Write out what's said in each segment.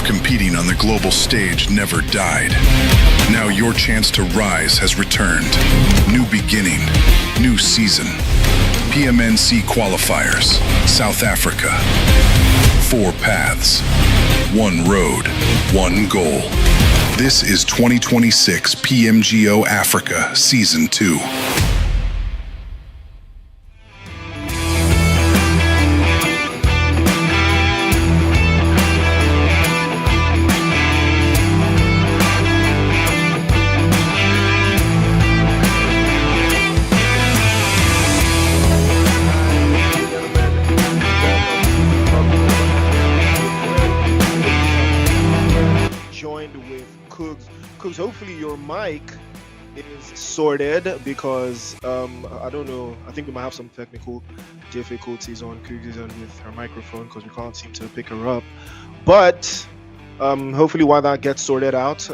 of competing on the global stage never died. Now your chance to rise has returned. New beginning, new season. PMNC qualifiers, South Africa. 4 paths, 1 road, 1 goal. This is 2026 PMGO Africa Season 2. Hopefully your mic is sorted because I don't know, I think we might have some technical difficulties on Coogs with her microphone because we can't seem to pick her up, but hopefully while that gets sorted out,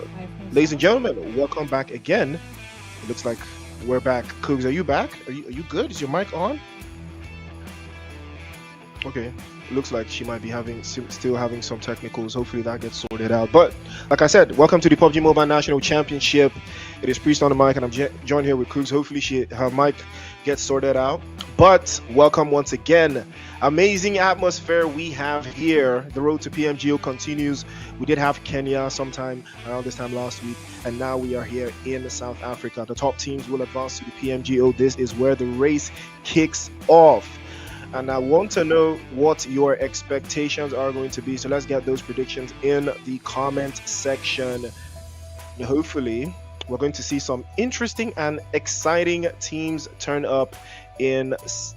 ladies and gentlemen, welcome back again. It looks like we're back. Coogs, are you back? Are you good? Is your mic on? Okay, looks like she might be still having some technicals. Hopefully that gets sorted out. But like I said, welcome to the PUBG Mobile National Championship. It is Priest on the mic, and I'm joined here with Coogs. Hopefully her mic gets sorted out. But welcome once again. Amazing atmosphere we have here. The road to PMGO continues. We did have Kenya sometime around this time last week, and now we are here in South Africa. The top teams will advance to the PMGO. This is where the race kicks off. And I want to know what your expectations are going to be. So let's get those predictions in the comment section. And hopefully, we're going to see some interesting and exciting teams turn up in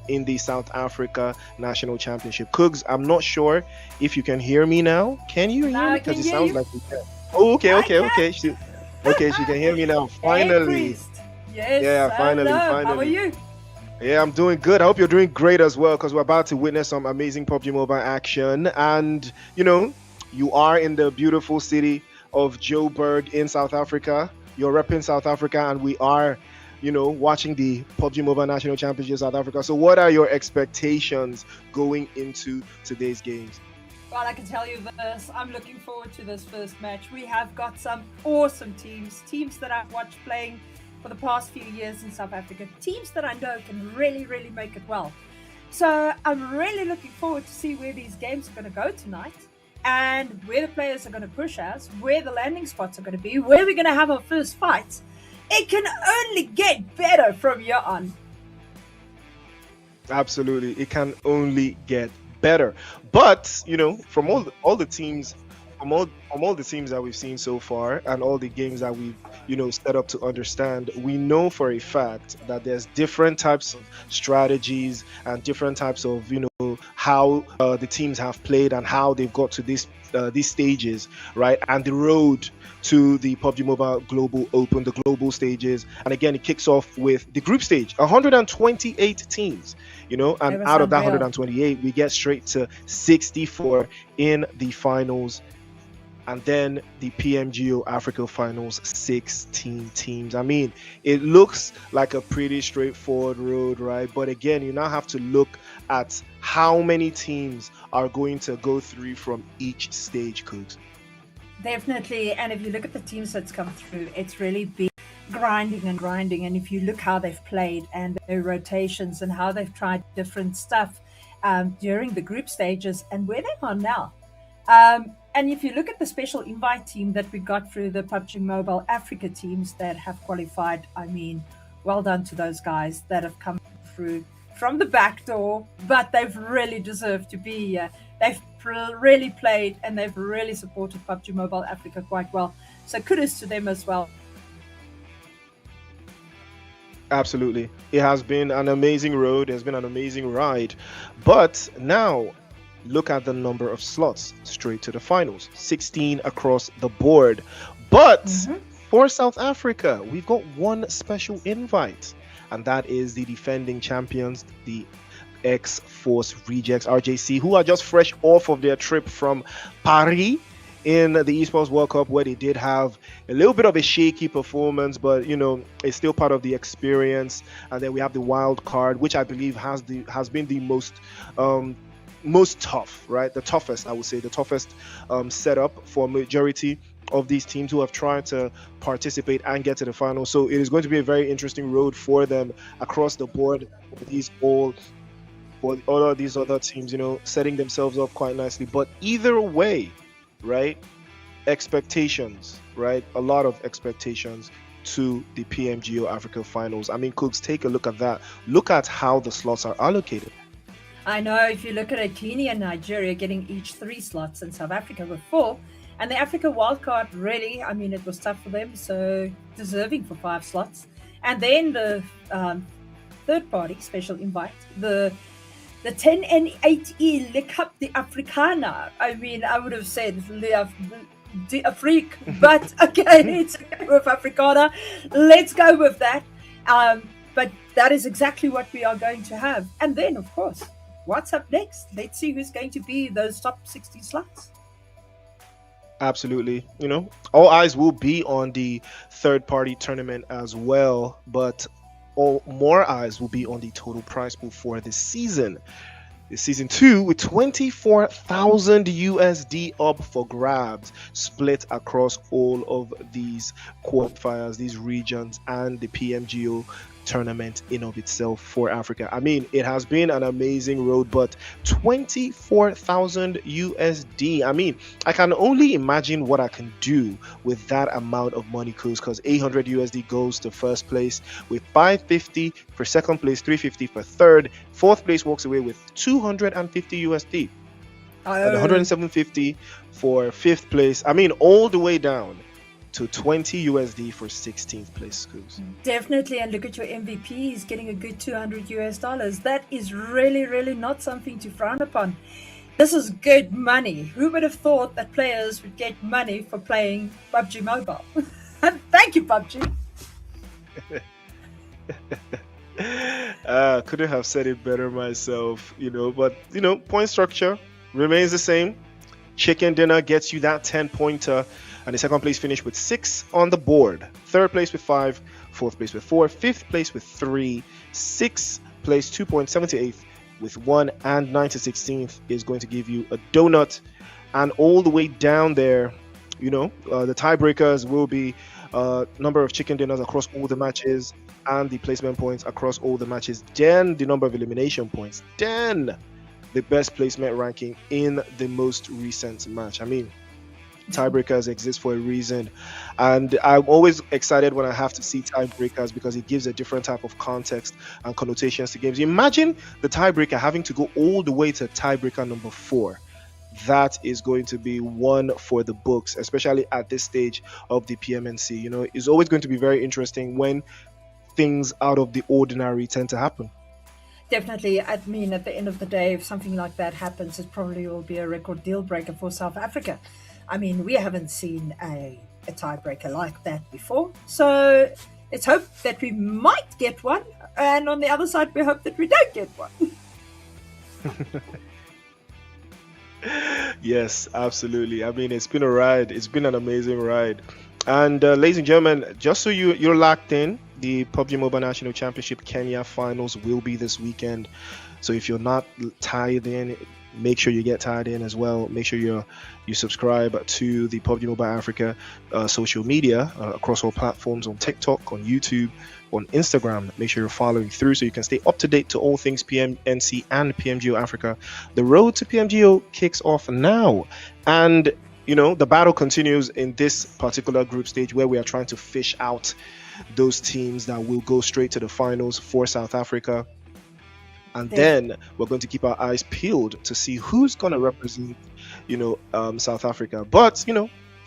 the South Africa National Championship. Coogs, I'm not sure if you can hear me now. Can you hear me? Because it sounds like we can. Oh, okay. She can hear me now. Finally. Yes. Yeah, finally. How are you? Yeah, I'm doing good. I hope you're doing great as well, because we're about to witness some amazing PUBG Mobile action. And, you are in the beautiful city of Joburg in South Africa. You're repping South Africa, and we are, watching the PUBG Mobile National Championship South Africa. So what are your expectations going into today's games? Well, I can tell you this. I'm looking forward to this first match. We have got some awesome teams that I've watched playing for the past few years in South Africa, teams that I know can really, really make it well. So I'm really looking forward to see where these games are going to go tonight, and where the players are going to push us, where the landing spots are going to be, where we're going to have our first fights. It can only get better from here on. Absolutely, it can only get better. But from all the teams, from all the teams that we've seen so far, and all the games that we've set up to understand, we know for a fact that there's different types of strategies and different types of how the teams have played and how they've got to these stages, right? And the road to the PUBG Mobile Global Open, the global stages. And again, it kicks off with the group stage, 128 teams, and out of that 128, we get straight to 64 in the finals. And then the PMGO Africa Finals, 16 teams. I mean, it looks like a pretty straightforward road, right? But again, you now have to look at how many teams are going to go through from each stage, Coogs. Definitely. And if you look at the teams that's come through, it's really been grinding. And if you look how they've played and their rotations and how they've tried different stuff during the group stages and where they are now. And if you look at the special invite team that we got through the PUBG Mobile Africa teams that have qualified, I mean, well done to those guys that have come through from the back door, but they've really deserved to be here. They've really played and they've really supported PUBG Mobile Africa quite well. So kudos to them as well. Absolutely. It has been an amazing road. It's been an amazing ride. But now, look at the number of slots straight to the finals, 16 across the board. But for South Africa, we've got one special invite, and that is the defending champions, the X-Force Rejects, RJC, who are just fresh off of their trip from Paris in the Esports World Cup, where they did have a little bit of a shaky performance, but it's still part of the experience. And then we have the wild card, which I believe has been the most most tough, right? The toughest, I would say, the toughest setup for majority of these teams who have tried to participate and get to the final. So it is going to be a very interesting road for them across the board. For all of these other teams, setting themselves up quite nicely. But either way, right? Expectations, right? A lot of expectations to the PMGO Africa Finals. I mean, Cooks, take a look at that. Look at how the slots are allocated. I know if you look at Kenya and Nigeria getting each 3 slots and South Africa with 4, and the Africa wildcard really, I mean, it was tough for them, so deserving for 5 slots. And then the third party special invite, the 10 and 8E Lick Up the Afrikaner. I mean, I would have said the Afrique, but okay, it's okay with Afrikaner. Let's go with that. But that is exactly what we are going to have. And then, of course, what's up next? Let's see who's going to be those top 60 slots. Absolutely. All eyes will be on the third party tournament as well, but more eyes will be on the total prize pool for this season. This season 2 with 24,000 USD up for grabs, split across all of these qualifiers, these regions, and the PMGO tournament in of itself for Africa. I mean, it has been an amazing road, but 24,000 USD. I mean, I can only imagine what I can do with that amount of money, because 800 USD goes to first place with 550 for second place, 350 for third. Fourth place walks away with 250 USD. And 107.50 for fifth place. I mean, all the way down to 20 USD for 16th place, schools. Definitely, and look at your MVP. He's getting a good 200 US dollars. That is really, really not something to frown upon. This is good money. Who would have thought that players would get money for playing PUBG Mobile? Thank you, PUBG. Couldn't have said it better myself, but point structure remains the same. Chicken dinner gets you that 10-pointer, and the second place finished with 6 on the board. Third place with 5, fourth place with 4, fifth place with 3, sixth place 2.78 with 1, and 9 to 16th is going to give you a donut. And all the way down there, the tiebreakers will be number of chicken dinners across all the matches, and the placement points across all the matches, then the number of elimination points, then the best placement ranking in the most recent match. I mean, tiebreakers exist for a reason, and I'm always excited when I have to see tiebreakers, because it gives a different type of context and connotations to games. Imagine the tiebreaker having to go all the way to tiebreaker number 4. That is going to be one for the books, especially at this stage of the PMNC. It's always going to be very interesting when things out of the ordinary tend to happen. Definitely. I mean, at the end of the day, if something like that happens, it probably will be a record deal breaker for South Africa. I mean, we haven't seen a tiebreaker like that before. So let's hope that we might get one. And on the other side, we hope that we don't get one. Yes, absolutely. I mean, it's been a ride. It's been an amazing ride. And ladies and gentlemen, just so you're locked in, the PUBG Mobile National Championship Kenya Finals will be this weekend. So if you're not tied in, make sure you get tied in as well. Make sure you subscribe to the PUBG Mobile Africa social media across all platforms, on TikTok, on YouTube, on Instagram. Make sure you're following through so you can stay up to date to all things PMNC and PMGO Africa. The road to PMGO kicks off now, and the battle continues in this particular group stage, where we are trying to fish out those teams that will go straight to the finals for South Africa. And then we're going to keep our eyes peeled to see who's going to represent, South Africa. But,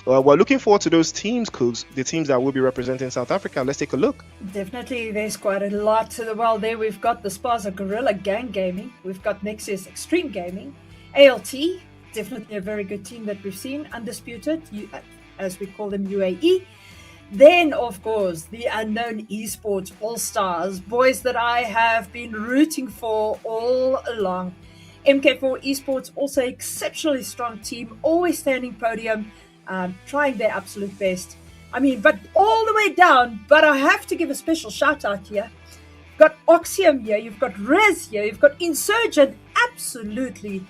we're looking forward to those teams, Coogs, the teams that will be representing South Africa. Let's take a look. Definitely, there's quite a lot to the world there. We've got the Spaza Gorilla Gang Gaming. We've got Nexus Extreme Gaming. ALT, definitely a very good team that we've seen. Undisputed, as we call them, UAE. Then, of course, the unknown esports all-stars, boys that I have been rooting for all along. MK4 Esports, also exceptionally strong team, always standing podium, trying their absolute best. I mean, but all the way down, but I have to give a special shout out here. You've got Oxium here, you've got Rez here, you've got Insurgent, absolutely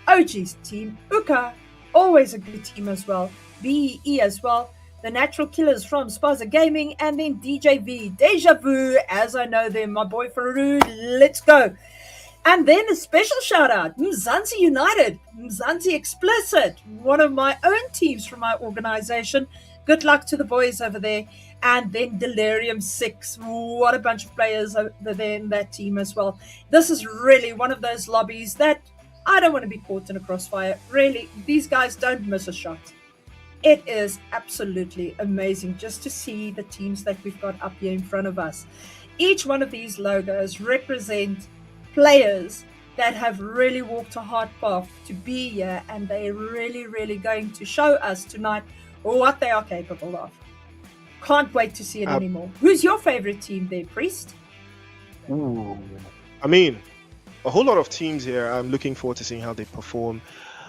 OG's team, Uka, always a good team as well. BEE as well. The Natural Killers from Spaza Gaming, and then DJV, Deja Vu, as I know them, my boy Farouk, let's go. And then a special shout out, Mzansi United, Mzansi Explicit, one of my own teams from my organization. Good luck to the boys over there. And then Delirium 6, what a bunch of players over there in that team as well. This is really one of those lobbies that I don't want to be caught in a crossfire. Really, these guys don't miss a shot. It is absolutely amazing just to see the teams that we've got up here in front of us. Each one of these logos represent players that have really walked a hard path to be here, and they're really, really going to show us tonight what they are capable of. Can't wait to see it anymore. Who's your favorite team there, Priest? Ooh. I mean, a whole lot of teams here. I'm looking forward to seeing how they perform.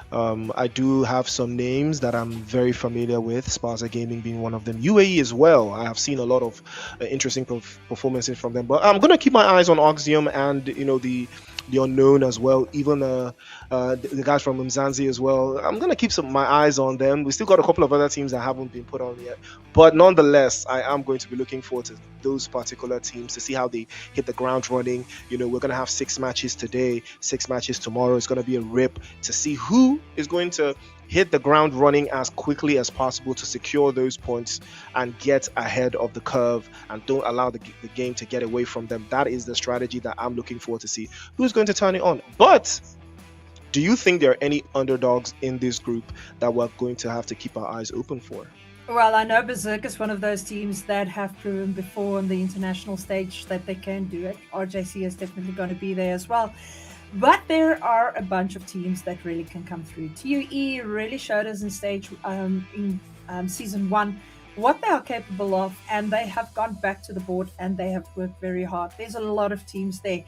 I do have some names that I'm very familiar with, Spaza Gaming being one of them. UAE as well. I have seen a lot of interesting performances from them. But I'm going to keep my eyes on Oxium and, the unknown as well. Even the guys from Mzansi as well. I'm going to keep my eyes on them. We still got a couple of other teams that haven't been put on yet. But nonetheless, I am going to be looking forward to those particular teams to see how they hit the ground running. We're going to have 6 matches today, 6 matches tomorrow. It's going to be a rip to see who is going to hit the ground running as quickly as possible to secure those points and get ahead of the curve and don't allow the game to get away from them. That is the strategy that I'm looking forward to see who's going to turn it on. But do you think there are any underdogs in this group that we're going to have to keep our eyes open for? Well, I know Berserk is one of those teams that have proven before on the international stage that they can do it. RJC is definitely going to be there as well. But there are a bunch of teams that really can come through. TUE really showed us in stage in season 1 what they are capable of, and they have gone back to the board and they have worked very hard. There's a lot of teams there.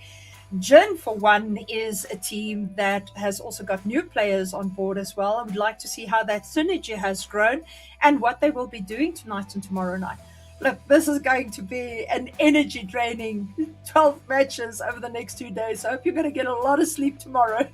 Jin, for one, is a team that has also got new players on board as well. I would like to see how that synergy has grown and what they will be doing tonight and tomorrow night. Look, this is going to be an energy draining 12 matches over the next 2 days. I hope you're going to get a lot of sleep tomorrow.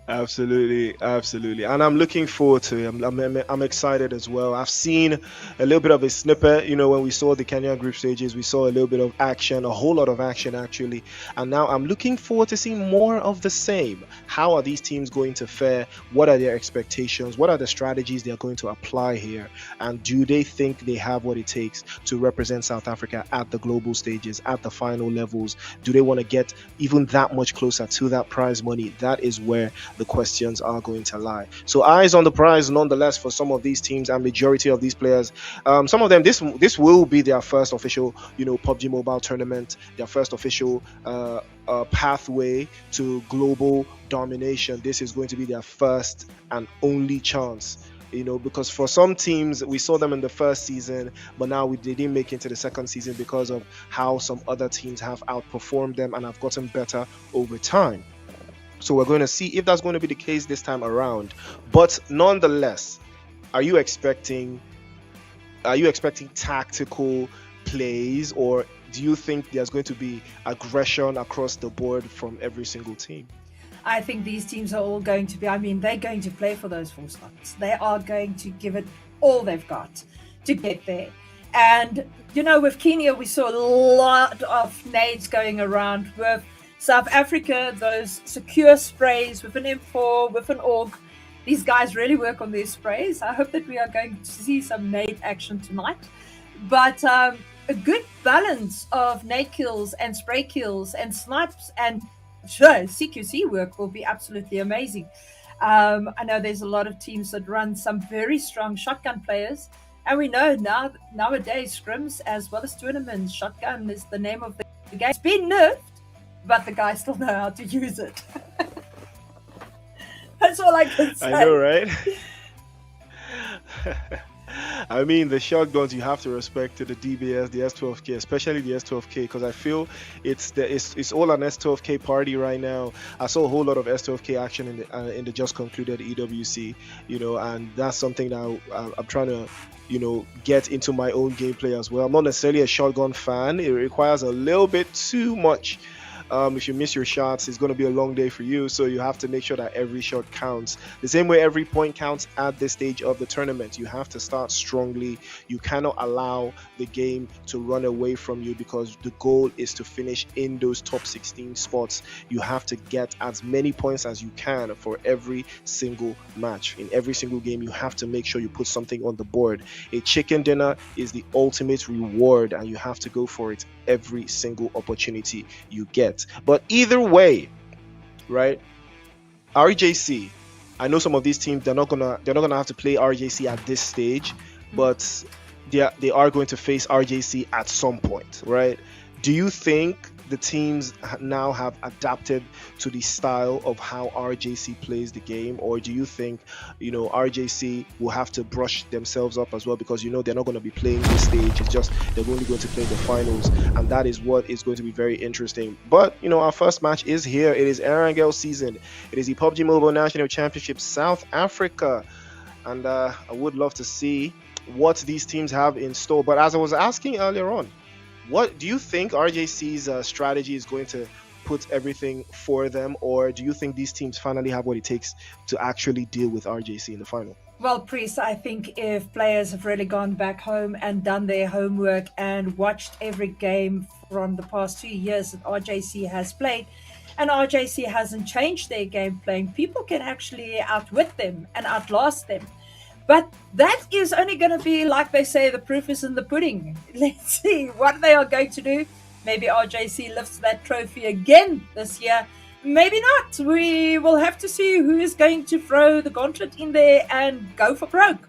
Absolutely, and I'm looking forward to it. I'm excited as well. I've seen a little bit of a snippet. When we saw the Kenyan group stages, we saw a little bit of action, a whole lot of action actually. And now I'm looking forward to seeing more of the same. How are these teams going to fare? What are their expectations? What are the strategies they are going to apply here? And do they think they have what it takes to represent South Africa at the global stages, at the final levels? Do they want to get even that much closer to that prize money? That is where the questions are going to lie. So eyes on the prize nonetheless for some of these teams and majority of these players. Some of them, this will be their first official PUBG Mobile tournament, their first official pathway to global domination. This is going to be their first and only chance, because for some teams we saw them in the first season, but now they didn't make it into the second season because of how some other teams have outperformed them and have gotten better over time. So we're going to see if that's going to be the case this time around. But nonetheless, are you expecting tactical plays, or do you think there's going to be aggression across the board from every single team? I think these teams are all going to be, they're going to play for those 4 slots. They are going to give it all they've got to get there. And, with Kenya, we saw a lot of nades going around. With South Africa, those secure sprays with an M4, with an AUG. These guys really work on their sprays. I hope that we are going to see some nade action tonight. But a good balance of nade kills and spray kills and snipes and CQC work will be absolutely amazing. I know there's a lot of teams that run some very strong shotgun players. And we know nowadays scrims as well as tournaments, shotgun is the name of the game. It's been nerfed, but the guys still know how to use it. That's all I can say. I know, right? The shotguns you have to respect to the DBS, the S12K, especially the S12K, because I feel it's all an S12K party right now. I saw a whole lot of S12K action in the just concluded EWC, and that's something that I'm trying to get into my own gameplay as well. I'm not necessarily a shotgun fan. It requires a little bit too much If you miss your shots, it's going to be a long day for you. So you have to make sure that every shot counts. The same way every point counts at this stage of the tournament. You have to start strongly. You cannot allow the game to run away from you, because the goal is to finish in those top 16 spots. You have to get as many points as you can for every single match. In every single game, you have to make sure you put something on the board. A chicken dinner is the ultimate reward, and you have to go for it every single opportunity you get. But either way, right? RJC, I know some of these teams, they're not gonna have to play RJC at this stage, but they are going to face RJC at some point, right? Do you think the teams now have adapted to the style of how RJC plays the game, or do you think, RJC will have to brush themselves up as well, because they're not going to be playing this stage? It's just they're only going to play the finals, and that is what is going to be very interesting. But our first match is here. It is Erangel season. It is the PUBG Mobile National Championship South Africa, and I would love to see what these teams have in store. But as I was asking earlier on, what do you think RJC's strategy is going to put everything for them, or do you think these teams finally have what it takes to actually deal with RJC in the final? Well, Priest, I think if players have really gone back home and done their homework and watched every game from the past 2 years that RJC has played, and RJC hasn't changed their game playing, people can actually outwit them and outlast them. But that is only going to be, like they say, the proof is in the pudding. Let's see what they are going to do. Maybe RJC lifts that trophy again this year. Maybe not. We will have to see who is going to throw the gauntlet in there and go for broke.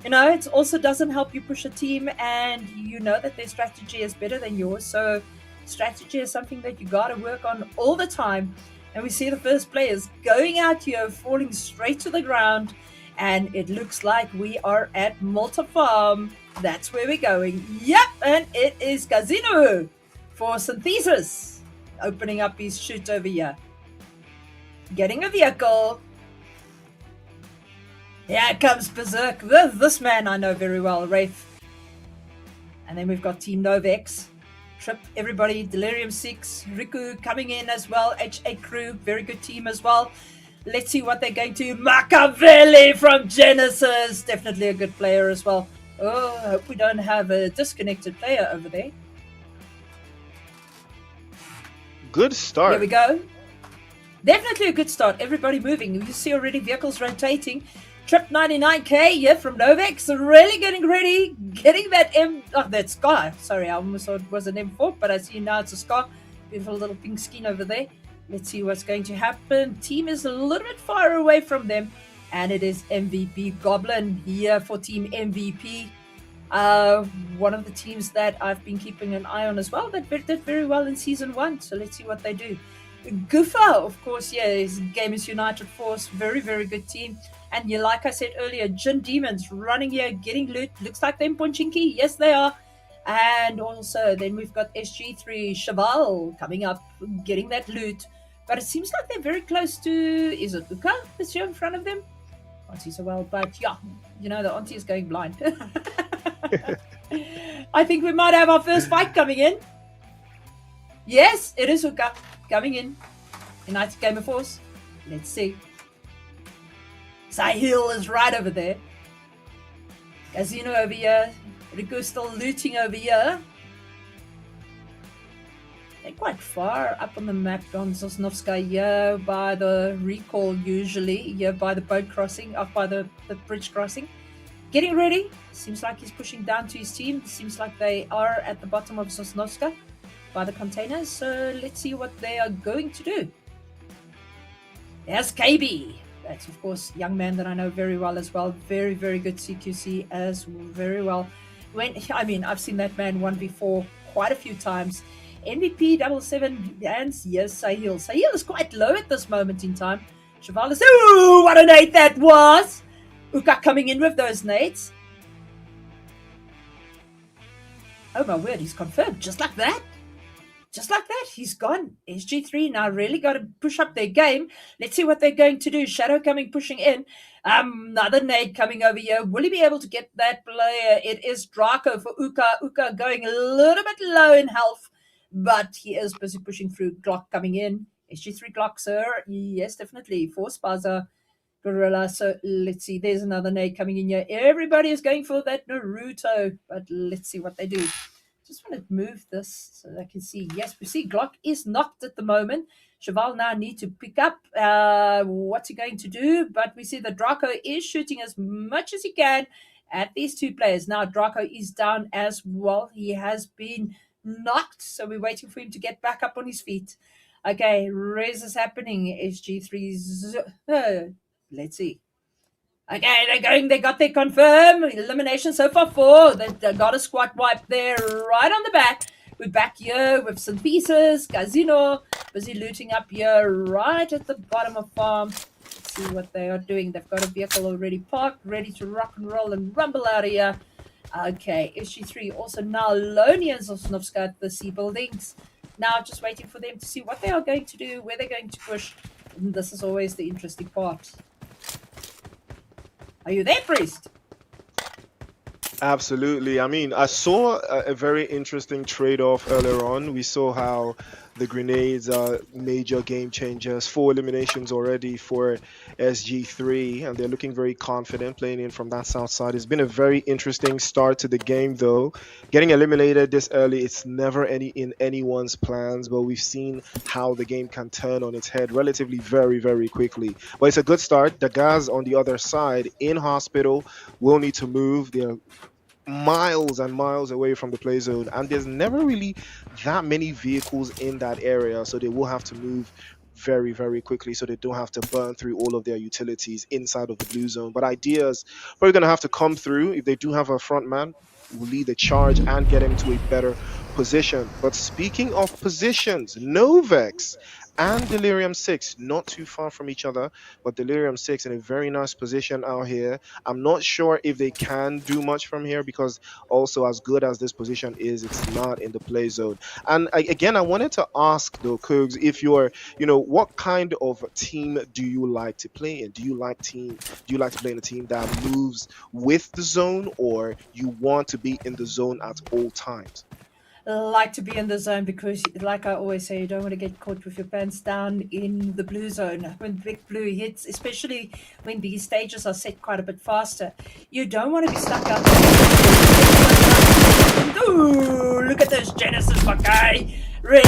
It also doesn't help you push a team, and you know that their strategy is better than yours. So strategy is something that you got to work on all the time. And we see the first players going out here, falling straight to the ground. And it looks like we are at Malta Farm. That's where we're going. Yep, and it is Casino for Synthesis, opening up his chute over here. Getting a vehicle. Here comes Berserk. This man I know very well, Rafe. And then we've got Team Novex. Trip, everybody, Delirium 6, Riku coming in as well. HA Crew, very good team as well. Let's see what they're going to. Machiavelli from Genesis. Definitely a good player as well. Oh, I hope we don't have a disconnected player over there. Good start. There we go. Definitely a good start. Everybody moving. You see already vehicles rotating. Trip 99k here from Novex. Really getting ready. Getting that that Scar. Sorry, I almost thought it was an M4, but I see now it's a Scar. Beautiful little pink skin over there. Let's see what's going to happen. Team is a little bit far away from them. And it is MVP Goblin here for Team MVP. One of the teams that I've been keeping an eye on as well. That did very well in Season 1. So let's see what they do. Goofa, of course, is Gamers United Force. Very, very good team. And like I said earlier, Jin Demons running here, getting loot. Looks like they're Ponchinki. Yes, they are. And also, then we've got SG3 Cheval coming up, getting that loot. But it seems like they're very close to, is it Uka that's here in front of them? Can't see so well, but yeah, the auntie is going blind. I think we might have our first fight coming in. Yes, it is Uka coming in. United Gamer Force. Let's see. Sahil is right over there. Casino over here. Riku still looting over here. They're quite far up on the map on Sosnovska here by the recall usually, here by the boat crossing, up by the bridge crossing. Getting ready. Seems like he's pushing down to his team. Seems like they are at the bottom of Sosnovska by the containers. So let's see what they are going to do. There's KB. That's, of course, a young man that I know very well as well. Very, very good CQC as very well. I've seen that man 1v4 quite a few times. MVP 77 and yes, Sahil. Sahil is quite low at this moment in time. Cheval is, ooh, what a nade that was! Uka coming in with those nades. Oh my word, he's confirmed. Just like that. Just like that, he's gone. SG3 now really got to push up their game. Let's see what they're going to do. Shadow pushing in. Another nade coming over here. Will he be able to get that player? It is Draco for Uka. Uka going a little bit low in health. but he is busy pushing through. Glock coming in. SG3 Glock, sir. Yes, definitely. For Spaza. Gorilla. So let's see. There's another nade coming in here. Everybody is going for that Naruto, but let's see what they do. Just want to move this so I can see. Yes, we see Glock is knocked at the moment. Cheval now need to pick up what's he going to do, but we see that Draco is shooting as much as he can at these two players. Now Draco is down as well. He has been knocked, so we're waiting for him to get back up on his feet. Okay, res is happening. SG3's let's see. Okay, they're going. They got their confirm elimination so far. 4. They got a squad wipe there right on the back. We're back here with some pieces. Casino busy looting up here right at the bottom of farm. Let's see what they are doing. They've got a vehicle already parked, ready to rock and roll and rumble out of here. Okay, SG3 also now Lonians of Snovska at the C buildings. Now just waiting for them to see what they are going to do, where they're going to push. And this is always the interesting part. Are you there, Priest? Absolutely. I mean, I saw a very interesting trade-off earlier on. We saw how the grenades are major game changers. 4 eliminations already for SG3, and they're looking very confident playing in from that south side. It's been a very interesting start to the game, though. Getting eliminated this early, it's never in anyone's plans, but we've seen how the game can turn on its head relatively very, very quickly. But it's a good start. The guys on the other side in hospital will need to move. They're miles and miles away from the play zone, and there's never really that many vehicles in that area, so they will have to move very, very quickly so they don't have to burn through all of their utilities inside of the blue zone. But ideas probably going to have to come through. If they do have a front man, will lead the charge and get him to a better position. But speaking of positions, Novex and Delirium 6 not too far from each other, but Delirium 6 in a very nice position out here. I'm not sure if they can do much from here, because also as good as this position is, it's not in the play zone. And again, I wanted to ask though, Cougs, if you're, what kind of team do you like to play in? Do you like to play in a team that moves with the zone, or you want to be in the zone at all times? Like to be in the zone, because like I always say, you don't want to get caught with your pants down in the blue zone when big blue hits, especially when these stages are set quite a bit faster. You don't want to be stuck out there. Ooh, look at this Genesis guy. Really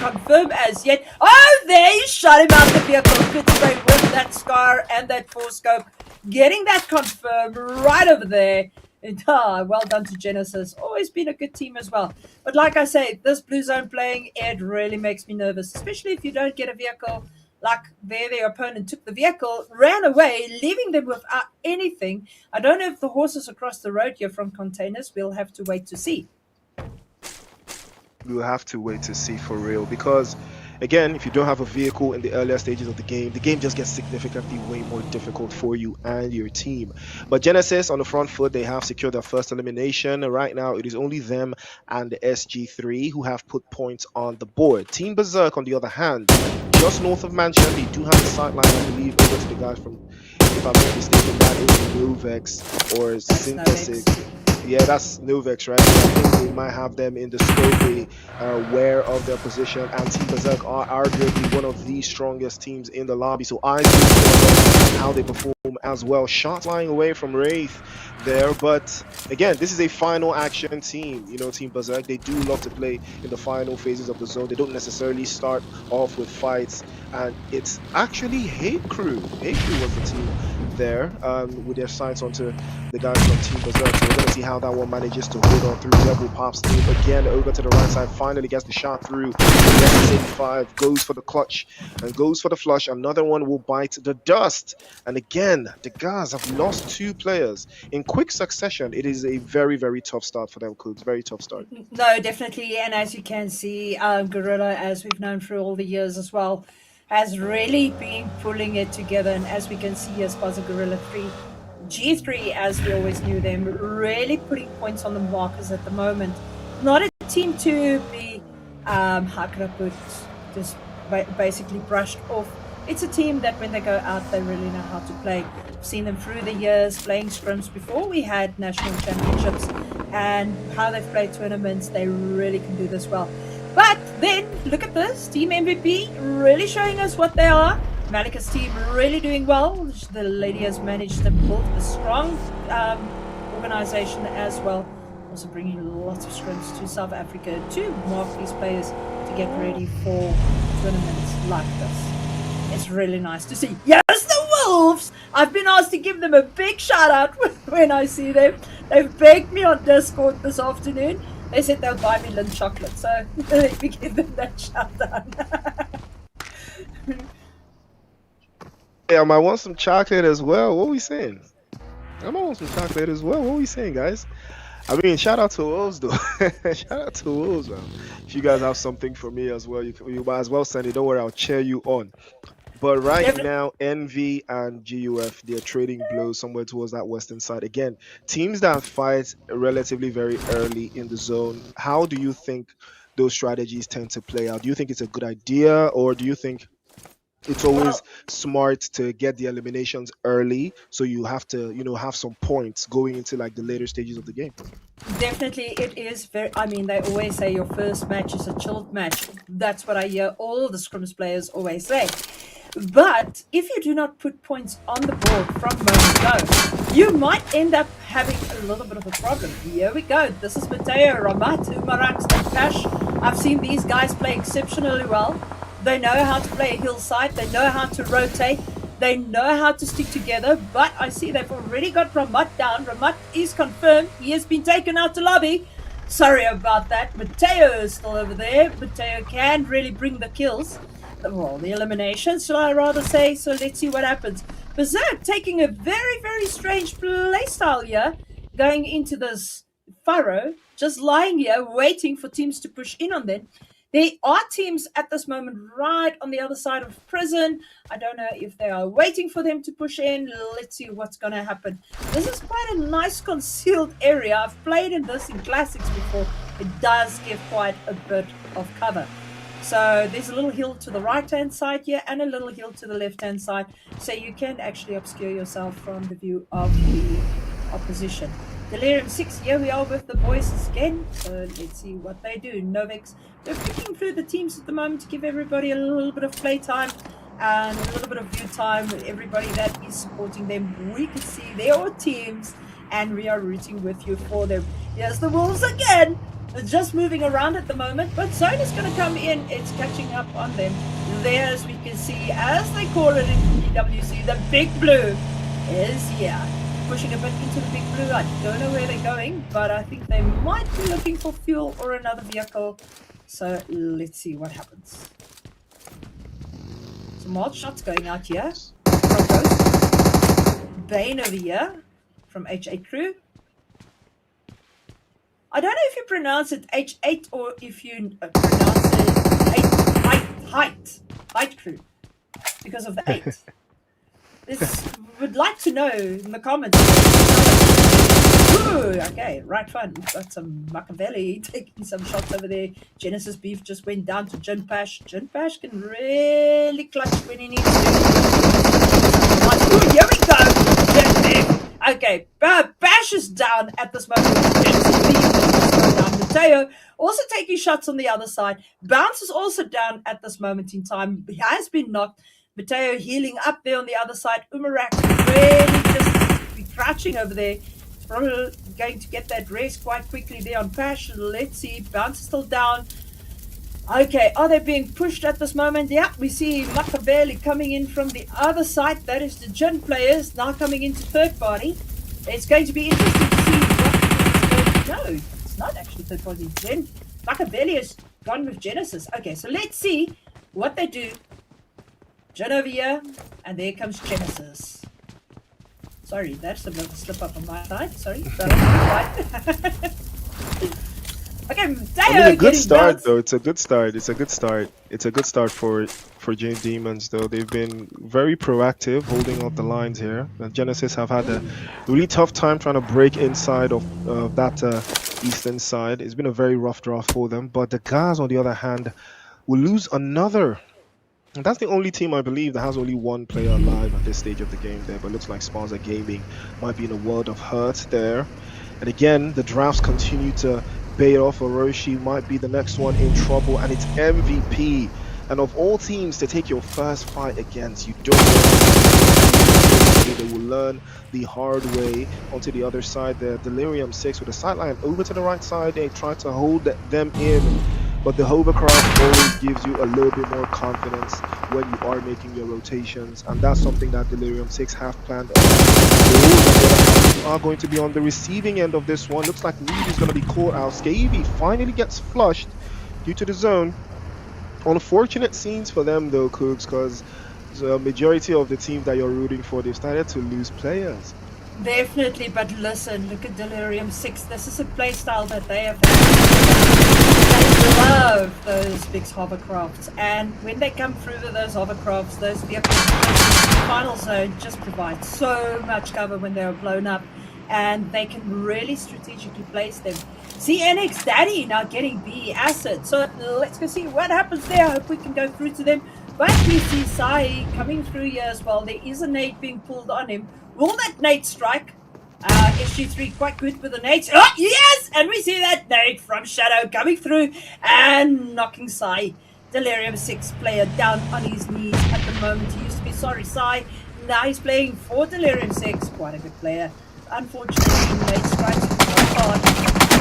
not confirm as yet. Oh, they shot him out the vehicle. Good spray with that Scar and that 4-scope, getting that confirm right over there. And, well done to Genesis. Always been a good team as well. But like I say, this blue zone playing, it really makes me nervous, especially if you don't get a vehicle. Like there, their opponent took the vehicle, ran away, leaving them without anything. I don't know if the horses across the road here from containers. We'll have to wait to see. We'll have to wait to see for real, because again, if you don't have a vehicle in the earlier stages of the game just gets significantly way more difficult for you and your team. But Genesis on the front foot, they have secured their first elimination. Right now, it is only them and the SG3 who have put points on the board. Team Berserk, on the other hand, just north of Mansion, they do have a sight line, I believe, over to the guys from, if I'm not mistaken, that is Novex or Synthesis. Yeah, that's Novex, right? So I think they might have them in the scope. They are aware of their position, and Team Berserk are arguably one of the strongest teams in the lobby. So I see how they perform as well. Shots flying away from Wraith there, but again, this is a final action team. Team Berserk, they do love to play in the final phases of the zone. They don't necessarily start off with fights, and it's actually Hate Crew. Hate Crew was the team there with their sights onto the guys from Team Berserk. So we're going to see how that one manages to hold on through. Rebel pops through again over to the right side, finally gets the shot through. The 85 goes for the clutch and goes for the flush. Another one will bite the dust. And again, the guys have lost 2 players in quick succession. It is a very, very tough start for them, Cougs. Very tough start. No, definitely. And as you can see, Gorilla, as we've known for all the years as well, has really been pulling it together. And as we can see, as far as Gorilla 3, G3, as we always knew them, really putting points on the markers at the moment. Not a team to be, how can I put, just basically brushed off. it's a team that when they go out, they really know how to play. I've seen them through the years playing scrims before we had national championships, and how they've played tournaments. They really can do this well. But then look at this team MVP really showing us what they are. Malika's team really doing well. The lady has managed to build a strong organization as well. Also bringing lots of scrims to South Africa to mark these players to get ready for tournaments like this. It's really nice to see. Yes, the Wolves! I've been asked to give them a big shout out when I see them. They've begged me on Discord this afternoon. They said they'll buy me Lindt chocolate, so let me give them that shout out. Yeah, I might want some chocolate as well. What are we saying? I might want some chocolate as well. What are we saying, guys? I mean, shout out to Wolves, though. Shout out to Wolves, man. If you guys have something for me as well, you might as well send it. Don't worry, I'll cheer you on. But right now, NV and GUF, they're trading blows somewhere towards that western side. Again, teams that fight relatively very early in the zone, how do you think those strategies tend to play out? Do you think it's a good idea, or do you think it's always smart to get the eliminations early, so you have to, have some points going into like the later stages of the game? Definitely, it is very. I mean, they always say your first match is a chilled match. That's what I hear all the scrims players always say. But if you do not put points on the board from moment go, you might end up having a little bit of a problem. Here we go. This is Mateo, Ramat, Umarax, and Cash. I've seen these guys play exceptionally well. They know how to play a hillside. They know how to rotate. They know how to stick together. But I see they've already got Ramat down. Ramat is confirmed. He has been taken out to lobby. Sorry about that. Mateo is still over there. Mateo can really bring the kills. Well, the eliminations, shall I rather say. So let's see what happens. Berserk taking a very, very strange playstyle here. Going into this furrow. Just lying here, waiting for teams to push in on them. There are teams at this moment right on the other side of prison. I don't know if they are waiting for them to push in. Let's see what's going to happen. This is quite a nice concealed area. I've played in this in Classics before. It does give quite a bit of cover. So there's a little hill to the right-hand side here and a little hill to the left-hand side. So you can actually obscure yourself from the view of the opposition. Delirium 6, here we are with the boys again. So let's see what they do. Novex, they're picking through the teams at the moment to give everybody a little bit of play time and a little bit of view time. Everybody that is supporting them, we can see their teams and we are rooting with you for them. Here's the Wolves again. They're just moving around at the moment, but Zone is going to come in. It's catching up on them. There, as we can see, as they call it in PWC, the Big Blue is here. Pushing a bit into the Big Blue. I don't know where they're going, but I think they might be looking for fuel or another vehicle. So let's see what happens. Some more shots going out here from Ghost. Bane over here from H8 Crew. I don't know if you pronounce it H8 or if you pronounce it height crew because of the 8. This would like to know in the comments. Ooh, okay, right fun. We've got some Machiavelli taking some shots over there. Genesis Beef just went down to Jinpash. Jinpash can really clutch when he needs to. Ooh, here we go. Jinpash. Okay, Bash is down at this moment. Genesis Beef is down. Mateo also taking shots on the other side. Bounce is also down at this moment in time. He has been knocked. Mateo healing up there on the other side. Umarak really just be crouching over there. Probably going to get that rest quite quickly there on Pash. Let's see. Bounce is still down. Okay, are they being pushed at this moment? Yeah, we see Machiavelli coming in from the other side. That is the Jin players now coming into third party. It's going to be interesting to see what. No, it's not actually third party. Jin. Machiavelli has gone with Genesis. Okay, so let's see what they do. Jin over here, and there comes Genesis. Sorry, that's a bit of a slip up on my side. Sorry. Okay, I mean, a good start though. It's a good start. It's a good start. It's a good start for Jane Demons though. They've been very proactive, holding up the lines here. Genesis have had a really tough time trying to break inside of that eastern side. It's been a very rough draft for them. But the guys, on the other hand, will lose another And that's the only team I believe that has only one player alive at this stage of the game there, but looks like Sparza Gaming might be in a world of hurt there. And again, the drafts continue to bait off. Orochi might be the next one in trouble, and it's MVP. And of all teams to take your first fight against, you don't know. They will learn the hard way onto the other side there. Delirium 6 with a sideline over to the right side. They try to hold them in. But the hovercraft always gives you a little bit more confidence when you are making your rotations, and that's something that Delirium 6 have planned on. Those are going to be on the receiving end of this one. Looks like Need is going to be caught out. Scavy finally gets flushed due to the zone. Unfortunate scenes for them though, Cooks, because the majority of the teams that you're rooting for, they've started to lose players. Definitely, but listen, look at Delirium 6. This is a playstyle that they have had. They love those big hovercrafts, and when they come through with those hovercrafts, those vehicles, the final zone just provides so much cover when they're blown up, and they can really strategically place them. See NX Daddy now getting B acid, so let's go see what happens there. I hope we can go through to them. But we see Sai coming through here as well. There is a nade being pulled on him. Will that nade strike? SG3 quite good with the nades. Oh, yes! And we see that nade from Shadow coming through and knocking Sai, Delirium 6 player, down on his knees at the moment. He used to be sorry Sai. Now he's playing for Delirium 6. Quite a good player. Unfortunately, nade strikes quite hard.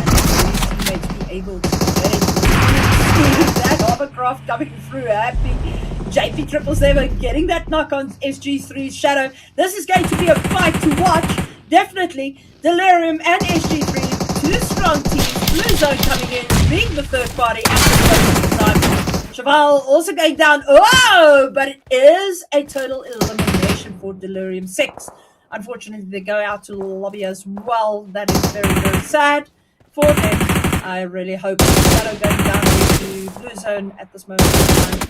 And his teammates be able to get it. That hovercraft coming through. Happy. JP 777 getting that knock on SG3's Shadow. This is going to be a fight to watch. Definitely. Delirium and SG3, two strong teams. Blue Zone coming in, being the third party at the time. Cheval also going down. Oh, but it is a total elimination for Delirium 6. Unfortunately, they go out to the lobby as well. That is very, very sad for them. I really hope Shadow going down to Blue Zone at this moment in time.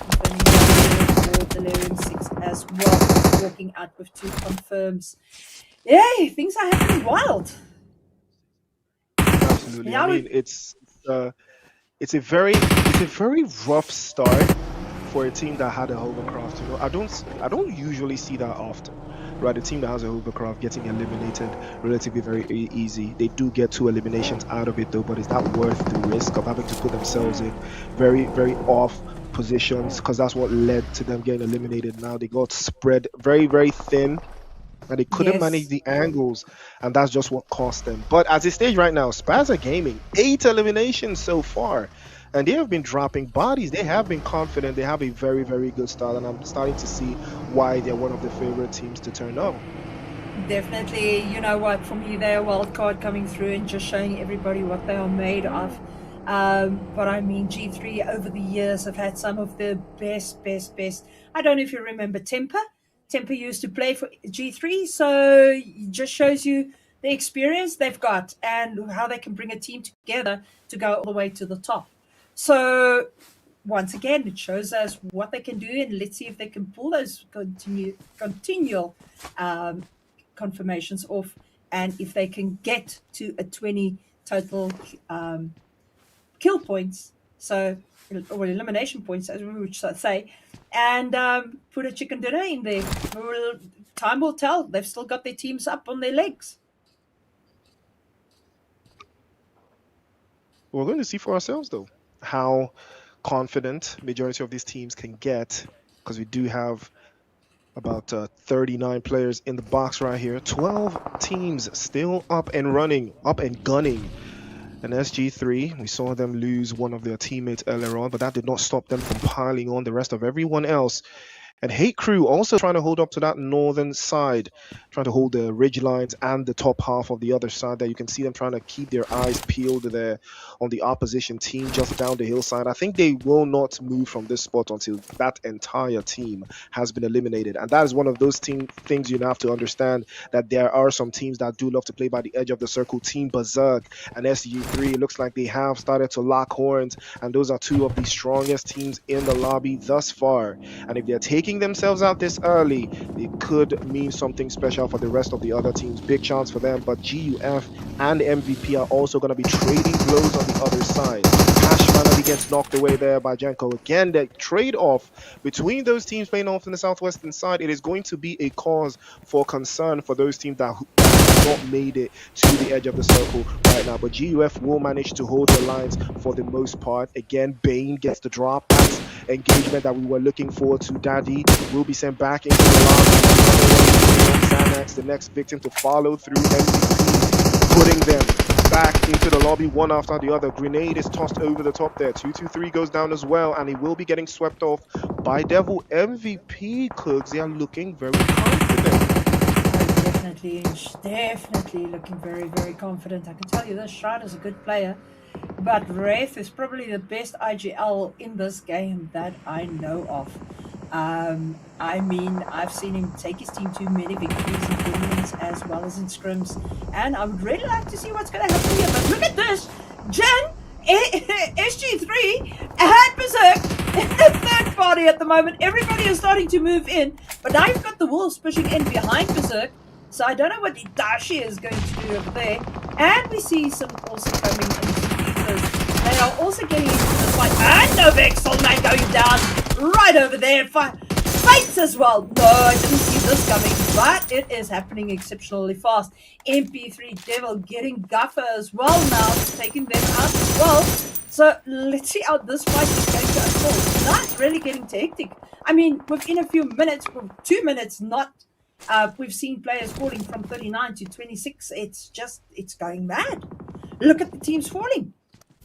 Delirium 6 as well, walking out with 2 confirms. Yay, things are happening wild. Absolutely. I mean, it's a very rough start for a team that had a hovercraft. You know, I don't usually see that often. Right, a team that has a hovercraft getting eliminated relatively very easy. They do get 2 eliminations out of it though, but is that worth the risk of having to put themselves in very off positions, because that's what led to them getting eliminated. Now they got spread very thin, and they couldn't manage the angles, and that's just what cost them. But as it stands right now, Sparza Gaming 8 eliminations so far, and they have been dropping bodies. They have been confident. They have a very good style, and I'm starting to see why they're one of the favorite teams to turn up. Definitely, you know what, for me they're a wild card coming through and just showing everybody what they are made of. But I mean, G3 over the years have had some of the best. I don't know if you remember Temper. Temper used to play for G3, so it just shows you the experience they've got and how they can bring a team together to go all the way to the top. So once again, it shows us what they can do, and let's see if they can pull those continual confirmations off, and if they can get to a 20 total kill points, so or elimination points, as we would say, and put a chicken dinner in there. Time will tell. They've still got their teams up on their legs. We're going to see for ourselves though how confident majority of these teams can get, because we do have about 39 players in the box right here. 12 teams still up and running, up and gunning. And SG3, we saw them lose one of their teammates earlier on, but that did not stop them from piling on the rest of everyone else. And Hate Crew also trying to hold up to that northern side, trying to hold the ridge lines and the top half of the other side there. You can see them trying to keep their eyes peeled there on the opposition team just down the hillside. I think they will not move from this spot until that entire team has been eliminated. And that is one of those things you have to understand, that there are some teams that do love to play by the edge of the circle. Team Berserk and SG3, it looks like they have started to lock horns, and those are 2 of the strongest teams in the lobby thus far. And if they're taking taking themselves out this early, it could mean something special for the rest of the other teams. Big chance for them, but GUF and MVP are also going to be trading blows on the other side. Cash finally gets knocked away there by Jenko. Again, the trade-off between those teams playing off in the southwestern side, it is going to be a cause for concern for those teams that have not made it to the edge of the circle right now. But GUF will manage to hold the lines for the most part. Again, Bane gets the drop. That's engagement that we were looking forward to. Daddy will be sent back into the lobby. Xanax, the next victim to follow through. MVP putting them back into the lobby one after the other. Grenade is tossed over the top there. 223 goes down as well, and he will be getting swept off by Devil. MVP Cooks, they are looking very confident. Definitely looking very, very confident. I can tell you this, Shard is a good player, but Wraith is probably the best IGL in this game that I know of. I mean, I've seen him take his team to many victories in tournaments as well as in scrims, and I would really like to see what's going to happen here. But look at this, Jen, SG3 and Berserk, third party at the moment. Everybody is starting to move in, but now you've got the Wolves pushing in behind Berserk. So I don't know what Itachi is going to do over there. And we see some also coming in. They are also getting into this fight. And Novek Soulman going down right over there. Fates as well. No, I didn't see this coming, but it is happening exceptionally fast. MP3 Devil getting Guffer as well now, taking them out as well. So let's see how this fight is going to unfold. Now it's really getting hectic. I mean, within a few minutes, 2 minutes, not. We've seen players falling from 39 to 26. It's going mad. Look at the teams falling.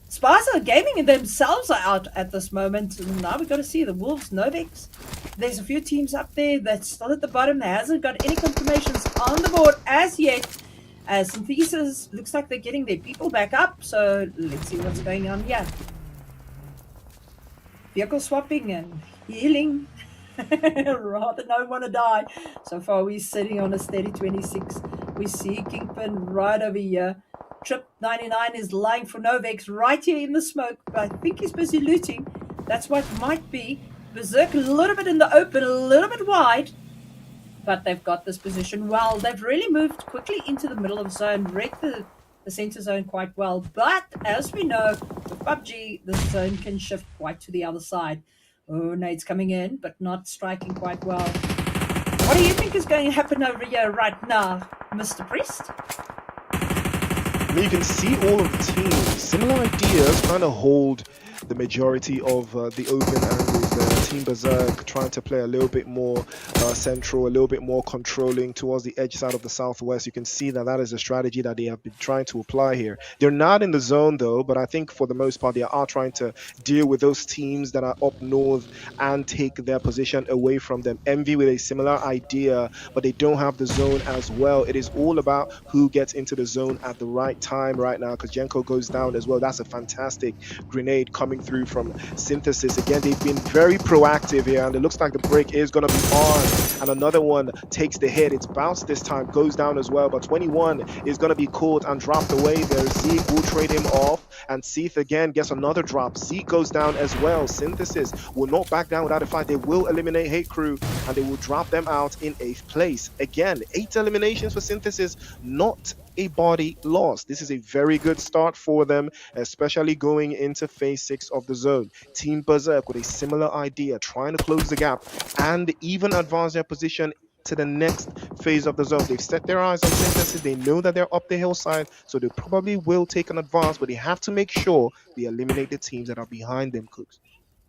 Sparsa Gaming themselves are out at this moment. And now we've got to see the Wolves, Novex. There's a few teams up there that's still at the bottom. There hasn't got any confirmations on the board as yet. Synthesis looks like they're getting their people back up. So let's see what's going on here. Vehicle swapping and healing. Rather don't want to die. So far we're sitting on a steady 26. We see Kingpin right over here. Trip 99 is lying for Novex right here in the smoke, but I think he's busy looting. That's what might be. Berserk a little bit in the open, a little bit wide, but they've got this position well. They've really moved quickly into the middle of the zone, read the center zone quite well, but as we know with PUBG, the zone can shift quite to the other side. Oh, Nate's coming in, but not striking quite well. What do you think is going to happen over here right now, Mr. Priest? I mean, you can see all of the teams, similar ideas, trying to hold the majority of the open angles there. Team Berserk trying to play a little bit more central, a little bit more controlling towards the edge side of the southwest. You can see that is a strategy that they have been trying to apply here. They're not in the zone though, but I think for the most part they are trying to deal with those teams that are up north and take their position away from them. Envy with a similar idea, but they don't have the zone as well. It is all about who gets into the zone at the right time right now, because Jenko goes down as well. That's a fantastic grenade coming through from Synthesis. Again, they've been very proactive here, and it looks like the break is going to be on, and another one takes the hit. It's bounced this time, goes down as well, but 21 is going to be caught and dropped away there. Zeke will trade him off, and Seath again gets another drop. Zeke goes down as well. Synthesis will not back down without a fight. They will eliminate Hate Crew, and they will drop them out in 8th place. Again, 8 eliminations for Synthesis, not a body loss. This is a very good start for them, especially going into phase 6 of the zone. Team Berserk with a similar idea, trying to close the gap and even advance their position to the next phase of the zone. They've set their eyes on Synthesis. They know that they're up the hillside, so they probably will take an advance, but they have to make sure they eliminate the teams that are behind them, Cooks.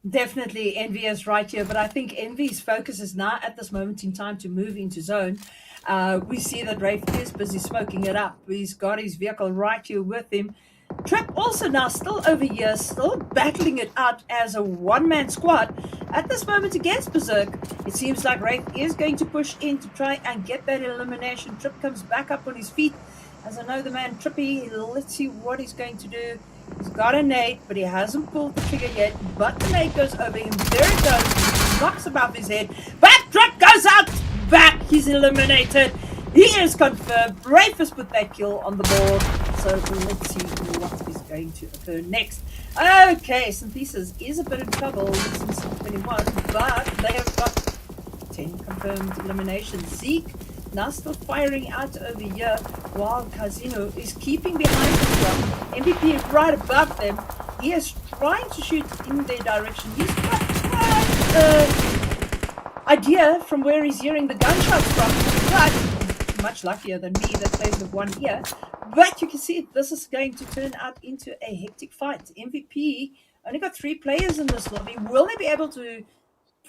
Definitely Envy is right here, but I think Envy's focus is now at this moment in time to move into zone. We see that Rafe is busy smoking it up. He's got his vehicle right here with him. Trip also now still over here, still battling it out as a one-man squad at this moment against Berserk. It seems like Rafe is going to push in to try and get that elimination. Trip comes back up on his feet. As I know the man Trippy, let's see what he's going to do. He's got a nade, but he hasn't pulled the trigger yet. But the nade goes over him. There it goes. He knocks above his head. But Trip goes out. Back. He's eliminated. He is confirmed. Rafe has put that kill on the board. So let's see what is going to occur next. Okay, Synthesis is a bit in trouble. This is 21, but they have got 10 confirmed eliminations. Zeke now still firing out over here while Casino is keeping behind the drop. MVP is right above them. He is trying to shoot in their direction. He's got quite idea from where he's hearing the gunshots from, but much luckier than me that plays with one ear. But you can see this is going to turn out into a hectic fight. MVP only got 3 players in this lobby. Will they be able to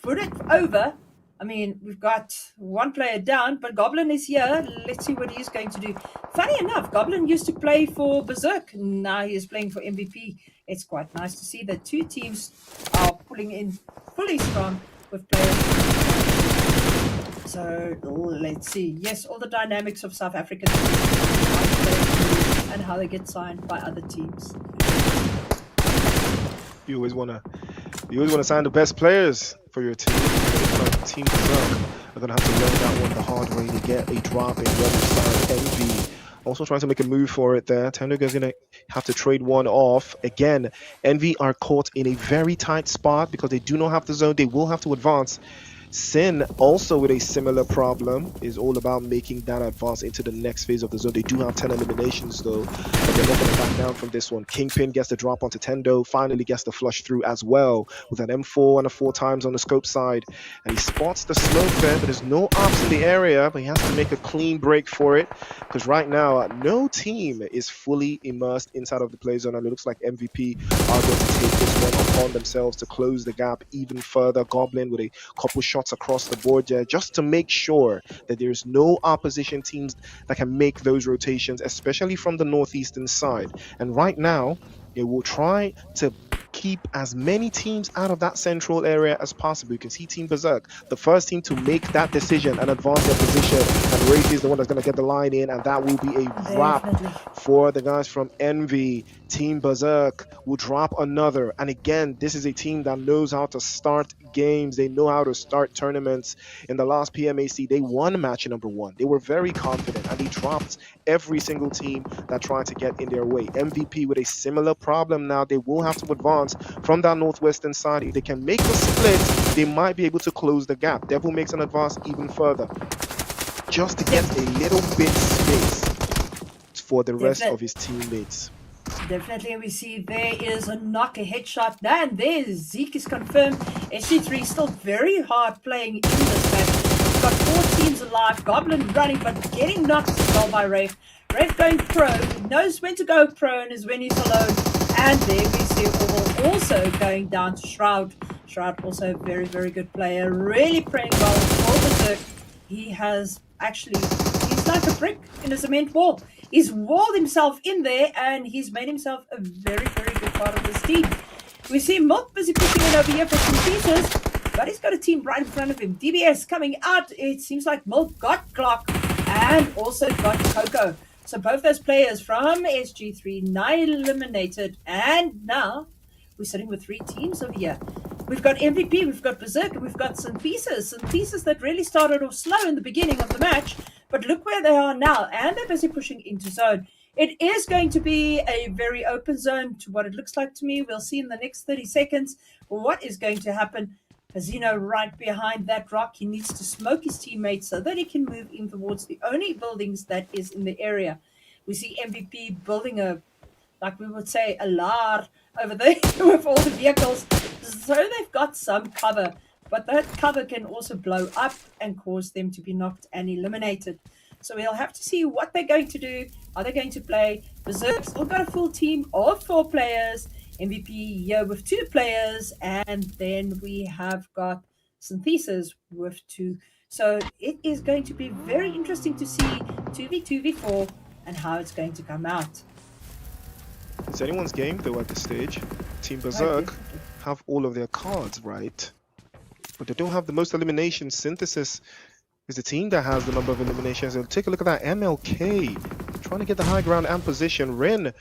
put it over? I mean, we've got 1 player down, but Goblin is here. Let's see what he's going to do. Funny enough, Goblin used to play for Berserk. Now he is playing for MVP. It's quite nice to see that 2 teams are pulling in fully strong with players. So let's see. Yes, all the dynamics of South African and how they get signed by other teams. You always wanna sign the best players for your team. Team Berserk are gonna have to learn that one the hard way to get a drop in whether side Envy. Also trying to make a move for it there. Tenduga's gonna have to trade one off. Again, Envy are caught in a very tight spot because they do not have the zone. They will have to advance. Sin, also with a similar problem, is all about making that advance into the next phase of the zone. They do have 10 eliminations though, but they're not going to back down from this one. Kingpin gets the drop onto Tendo, finally gets the flush through as well, with an M4 and a 4 times on the scope side. And he spots the smoke there, but there's no ops in the area, but he has to make a clean break for it, because right now, no team is fully immersed inside of the play zone, and it looks like MVP are going to take this one upon themselves to close the gap even further. Goblin with a couple shots across the board there just to make sure that there's no opposition teams that can make those rotations, especially from the northeastern side. And right now they will try to keep as many teams out of that central area as possible. You can see Team Berserk, the first team to make that decision and advance their position, and Wraith is the one that's going to get the line in, and that will be a wrap for the guys from Envy. Team Berserk will drop another, and again, this is a team that knows how to start games. They know how to start tournaments. In the last PMAC, they won match number 1. They were very confident, and they dropped every single team that tried to get in their way. MVP with a similar problem now. They will have to advance from that northwestern side. If they can make the split, they might be able to close the gap. Devil makes an advance even further, just to get a little bit space for the rest of his teammates. Definitely, we see there is a knock, a headshot, and there Zeke is confirmed. SG3 still very hard playing in this match. We've got 4 teams alive, Goblin running, but getting knocked as well by Wraith. Wraith going pro, knows when to go prone is when he's alone. And there we see Orwell also going down to Shroud. Shroud also a very, very good player, really playing well for Berserk. He has actually, he's like a brick in a cement wall. He's walled himself in there, and he's made himself a very, very good part of this team. We see Milk busy pushing it over here for some pieces, but he's got a team right in front of him. DBS coming out. It seems like Milk got Clock and also got Coco. So both those players from SG3 now eliminated, and now we're sitting with 3 teams over here. We've got MVP, we've got Berserk, and we've got Synthesis that really started off slow in the beginning of the match, but look where they are now, and they're busy pushing into zone. It is going to be a very open zone to what it looks like to me. We'll see in the next 30 seconds what is going to happen. Casino right behind that rock. He needs to smoke his teammates so that he can move in towards the only buildings that is in the area. We see MVP building a, like we would say, a lar over there with all the vehicles. So they've got some cover, but that cover can also blow up and cause them to be knocked and eliminated. So we'll have to see what they're going to do. Are they going to play? Berserk's still got a full team of 4 players. MVP here with 2 players, and then we have got Synthesis with 2. So it is going to be very interesting to see 2v2v4 and how it's going to come out. It's anyone's game though at this stage. Team Berserk have all of their cards right, but they don't have the most eliminations. Synthesis is the team that has the number of eliminations. And take a look at that. MLK trying to get the high ground and position. Ren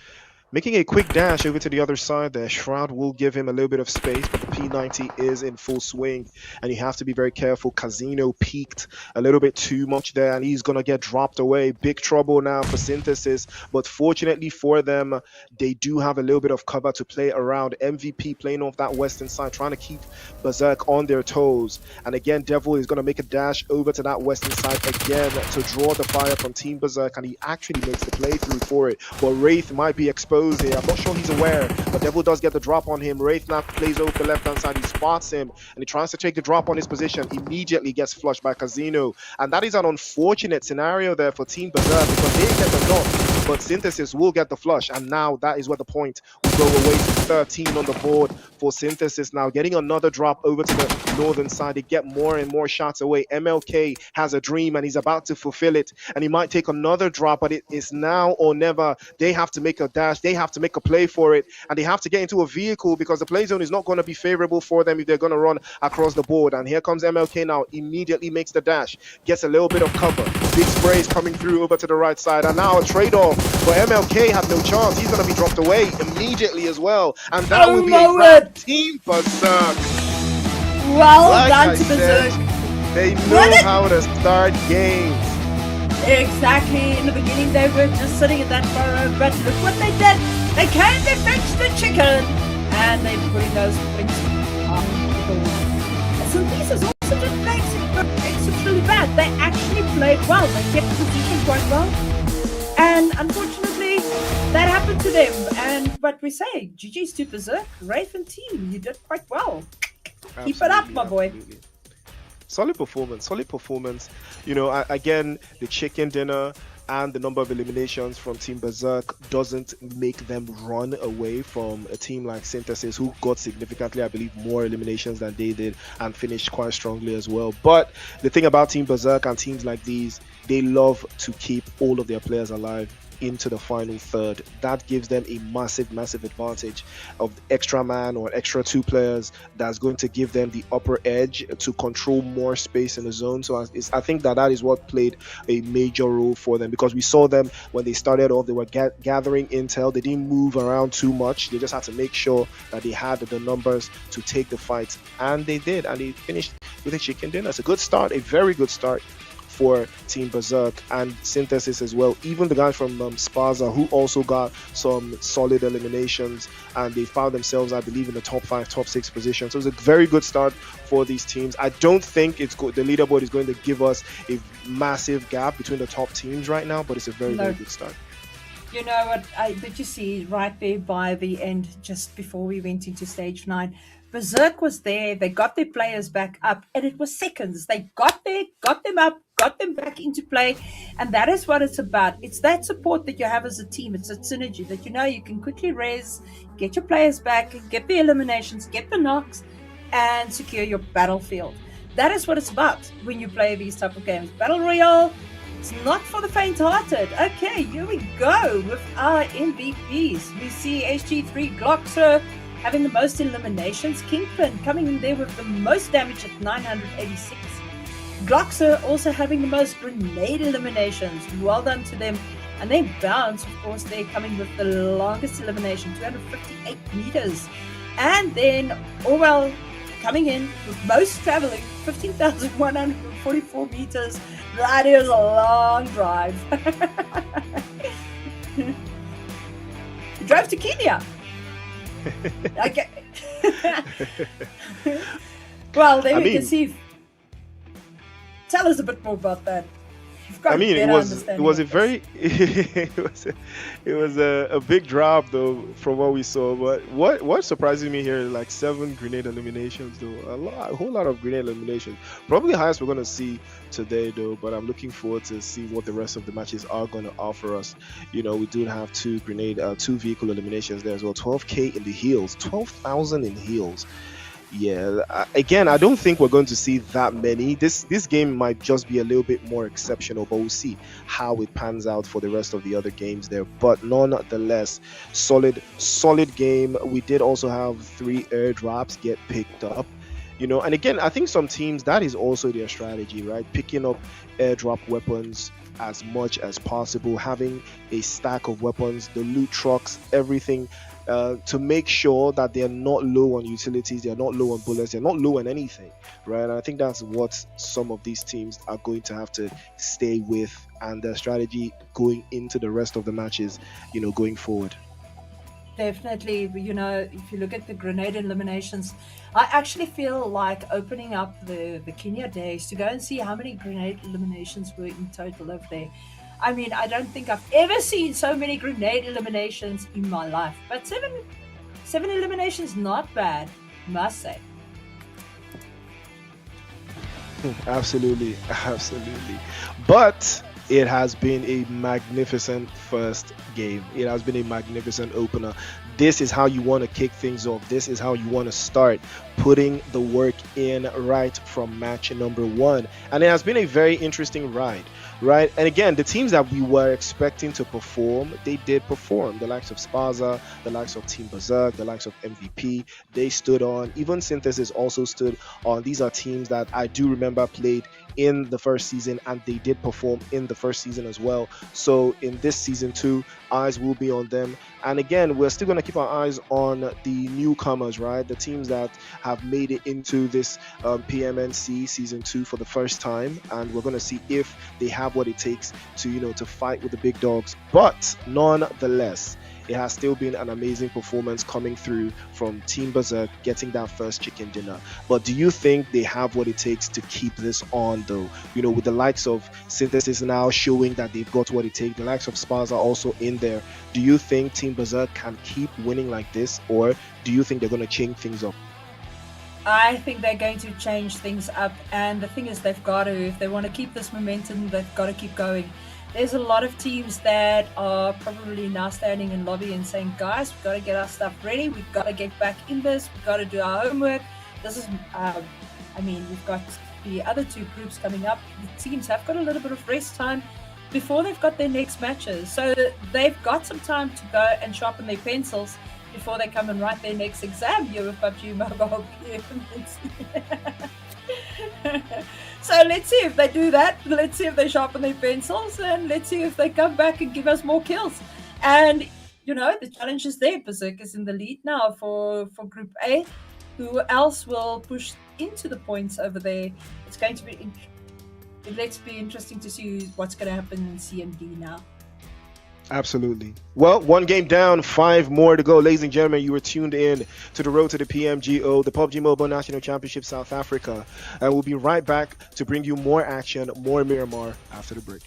making a quick dash over to the other side there. Shroud will give him a little bit of space, but the P90 is in full swing, and you have to be very careful. Casino peaked a little bit too much there, and he's gonna get dropped away. Big trouble now for Synthesis, but fortunately for them, they do have a little bit of cover to play around. MVP playing off that western side, trying to keep Berserk on their toes. And again, Devil is gonna make a dash over to that western side again to draw the fire from Team Berserk, and he actually makes the playthrough for it. But Wraith might be exposed here. I'm not sure he's aware, but Devil does get the drop on him. Wraith now plays over the left hand side. He spots him and he tries to take the drop on his position. Immediately gets flushed by Casino, and that is an unfortunate scenario there for Team Berserk because they get the knock, but Synthesis will get the flush, and now that is where the point will go away to 13 on the board for Synthesis. Now getting another drop over to the northern side. They get more and more shots away. MLK has a dream and he's about to fulfill it, and he might take another drop, but it is now or never. They have to make a dash, they have to make a play for it, and they have to get into a vehicle because the play zone is not going to be favorable for them if they're going to run across the board. And here comes MLK now, immediately makes the dash, gets a little bit of cover. Big sprays coming through over to the right side, and now a trade-off, but MLK had no chance. He's going to be dropped away immediately as well, and that will be a wrap. Team Berserk, Well like done I to said, Berserk. they know how to start games. Exactly. In the beginning, they were just sitting in that burrow, but look what they did. They came, they fetched the chicken, and they're putting those points on the board. Synthesis also didn't play exceptionally bad. They actually played well. They kept the position quite well. And unfortunately, that happened to them. And but we say, GG's to Berserk, Wraith and team. You did quite well. Keep it up, my boy. Absolutely. Solid performance. You know, again, the chicken dinner and the number of eliminations from Team Berserk doesn't make them run away from a team like Synthesis, who got significantly, I believe, more eliminations than they did and finished quite strongly as well. But the thing about Team Berserk and teams like these, they love to keep all of their players alive into the final third. That gives them a massive advantage of extra man or extra two players. That's going to give them the upper edge to control more space in the zone. So I think that is what played a major role for them, because we saw them when they started off, they were gathering intel. They didn't move around too much. They just had to make sure that they had the numbers to take the fight, and they did, and they finished with a chicken dinner. It's a good start, a very good start for Team Berserk and Synthesis as well. Even the guys from Spaza, who also got some solid eliminations, and they found themselves, I believe, in the top 5, top 6 position. So it's a very good start for these teams. I don't think the leaderboard is going to give us a massive gap between the top teams right now, but it's a very good start. You know what, did you see right there by the end, just before we went into stage 9, Berserk was there, they got their players back up, and it was seconds. They got there, got them up, got them back into play, and that is what it's about. It's that support that you have as a team. It's that synergy that you can quickly raise, get your players back, get the eliminations, get the knocks, and secure your battlefield. That is what it's about when you play these type of games. Battle Royale, it's not for the faint-hearted. Okay, here we go with our MVPs. We see HG3 Gloxer having the most eliminations. Kingpin coming in there with the most damage at 986. Gloxer also having the most grenade eliminations. Well done to them. And then Bounce, of course, they're coming with the longest elimination, 258 meters. And then Orwell coming in with most traveling, 15,144 meters. That is a long drive. He drove to Kenya. Okay. Well, then we can see. Tell us a bit more about that. It was a very it was a big drop though from what we saw. But what surprises me here is like 7 grenade eliminations though. A whole lot of grenade eliminations. Probably the highest we're gonna see today though. But I'm looking forward to see what the rest of the matches are gonna offer us. You know, we do have 2 vehicle eliminations there as well. 12k in the heals, 12,000 in heals. Yeah, again, I don't think we're going to see that many. This game might just be a little bit more exceptional, but we'll see how it pans out for the rest of the other games there. But nonetheless, solid game. We did also have 3 airdrops get picked up. You know, and again, I think some teams, that is also their strategy, right? Picking up airdrop weapons as much as possible, having a stack of weapons, the loot trucks, everything to make sure that they're not low on utilities, they're not low on bullets, they're not low on anything, right? And I think that's what some of these teams are going to have to stay with, and their strategy going into the rest of the matches, going forward. Definitely, if you look at the grenade eliminations, I actually feel like opening up the Kenya days to go and see how many grenade eliminations were in total over there. I mean, I don't think I've ever seen so many grenade eliminations in my life. But seven eliminations, not bad, must say. Absolutely, absolutely. But it has been a magnificent first game. It has been a magnificent opener. This is how you want to kick things off. This is how you want to start putting the work in right from match number one. And it has been a very interesting ride, right? And again, the teams that we were expecting to perform, they did perform. The likes of Spaza, the likes of Team Berserk, the likes of MVP, they stood on. Even Synthesis also stood on. These are teams that I do remember played in the first season, and they did perform in the first season as well. So in this season too, eyes will be on them. And again, we're still going to keep our eyes on the newcomers, right? The teams that have made it into this PMNC season 2 for the first time, and we're going to see if they have what it takes to to fight with the big dogs. But nonetheless, it has still been an amazing performance coming through from Team Berserk, getting that first chicken dinner. But do you think they have what it takes to keep this on, though? With the likes of Synthesis now showing that they've got what it takes, the likes of Spars are also in there. Do you think Team Berserk can keep winning like this, or do you think they're going to change things up? I think they're going to change things up, and the thing is, they've got to, if they want to keep this momentum, they've got to keep going. There's a lot of teams that are probably now standing in lobby and saying, guys, we've got to get our stuff ready. We've got to get back in this. We've got to do our homework. This is, we've got the other two groups coming up. The teams have got a little bit of rest time before they've got their next matches. So they've got some time to go and sharpen their pencils before they come and write their next exam here with PUBG Mobile. So let's see if they do that. Let's see if they sharpen their pencils, and let's see if they come back and give us more kills. And the challenge is there. Berserk is in the lead now for Group A. Who else will push into the points over there? It's going to be interesting to see what's going to happen in C and D now. Absolutely. Well, one game down, 5 more to go. Ladies and gentlemen, you were tuned in to the road to the PMGO, the PUBG Mobile National Championship South Africa. And we'll be right back to bring you more action, more Miramar after the break.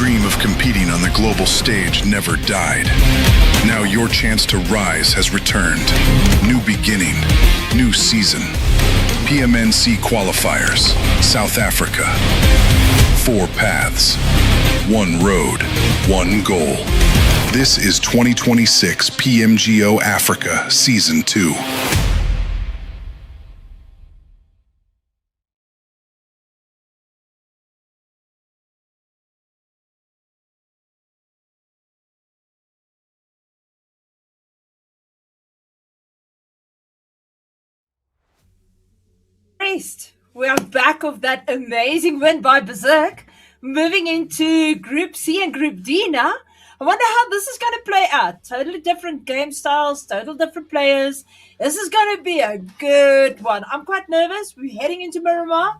dream of competing on the global stage never died. Now your chance to rise has returned. New beginning, new season. PMNC Qualifiers, South Africa. 4 paths, 1 road, 1 goal. This is 2026 PMGO Africa Season 2. We are back of that amazing win by Berserk. Moving into Group C and Group D now. I wonder how this is going to play out. Totally different game styles, total different players. This is going to be a good one. I'm quite nervous. We're heading into Miramar.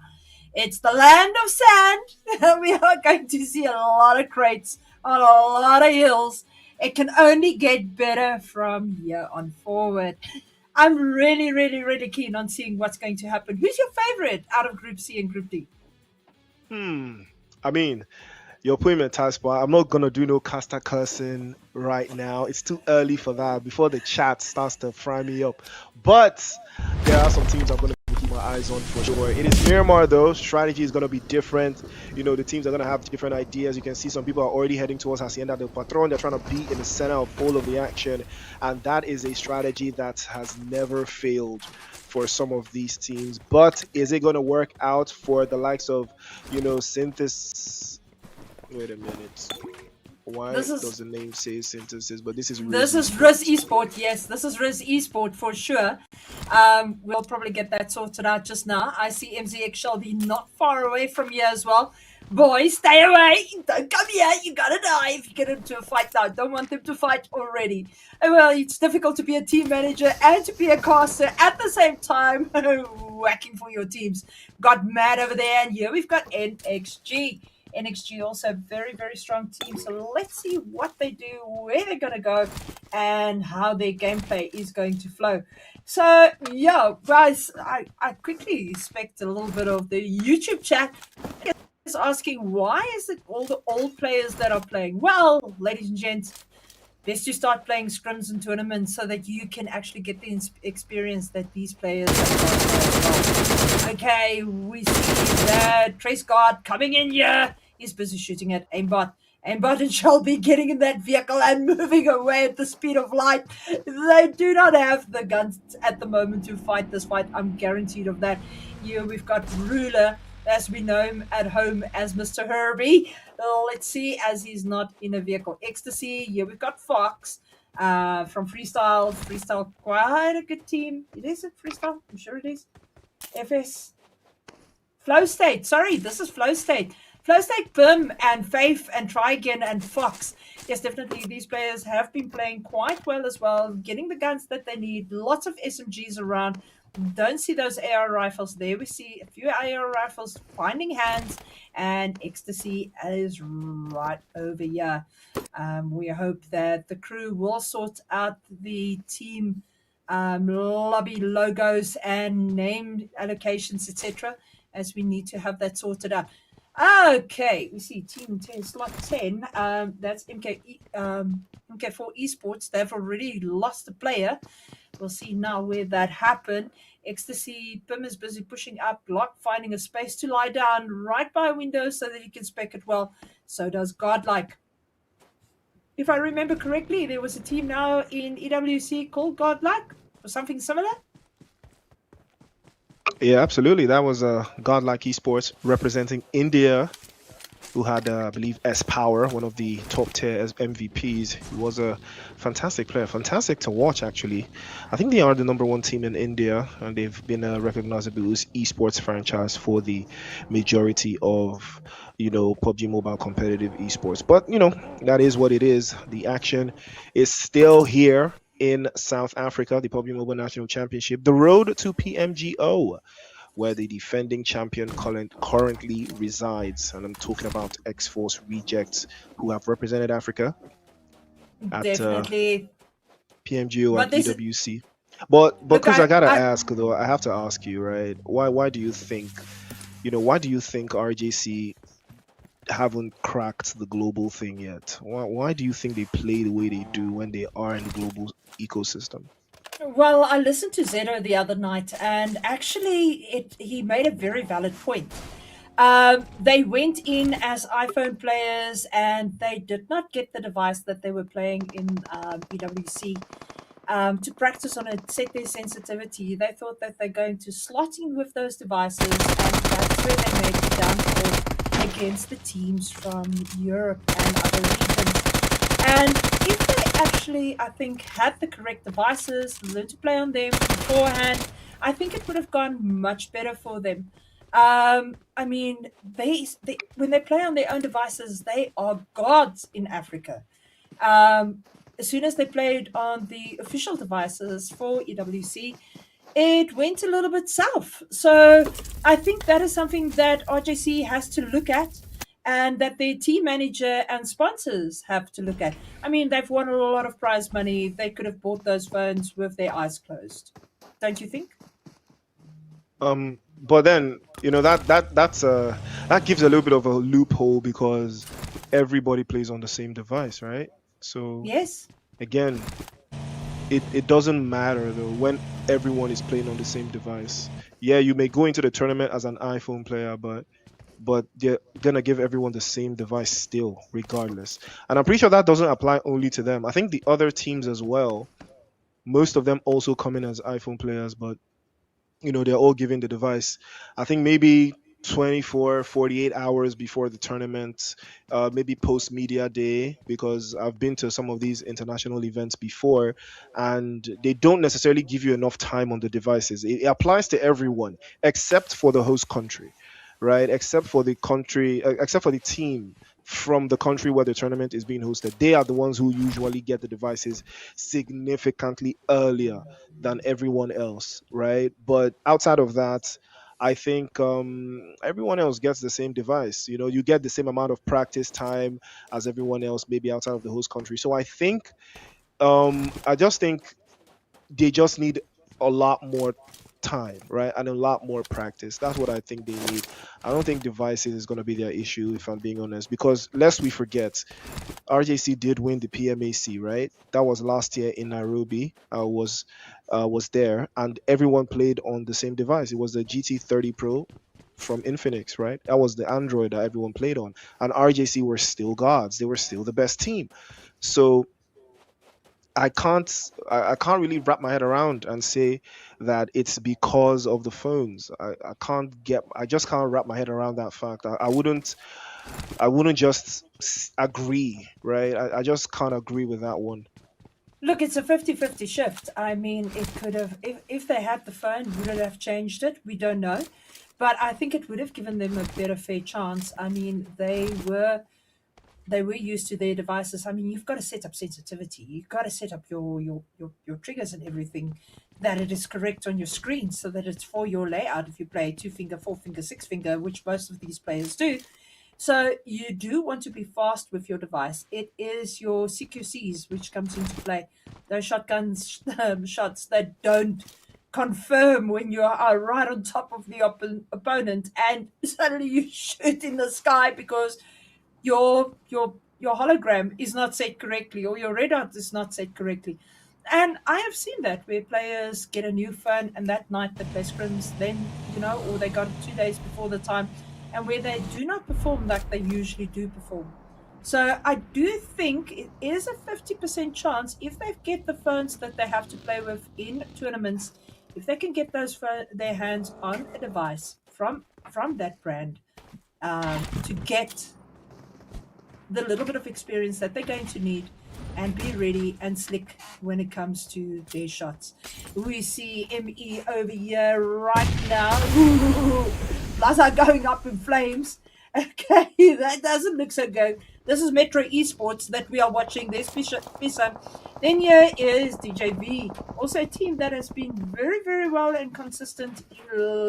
It's the land of sand. We are going to see a lot of crates on a lot of hills. It can only get better from here on forward. I'm really, really, really keen on seeing what's going to happen. Who's your favorite out of Group C and Group D? I mean, you're putting me in a tight spot. I'm not gonna do no caster cursing right now. It's too early for that. Before the chat starts to fry me up. But there are some teams I'm gonna keep my eyes on for sure. It is Miramar though. Strategy is gonna be different. You know, the teams are gonna have different ideas. You can see some people are already heading towards Hacienda del Patron. They're trying to be in the center of all of the action, and that is a strategy that has never failed for some of these teams. But is it going to work out for the likes of, you know, Synthesis? Wait a minute. Why does the name say Synthesis? But this is Riz Esport. Yes, this is Riz Esport for sure. We'll probably get that sorted out just now. I see MZX Shelby not far away from here as well. Boys, stay away. Don't come here. You gotta die if you get into a fight now. Don't want them to fight already. Well, it's difficult to be a team manager and to be a caster at the same time. Whacking for your teams. Got mad over there. And here we've got NXG. NXG also a very, very strong team. So let's see what they do, where they're going to go, and how their gameplay is going to flow. So, yeah, guys, I quickly expect a little bit of the YouTube chat. Is asking why is it all the old players that are playing? Well, ladies and gents, best to start playing scrims and tournaments so that you can actually get the experience that these players have got as well. Okay, we see that Trace Guard coming in here. He's busy shooting at Aimbot. Aimbot and Shelby getting in that vehicle and moving away at the speed of light. They do not have the guns at the moment to fight this fight. I'm guaranteed of that. Here we've got Ruler, as we know him at home as Mr. Herbie. Let's see, as he's not in a vehicle. Ecstasy, here we've got Fox from Freestyle. Freestyle, quite a good team. It is a Freestyle, I'm sure it is. FS. Flow State, sorry, this is Flow State. Flow State, Pim, and Faith, and Try Again, and Fox. Yes, definitely, these players have been playing quite well as well, getting the guns that they need, lots of SMGs around. Don't see those AR rifles there. We see a few AR rifles finding hands, and Ecstasy is right over here. We hope that the crew will sort out the team lobby logos and name allocations, etc., as we need to have that sorted out. Okay, we see team 10, slot 10. That's MK4 Esports. They've already lost a player. We'll see now where that happened. Ecstasy, Pim is busy pushing up, Glock finding a space to lie down right by a window so that he can spec it well. So does Godlike. If I remember correctly, there was a team now in EWC called Godlike or something similar. Yeah, absolutely. That was Godlike Esports representing India, who had, I believe, S Power, one of the top tier MVPs. He was a fantastic player, fantastic to watch, actually. I think they are the #1 team in India, and they've been a recognizable esports franchise for the majority of, you know, PUBG Mobile competitive esports. But, you know, that is what it is. The action is still here in South Africa, the PUBG Mobile National Championship, the road to PMGO, where the defending champion currently resides. And I'm talking about X-Force Rejects, who have represented Africa at PMGO and EWC. But because I gotta ask though, I have to ask you, right? Why do you think, you know, why do you think RJC haven't cracked the global thing yet? Why do you think they play the way they do when they are in the global ecosystem? Well, I listened to Zedo the other night, and actually, he made a very valid point. They went in as iPhone players, and they did not get the device that they were playing in EWC to practice on it, set their sensitivity. They thought that they're going to slot in with those devices, and that's where they made the downfall against the teams from Europe and other regions. And if they actually, I think, had the correct devices, learned to play on them beforehand, I think it would have gone much better for them. I mean, they when they play on their own devices, they are gods in Africa. As soon as they played on the official devices for EWC, it went a little bit south. So I think that is something that RJC has to look at and that their team manager and sponsors have to look at. I mean, they've won a lot of prize money. They could have bought those phones with their eyes closed. Don't you think? But then that gives a little bit of a loophole because everybody plays on the same device, right? So Yes. again, it doesn't matter though when everyone is playing on the same device. Yeah, you may go into the tournament as an iPhone player, but they're gonna give everyone the same device still, regardless. And I'm pretty sure that doesn't apply only to them. I think the other teams as well, most of them also come in as iPhone players, but they're all given the device. I think maybe 24, 48 hours before the tournament, maybe post media day, because I've been to some of these international events before, and they don't necessarily give you enough time on the devices. It applies to everyone except for the host country, right? Except for the team from the country where the tournament is being hosted. They are the ones who usually get the devices significantly earlier than everyone else, right? But outside of that, I think everyone else gets the same device. You get the same amount of practice time as everyone else, maybe outside of the host country. So I just think they just need a lot more time, right? And a lot more practice. That's what I think they need. I don't think devices is going to be their issue, if I'm being honest, because lest we forget, RJC did win the PMAC, right? That was last year in Nairobi. I was there, and everyone played on the same device. It was the GT30 Pro from Infinix, right? That was the Android that everyone played on, and RJC were still gods. They were still the best team. So I can't really wrap my head around and say that it's because of the phones. I just can't wrap my head around that fact. I wouldn't just agree, right? I just can't agree with that one. Look, it's a 50-50 shift. I mean, it could have, if they had the phone, would it have changed it? We don't know. But I think it would have given them a better fair chance. I mean, they were used to their devices. I mean, you've got to set up sensitivity. You've got to set up your triggers and everything that it is correct on your screen so that it's for your layout if you play two finger, four finger, six finger, which most of these players do. So you do want to be fast with your device. It is your CQCs which comes into play. Those shotguns shots that don't confirm when you are right on top of the opponent and suddenly you shoot in the sky because your hologram is not set correctly or your red dot is not set correctly. And I have seen that where players get a new phone and that night they play scrims, then or they got it 2 days before the time, and where they do not perform like they usually do perform. So I do think it is a 50% chance if they get the phones that they have to play with in tournaments, if they can get their hands on a device from that brand to get the little bit of experience that they're going to need and be ready and slick when it comes to their shots. We see ME over here right now. Ooh, Plaza going up in flames. Okay, that doesn't look so good. This is Metro Esports that we are watching. There's Fisa. Then here is DJV, also a team that has been very, very well and consistent in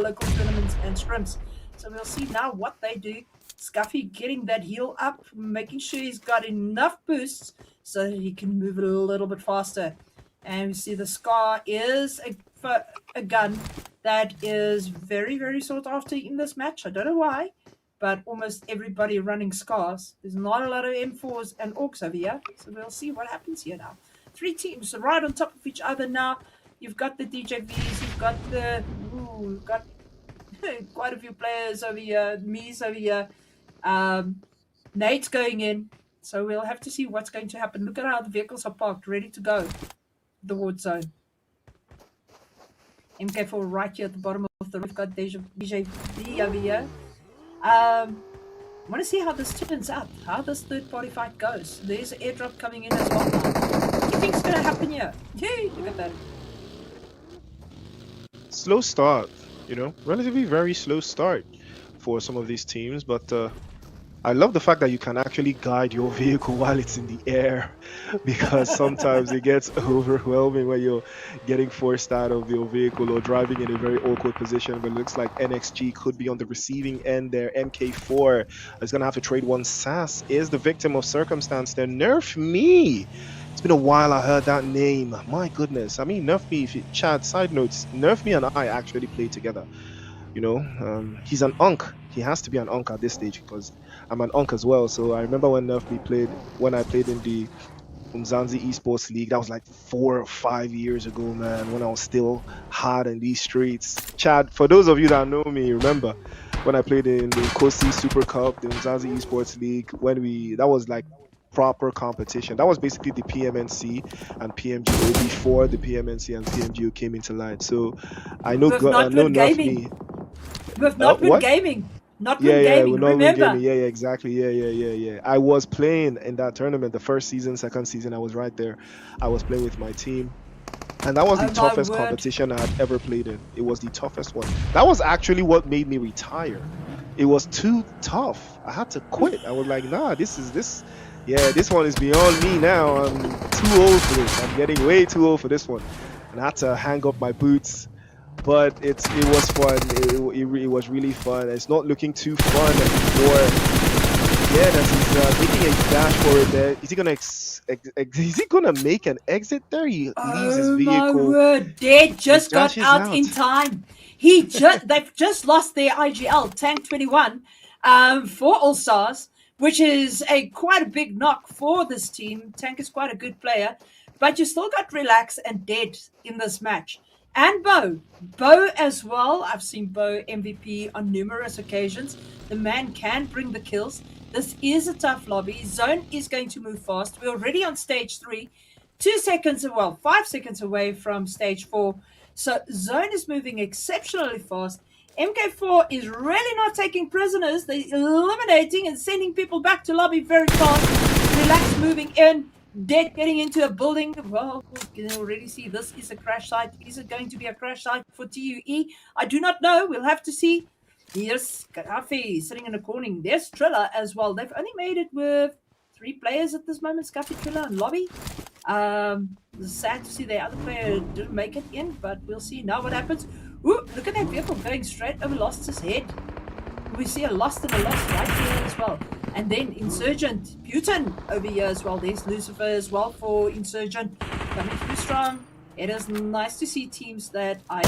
local tournaments and scrims. So we'll see now what they do. Scuffy getting that heel up, making sure he's got enough boosts so that he can move it a little bit faster. And we see the Scar is a gun that is very, very sought after in this match. I don't know why. but almost everybody running scars. There's not a lot of M4s and Orcs over here, so we'll see what happens here now. 3 teams right on top of each other now. You've got the DJVs, you've got you've got quite a few players over here, Mies over here. Nate's going in, so we'll have to see what's going to happen. Look at how the vehicles are parked, ready to go. The ward zone. MK4 right here at the bottom of the roof. We've got DJV over here. I want to see how this turns out, how this third-party fight goes. There's an airdrop coming in as well now. What do you think's going to happen here? Yay, look at that. Slow start, relatively very slow start for some of these teams, but I love the fact that you can actually guide your vehicle while it's in the air, because sometimes it gets overwhelming when you're getting forced out of your vehicle or driving in a very awkward position. But it looks like NXG could be on the receiving end there. MK4 is going to have to trade one. SAS is the victim of circumstance there. Nerf Me. It's been a while I heard that name. My goodness. I mean, Nerf Me, if you chat, side notes, Nerf Me and I actually played together. He's an unk. He has to be an unk at this stage because I'm an unk as well. So I remember when Nerf Me played, when I played in the Mzansi Esports League. That was like 4 or 5 years ago, man, when I was still hard in these streets. Chad, for those of you that know me, remember when I played in the Kosi Super Cup, the Mzansi Esports League, that was like proper competition. That was basically the PMNC and PMGO before the PMNC and PMGO came into line. So I know Nerf Me. With Notwood Gaming. Notwood Gaming, remember? Yeah, exactly. Yeah. I was playing in that tournament, the first season, second season, I was right there. I was playing with my team. And that was the toughest competition I had ever played in. It was the toughest one. That was actually what made me retire. It was too tough. I had to quit. I was like, nah, this one is beyond me now. I'm too old for this. I'm getting way too old for this one. And I had to hang up my boots. But it was fun. It was really fun. It's not looking too fun anymore. Yeah, he's making a dash for it there. Is he gonna make an exit there? He leaves his vehicle. Oh my word! Dad just got out in time. They've just lost their IGL Tank 21 for All Stars, which is quite a big knock for this team. Tank is quite a good player, but you still got Relax and Dead in this match. And Bo as well. I've seen Bo MVP on numerous occasions. The man can bring the kills. This is a tough lobby. Zone is going to move fast. We're already on stage 3. 5 seconds away from stage 4. So Zone is moving exceptionally fast. MK4 is really not taking prisoners. They're eliminating and sending people back to lobby very fast. Relax moving in. Dead getting into a building. Well, you can already see this is a crash site. Is it going to be a crash site for TUE? I do not know. We'll have to see. Here's Gaddafi sitting in a corner. There's Triller as well. They've only made it with 3 players at this moment. Scuffy, Triller, and Lobby. Sad to see the other player didn't make it in, but we'll see now what happens. Ooh, look at that vehicle going straight over Lost's head. We see a Lost and a Lost right here as well. And then Insurgent, Putin over here as well. There's Lucifer as well for Insurgent. Coming through strong. It is nice to see teams that I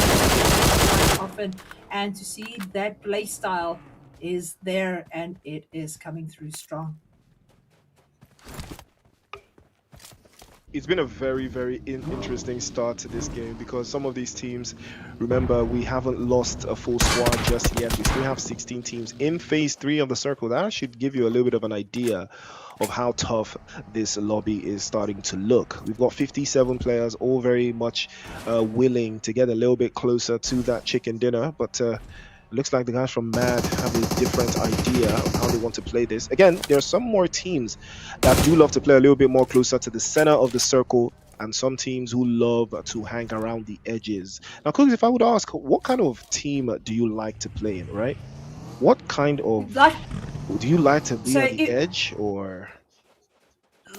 often and to see that play style is there and it is coming through strong. It's been a very, very interesting start to this game because some of these teams, remember, we haven't lost a full squad just yet. We still have 16 teams in phase 3 of the circle. That should give you a little bit of an idea of how tough this lobby is starting to look. We've got 57 players, all very much willing to get a little bit closer to that chicken dinner, but looks like the guys from MAD have a different idea of how they want to play this. Again, there are some more teams that do love to play a little bit more closer to the center of the circle, and some teams who love to hang around the edges. Now, Cooks, if I would ask, what kind of team do you like to play in, right? What kind of... do you like to be on the edge, or...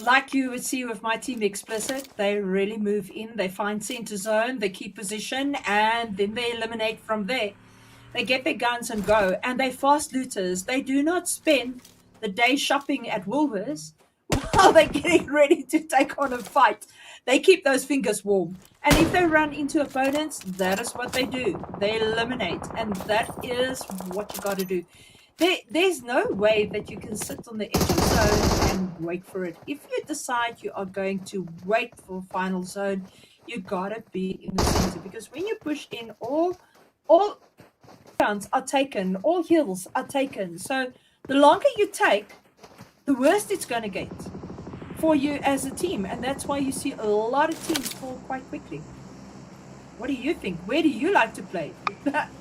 Like you would see with my team Explicit, they really move in, they find center zone, they keep position, and then they eliminate from there. They get their guns and go, and they're fast looters. They do not spend the day shopping at Woolworths while they're getting ready to take on a fight. They keep those fingers warm. And if they run into opponents, that is what they do. They eliminate, and that is what you got to do. there's no way that you can sit on the edge of zone and wait for it. If you decide you are going to wait for final zone, you gotta be in the center, because when you push in, all rounds are taken, all hills are taken. So the longer you take, the worse it's gonna get for you as a team, and that's why you see a lot of teams fall quite quickly. What do you think? Where do you like to play?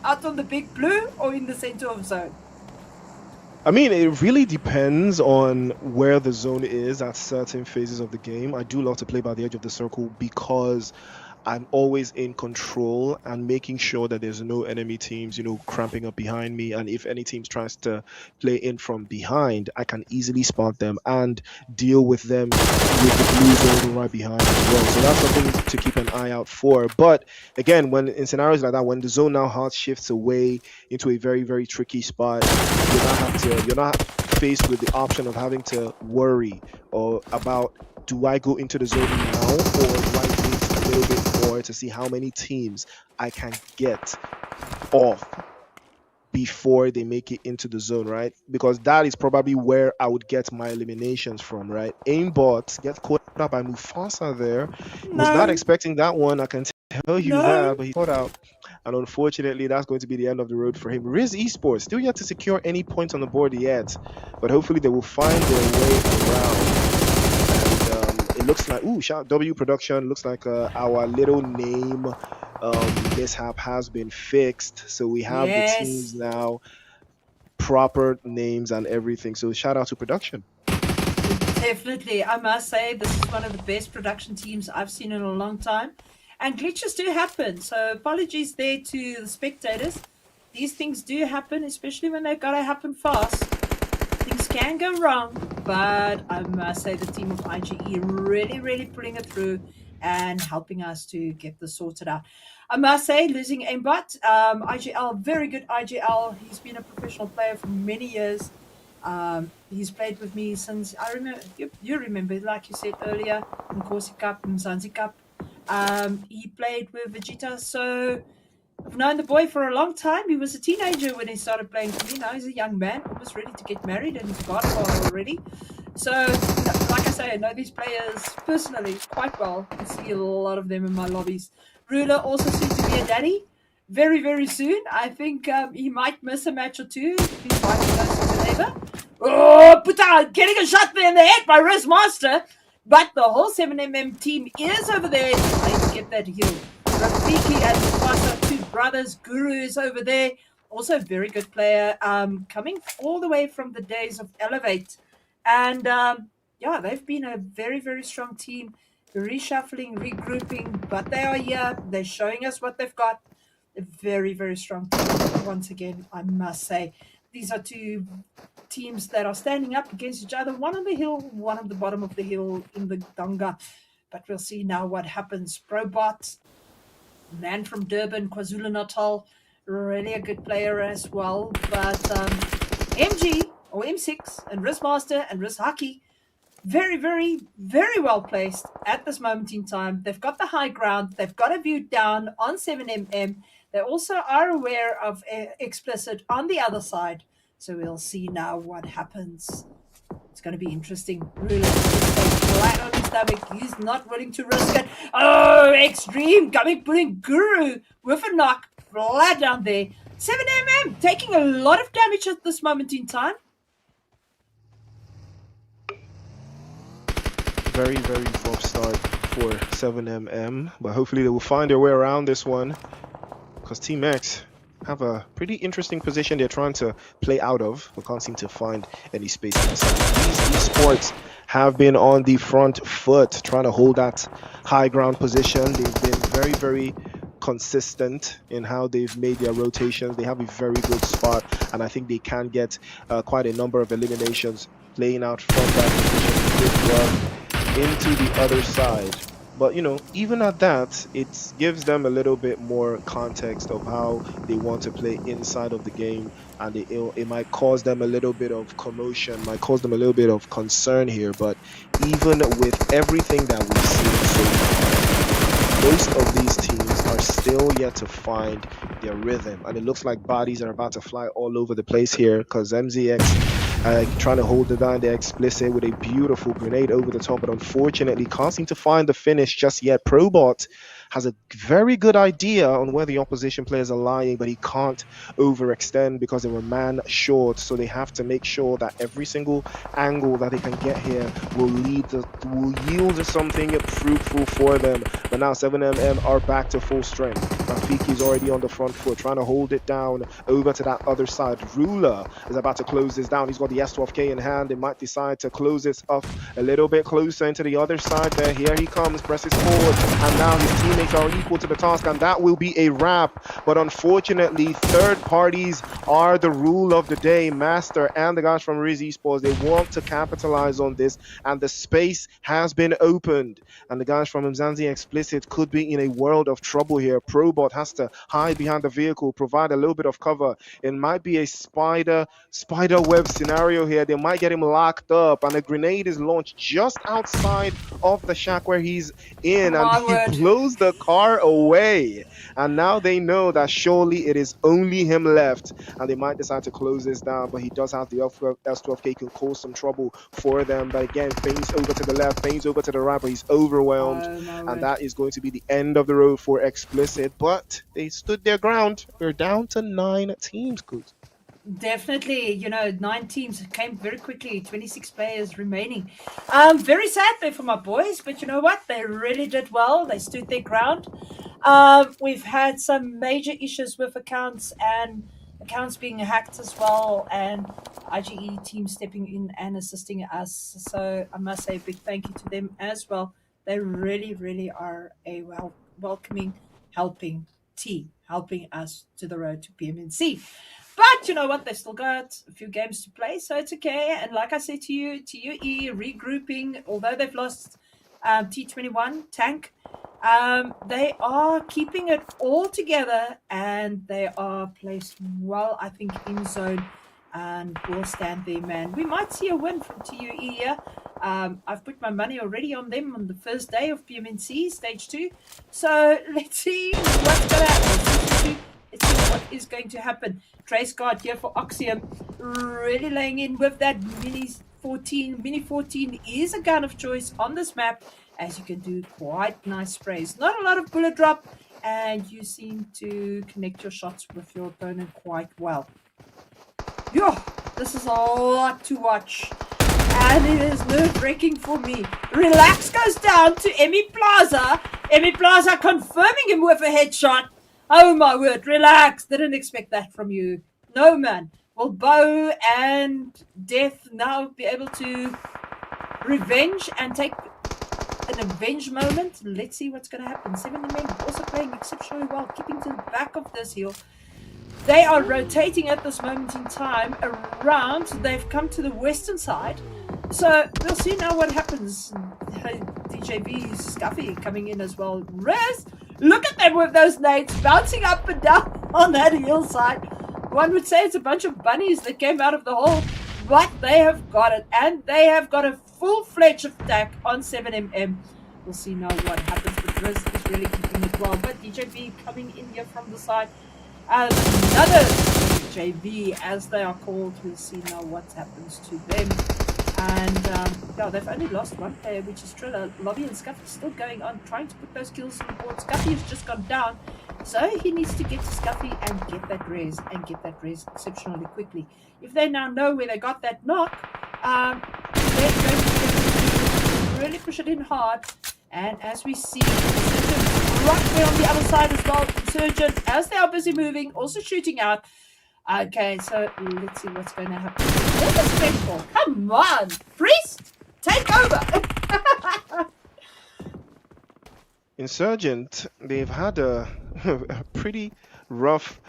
Out on the big blue or in the center of zone? I mean, it really depends on where the zone is at certain phases of the game. I do love to play by the edge of the circle because I'm always in control and making sure that there's no enemy teams, cramping up behind me. And if any teams tries to play in from behind, I can easily spot them and deal with them with the blue zone right behind as well. So that's something to keep an eye out for. But again, when in scenarios like that, when the zone now hard shifts away into a very, very tricky spot, you're not faced with the option of having to worry or about, do I go into the zone now, or do I wait a little bit more to see how many teams I can get off before they make it into the zone, right? Because that is probably where I would get my eliminations from, right? Aimbot gets caught up by Mufasa there. Was not expecting that one, I can tell you that, but he caught out. And unfortunately, that's going to be the end of the road for him. Riz Esports still yet to secure any points on the board yet, but hopefully they will find their way around. It looks like, shout out W Production, looks like our little name mishap has been fixed. So we have the teams now, proper names and everything. So shout out to production. Definitely. I must say, this is one of the best production teams I've seen in a long time. And glitches do happen. So apologies there to the spectators. These things do happen, especially when they've got to happen fast. Things can go wrong, but I must say the team of IGE really, really pulling it through and helping us to get this sorted out. I must say, losing aimbot, IGL, very good IGL. He's been a professional player for many years. He's played with me since, I remember, you remember, like you said earlier, Nkosi Cup and Mzansi Cup. He played with Vegeta, so I've known the boy for a long time. He was a teenager when he started playing for me. Now he's a young man, almost ready to get married, and he's got one already. So, like I say, I know these players personally quite well. I see a lot of them in my lobbies. Ruler also soon to be a daddy. Very, very soon. I think he might miss a match or two if he's fighting close to the neighbor. Oh, Puta, getting a shot there in the head by Riz Master. But the whole 7mm team is over there trying to get that heal. Rafiki and Mufasa, two brothers. Guru is over there. Also a very good player. Coming all the way from the days of Elevate. And yeah, they've been a very, very strong team. Reshuffling, regrouping. But they are here. They're showing us what they've got. A very, very strong team. Once again, I must say. These are two teams that are standing up against each other. One on the hill, one on the bottom of the hill in the Donga. But we'll see now what happens. Probot, man from Durban, KwaZulu-Natal, really a good player as well. But MG or M6 and Riz Master and Riz Haki, very, very, very well placed at this moment in time. They've got the high ground. They've got a view down on 7mm. They also are aware of explicit on the other side. So we'll see now what happens. It's going to be interesting. Really flat on his stomach. He's not willing to risk it. Oh, Extreme putting Guru with a knock flat down there. 7mm taking a lot of damage at this moment in time. Very, very rough start for 7mm, but hopefully they will find their way around this one, because Team X have a pretty interesting position they're trying to play out of, but can't seem to find any space inside. These esports have been on the front foot, trying to hold that high ground position. They've been very, very consistent in how they've made their rotations. They have a very good spot, and I think they can get quite a number of eliminations playing out from that position into the other side. But even at that, it gives them a little bit more context of how they want to play inside of the game, and it might cause them a little bit of commotion, might cause them a little bit of concern here. But even with everything that we've seen so far, most of these teams are still yet to find their rhythm. And it looks like bodies are about to fly all over the place here because MZX trying to hold it down. They're explicit with a beautiful grenade over the top, but unfortunately can't seem to find the finish just yet. Probot has a very good idea on where the opposition players are lying, but he can't overextend because they were man short. So they have to make sure that every single angle that they can get here will yield to something fruitful for them. But now 7MM are back to full strength. Rafiki is already on the front foot, trying to hold it down over to that other side. Ruler is about to close this down. He's got the S12K in hand. They might decide to close this up a little bit closer into the other side there. Here he comes, presses forward, and now his teammates are equal to the task, and that will be a wrap. But unfortunately, third parties are the rule of the day. Master and the guys from Riz Esports, they want to capitalize on this, and the space has been opened. And the guys from Mzansi Explicit could be in a world of trouble here. Probot has to hide behind the vehicle, provide a little bit of cover. It might be a spider web scenario here. They might get him locked up, and a grenade is launched just outside of the shack where he's in, and he blows the car away. And now they know that surely it is only him left, and they might decide to close this down. But he does have the S12K, can cause some trouble for them. But again, feigns over to the left, feigns over to the right, but he's overwhelmed, and that is going to be the end of the road for Explicit. But they stood their ground. We're down to 9 teams, Coot. Definitely, 9 teams came very quickly, 26 players remaining. Very sad there for my boys, but you know what? They really did well. They stood their ground. We've had some major issues with accounts being hacked as well, and IGE team stepping in and assisting us. So I must say a big thank you to them as well. They really, really are a welcoming, helping team, helping us to the road to PMNC. But you know what? They still got a few games to play, so it's okay. And like I said to you, TUE regrouping, although they've lost T21 Tank, they are keeping it all together, and they are placed well, I think, in zone, and will stand there, man. We might see a win from TUE here. I've put my money already on them on the first day of PMNC Stage 2. So let's see what's going to happen. Let's see what is going to happen. Trace Guard here for Oxium, really laying in with that Mini 14. Mini 14 is a gun of choice on this map, as you can do quite nice sprays. Not a lot of bullet drop, and you seem to connect your shots with your opponent quite well. Yo, this is a lot to watch, and it is nerve-wracking for me. Relax goes down to Emmy Plaza. Emmy Plaza confirming him with a headshot. Oh my word, relax. Didn't expect that from you. No, man. Will Bow and Death now be able to revenge and take an avenge moment? Let's see what's going to happen. 7MM also playing exceptionally well, keeping to the back of this hill. They are rotating at this moment in time around. They've come to the western side. So we'll see now what happens. DJB Scuffy coming in as well. Riz, look at them with those nades bouncing up and down on that hillside. One would say it's a bunch of bunnies that came out of the hole, but they have got it. And they have got a full-fledged attack on 7MM. We'll see now what happens, but Riz is really keeping it well. But DJB coming in here from the side. Another DJB, as they are called. We'll see now what happens to them. And yeah, they've only lost one player, which is Triller. Lobby and Scuffy still going on, trying to put those kills on the board. Scuffy has just gone down, so he needs to get to Scuffy and get that res, exceptionally quickly. If they now know where they got that knock, they're going to really push it in hard. And as we see, right there on the other side as well, Insurgent, as they are busy moving, also shooting out. Okay, so let's see what's going to happen. This is painful. Come on, Priest, take over. Insurgent, they've had a pretty rough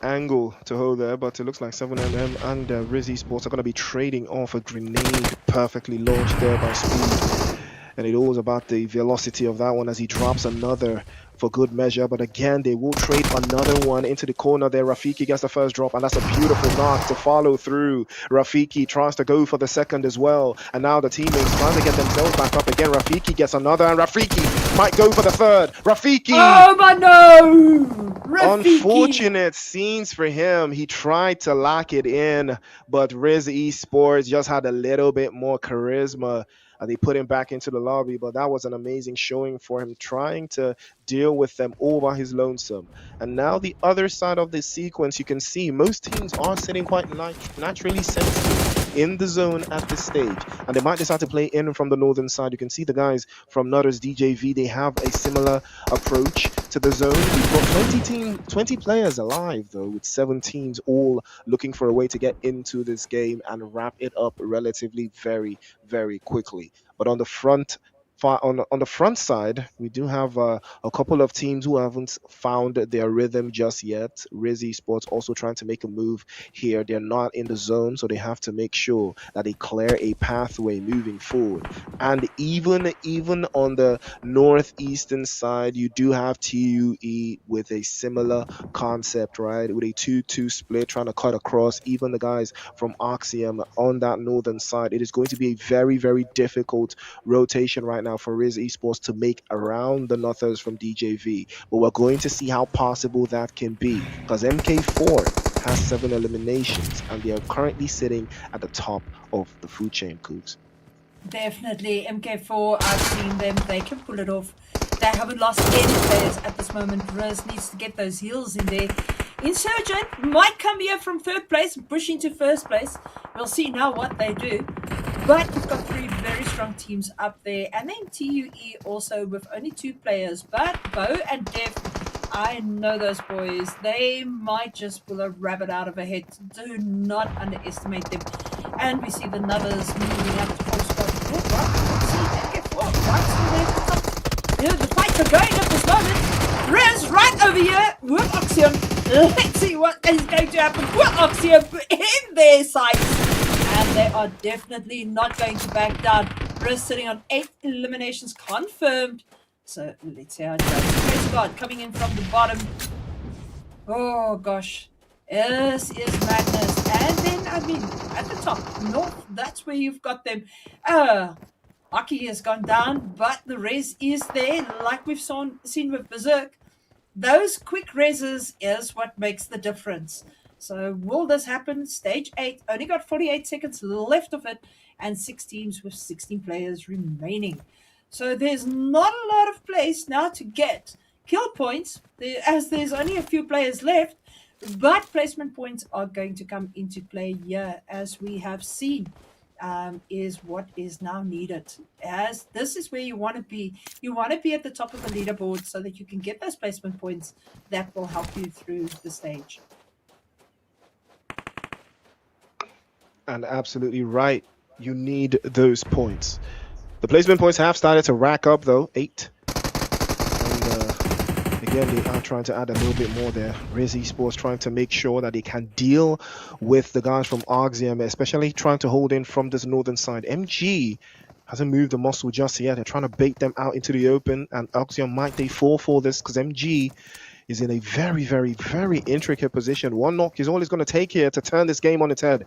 angle to hold there, but it looks like 7MM and Riz Esports are going to be trading off a grenade perfectly launched there by Speed. And it all was about the velocity of that one as he drops another for good measure. But again, they will trade another one into the corner there. Rafiki gets the first drop, and that's a beautiful knock to follow through. Rafiki tries to go for the second as well. And now the teammates trying to get themselves back up again. Rafiki gets another, and Rafiki might go for the third. Rafiki! Oh, my no! Rafiki. Unfortunate scenes for him. He tried to lock it in, but Riz Esports just had a little bit more charisma. They put him back into the lobby, but that was an amazing showing for him, trying to deal with them all by his lonesome. And now the other side of this sequence, you can see most teams are sitting quite naturally sensitive in the zone at this stage, and they might decide to play in from the northern side. You can see the guys from Nutters DJV, they have a similar approach to the zone. We've got 20 players alive though, with 7 teams all looking for a way to get into this game and wrap it up relatively very quickly. But on the on the front side, we do have a couple of teams who haven't found their rhythm just yet. Riz Esports also trying to make a move here. They're not in the zone, so they have to make sure that they clear a pathway moving forward. And even on the northeastern side, you do have TUE with a similar concept, right? With a 2-2 split, trying to cut across. Even the guys from Oxium on that northern side, it is going to be a very difficult rotation right now for Riz Esports to make around the Nothers from DJV. But we're going to see how possible that can be, because MK4 has 7 eliminations and they are currently sitting at the top of the food chain, Cougs. Definitely, MK4, I've seen them. They can pull it off. They haven't lost any players at this moment. Riz needs to get those heals in there. Insurgent might come here from 3rd place and push into 1st place. We'll see now what they do. But you've got 3 very strong teams up there. And then TUE also with only 2 players. But Bo and Def, I know those boys. They might just pull a rabbit out of a hat. Do not underestimate them. And we see the Nutters moving up to full spot. The fights are going at this moment. Riz right over here with Oxium. Let's see what is going to happen with Oxium in their sights. And they are definitely not going to back down. Riz sitting on 8 eliminations confirmed. So let's see how it goes. Praise God coming in from the bottom. Oh gosh. This is madness. And then, I mean, at the top, north, that's where you've got them. Aki has gone down, but the res is there, like we've seen with Berserk. Those quick reses is what makes the difference. So will this happen? Stage 8, only got 48 seconds left of it, and 6 teams with 16 players remaining. So there's not a lot of place now to get kill points, as there's only a few players left. But placement points are going to come into play here, as we have seen, is what is now needed. As this is where you want to be. You want to be at the top of the leaderboard so that you can get those placement points that will help you through the stage. And absolutely right. You need those points. The placement points have started to rack up, though. 8. Again, they are trying to add a little bit more there. Riz Esports trying to make sure that they can deal with the guys from Oxium, especially trying to hold in from this northern side. MG hasn't moved the muscle just yet. They're trying to bait them out into the open, and Oxium might they fall for this, because MG is in a very intricate position. One knock is all he's going to take here to turn this game on its head.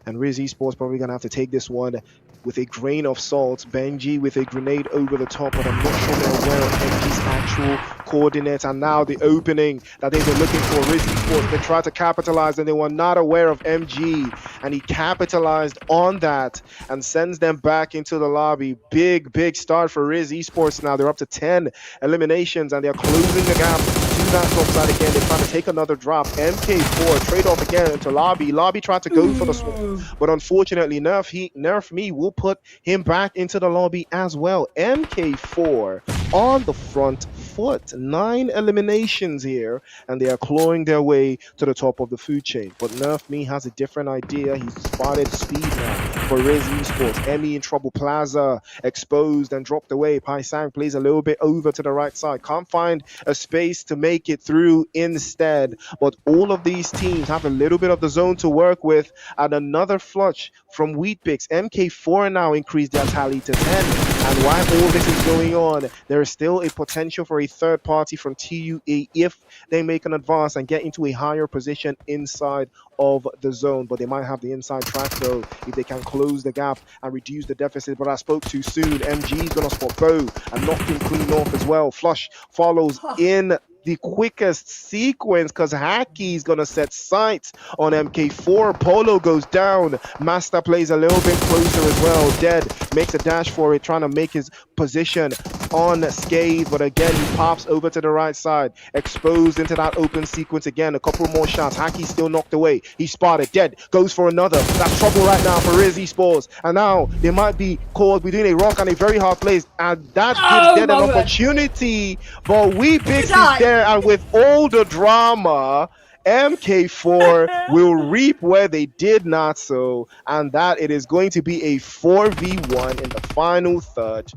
And Riz Esports probably going to have to take this one with a grain of salt. Benji with a grenade over the top, but I'm not sure they're aware of MG's actual coordinates. And now the opening that they were looking for, Riz Esports, they tried to capitalize and they were not aware of MG. And he capitalized on that and sends them back into the lobby. Big start for Riz Esports now. They're up to 10 eliminations and they're closing the gap to that top side again. They're trying to take another drop. MK4 trade off again into Lobby. Lobby tried to go for the swap, but unfortunately Nerf Me will put him back into the lobby as well. MK4 on the front foot. 9 eliminations here, and they are clawing their way to the top of the food chain. But Nerf Me has a different idea. He's spotted speed now for Riz Esports. Emmy in trouble. Plaza exposed and dropped away. Pai Sang plays a little bit over to the right side. Can't find a space to make it through instead. But all of these teams have a little bit of the zone to work with, and another flush from Wheatbix. MK4 now increased their tally to 10. And while all this is going on, there is still a potential for a third party from TUE if they make an advance and get into a higher position inside of the zone. But they might have the inside track though if they can close the gap and reduce the deficit. But I spoke too soon. MG is gonna spot Bo and knocked him clean off as well. Flush follows in the quickest sequence because Hacky is going to set sights on MK4. Polo goes down. Master plays a little bit closer as well. Dead makes a dash for it, trying to make his position unscathed, but again he pops over to the right side, exposed into that open sequence again. A couple more shots. Hacky still knocked away. He's spotted. Dead goes for another. That's trouble right now for Riz Esports, and now they might be caught between a rock and a very hard place, and that gives Oh Dead an my word. opportunity. But Weebix is die. there, and with all the drama, MK4 will reap where they did not sow, and that it is going to be a 4v1 in the final third.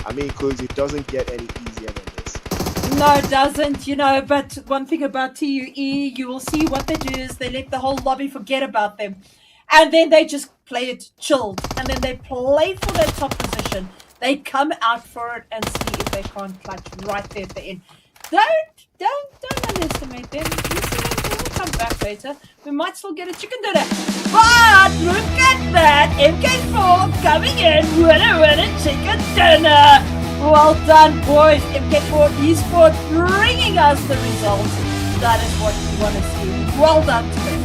I mean, because it doesn't get any easier than this. No, it doesn't, but one thing about TUE, you will see what they do is they let the whole lobby forget about them. And then they just play it chilled. And then they play for their top position. They come out for it and see if they can't clutch right there at the end. Don't underestimate them. You see them, they will come back later. We might still get a chicken dinner. But look at that. MK4 coming in. Winner, chicken dinner. Well done, boys. MK4 Esports bringing us the results. That is what we want to see. Well done to them.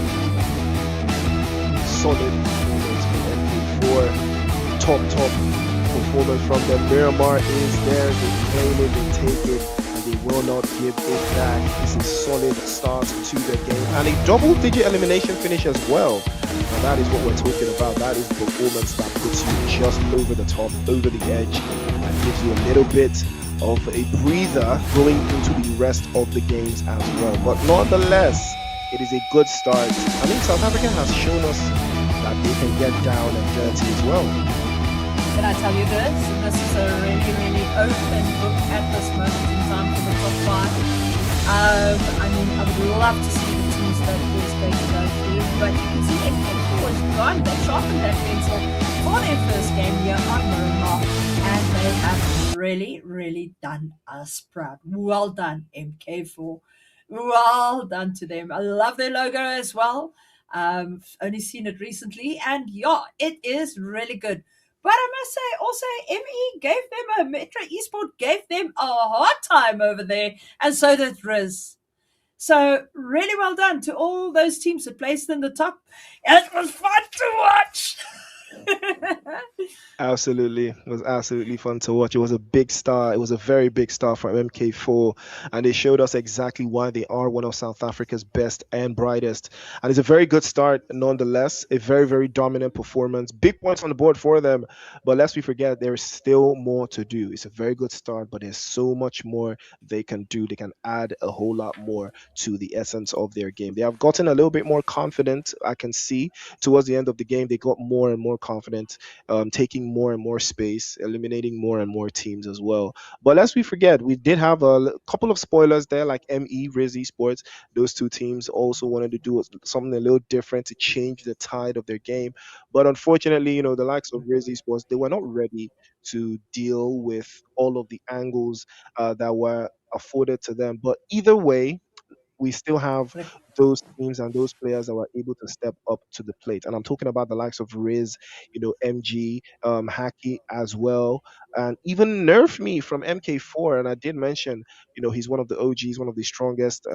Solid performance from MK4. Top performance from them. Miramar is there. They claim it, they take it, and they will not give it back. It's a solid start to the game. And a double-digit elimination finish as well. And that is what we're talking about. That is performance that puts you just over the top, over the edge, and gives you a little bit of a breather going into the rest of the games as well. But nonetheless, it is a good start. I mean, South Africa has shown us that they can get down and dirty as well. Can I tell you this? This is a really open book at this moment in time for the top five. I mean, I would love to see the teams that is going to go through, but you can see MK4 has gone, they sharpened that pencil for their first game here on Miramar, and they have really done us proud. Well done, MK4. Well done to them. I love their logo as well. Only seen it recently, and yeah, it is really good. But I must say, also, ME gave them Metro Esport gave them a hard time over there, and so did Riz. So really well done to all those teams that placed in the top. It was fun to watch. Absolutely. It was absolutely fun to watch. It was a big star. It was a very big star from MK4. And they showed us exactly why they are one of South Africa's best and brightest. And it's a very good start nonetheless. A very dominant performance. Big points on the board for them. But lest we forget, there is still more to do. It's a very good start, but there's so much more they can do. They can add a whole lot more to the essence of their game. They have gotten a little bit more confident, I can see. Towards the end of the game, they got more and more confident, taking more and more space, eliminating more and more teams as well. But lest we forget, we did have a couple of spoilers there, like ME, Riz Esports. Those two teams also wanted to do something a little different to change the tide of their game. But unfortunately, the likes of Riz Esports, they were not ready to deal with all of the angles that were afforded to them. But either way, we still have those teams and those players that were able to step up to the plate. And I'm talking about the likes of Riz, MG, Hacky as well, and even Nerf Me from MK4. And I did mention, he's one of the OGs, one of the strongest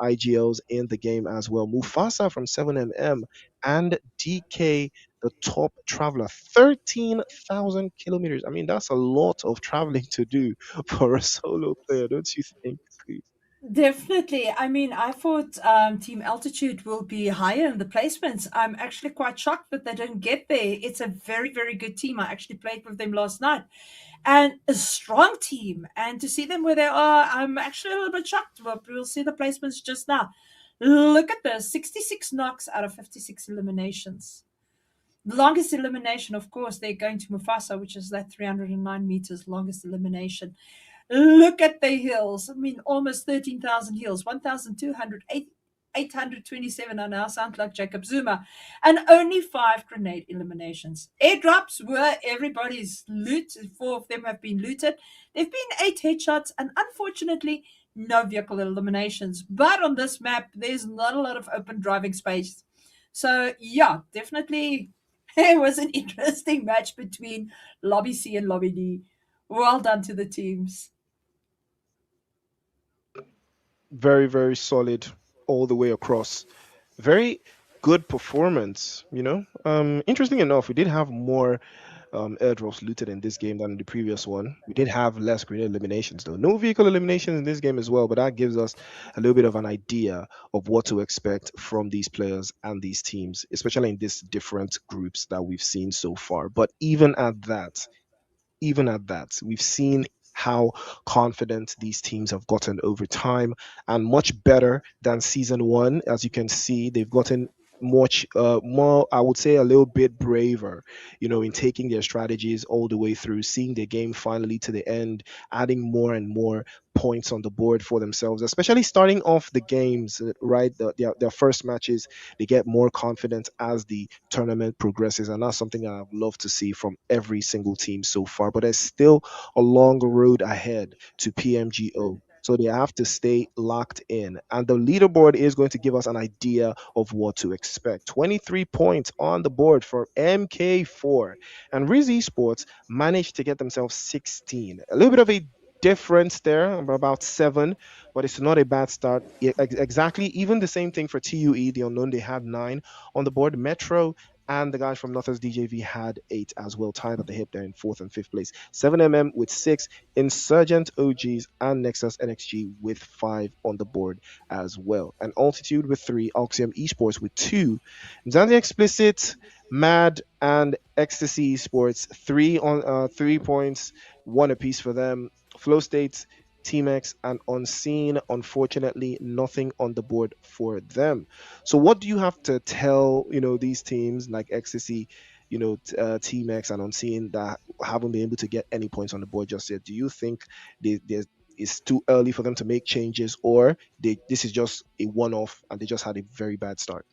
IGLs in the game as well. Mufasa from 7MM and DK, the top traveler, 13,000 kilometers. I mean, that's a lot of traveling to do for a solo player, don't you think, Steve? Definitely. I mean, I thought Team Altitude will be higher in the placements. I'm actually quite shocked that they didn't get there. It's a very good team. I actually played with them last night, and a strong team. And to see them where they are, I'm actually a little bit shocked. But we'll see the placements just now. Look at this: 66 knocks out of 56 eliminations. The longest elimination, of course, they're going to Mufasa, which is that 309 meters longest elimination. Look at the hills. I mean, almost 13,000 hills, 1,200, 827. I now sound like Jacob Zuma. And only 5 grenade eliminations. Airdrops were everybody's loot. 4 of them have been looted. There have been 8 headshots, and unfortunately, no vehicle eliminations. But on this map, there's not a lot of open driving space. So, yeah, definitely it was an interesting match between Lobby C and Lobby D. Well done to the teams. very, very solid all the way across. Very good performance, you know. Interesting enough, we did have more airdrops looted in this game than in the previous one. We did have less grenade eliminations though. No vehicle eliminations in this game as well, but that gives us a little bit of an idea of what to expect from these players and these teams, especially in these different groups that we've seen so far. But even at that, we've seen how confident these teams have gotten over time and much better than season one. As you can see, they've gotten much more, I would say, a little bit braver, in taking their strategies all the way through, seeing the game finally to the end, adding more and more points on the board for themselves, especially starting off the games, right? Their first matches, they get more confident as the tournament progresses. And that's something I've loved to see from every single team so far. But there's still a long road ahead to PMGO. So they have to stay locked in. And the leaderboard is going to give us an idea of what to expect. 23 points on the board for MK4. And Riz Esports managed to get themselves 16. A little bit of a difference there, about 7, but it's not a bad start. Exactly, even the same thing for TUE, the unknown, they had 9 on the board. Metro and the guys from Nothers DJV had 8 as well, tied at the hip there in 4th and 5th place. 7mm with 6, Insurgent OGs and Nexus NXG with 5 on the board as well. And Altitude with 3, Oxium Esports with 2, Zanzi Explicit, Mad and Ecstasy Esports 3 points, 1 apiece for them. Flow States, Team X, and Unseen, unfortunately, nothing on the board for them. So, what do you have to tell these teams like Ecstasy, Team X, and Unseen that haven't been able to get any points on the board just yet? Do you think it's too early for them to make changes, or this is just a one-off and they just had a very bad start?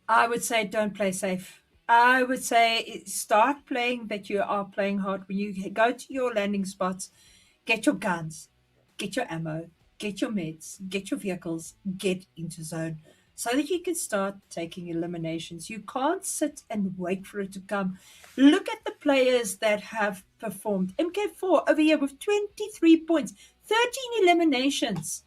I would say don't play safe. I would say start playing that you are playing hard. When you go to your landing spots, get your guns, get your ammo, get your meds, get your vehicles, get into zone so that you can start taking eliminations. You can't sit and wait for it to come. Look at the players that have performed. MK4 over here with 23 points, 13 eliminations.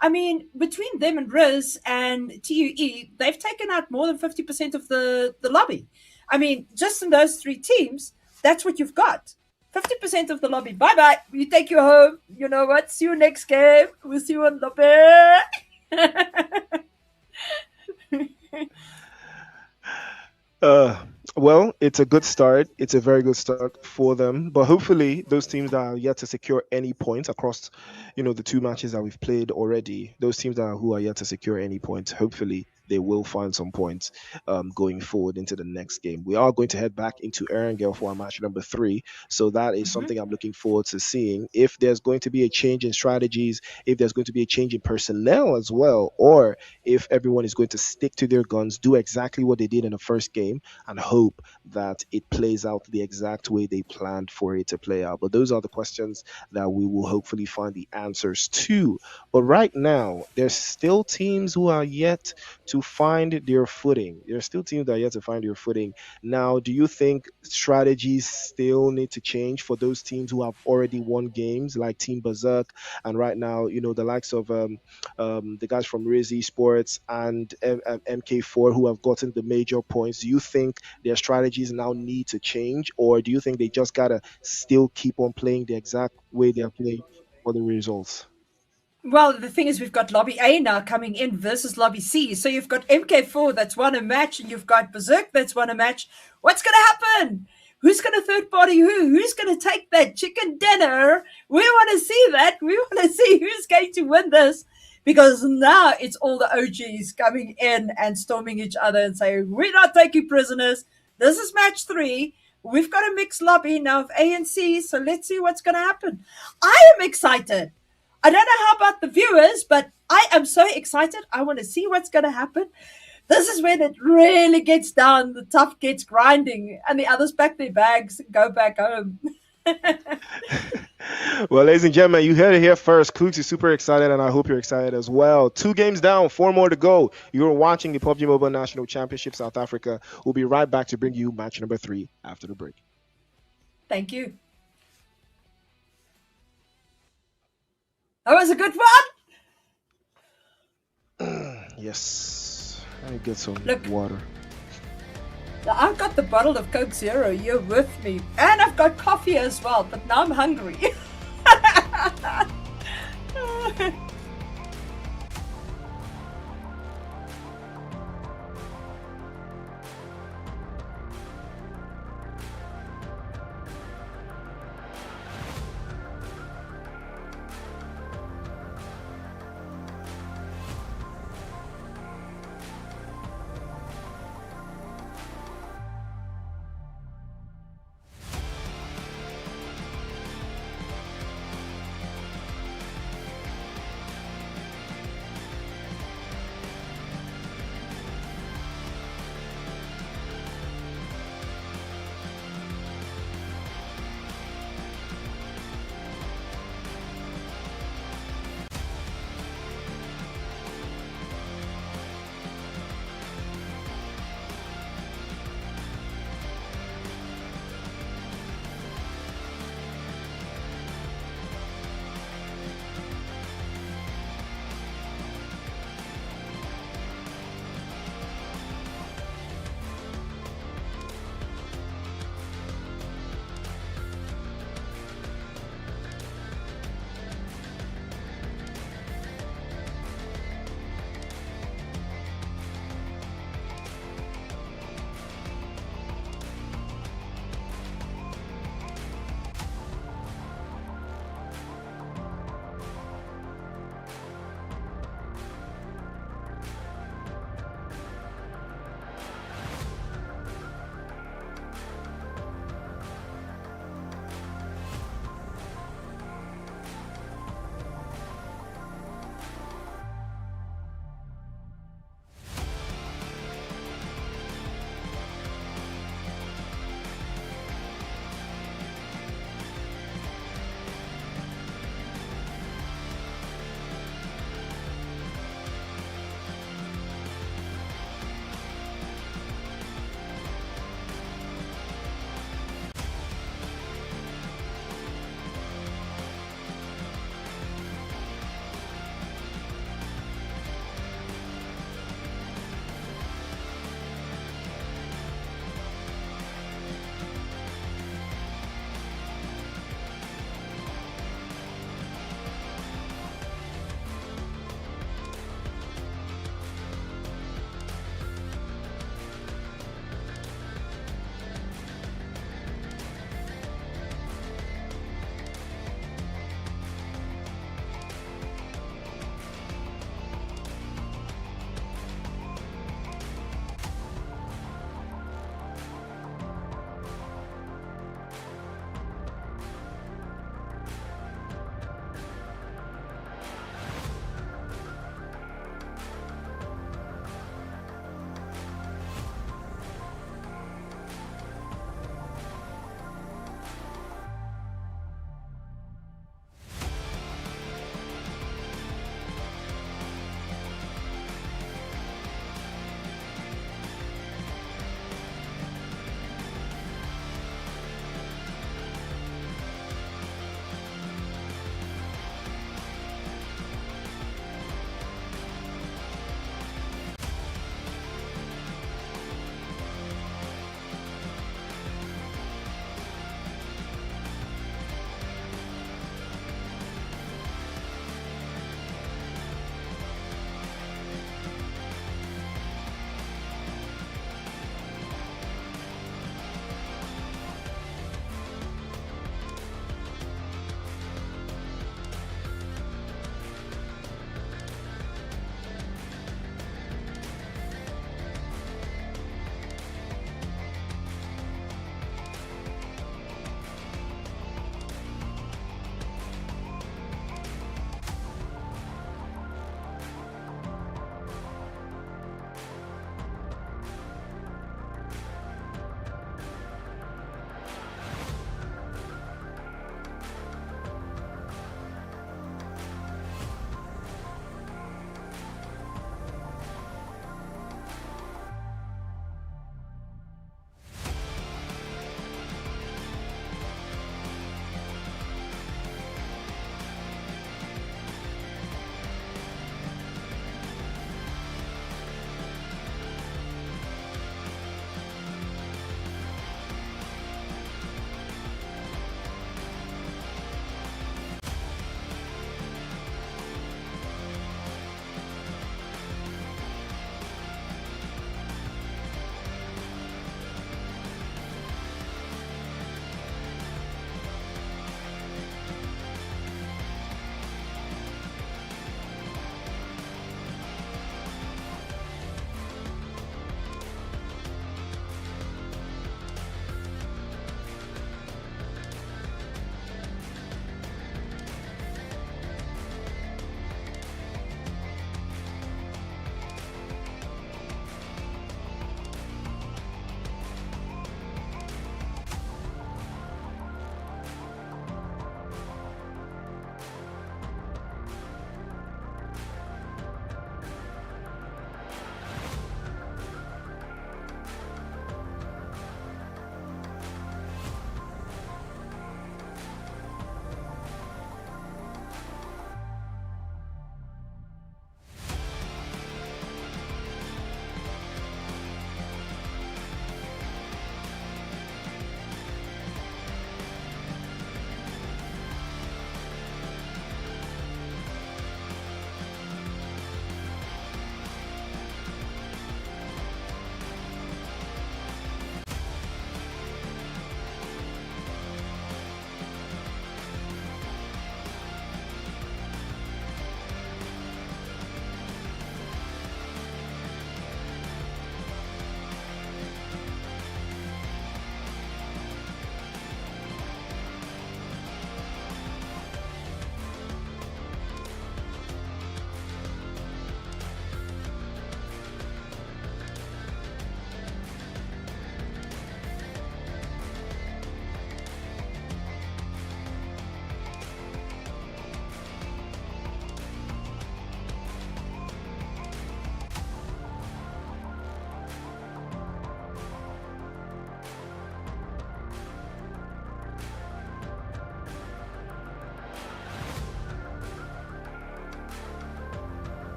I mean, between them and Riz and TUE, they've taken out more than 50% of the lobby. I mean, just in those 3 teams, that's what you've got. 50% of the lobby. Bye bye. You take you home. You know what? See you next game. We'll see you on lobby. Uh, well, it's a good start. It's a very good start for them. But hopefully, those teams that are yet to secure any points across, the 2 matches that we've played already, those teams who are yet to secure any points, hopefully they will find some points going forward into the next game. We are going to head back into Erangel for our match number 3. So that is Mhm. something I'm looking forward to seeing. If there's going to be a change in strategies, if there's going to be a change in personnel as well, or if everyone is going to stick to their guns, do exactly what they did in the first game, and hope that it plays out the exact way they planned for it to play out. But those are the questions that we will hopefully find the answers to. But right now, there's still teams who are yet to find their footing. There are still teams that are yet to find their footing. Now, do you think strategies still need to change for those teams who have already won games, like Team Berserk, and right now, the likes of the guys from Riz Esports and MK4 who have gotten the major points? Do you think their strategies now need to change, or do you think they just gotta still keep on playing the exact way they are playing for the results? Well, the thing is, we've got Lobby A now coming in versus Lobby C. So you've got MK4 that's won a match, and you've got Berserk that's won a match. What's going to happen? Who's going to third party who? Who's going to take that chicken dinner? We want to see that. We want to see who's going to win this, because now it's all the OGs coming in and storming each other and saying, we're not taking prisoners. This is match 3. We've got a mixed lobby now of A and C. So let's see what's going to happen. I am excited. I don't know how about the viewers, but I am so excited. I want to see what's going to happen. This is when it really gets down. The tough gets grinding, and the others pack their bags and go back home. Well, ladies and gentlemen, you heard it here first. Klutz is super excited, and I hope you're excited as well. 2 games down, 4 more to go. You're watching the PUBG Mobile National Championship South Africa. We'll be right back to bring you match number 3 after the break. Thank you. That was a good one. Yes. Let me get some Look. water. I've got the bottle of Coke Zero. You're with me. And I've got coffee as well, but now I'm hungry.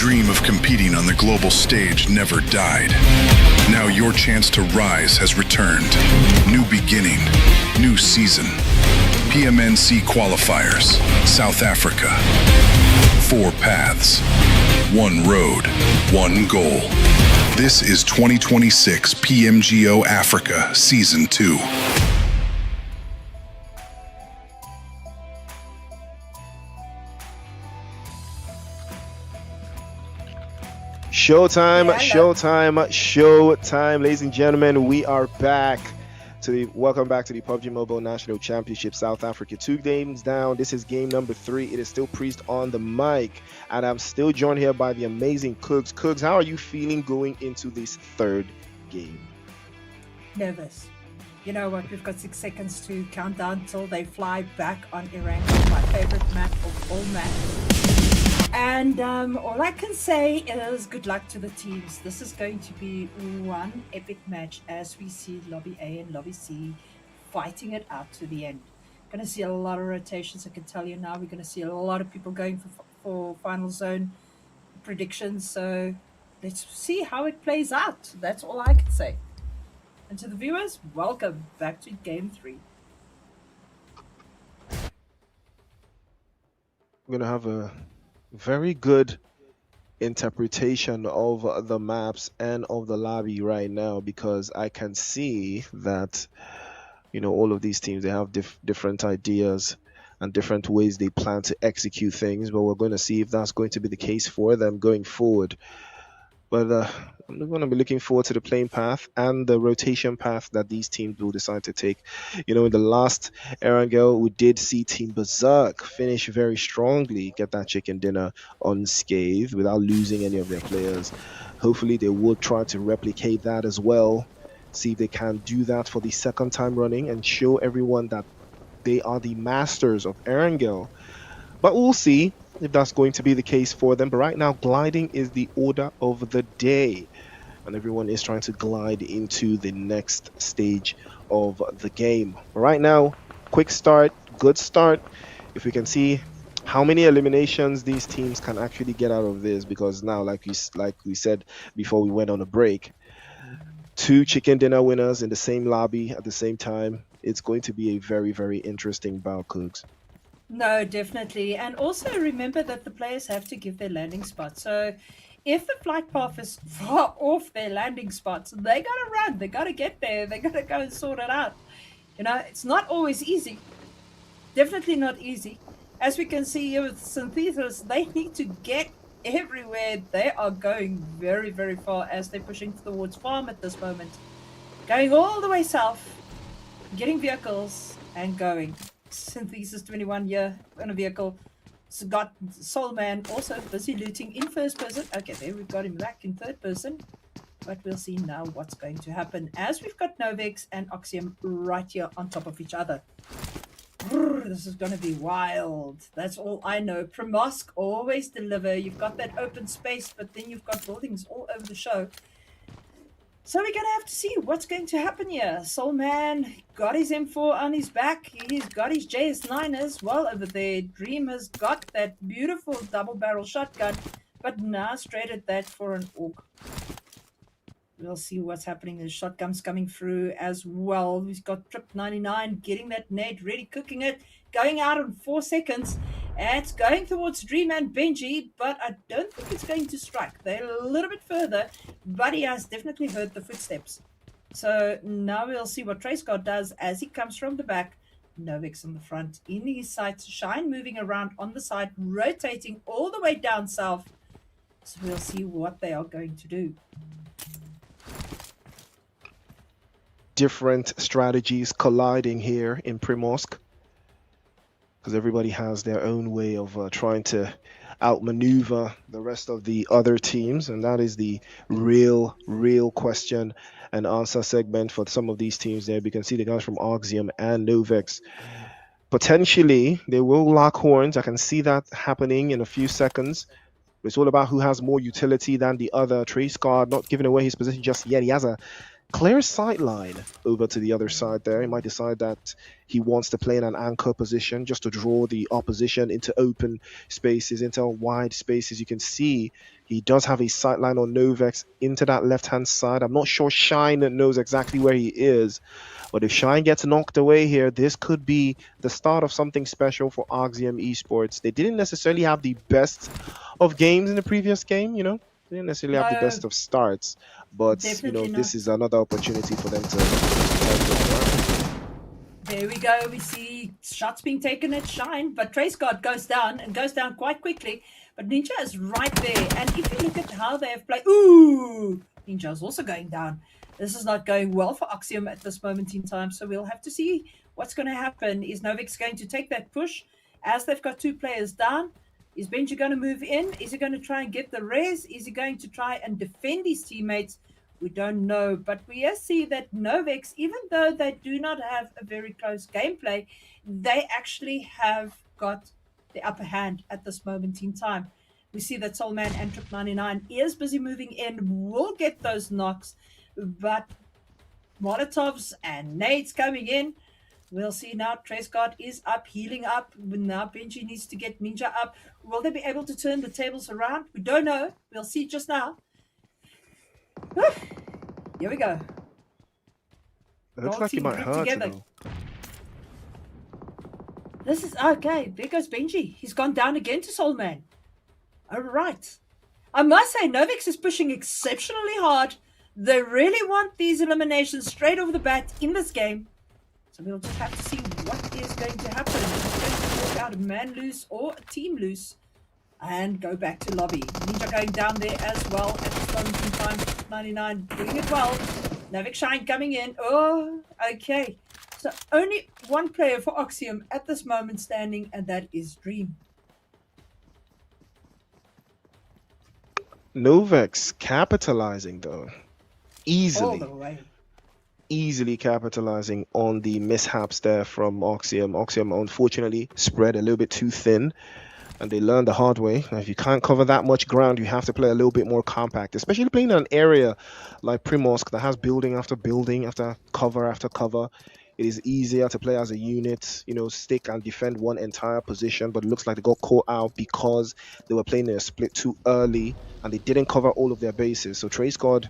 dream of competing on the global stage never died. Now your chance to rise has returned. New beginning, new season. PMNC Qualifiers, South Africa. 4 paths, 1 road, 1 goal. This is 2026 PMGO Africa Season 2. Showtime, ladies and gentlemen. We are back welcome back to the PUBG Mobile National Championship South Africa. 2 games down. This is game number 3. It is still Priest on the mic, and I'm still joined here by the amazing Cooks. Cooks, how are you feeling going into this 3rd game? Nervous. You know what? We've got 6 seconds to count down till they fly back on Erangel, my favorite map of all maps. And all I can say is good luck to the teams. This is going to be one epic match as we see Lobby A and Lobby C fighting it out to the end. Going to see a lot of rotations, I can tell you now. We're going to see a lot of people going for final zone predictions. So let's see how it plays out. That's all I can say. And to the viewers, welcome back to Game 3. We're going to have a very good interpretation of the maps and of the lobby right now, because I can see that, you know, all of these teams, they have different ideas and different ways they plan to execute things, but we're going to see if that's going to be the case for them going forward. But I'm going to be looking forward to the playing path and the rotation path that these teams will decide to take. You know, in the last Erangel, we did see Team Berserk finish very strongly, get that chicken dinner unscathed without losing any of their players. Hopefully, they will try to replicate that as well. See if they can do that for the 2nd time running and show everyone that they are the masters of Erangel. But we'll see if that's going to be the case for them. But right now, gliding is the order of the day, and everyone is trying to glide into the next stage of the game. But right now, quick start, good start. If we can see how many eliminations these teams can actually get out of this, because now, like we said before we went on a break, 2 chicken dinner winners in the same lobby at the same time. It's going to be a very, very interesting bout, Cooks. No, definitely. And also remember that the players have to give their landing spot. So if the flight path is far off their landing spots, they got to run. They got to get there. They got to go and sort it out. You know, it's not always easy. Definitely not easy. As we can see here with Synthesis, they need to get everywhere. They are going very, very far as they're pushing towards farm at this moment. Going all the way south, getting vehicles and going. Synthesis 21 here on a vehicle. So got Soul Man also busy looting in 1st person. Okay, there we've got him back in 3rd person. But we'll see now what's going to happen as we've got Novex and Oxium right here on top of each other. This is going to be wild. That's all I know. Promosk always deliver. You've got that open space, but then you've got buildings all over the show. So we're going to have to see what's going to happen here. Soul Man got his M4 on his back. He's got his JS9 as well over there. Dream has got that beautiful double barrel shotgun, but now straight at that for an AUG. We'll see what's happening. The shotguns coming through as well. We've got Trip 99 getting that nade ready, cooking it, going out in 4 seconds. And it's going towards Dream and Benji, but I don't think it's going to strike. They're a little bit further, but he has definitely heard the footsteps. So now we'll see what TraceGuard does as he comes from the back. Novex on the front, in his sights, Shine moving around on the side, rotating all the way down south. So we'll see what they are going to do. Different strategies colliding here in Primorsk, because everybody has their own way of trying to outmaneuver the rest of the other teams, and that is the real question and answer segment for some of these teams there. We can see the guys from Oxium and Novex. Potentially, they will lock horns. I can see that happening in a few seconds. It's all about who has more utility than the other. TraceGuard not giving away his position just yet. He has a clear sideline over to the other side there. He might decide that he wants to play in an anchor position just to draw the opposition into open spaces, into wide spaces. You can see he does have a sideline on Novex into that left-hand side. I'm not sure Shine knows exactly where he is, but if Shine gets knocked away here, this could be the start of something special for Axiom Esports. They didn't necessarily have the best of games in the previous game, you know? They didn't necessarily have the No, best of starts, but you know, definitely this not. is another opportunity for them to help them. There we go. We see shots being taken at Shine, but Trace God goes down and goes down quite quickly. But Ninja is right there. And if you look at how they have played, ooh, Ninja is also going down. This is not going well for Axiom at this moment in time. So we'll have to see what's going to happen. Is Novix going to take that push as they've got two players down? Is Benji going to move in? Is he going to try and get the res? Is he going to try and defend his teammates? We don't know, but we see that Novex, even though they do not have a very close gameplay, they actually have got the upper hand at this moment in time. We see that Soulman and Trip 99 is busy moving in, will get those knocks, but Molotovs and nades coming in. We'll see now. Trace God is up, healing up. Now Benji needs to get Ninja up. Will they be able to turn the tables around? We don't know. We'll see just now. Here we go. It looks like he might hurt together. though. This is okay. There goes Benji. He's gone down again to Soulman. All right. I must say, Novix is pushing exceptionally hard. They really want these eliminations straight over the bat in this game. So we'll just have to see what is going to happen. Is going to work out a man loose or a team loose and go back to lobby. Ninja going down there as well at this moment in time. 99 doing it well. Novix Shine coming in. Oh, okay. So only one player for Axiom at this moment standing, and that is Dream. Novex capitalizing though. All the way. Easily capitalizing on the mishaps there from Axiom. Axiom unfortunately spread a little bit too thin, and they learned the hard way. Now, if you can't cover that much ground, you have to play a little bit more compact, especially playing in an area like Primorsk that has building after building after cover. It is easier to play as a unit, you know, stick and defend one entire position, but it looks like they got caught out because they were playing in a split too early and they didn't cover all of their bases. So Trace God,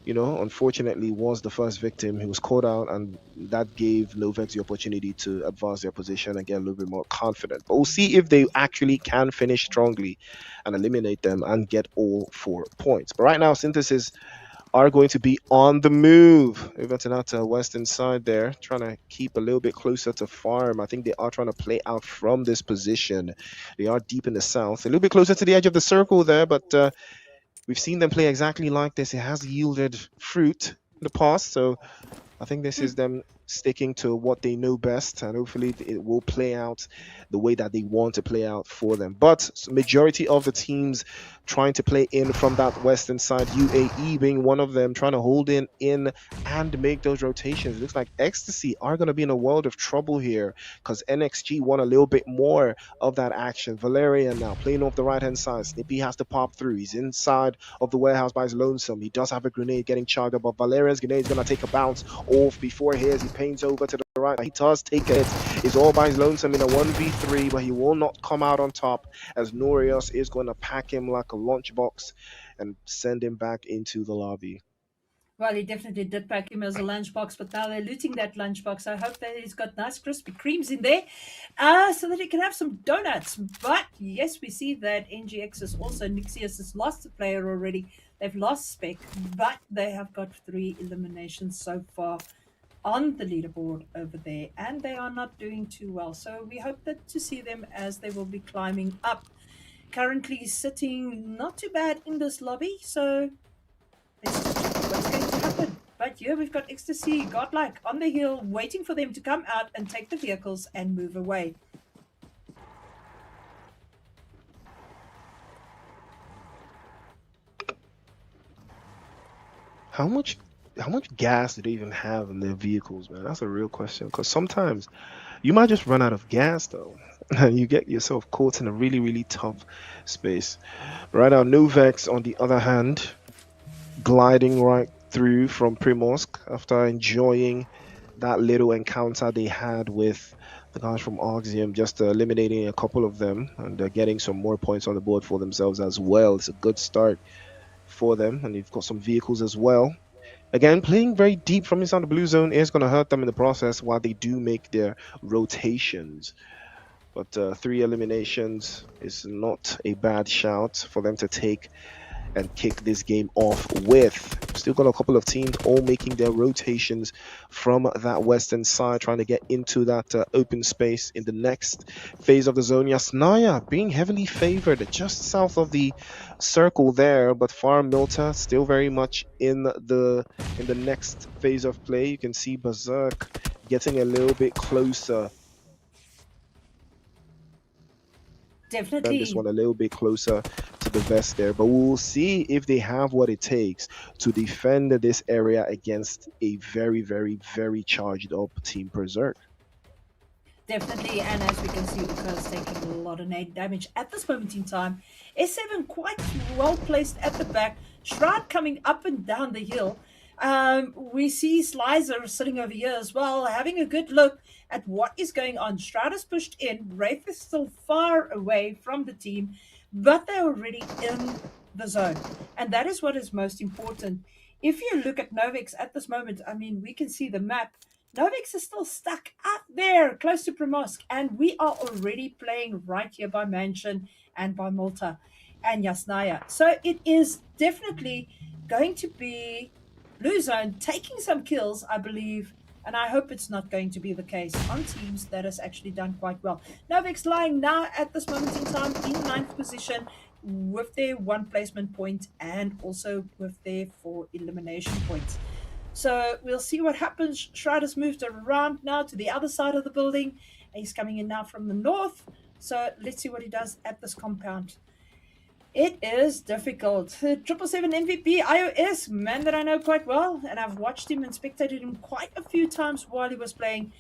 you know, unfortunately was the first victim. He was caught out, and that gave Novex the opportunity to advance their position and get a little bit more confident. But we'll see if they actually can finish strongly and eliminate them and get all 4 points. But right now, Synthesis are going to be on the move over to that western side there, trying to keep a little bit closer to farm. I think they are trying to play out from this position. They are deep in the south, a little bit closer to the edge of the circle there, but we've seen them play exactly like this. It has yielded fruit in the past, so I think this is them sticking to what they know best, and hopefully it will play out the way that they want to play out for them. But majority of the teams trying to play in from that western side, UAE being one of them, trying to hold in and make those rotations. It looks like Ecstasy are going to be in a world of trouble here because NXG want a little bit more of that action. Valerian now playing off the right hand side. Snippy has to pop through. He's inside of the warehouse by his lonesome. He does have a grenade getting charged up, but Valerian's grenade is going to take a bounce off before his. He paints over to the right. He does take it. He's all by his lonesome in a 1v3, but he will not come out on top as Norios is going to pack him like a lunchbox and send him back into the lobby. Well, he definitely did pack him as a lunchbox, but now they're looting that lunchbox. I hope that he's got nice crispy creams in there so that he can have some donuts. But yes, we see that NGX is also, Nixius has lost a player already. They've lost Spec, but they have got 3 eliminations so far on the leaderboard over there, and they are not doing too well. So we hope that to see them as they will be climbing up. Currently sitting not too bad in this lobby, so let's check what's going to happen. But here we've got Ecstasy, Godlike on the hill, waiting for them to come out and take the vehicles and move away. How much gas do they even have in their vehicles, man? That's a real question, because sometimes you might just run out of gas though, and you get yourself caught in a really, really tough space. Right now, Novex, on the other hand, gliding right through from Primorsk after enjoying that little encounter they had with the guys from Arxium, just eliminating a couple of them and getting some more points on the board for themselves as well. It's a good start for them, and they've got some vehicles as well. Again, playing very deep from inside the blue zone is going to hurt them in the process while they do make their rotations. But 3 eliminations is not a bad shout for them to take and kick this game off with. Still got a couple of teams all making their rotations from that western side, trying to get into that open space in the next phase of the zone. Yasnaya being heavily favored just south of the circle there, but Farm Milta still very much in the next phase of play. You can see Berserk getting a little bit closer. Definitely. This one a little bit closer to the vest there, but we'll see if they have what it takes to defend this area against a very, very, very charged up Team Berserk. Definitely, and as we can see, Uka is taking a lot of nade damage at this moment in time. S7 quite well placed at the back. Shroud coming up and down the hill. We see Slicer sitting over here as well, having a good look at what is going on. Shroud is pushed in. Wraith is still far away from the team, but they're already in the zone. And that is what is most important. If you look at Novix at this moment, I mean, we can see the map. Novix is still stuck up there, close to Primorsk, and we are already playing right here by Mansion and by Malta and Yasnaya. So it is definitely going to be Blue Zone taking some kills, I believe, and I hope it's not going to be the case on teams that has actually done quite well. Novix lying now at this moment in time in 9th position with their 1 placement point and also with their 4 elimination points. So we'll see what happens. Shroud has moved around now to the other side of the building. He's coming in now from the north. So let's see what he does at this compound. It is difficult. 777 MVP iOS, man that I know quite well, and I've watched him and spectated him quite a few times while he was playing,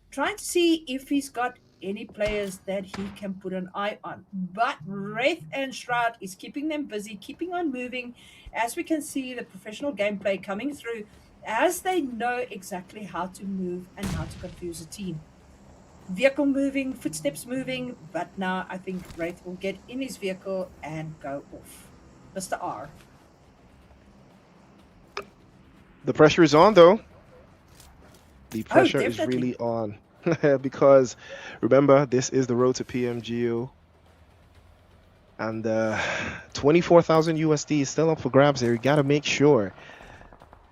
trying to see if he's got any players that he can put an eye on. But Wraith and Shroud is keeping them busy, keeping on moving, as we can see the professional gameplay coming through, as they know exactly how to move and how to confuse a team. Vehicle moving, footsteps moving, but now I think Wraith will get in his vehicle and go off. Mr. R. The pressure is on, though. The pressure is really on. Because, remember, this is the road to PMGO. And 24,000 USD is still up for grabs here. You got to make sure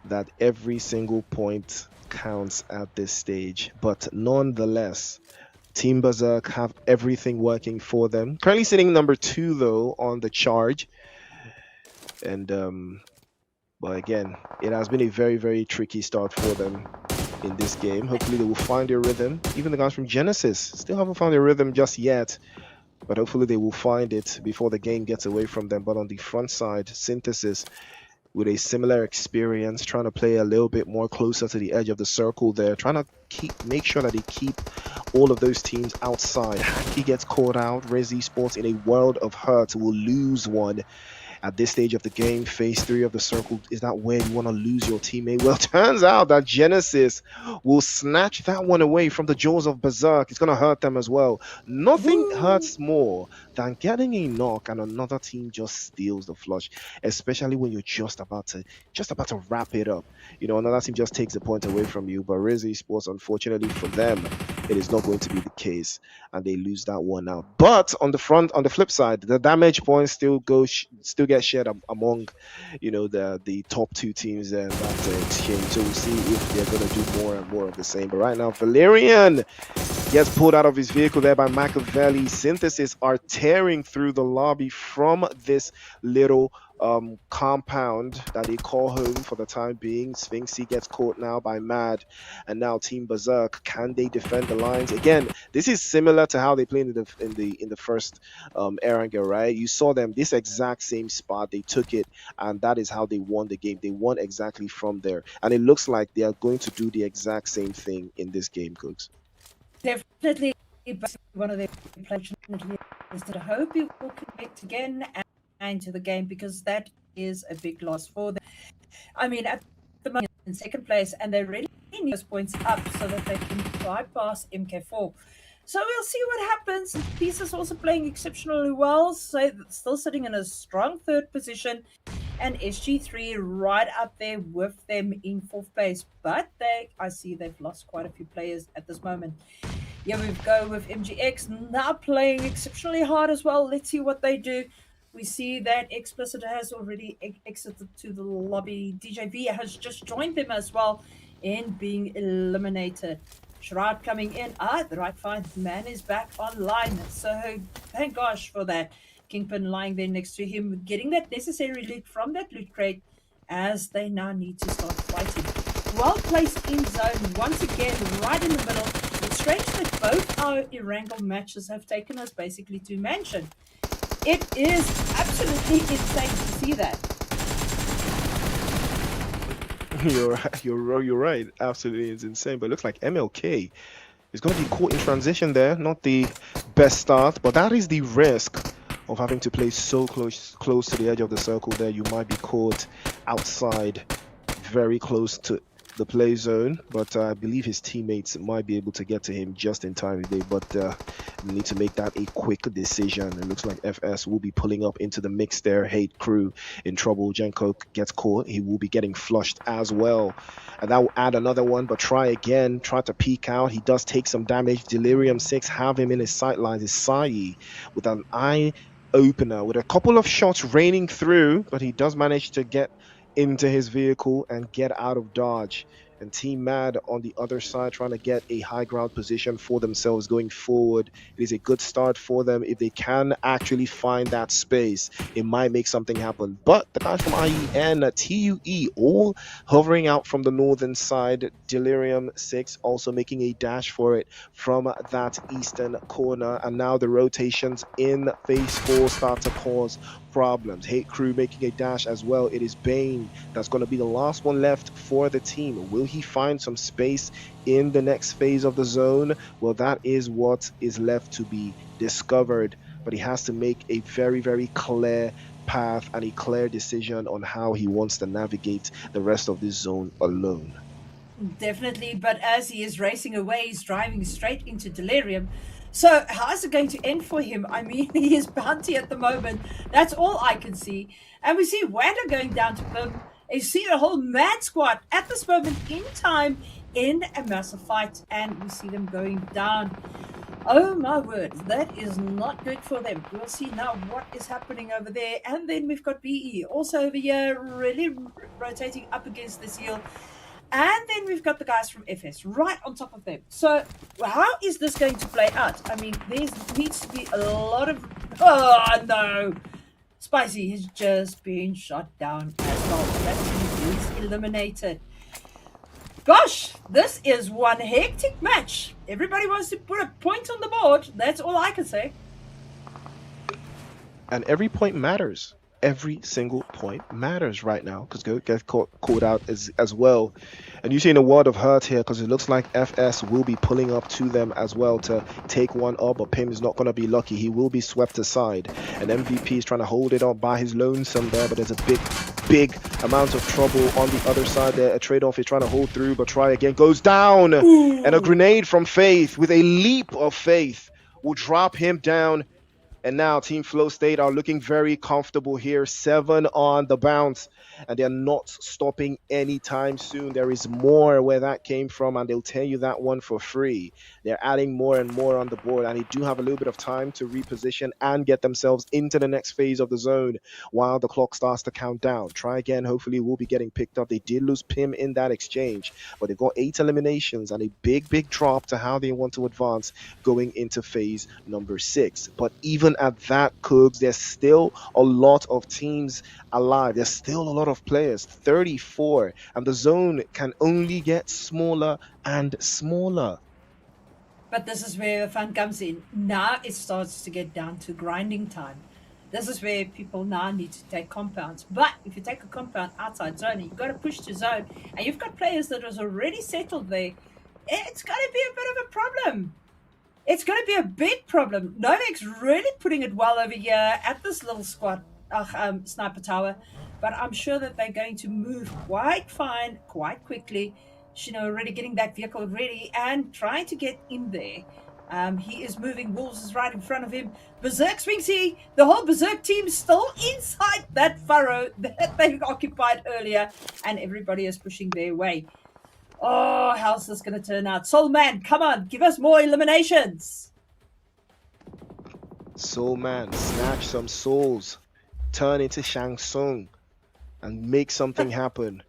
that every single point counts at this stage. But nonetheless, Team Berserk have everything working for them. Currently sitting number 2, though, on the charge. And, but again, it has been a very, very tricky start for them in this game. Hopefully they will find their rhythm. Even the guys from Genesis still haven't found their rhythm just yet. But hopefully they will find it before the game gets away from them. But on the front side, Synthesis with a similar experience, trying to play a little bit more closer to the edge of the circle there, trying to make sure that they keep all of those teams outside. Hacky gets caught out. Resi Sports in a world of hurt will lose one at this stage of the game. Phase 3 of the circle, is that where you want to lose your teammate? Well, turns out that Genesis will snatch that one away from the jaws of Berserk. It's going to hurt them as well. Nothing hurts more than getting a knock and another team just steals the flush, especially when you're just about to wrap it up. You know, another team just takes the point away from you. But Resi Sports, unfortunately for them, it is not going to be the case, and they lose that one out. But on the flip side, the damage points still get shared among, you know, the top 2 teams in that exchange. So we'll see if they're going to do more and more of the same. But right now, Valerian gets pulled out of his vehicle there by Machiavelli. Synthesis are tearing through the lobby from this little compound that they call home for the time being. Sphinxy gets caught now by Mad, and now Team Berserk, can they defend the lines? Again, this is similar to how they played in the first Erangel, right? You saw them this exact same spot, they took it, and that is how they won the game. They won exactly from there, and it looks like they are going to do the exact same thing in this game, Cooks. Definitely, one of their players is that I hope he will connect again into the game, because that is a big loss for them. I mean, at in second place, and they really need those points up so that they can bypass MK4. So we'll see what happens. Peace is also playing exceptionally well, so still sitting in a strong third position, and SG3 right up there with them in fourth place. But I see they've lost quite a few players at this moment. Here we go with MGX now playing exceptionally hard as well. Let's see what they do. We see that Explicit has already exited to the lobby. DJV has just joined them as well in being eliminated. Shroud coming in. The right fine man is back online. So thank gosh for that. Kingpin lying there next to him, getting that necessary loot from that loot crate as they now need to start fighting. Well placed in zone once again, right in the middle. It's strange that both our Erangel matches have taken us basically to mansion. It is absolutely insane to see that. You're right. Absolutely, it's insane. But it looks like MLK is going to be caught in transition there. Not the best start, but that is the risk of having to play so close to the edge of the circle there. You might be caught outside, very close to the play zone, but I believe his teammates might be able to get to him just in time today, but need to make that a quick decision. It looks like FS will be pulling up into the mix there. Hate crew in trouble. Jenko gets caught. He will be getting flushed as well, and that will add another one, but try again, try to peek out. He does take some damage. Delirium 6 have him in his sightlines. Is Sai with an eye opener with a couple of shots raining through, but he does manage to get into his vehicle and get out of dodge. And Team Mad on the other side trying to get a high ground position for themselves going forward. It is a good start for them. If they can actually find that space, it might make something happen. But the guys from IEN, TUE, all hovering out from the northern side. Delirium 6 also making a dash for it from that eastern corner. And now the rotations in phase 4 start to cause problems. Hate crew making a dash as well. It is Bane that's going to be the last one left for the team. Will he find some space in the next phase of the zone? Well, that is what is left to be discovered, but he has to make a very, very clear path and a clear decision on how he wants to navigate the rest of this zone alone. Definitely, but as he is racing away, he's driving straight into Delirium. So how is it going to end for him? I mean, he is bounty at the moment. That's all I can see. And we see Wanda going down to Pim. You see the whole Mad Squad at this moment in time in a massive fight. And we see them going down. Oh my word, that is not good for them. We'll see now what is happening over there. And then we've got BE also over here, really rotating up against the seal. And then we've got the guys from FS right on top of them. So how is this going to play out? I mean, there needs to be a lot of... Oh, no. Spicy has just been shot down as well. That team is eliminated. Gosh, this is one hectic match. Everybody wants to put a point on the board. That's all I can say. And every point matters. Every single point matters right now because go get caught out as well. And you see in a world of hurt here because it looks like FS will be pulling up to them as well to take one up, but Pim is not going to be lucky. He will be swept aside, and MVP is trying to hold it up by his lonesome there, but there's a big amount of trouble on the other side there. A trade-off is trying to hold through, but try again, goes down. Ooh. And a grenade from Faith with a leap of faith will drop him down. And now Team Flow State are looking very comfortable here. 7 on the bounce. And they're not stopping anytime soon. There is more where that came from, and they'll tell you that one for free. They're adding more and more on the board, and they do have a little bit of time to reposition and get themselves into the next phase of the zone while the clock starts to count down. Try again. Hopefully we'll be getting picked up. They did lose Pim in that exchange, but they've got 8 eliminations and a big drop to how they want to advance going into phase number 6. But even at that, Cougs, there's still a lot of teams alive. There's still a lot of players, 34, and the zone can only get smaller and smaller. But this is where the fun comes in. Now it starts to get down to grinding time. This is where people now need to take compounds. But if you take a compound outside zone and you've got to push to zone, and you've got players that is already settled there, it's going to be a bit of a problem. It's going to be a big problem. Novak's really putting it well over here at this little squad, Sniper Tower. but I'm sure that they're going to move quite fine, quite quickly. Already getting that vehicle ready and trying to get in there. He is moving. Wolves is right in front of him. Berserk Sphinxy, the whole Berserk team still inside that furrow that they occupied earlier, and everybody is pushing their way. Oh, how's this going to turn out? Soul Man, come on, give us more eliminations. Soul Man, snatch some souls, turn into Shang Tsung, and make something happen.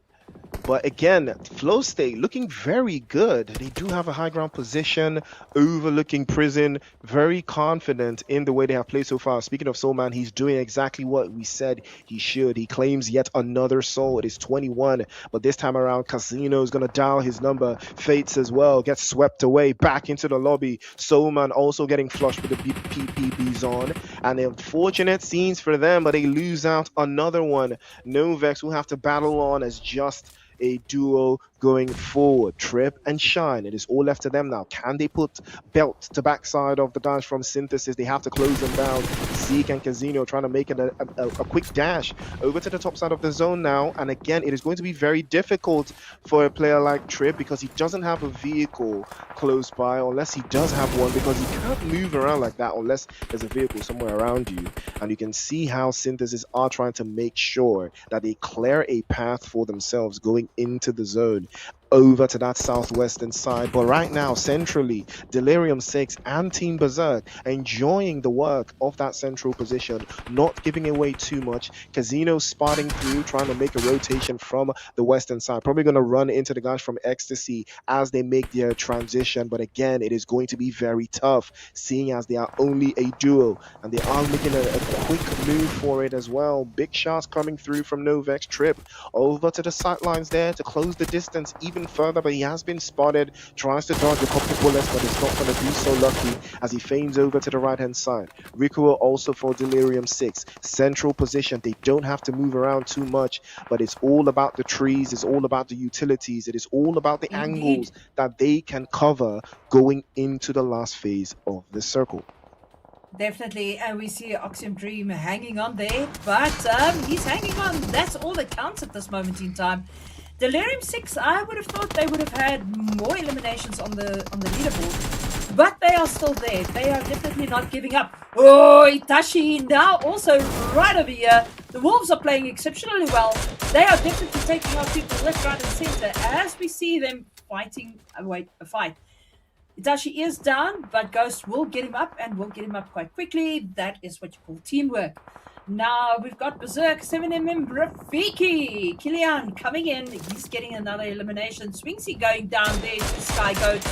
But again, Flow State looking very good. They do have a high ground position, overlooking prison, very confident in the way they have played so far. Speaking of Soul Man, he's doing exactly what we said he should. He claims yet another soul. It is 21, but this time around, Casino is going to dial his number. Fates as well, gets swept away back into the lobby. Soul Man also getting flushed with the PPBs on. And the unfortunate scenes for them, but they lose out another one. Novex will have to battle on as just a duo going forward. Trip and Shine, it is all left to them now. Can they put belt to backside of the dash from Synthesis? They have to close them down. Zeke and Casino trying to make it a quick dash over to the top side of the zone now, and again it is going to be very difficult for a player like Trip because he doesn't have a vehicle close by, unless he does have one, because he can't move around like that unless there's a vehicle somewhere around you. And you can see how Synthesis are trying to make sure that they clear a path for themselves going into the zone over to that southwestern side. But right now, centrally, Delirium 6 and Team Berserk enjoying the work of that central position, not giving away too much. Casino spotting through, trying to make a rotation from the western side. Probably going to run into the guys from Ecstasy as they make their transition. But again, it is going to be very tough, seeing as they are only a duo. And they are making a quick move for it as well. Big shots coming through from Novex. Trip over to the sidelines there to close the distance even further, but he has been spotted. Tries to dodge a couple bullets, but it's not going to be so lucky as he feigns over to the right hand side. Rikuo also for Delirium 6. Central position. They don't have to move around too much, but it's all about the trees. It's all about the utilities. It is all about the angles that they can cover going into the last phase of the circle. Definitely, and we see Oxium Dream hanging on there, but he's hanging on. That's all that counts at this moment in time. Delirium 6, I would have thought they would have had more eliminations on the leaderboard, but they are still there. They are definitely not giving up. Oh, Itachi now also right over here. The Wolves are playing exceptionally well. They are definitely taking out people left, right, and center as we see them fighting. A fight. Itachi is down, but Ghost will get him up and will get him up quite quickly. That is what you call teamwork. Now we've got Berserk, 7mm, Rafiki, Killian coming in. He's getting another elimination. Swingsy going down there to Sky Goat.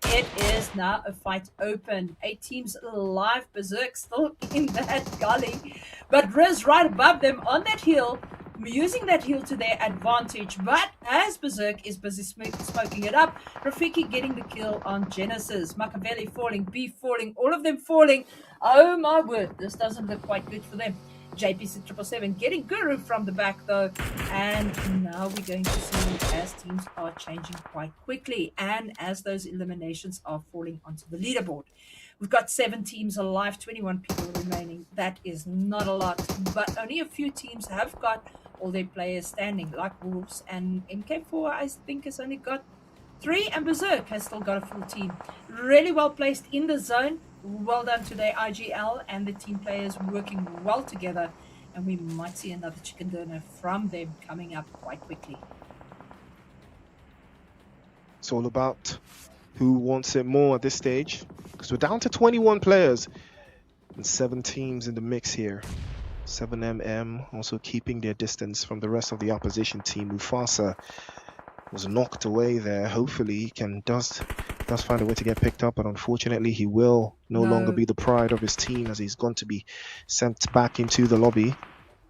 It is now a fight open. 8 teams alive. Berserk still in that gully. But Riz right above them on that hill, using that heal to their advantage. But as Berserk is busy smoking it up, Rafiki getting the kill on Genesis. Machiavelli falling, Beef falling, all of them falling. Oh my word, this doesn't look quite good for them. JPC777 getting Guru from the back though, and now we're going to see as teams are changing quite quickly and as those eliminations are falling onto the leaderboard. We've got 7 teams alive, 21 people remaining. That is not a lot, but only a few teams have got all their players standing, like Wolves, and MK4 I think has only got 3, and Berserk has still got a full team. Really well placed in the zone. Well done to their IGL and the team players working well together, and we might see another chicken dinner from them coming up quite quickly. It's all about who wants it more at this stage, because we're down to 21 players and 7 teams in the mix here. 7mm also keeping their distance from the rest of the opposition team. Mufasa was knocked away there. Hopefully he does find a way to get picked up, but unfortunately he will no longer be the pride of his team, as he's going to be sent back into the lobby.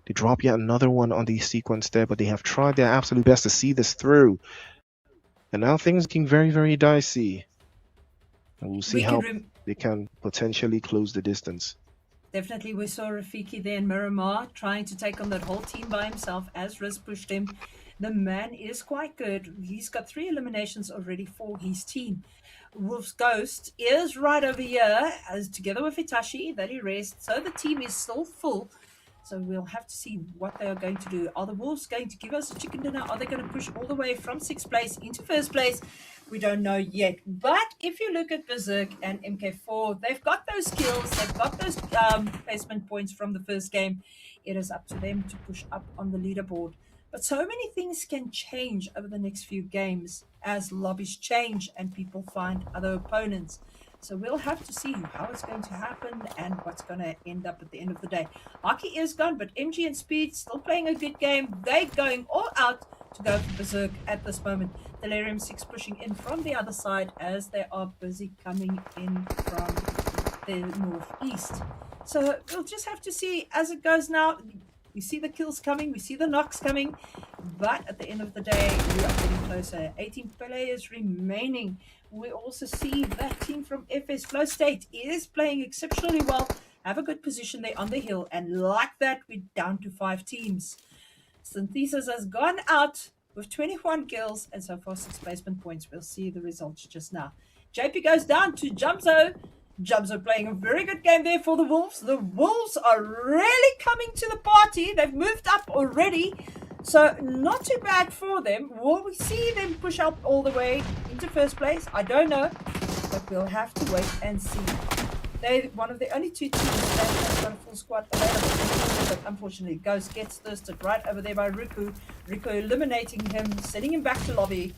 They drop yet another one on the sequence there, but they have tried their absolute best to see this through. And now things are looking very, very dicey. And we'll see how they can potentially close the distance. Definitely, we saw Rafiki there in Miramar trying to take on that whole team by himself as Riz pushed him. The man is quite good. He's got 3 eliminations already for his team. Wolf's Ghost is right over here, as together with Itachi, that he rests. So the team is still full. So we'll have to see what they are going to do. Are the Wolves going to give us a chicken dinner? Are they going to push all the way from sixth place into first place? We don't know yet. But if you look at Berserk and MK4, they've got those skills, they've got those placement points from the first game. It is up to them to push up on the leaderboard. But so many things can change over the next few games as lobbies change and people find other opponents. So we'll have to see how it's going to happen and what's going to end up at the end of the day. Hockey is gone, but MG and Speed still playing a good game. They're going all out to go for Berserk at this moment. Delirium 6 pushing in from the other side as they are busy coming in from the northeast. So we'll just have to see as it goes now. We see the kills coming, we see the knocks coming, but at the end of the day, we are getting closer. 18 players remaining. We also see that team from FS Flow State is playing exceptionally well, have a good position there on the hill, and like that, we're down to 5 teams. Synthesis has gone out with 21 kills and so far 6 placement points. We'll see the results just now. JP goes down to Jumzo. Jumzo playing a very good game there for the Wolves. The Wolves are really coming to the party. They've moved up already. So not too bad for them. Will we see them push up all the way into first place? I don't know. But we'll have to wait and see. They're one of the only 2 teams that has got a full squad available. But unfortunately, Ghost gets thirsted right over there by Riku. Riku eliminating him, sending him back to lobby.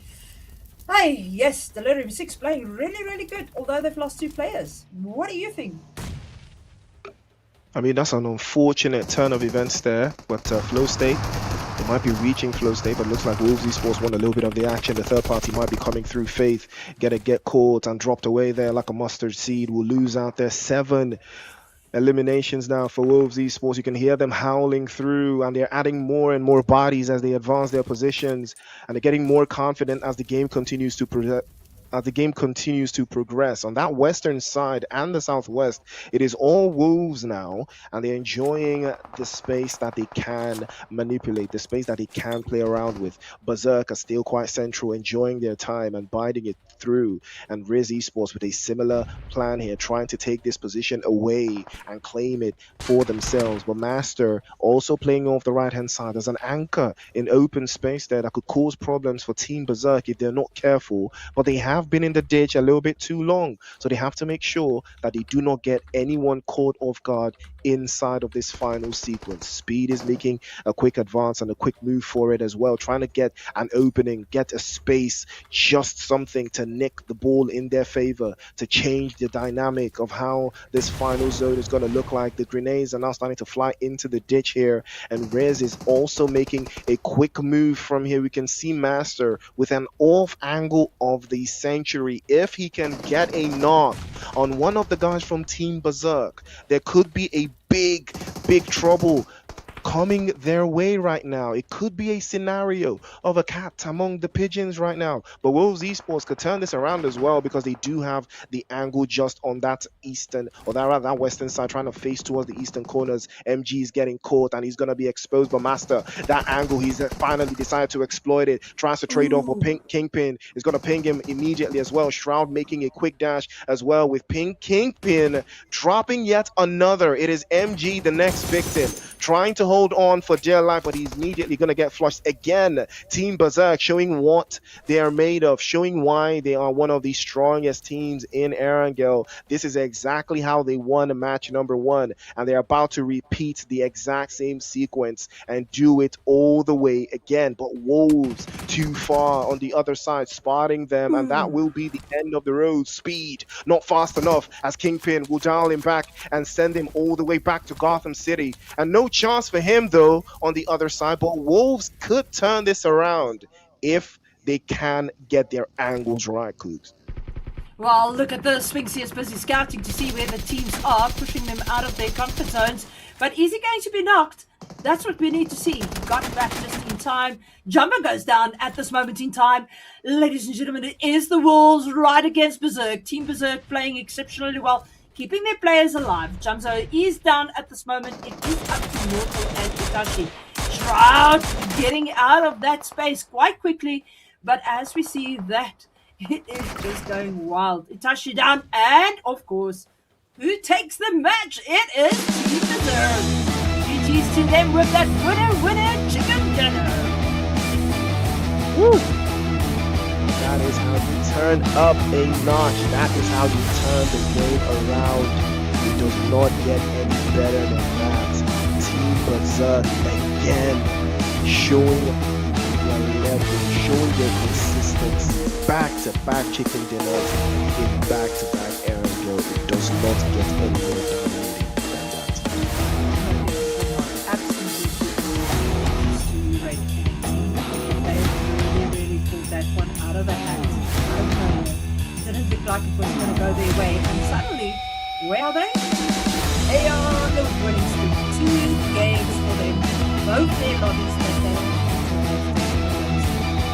Hey, yes, Delirium 6 playing really, really good, although they've lost 2 players. What do you think? I mean, that's an unfortunate turn of events there, but Flow State, they might be reaching Flow State, but it looks like Wolves Esports won a little bit of the action. The third party might be coming through Faith, get caught and dropped away there like a mustard seed. Will lose out there. 7 eliminations now for Wolves Esports. You can hear them howling through, and they're adding more and more bodies as they advance their positions, and they're getting more confident as the game continues to progress. On that western side and the southwest, it is all Wolves now, and they're enjoying the space that they can manipulate, the space that they can play around with. Berserk are still quite central, enjoying their time and biding it through, and Riz Esports with a similar plan here, trying to take this position away and claim it for themselves. But Master also playing off the right hand side as an anchor in open space there that could cause problems for Team Berserk if they're not careful, but they have been in the ditch a little bit too long, so they have to make sure that they do not get anyone caught off guard inside of this final sequence. Speed is making a quick advance and a quick move for it as well, trying to get an opening, get a space, just something to nick the ball in their favor, to change the dynamic of how this final zone is going to look like. The grenades are now starting to fly into the ditch here, and Rez is also making a quick move from here. We can see Master with an off angle of the Sanctuary. If he can get a knock on one of the guys from Team Berserk, there could be a big trouble coming their way right now. It could be a scenario of a cat among the pigeons right now, but Wolves Esports could turn this around as well, because they do have the angle just on that eastern, or that western side, trying to face towards the eastern corners. MG is getting caught and he's going to be exposed by Master. That angle, he's finally decided to exploit it, tries to trade off with Kingpin, is going to ping him immediately as well. Shroud making a quick dash as well with Kingpin dropping yet another. It is MG, the next victim, trying to hold on for dear life, but he's immediately going to get flushed again. Team Berserk showing what they are made of, showing why they are one of the strongest teams in Erangel. This is exactly how they won match number 1, and they're about to repeat the exact same sequence and do it all the way again. But Wolves too far on the other side, spotting them, and that will be the end of the road. Speed not fast enough, as Kingpin will dial him back and send him all the way back to Gotham City, and no chance for him though on the other side. But Wolves could turn this around if they can get their angles right, Cougs. Well, look at this. Sphinxy is busy scouting to see where the teams are, pushing them out of their comfort zones. But is he going to be knocked? That's what we need to see. He got it back just in time. Jumbo goes down at this moment in time. Ladies and gentlemen, it is the Wolves right against Berserk. Team Berserk playing exceptionally well, keeping their players alive. Jumzo is down at this moment. It is up to Mortal and Itachi. Shroud getting out of that space quite quickly. But as we see that, it is just going wild. Itachi down, and of course, who takes the match? It is Team Berserk. GG apologies to them with that winner chicken dinner. Woo! That is how you turn up a notch. That is how you turn the game around. It does not get any better than that. Team Berserk again showing their level, showing their consistency. Back-to-back chicken dinners in back-to-back Aaron Gill. It does not get any more dominating than that. Absolutely. Right. They really pulled that one out of the hat. I don't know. Didn't look like it was going to go their way. And suddenly, where are they? They are on the winning streak. 2 games for them. Both their bodies that they have.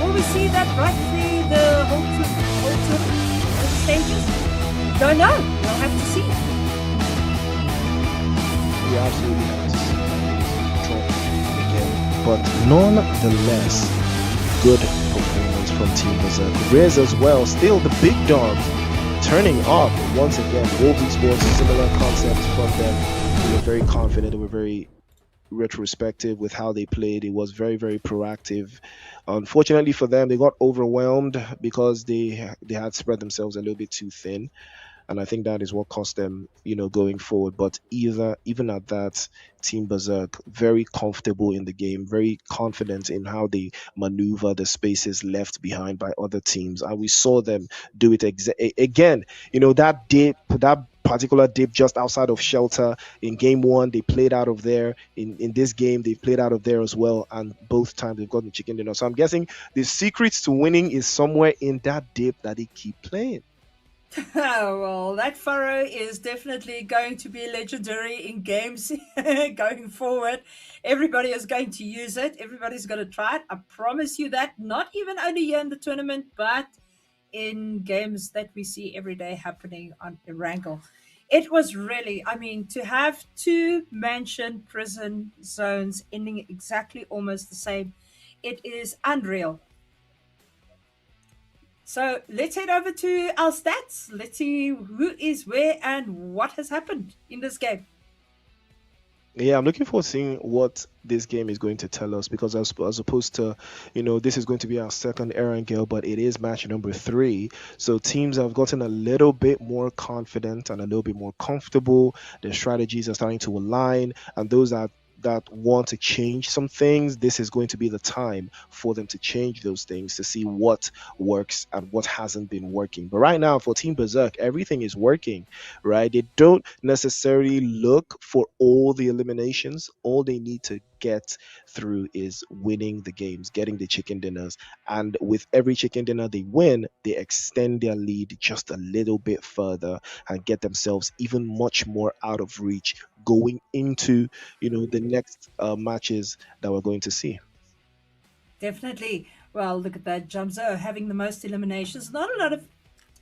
Will we see that right through the whole stages? Don't know. We'll have to see. We absolutely have to see trophy again. But nonetheless, good performance from Team Berserk. Riz as well, still the big dogs turning up once again. Wolves Esports, similar concepts from them. We were very confident. They were very retrospective with how they played. It was very, very proactive. Unfortunately for them, they got overwhelmed because they had spread themselves a little bit too thin. And I think that is what cost them, going forward. But even at that, Team Berserk very comfortable in the game, very confident in how they maneuver the spaces left behind by other teams, and we saw them do it again. That particular dip just outside of shelter in game one, they played out of there. In this game, they played out of there as well, and both times they've gotten chicken dinner. So I'm guessing the secret to winning is somewhere in that dip that they keep playing. Well, that furrow is definitely going to be legendary in games going forward. Everybody is going to use it. Everybody's going to try it. I promise you that. Not even only here in the tournament, but in games that we see every day happening on Erangel. It was really, to have 2 mansion prison zones ending exactly almost the same, it is unreal. So let's head over to our stats. Let's see who is where and what has happened in this game. Yeah, I'm looking forward to seeing what this game is going to tell us, because as opposed to, this is going to be our second Erangel, but it is match number 3. So teams have gotten a little bit more confident and a little bit more comfortable. Their strategies are starting to align, and those that want to change some things, this is going to be the time for them to change those things to see what works and what hasn't been working. But right now for Team Berserk, everything is working, right? They don't necessarily look for all the eliminations. All they need to get through is winning the games, getting the chicken dinners, and with every chicken dinner they win, they extend their lead just a little bit further and get themselves even much more out of reach going into the next matches that we're going to see. Definitely. Well, look at that. Jamzo having the most eliminations. Not a lot of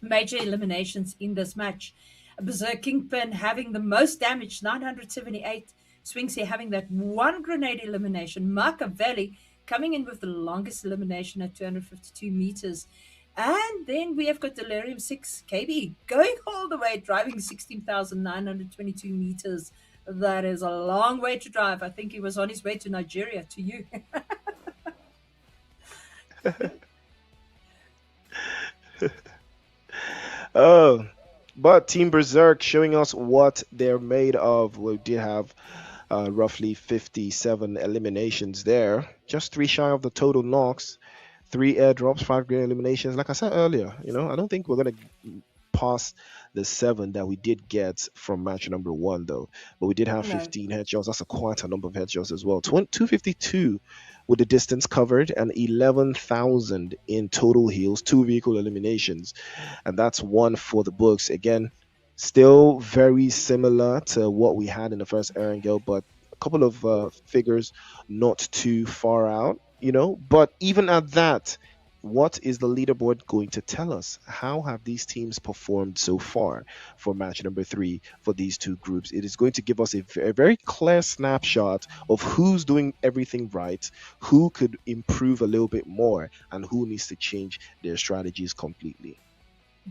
major eliminations in this match. Berserk Kingpin having the most damage, 978. Swingsy having that 1 grenade elimination. Machiavelli coming in with the longest elimination at 252 meters. And then we have got Delirium 6 KB going all the way, driving 16,922 meters. That is a long way to drive. I think he was on his way to Nigeria, to you. Oh, but Team Berserk showing us what they're made of. We did have roughly 57 eliminations there, just 3 shy of the total knocks, 3 airdrops, 5 great eliminations. Like I said earlier, I don't think we're going to pass the 7 that we did get from match number 1 though, but we did have No. 15 headshots. That's quite a number of headshots as well. 252 with the distance covered and 11,000 in total heals, 2 vehicle eliminations, and that's 1 for the books. Again, still very similar to what we had in the first Erangel, but a couple of figures not too far out, but even at that, what is the leaderboard going to tell us? How have these teams performed so far for match number 3 for these 2 groups? It is going to give us a very clear snapshot of who's doing everything right, who could improve a little bit more, and who needs to change their strategies completely.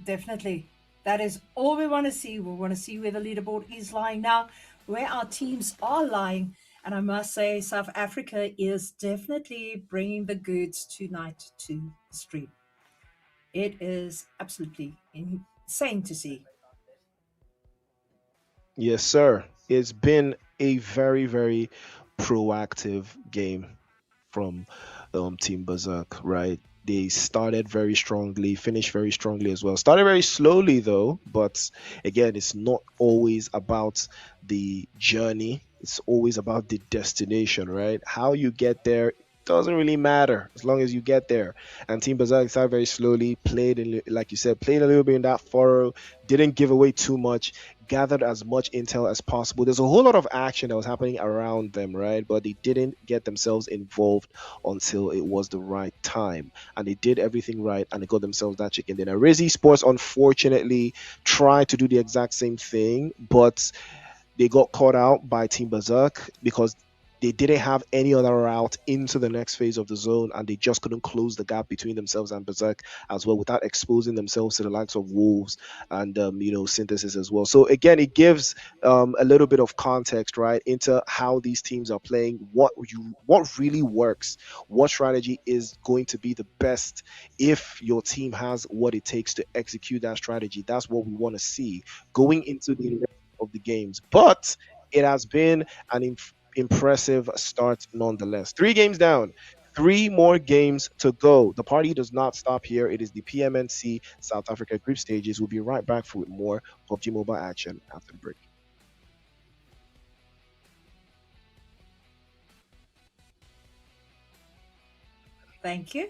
Definitely. That is all we want to see. We want to see where the leaderboard is lying now, where our teams are lying. And I must say, South Africa is definitely bringing the goods tonight to the stream. It is absolutely insane to see. Yes, sir. It's been a very, very proactive game from Team Berserk, right? They started very strongly, finished very strongly as well. Started very slowly though, but again, it's not always about the journey. It's always about the destination, right? How you get there doesn't really matter as long as you get there. And Team Berserk started very slowly, played in, like you said, played a little bit in that furrow, didn't give away too much, gathered as much intel as possible. There's a whole lot of action that was happening around them, right? But they didn't get themselves involved until it was the right time. And they did everything right and they got themselves that chicken dinner. Rizzy Sports, unfortunately, tried to do the exact same thing, but they got caught out by Team Berserk because they didn't have any other route into the next phase of the zone, and they just couldn't close the gap between themselves and Berserk as well without exposing themselves to the likes of Wolves and Synthesis as well. So again, it gives a little bit of context, right, into how these teams are playing, what really works, what strategy is going to be the best if your team has what it takes to execute that strategy. That's what we want to see going into the rest of the games. But it has been an impressive start nonetheless. 3 games down, 3 more games to go. The party does not stop here. It is the PMNC South Africa group stages. We'll be right back with more PUBG Mobile action after the break. Thank you.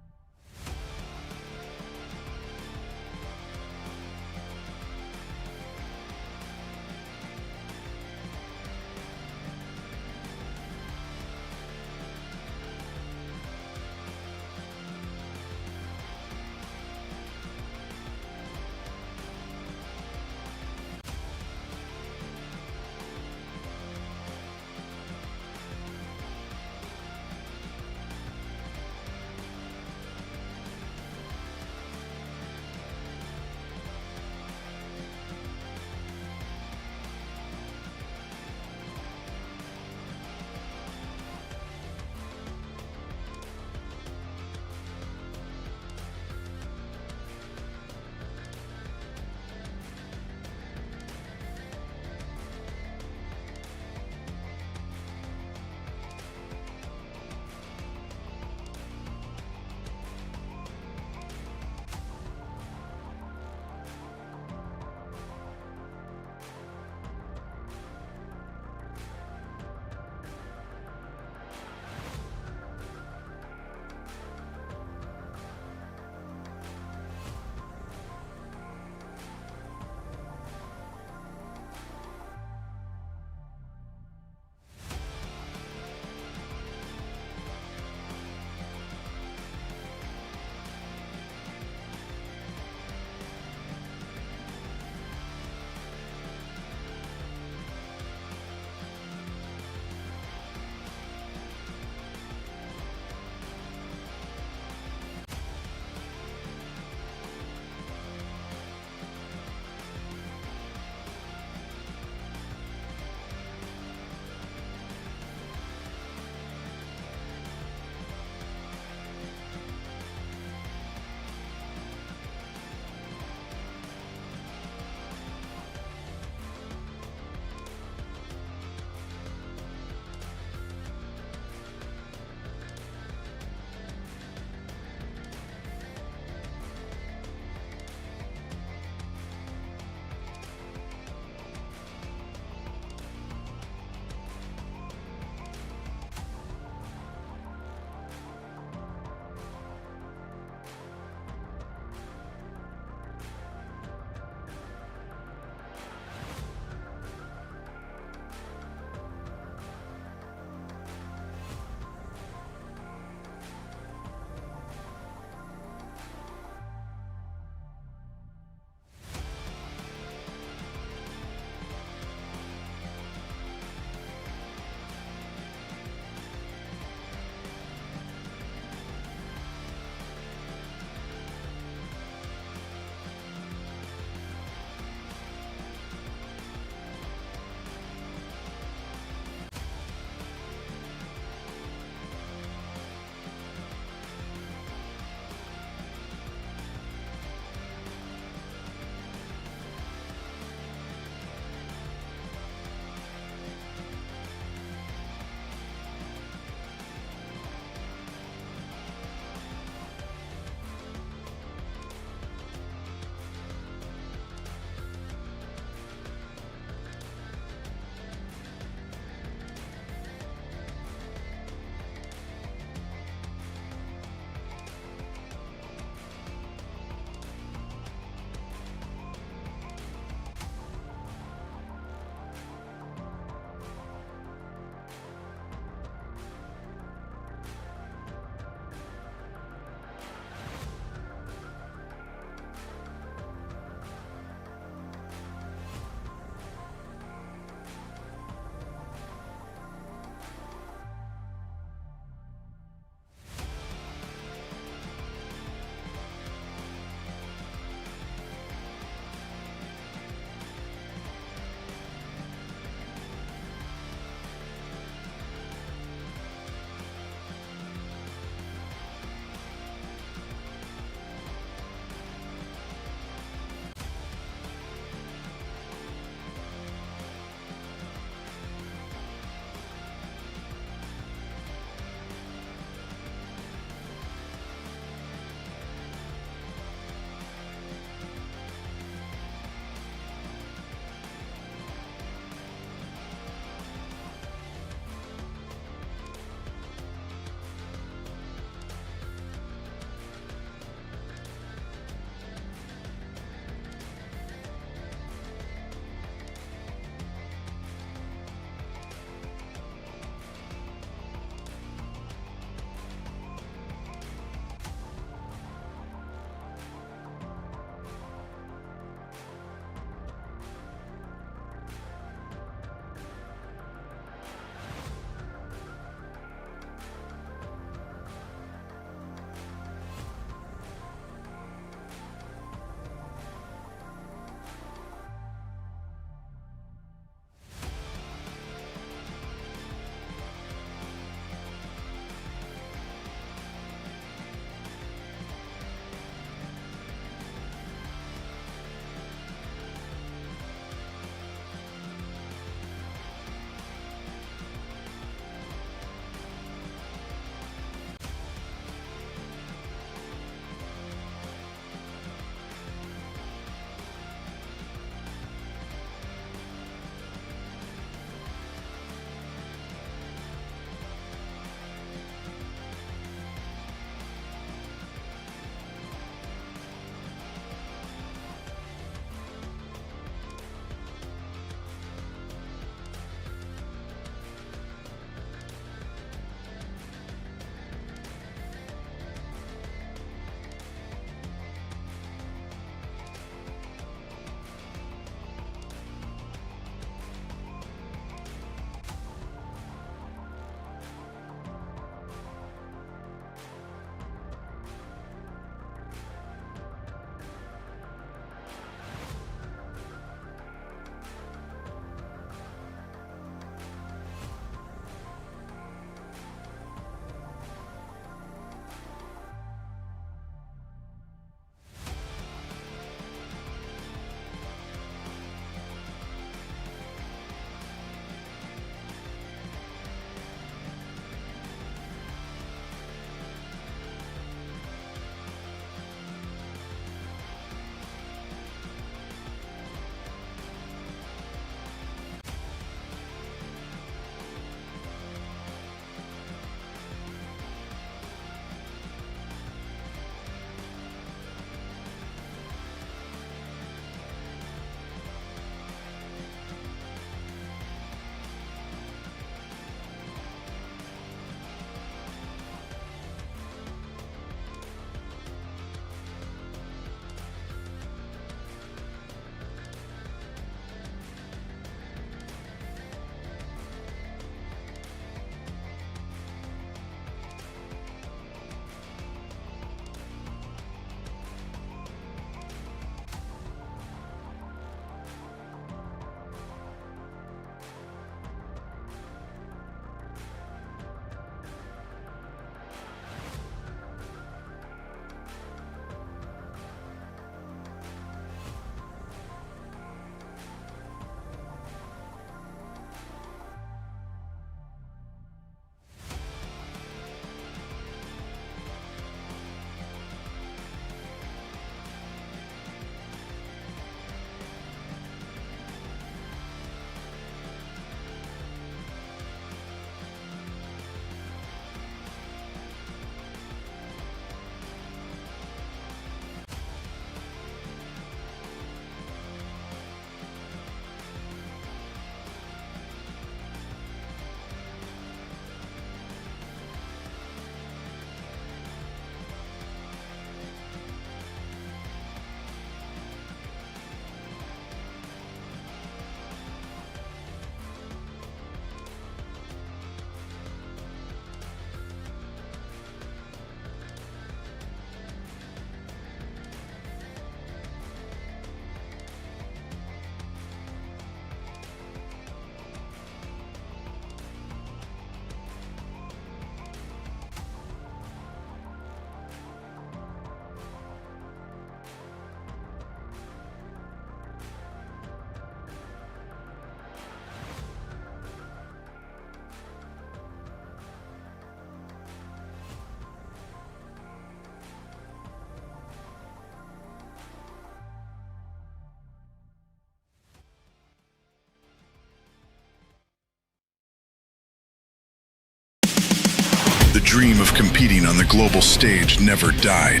dream of competing on the global stage never died.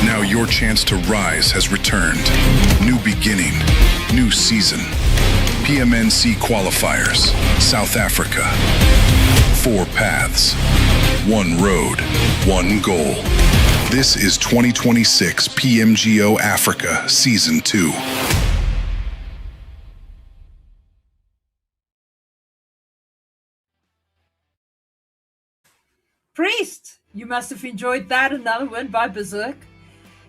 Now your chance to rise has returned. New beginning, new season. PMNC Qualifiers, South Africa. 4 paths, 1 road, 1 goal. This is 2026 PMGO Africa Season 2. Priest, you must have enjoyed that. Another win by Berserk.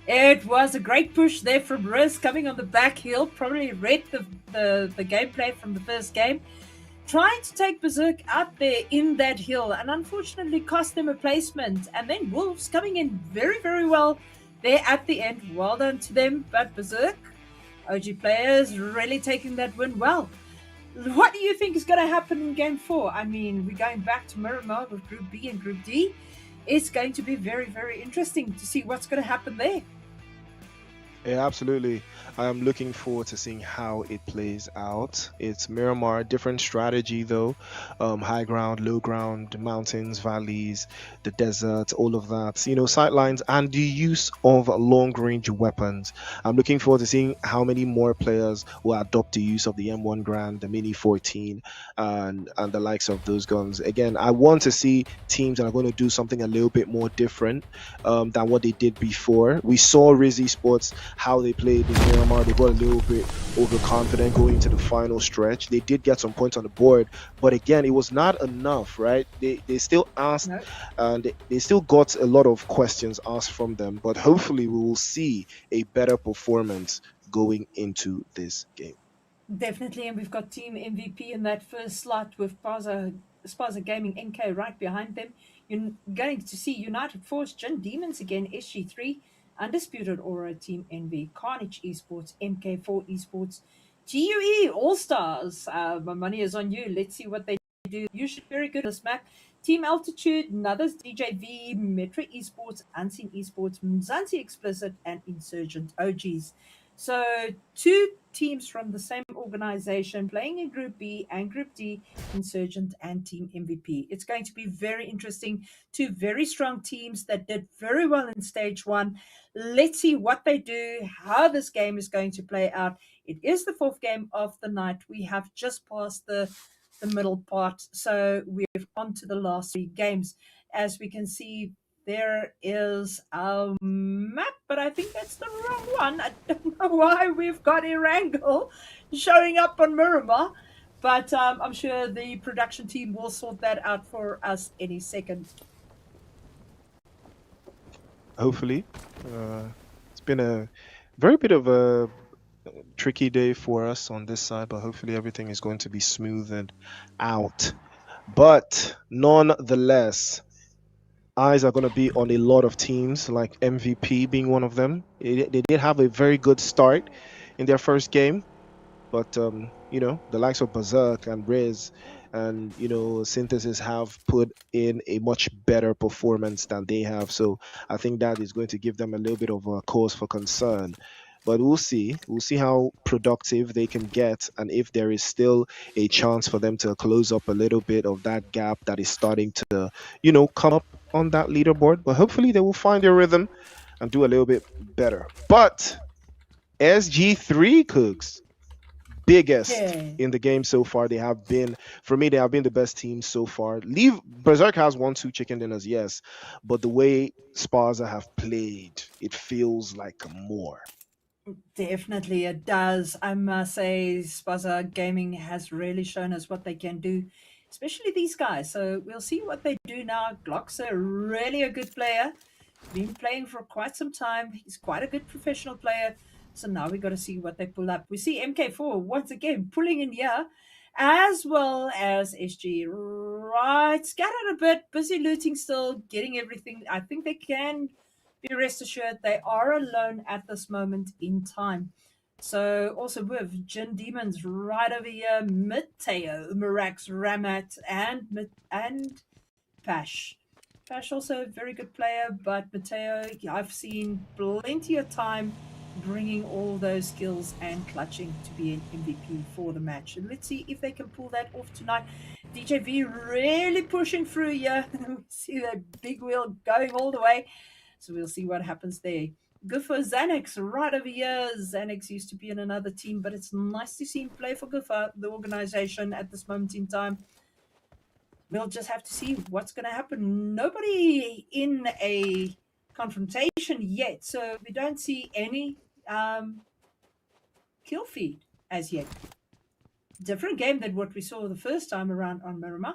It was a great push there from Riz coming on the back heel. Probably read the gameplay from the first game. Trying to take Berserk out there in that hill and unfortunately cost them a placement. And then Wolves coming in very, very well there at the end. Well done to them. But Berserk, OG players, really taking that win well. What do you think is going to happen in Game 4? I mean, we're going back to Miramar with Group B and Group D. It's going to be very, very interesting to see what's going to happen there. Yeah, absolutely. I'm looking forward to seeing how it plays out. It's Miramar, different strategy though. High ground, low ground, mountains, valleys, the desert, all of that. You know, sightlines and the use of long-range weapons. I'm looking forward to seeing how many more players will adopt the use of the M1 Grand, the Mini 14, and the likes of those guns. Again, I want to see teams that are going to do something a little bit more different than what they did before. We saw Rizzy Sports how they played in Miramar. They got a little bit overconfident going into the final stretch. They did get some points on the board, but again, it was not enough, right? They still asked, and they still got a lot of questions asked from them, but hopefully we will see a better performance going into this game. Definitely, and we've got Team MVP in that first slot with Spaza Gaming NK right behind them. You're going to see United Force, Gin Demons again, SG3, Undisputed Aura, Team NV, Carnage Esports, MK4 Esports, GUE All Stars. My money is on you. Let's see what they do. Usually very good on this map. Team Altitude, Nuthers, DJV, Metro Esports, Unseen Esports, Mzansi Explicit, and Insurgent OGs. So 2 teams from the same organization playing in Group B and Group D, Insurgent and Team MVP. It's going to be very interesting. 2 very strong teams that did very well in stage 1. Let's see what they do, how this game is going to play out. It is the 4th game of the night. We have just passed the middle part, so we're on to the last 3 games. As we can see, there is a map, but I think that's the wrong one. I don't know why we've got Erangel showing up on Miramar, but I'm sure the production team will sort that out for us any second. Hopefully. It's been a very bit of a tricky day for us on this side, but hopefully everything is going to be smoothed out. But nonetheless, eyes are going to be on a lot of teams, like MVP being one of them. They did have a very good start in their first game, but you know, the likes of Berserk and Riz and, you know, Synthesis have put in a much better performance than they have. So I think that is going to give them a little bit of a cause for concern. But we'll see. We'll see how productive they can get, and if there is still a chance for them to close up a little bit of that gap that is starting to, you know, come up on that leaderboard. But hopefully they will find their rhythm and do a little bit better. But SG3 Cooks, biggest in the game so far. They have been, for me, they have been the best team so far. Berserk has 1-2 chicken dinners, yes, but the way Spaza have played, it feels like more. Definitely, it does. I must say, Spaza Gaming has really shown us what they can do, especially these guys. So we'll see what they do now. Glock's really a good player. Been playing for quite some time. He's quite a good professional player. So now we got to see what they pull up. We see MK4 once again pulling in here, as well as SG. Right, scattered a bit, busy looting still, getting everything. I think they can be rest assured they are alone at this moment in time. So also with Jin Demons right over here, Mateo, Mirax, Ramat, and Pash. Pash also a very good player, but Mateo, I've seen plenty of time bringing all those skills and clutching to be an MVP for the match. And let's see if they can pull that off tonight. DJV really pushing through here. We see that big wheel going all the way. So we'll see what happens there. Good for Xanax right over here. Xanax used to be in another team, but it's nice to see him play for Gufa, the organization at this moment in time. We'll just have to see what's going to happen. Nobody in a confrontation yet, so we don't see any kill feed as yet. Different game than what we saw the first time around on Miramar.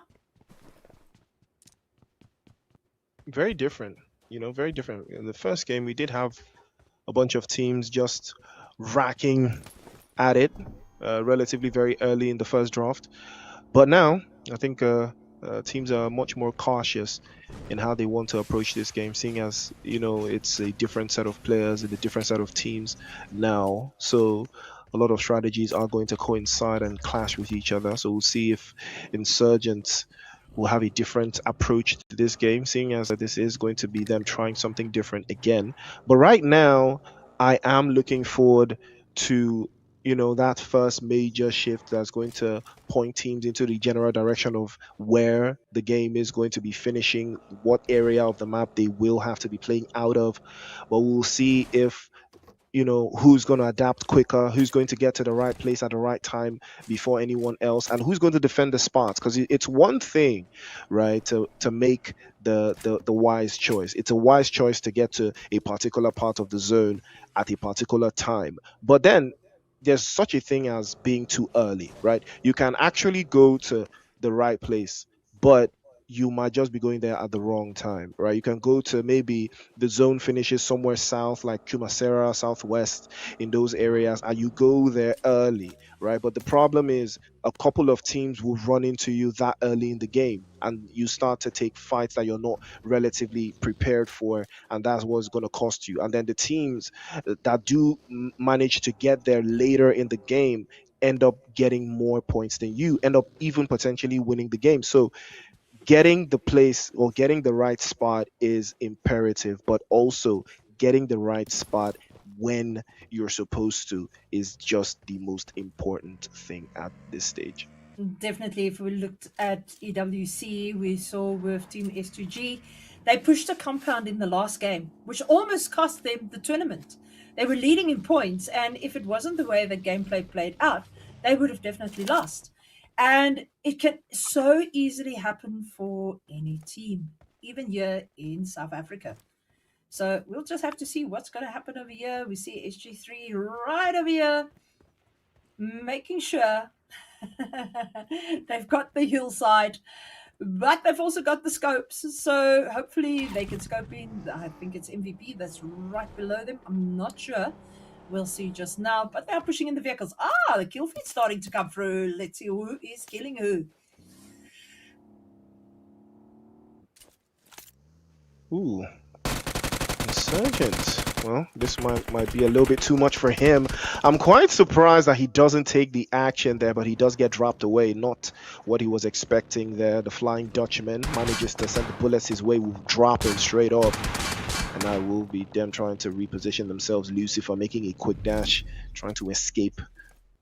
Very different, very different. In the first game, we did have a bunch of teams just racking at it relatively very early in the first draft. But now, I think teams are much more cautious in how they want to approach this game, seeing as, it's a different set of players and a different set of teams now. So a lot of strategies are going to coincide and clash with each other. So we'll see if Insurgents will have a different approach to this game, seeing as this is going to be them trying something different again. But right now, I am looking forward to that first major shift that's going to point teams into the general direction of where the game is going to be finishing, what area of the map they will have to be playing out of. But we'll see if who's going to adapt quicker, who's going to get to the right place at the right time before anyone else, and who's going to defend the spots. Because it's one thing, right, to make the wise choice. It's a wise choice to get to a particular part of the zone at a particular time. But then there's such a thing as being too early, right? You can actually go to the right place, but you might just be going there at the wrong time, right? You can go to maybe the zone finishes somewhere south, like Chumasera, southwest, in those areas, and you go there early, right? But the problem is a couple of teams will run into you that early in the game, and you start to take fights that you're not relatively prepared for, and that's what's going to cost you. And then the teams that do manage to get there later in the game end up getting more points than you, end up even potentially winning the game. So getting the place or getting the right spot is imperative, but also getting the right spot when you're supposed to is just the most important thing at this stage. Definitely, if we looked at EWC, we saw with Team S2G, they pushed a compound in the last game, which almost cost them the tournament. They were leading in points, and if it wasn't the way the gameplay played out, they would have definitely lost. And it can so easily happen for any team, even here in South Africa. So we'll just have to see what's going to happen over here. We see SG3 right over here, making sure they've got the hillside, but they've also got the scopes. So hopefully they can scope in. I think it's MVP that's right below them. I'm not sure. We'll see just now, but they're pushing in the vehicles. The kill feed's starting to come through. Let's see who is killing who. Ooh, Insurgent. Well, this might be a little bit too much for him. I'm quite surprised that he doesn't take the action there, but he does get dropped away. Not what he was expecting there. The Flying Dutchman manages to send the bullets his way, will drop him straight off. And that will be them trying to reposition themselves. Lucifer making a quick dash, trying to escape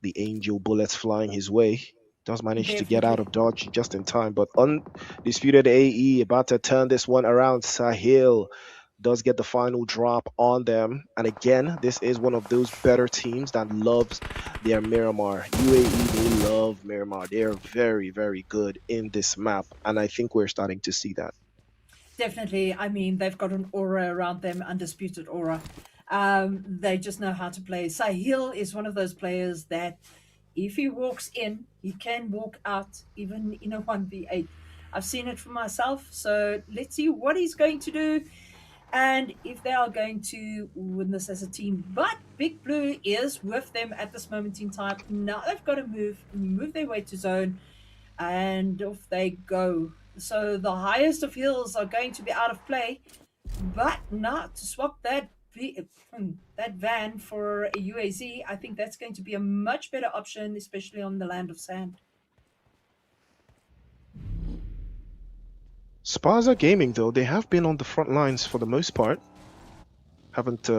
the angel bullets flying his way. Does manage to get out of dodge just in time, but Undisputed AE about to turn this one around. Sahil does get the final drop on them. And again, this is one of those better teams that loves their Miramar. UAE, they love Miramar. They're very, very good in this map. And I think we're starting to see that. Definitely. I mean, they've got an aura around them, undisputed aura. They just know how to play. Sahil is one of those players that if he walks in, he can walk out even in a 1v8. I've seen it for myself. So let's see what he's going to do and if they are going to win this as a team. But Big Blue is with them at this moment in time. Now they've got to move their way to zone, and off they go. So the highest of hills are going to be out of play, but not to swap that van for a UAZ. I think that's going to be a much better option, especially on the land of sand. Sparza Gaming, though, they have been on the front lines for the most part. Haven't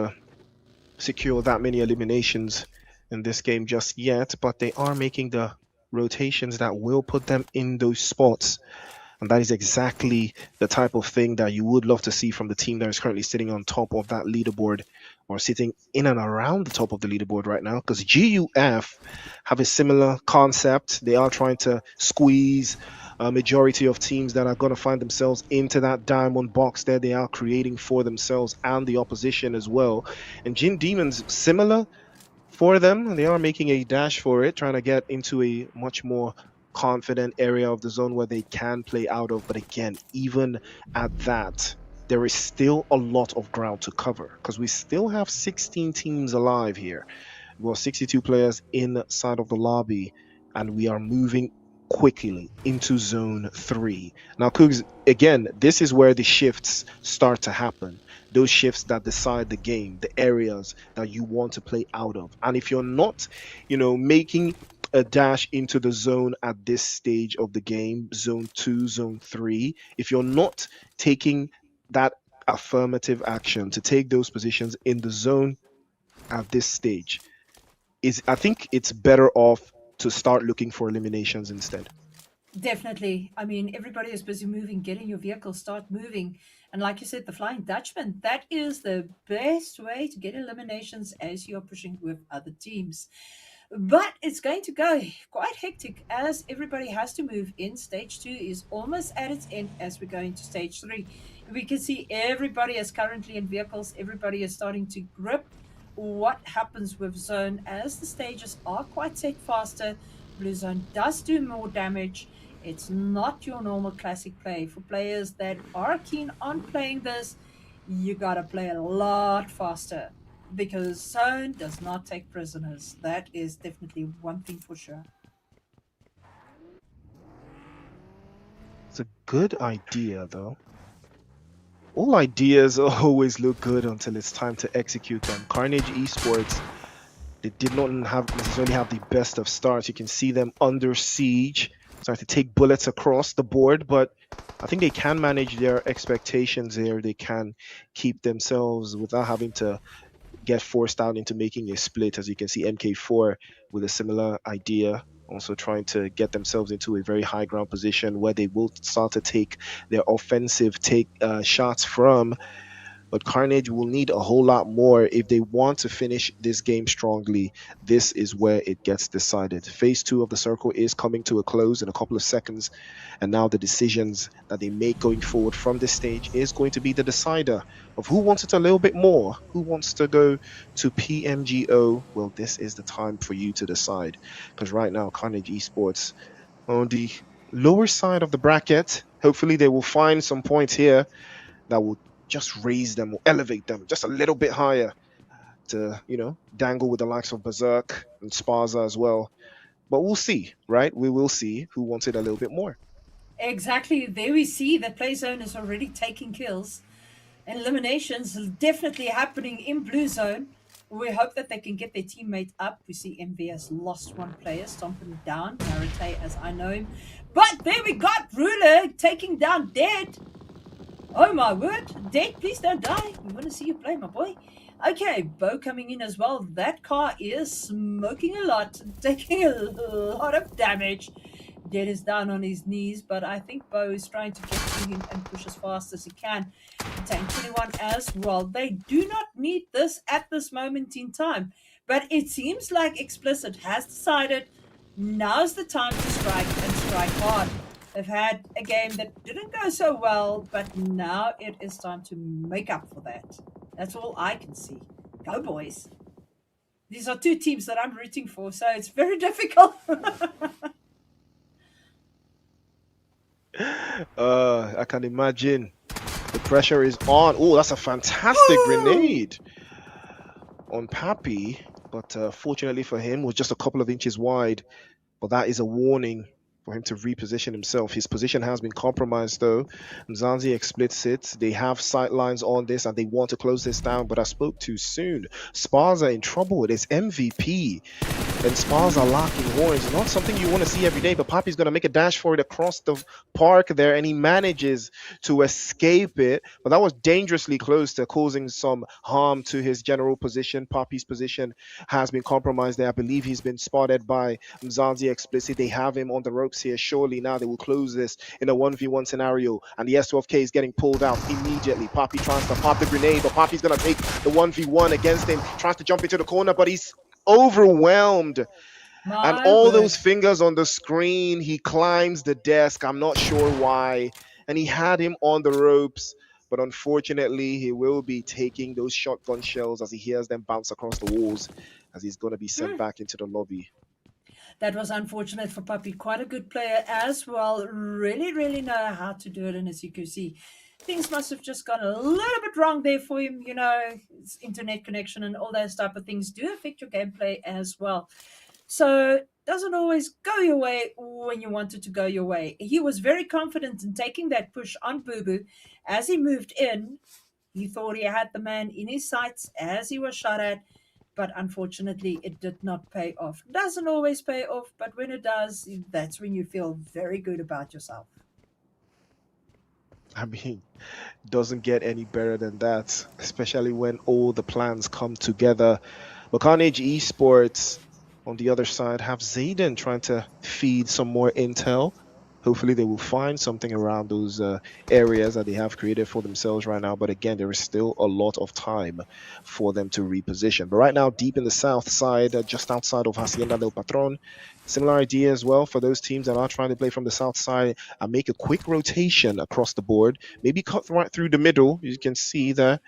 secured that many eliminations in this game just yet, but they are making the rotations that will put them in those spots. And that is exactly the type of thing that you would love to see from the team that is currently sitting on top of that leaderboard, or sitting in and around the top of the leaderboard right now. Because GUF have a similar concept. They are trying to squeeze a majority of teams that are going to find themselves into that diamond box there. They are creating for themselves and the opposition as well. And Jin Demons, similar for them. They are making a dash for it, trying to get into a much more confident area of the zone where they can play out of. But again, even at that, there is still a lot of ground to cover because we still have 16 teams alive here. Well, 62 players inside of the lobby, and we are moving quickly into zone 3. Now, Cougs, again, this is where the shifts start to happen. Those shifts that decide the game, the areas that you want to play out of. And if you're not, making a dash into the zone at this stage of the game, zone 2, zone 3, if you're not taking that affirmative action to take those positions in the zone at this stage, I think it's better off to start looking for eliminations instead. Definitely. I mean, everybody is busy moving, getting your vehicle, start moving. And like you said, the Flying Dutchman, that is the best way to get eliminations as you're pushing with other teams. But it's going to go quite hectic as everybody has to move in. Stage 2 is almost at its end as we go into stage 3. We can see everybody is currently in vehicles. Everybody is starting to grip what happens with zone as the stages are quite set faster. Blue zone does do more damage. It's not your normal classic play. For players that are keen on playing this, you gotta play a lot faster because zone does not take prisoners. That is definitely one thing for sure. It's a good idea, though. All ideas always look good until it's time to execute them. Carnage Esports, they did not necessarily have the best of starts. You can see them under siege, starting to take bullets across the board, but I think they can manage their expectations here. They can keep themselves without having to get forced out into making a split. As you can see, MK4 with a similar idea, also trying to get themselves into a very high ground position where they will start to take their offensive shots from. But Carnage will need a whole lot more if they want to finish this game strongly. This is where it gets decided. Phase 2 of the circle is coming to a close in a couple of seconds. And now the decisions that they make going forward from this stage is going to be the decider of who wants it a little bit more. Who wants to go to PMGO? Well, this is the time for you to decide. Because right now, Carnage Esports on the lower side of the bracket. Hopefully they will find some points here that will just raise them or elevate them just a little bit higher to, dangle with the likes of Berserk and Sparza as well. But we'll see, right? We will see who wants it a little bit more. Exactly. There we see that Play Zone is already taking kills. And eliminations definitely happening in Blue Zone. We hope that they can get their teammate up. We see MV has lost one player, stomping down Narate as I know him. But there we got Ruler taking down Dead. Oh my word, Dead, please don't die. We want to see you play, my boy. Okay, Bo coming in as well. That car is smoking a lot, taking a lot of damage. Dead is down on his knees, but I think Bo is trying to get to him and push as fast as he can. Tank 21 as well. They do not need this at this moment in time, but it seems like Explicit has decided now's the time to strike and strike hard. They've had a game that didn't go so well, but now it is time to make up for that. That's all I can see. Go, boys. These are two teams that I'm rooting for, so it's very difficult. I can imagine. The pressure is on. Oh, that's a fantastic grenade on Pappy. But fortunately for him, was just a couple of inches wide. But that is a warning for him to reposition himself. His position has been compromised though. Mzansi explicit. They have sight lines on this and they want to close this down, but I spoke too soon. Sparza in trouble. It's MVP. and Spas are locking horns. It's not something you want to see every day, but Poppy's going to make a dash for it across the park there, and he manages to escape it. But that was dangerously close to causing some harm to his general position. Poppy's position has been compromised there. I believe he's been spotted by Mzansi Explicit. They have him on the ropes here. Surely now they will close this in a 1v1 scenario, and the S12K is getting pulled out immediately. Poppy tries to pop the grenade, but Poppy's going to take the 1v1 against him. Tries to jump into the corner, but he's overwhelmed. And My all word. those fingers on the screen, he climbs the desk. I'm not sure why. And he had him on the ropes. But unfortunately, he will be taking those shotgun shells as he hears them bounce across the walls, as he's going to be sent back into the lobby. That was unfortunate for Puppy. Quite a good player as well. Really, really know how to do it. And as you can see, things must have just gone a little bit wrong there for him. You know, it's internet connection and all those type of things do affect your gameplay as well. So it doesn't always go your way when you want it to go your way. He was very confident in taking that push on Boo Boo. As he moved in, he thought he had the man in his sights as he was shot at, but unfortunately, it did not pay off. Doesn't always pay off, but when it does, that's when you feel very good about yourself. I mean, doesn't get any better than that, especially when all the plans come together. But Carnage Esports on the other side have Zayden trying to feed some more intel. Hopefully they will find something around those areas that they have created for themselves right now. But again, there is still a lot of time for them to reposition. But right now, deep in the south side, just outside of Hacienda del Patron, similar idea as well for those teams that are trying to play from the south side and make a quick rotation across the board. Maybe cut right through the middle. You can see there.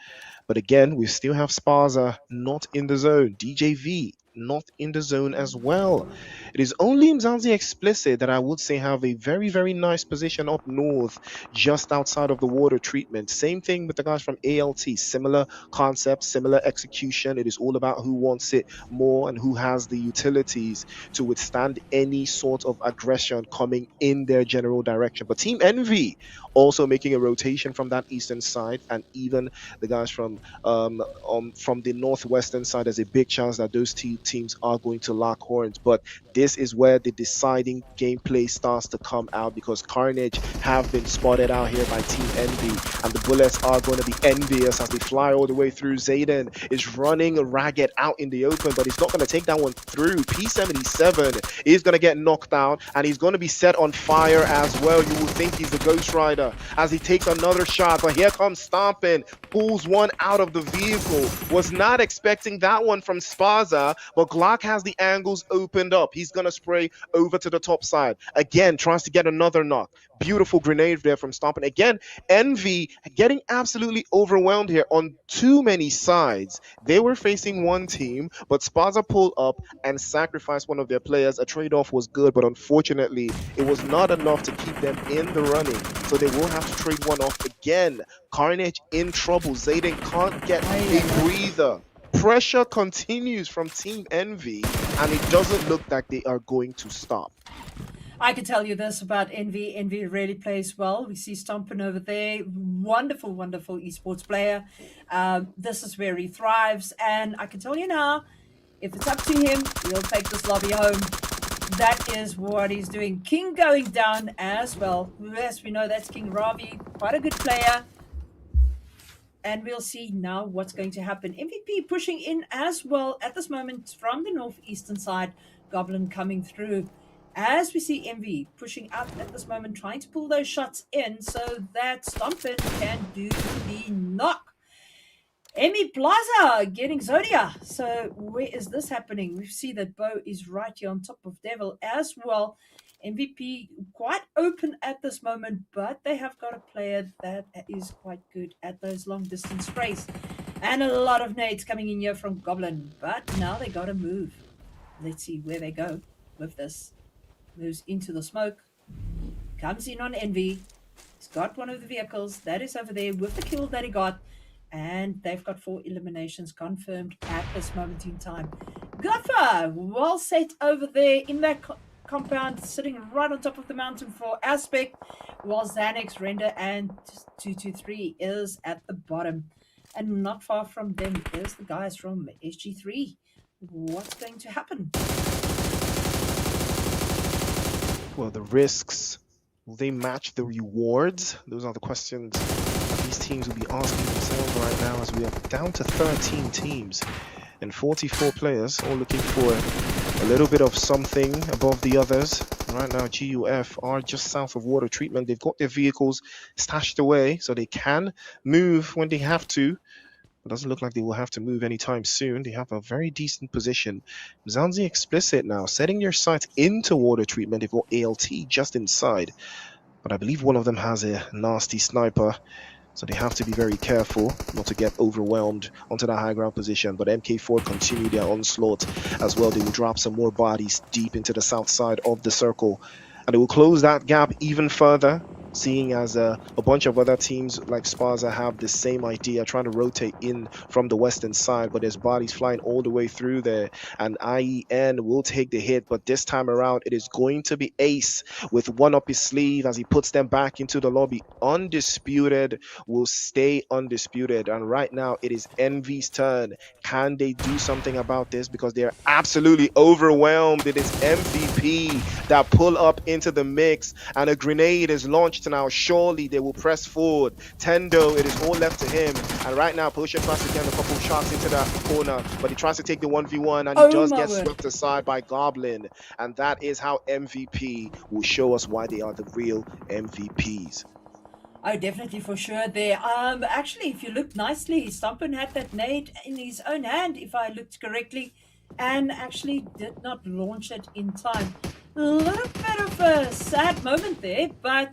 But again, we still have Sparza not in the zone. DJV not in the zone as well. It is only Mzansi Explicit that I would say have a very, very nice position up north, just outside of the water treatment. Same thing with the guys from ALT. Similar concept, similar execution. It is all about who wants it more and who has the utilities to withstand any sort of aggression coming in their general direction. But Team Envy also making a rotation from that eastern side, and even the guys from the northwestern side. There's a big chance that those two teams are going to lock horns. But this is where the deciding gameplay starts to come out, because Carnage have been spotted out here by Team Envy, and the bullets are going to be envious as they fly all the way through. Zayden is running ragged out in the open, but he's not going to take that one through. P77 is going to get knocked out, and he's going to be set on fire as well. You will think he's a Ghost Rider as he takes another shot, but here comes Stompin', pulls one out of the vehicle. Was not expecting that one from Sparza, but Glock has the angles opened up. He's going to spray over to the top side. Again, tries to get another knock. Beautiful grenade there from Stompin'. Again, Envy getting absolutely overwhelmed here on too many sides. They were facing one team, but Sparza pulled up and sacrificed one of their players. A trade-off was good, but unfortunately, it was not enough to keep them in the running. So they will have to trade one off again. Carnage in trouble. Zayden can't get a breather. Pressure continues from Team Envy, and it doesn't look like they are going to stop. I can tell you this about Envy. Envy really plays well. We see Stompin' over there. Wonderful, wonderful esports player. This is where he thrives. And I can tell you now, if it's up to him, he'll take this lobby home. That is what he's doing. King going down as well. Yes, we know that's King Ravi. Quite a good player. And we'll see now what's going to happen. MVP pushing in as well at this moment from the northeastern side. Goblin coming through. As we see Envy pushing up at this moment, trying to pull those shots in so that Stompin' can do the knock. Emmy Plaza getting Zodia. So where is this happening? We see that Bo is right here on top of Devil as well. MVP quite open at this moment, but they have got a player that is quite good at those long distance sprays. And a lot of nades coming in here from Goblin, but now they got to move. Let's see where they go with this. Moves into the smoke, comes in on Envy. He's got one of the vehicles that is over there with the kill that he got, and they've got 4 eliminations confirmed at this moment in time. Guffa, well set over there in that compound, sitting right on top of the mountain for Aspect, while Xanax, Render, and 223 is at the bottom. And not far from them is the guys from SG3. what's going to happen? Well, the risks, will they match the rewards? Those are the questions that these teams will be asking themselves right now, as we are down to 13 teams and 44 players, all looking for a little bit of something above the others. Right now, GUF are just south of water treatment. They've got their vehicles stashed away so they can move when they have to. It doesn't look like they will have to move anytime soon. They have a very decent position. Mzansi explicit now, setting their sights into water treatment. They've got ALT just inside, but I believe one of them has a nasty sniper, so they have to be very careful not to get overwhelmed onto that high ground position. But MK4 continue their onslaught as well. They will drop some more bodies deep into the south side of the circle, and they will close that gap even further, seeing as a bunch of other teams like Sparza have the same idea, trying to rotate in from the western side, but there's bodies flying all the way through there, and IEN will take the hit. But this time around, it is going to be Ace with one up his sleeve as he puts them back into the lobby. Undisputed will stay undisputed, and right now it is Envy's turn. Can they do something about this? Because they're absolutely overwhelmed. It is MVP that pull up into the mix, and a grenade is launched now. Surely they will press forward. Tendo, it is all left to him, and right now Potion tries to get a couple shots into that corner, but he tries to take the 1v1, and he does get swept aside by Goblin, and that is how MVP will show us why they are the real MVPs. Oh, definitely, for sure there. Actually, if you look nicely, Stompen had that nade in his own hand, if I looked correctly, and actually did not launch it in time. A little bit of a sad moment there, but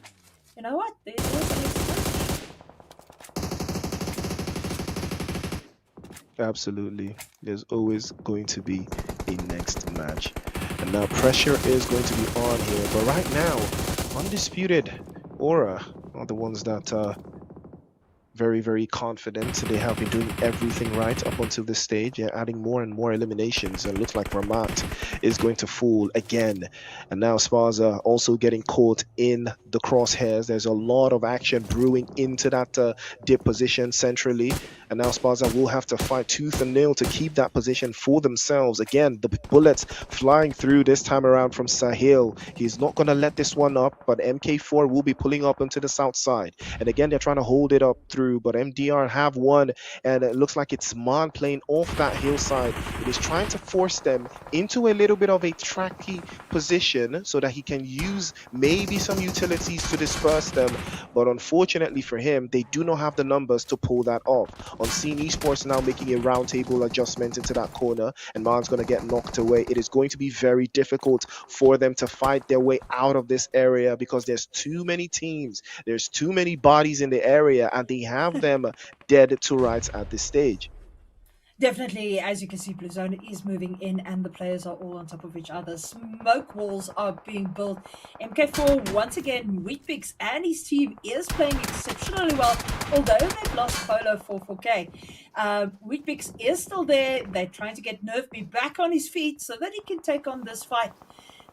you know what? There's always a next match. Absolutely. There's always going to be a next match. And now pressure is going to be on here. But right now, Undisputed Aura are the ones that are very, very confident. They have been doing everything right up until this stage. They're adding more and more eliminations, and it looks like Ramat is going to fall again. And now Sparza also getting caught in the crosshairs. There's a lot of action brewing into that dip position centrally, and now Sparza will have to fight tooth and nail to keep that position for themselves. Again, the bullets flying through this time around from Sahil. He's not going to let this one up, but MK4 will be pulling up into the south side. And again, they're trying to hold it up through, but MDR have won, and it looks like it's Man playing off that hillside. It is trying to force them into a little bit of a tracky position so that he can use maybe some utilities to disperse them, but unfortunately for him, they do not have the numbers to pull that off. Unseen Esports now making a roundtable adjustment into that corner, and Man's going to get knocked away. It is going to be very difficult for them to fight their way out of this area because there's too many teams, there's too many bodies in the area, and they have them dead to rights at this stage. Definitely, as you can see, Blue Zone is moving in and the players are all on top of each other. Smoke walls are being built. MK4, once again, Wheatpix and his team is playing exceptionally well, although they've lost Polo for 4K. Wheatpix is still there. They're trying to get Nerfby back on his feet so that he can take on this fight.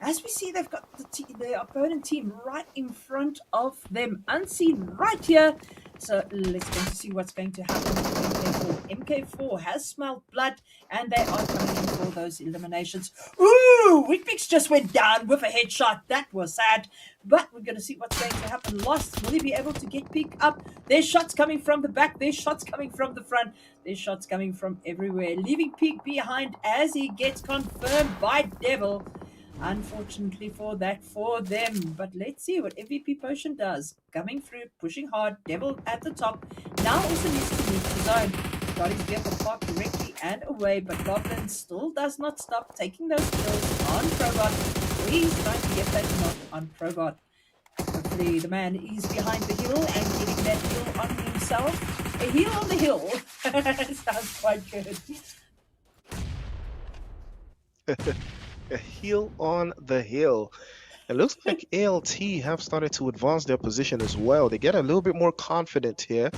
As we see, they've got the opponent team right in front of them, unseen right here. So let's go to see what's going to happen with MK4. MK4 has smelled blood, and they are coming in for those eliminations. Ooh, Wheatpix just went down with a headshot. That was sad. But we're going to see what's going to happen. Lost, will he be able to get Peak up? There's shots coming from the back. There's shots coming from the front. There's shots coming from everywhere. Leaving Peak behind as he gets confirmed by Devil. Unfortunately for them, but let's see what MVP Potion does. Coming through, pushing hard, Devil at the top. Now also needs to move the zone. Got his vehicle parked directly and away, but Goblin still does not stop taking those kills on Probot. He's trying to get that knock on Probot. Hopefully the man is behind the hill and getting that hill on himself. A hill on the hill. Sounds quite good. A hill on the hill. It looks like ALT have started to advance their position as well. They get a little bit more confident here,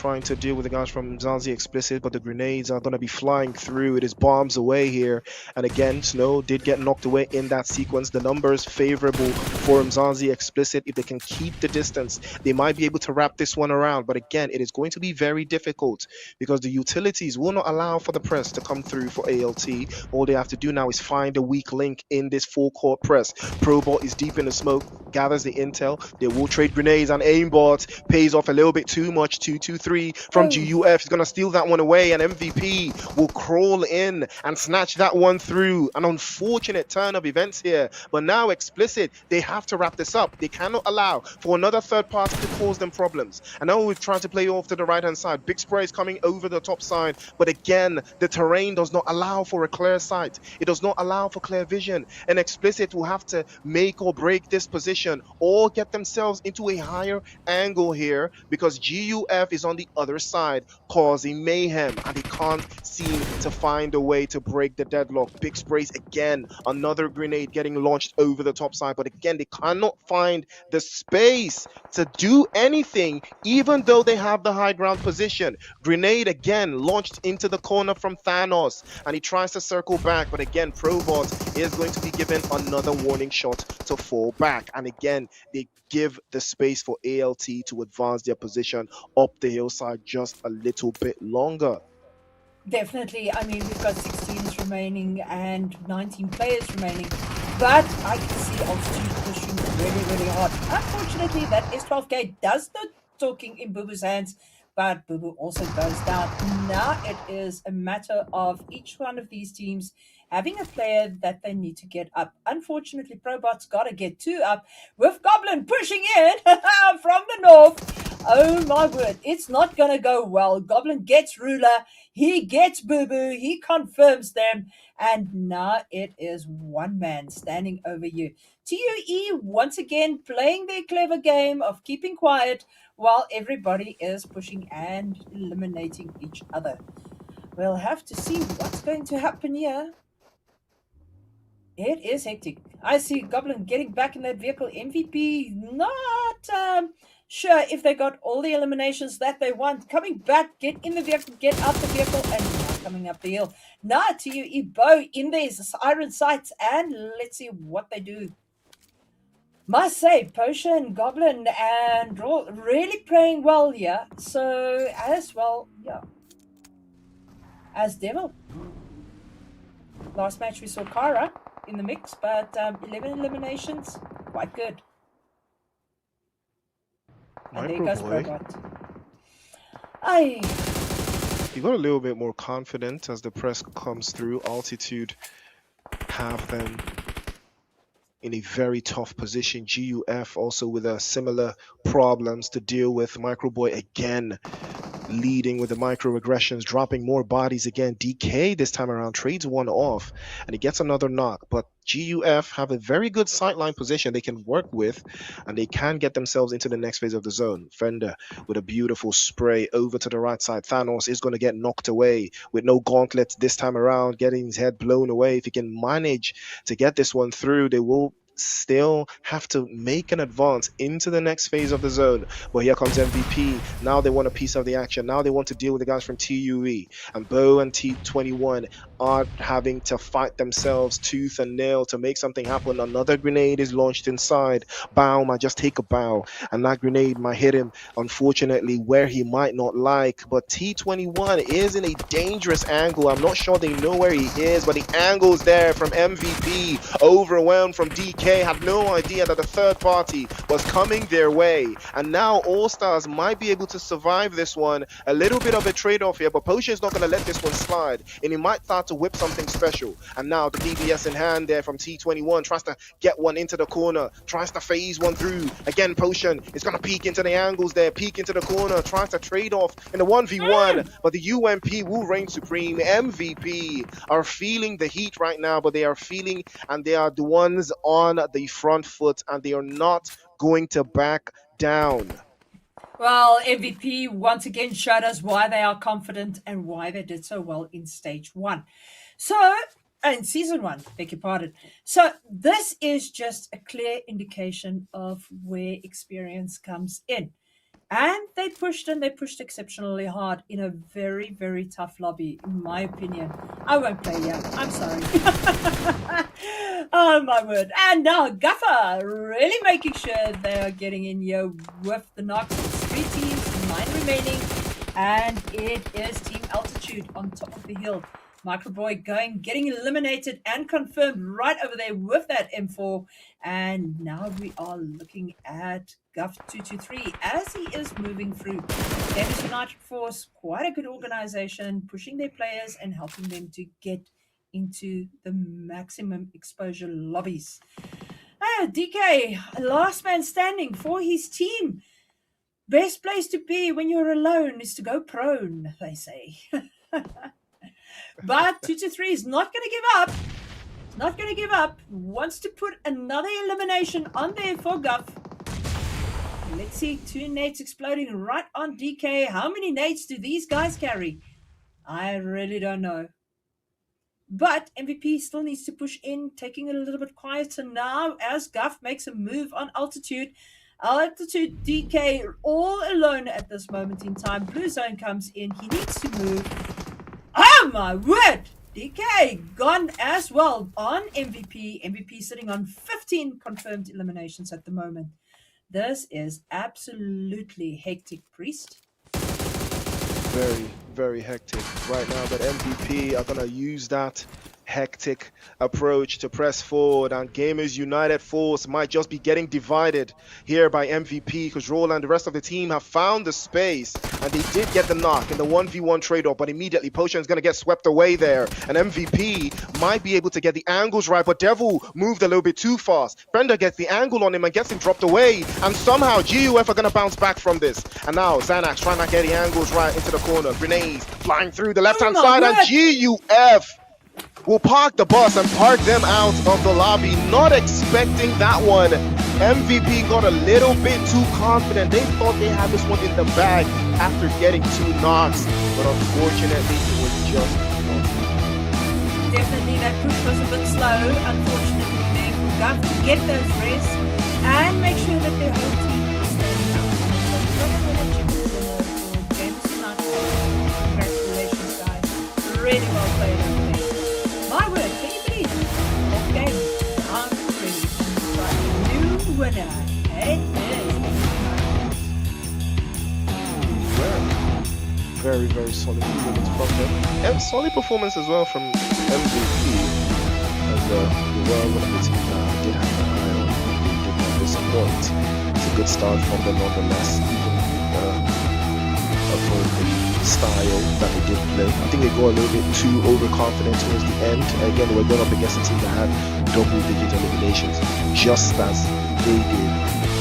trying to deal with the guys from Mzansi Explicit, but the grenades are going to be flying through. It is bombs away here. And again, Snow did get knocked away in that sequence. The numbers favorable for Mzansi Explicit. If they can keep the distance, they might be able to wrap this one around. But again, it is going to be very difficult because the utilities will not allow for the press to come through for ALT. All they have to do now is find a weak link in this full court press. Probot is deep in the smoke, gathers the intel. They will trade grenades, and aimbot pays off a little bit too much. 2-2-3 from GUF. He's going to steal that one away, and MVP will crawl in and snatch that one through. An unfortunate turn of events here, but now Explicit, they have to wrap this up. They cannot allow for another third party to cause them problems. I know we've tried to play off to the right hand side. Big Spray is coming over the top side, but again, the terrain does not allow for a clear sight. It does not allow for clear vision, and Explicit will have to make or break this position or get themselves into a higher angle here, because GUF is on the other side causing mayhem, and they can't seem to find a way to break the deadlock. Big Sprays again, another grenade getting launched over the top side, but again, they cannot find the space to do anything, even though they have the high ground position. Grenade again launched into the corner from Thanos, and he tries to circle back, but again, Probot is going to be given another warning shot to fall back, and again, they give the space for ALT to advance their position up the hillside just a little bit longer. Definitely. I mean, we've got 16s remaining and 19 players remaining, but I can see Altitude pushing really, really hard. Unfortunately, that S12K does the talking in Boo Boo's hands, but Boo Boo also goes down. Now it is a matter of each one of these teams having a player that they need to get up. Unfortunately, Probot's got to get 2 up with Goblin pushing in from the north. Oh my word, it's not going to go well. Goblin gets Ruler, he gets Boo Boo, he confirms them, and now it is one man standing over you. TUE once again playing their clever game of keeping quiet while everybody is pushing and eliminating each other. We'll have to see what's going to happen here. It is hectic. I see Goblin getting back in that vehicle. MVP not sure if they got all the eliminations that they want. Coming back, get in the vehicle, get out the vehicle, and now coming up the hill. Now TUE Bo in there, iron sights, and let's see what they do. Must say, Potion, Goblin, and Raw really playing well here. So as well, yeah, as Devil. Last match we saw Kara in the mix, but 11 eliminations, quite good. And there goes Probot. You got a little bit more confident as the press comes through. Altitude have them in a very tough position. GUF also with a similar problems to deal with. Microboy again leading with the microaggressions, dropping more bodies again. DK this time around trades one off, and he gets another knock, but GUF have a very good sightline position they can work with, and they can get themselves into the next phase of the zone. Fender with a beautiful spray over to the right side. Thanos is going to get knocked away with no gauntlets this time around, getting his head blown away. If he can manage to get this one through, they will still have to make an advance into the next phase of the zone. But here comes MVP. Now they want a piece of the action. Now they want to deal with the guys from TUE, and Bo and T21 are having to fight themselves tooth and nail to make something happen. Another grenade is launched inside. Bow might just take a bow, and that grenade might hit him, unfortunately, where he might not like. But T21 is in a dangerous angle. I'm not sure they know where he is, but the angle's there from MVP. Overwhelmed from DK, had no idea that the third party was coming their way, and now All Stars might be able to survive this one. A little bit of a trade-off here, but Potion's not going to let this one slide, and he might start to whip something special. And now the DBS in hand there from T21 tries to get one into the corner, tries to phase one through. Again, Potion is going to peek into the angles there, peek into the corner, tries to trade off in the 1v1, but the UMP will reign supreme. MVP are feeling the heat right now, but they are feeling, and they are the ones on the front foot, and they are not going to back down. Well, MVP once again showed us why they are confident and why they did so well in stage 1. So, in season 1, beg your pardon. So, this is just a clear indication of where experience comes in. And they pushed, and they pushed exceptionally hard in a very, very tough lobby, in my opinion. I won't play here. I'm sorry. Oh, my word. And now Guffer really making sure they are getting in here with the knocks. 3 teams, 9 remaining. And it is Team Altitude on top of the hill. Microboy getting eliminated and confirmed right over there with that M4. And now we are looking at Guff 223 as he is moving through. Gamers United Force, quite a good organization, pushing their players and helping them to get into the maximum exposure lobbies. DK, last man standing for his team. Best place to be when you're alone is to go prone, they say. But 223 is not going to give up. Not going to give up. Wants to put another elimination on there for Guff. Let's see, 2 nades exploding right on DK. How many nades do these guys carry? I really don't know. But MVP still needs to push in, taking it a little bit quieter now as Guff makes a move on Altitude. Altitude DK all alone at this moment in time. Blue zone comes in. He needs to move. Oh my word! DK gone as well on MVP. MVP sitting on 15 confirmed eliminations at the moment. This is absolutely hectic, Priest. Very, very hectic right now, but MVP are gonna use that hectic approach to press forward, and Gamers United Force might just be getting divided here by MVP because Roland and the rest of the team have found the space, and they did get the knock in the 1v1 trade-off, but immediately Potion is going to get swept away there, and MVP might be able to get the angles right, but Devil moved a little bit too fast. Brenda gets the angle on him and gets him dropped away, and somehow GUF are going to bounce back from this, and now Xanax trying to get the angles right into the corner. Grenades flying through the left-hand side, and GUF will park the bus and park them out of the lobby, not expecting that one. MVP got a little bit too confident. They thought they had this one in the bag after getting 2 knocks, but unfortunately it was just not. Definitely that push was a bit slow, unfortunately there for Guff to get those rests and make sure that their whole team is standing up. Congratulations guys, really well played over there. My word, can you believe it? That game, I'm ready to try a new winner. It is. Very, very solid performance from them. And solid performance as well from MVP. As the one of the teams that did have an eye on, they did not disappoint. It's a good start from them nonetheless, for the style that they did play. I think they go a little bit too overconfident towards the end. Again, we're going up against a team that had double-digit eliminations, just as they did.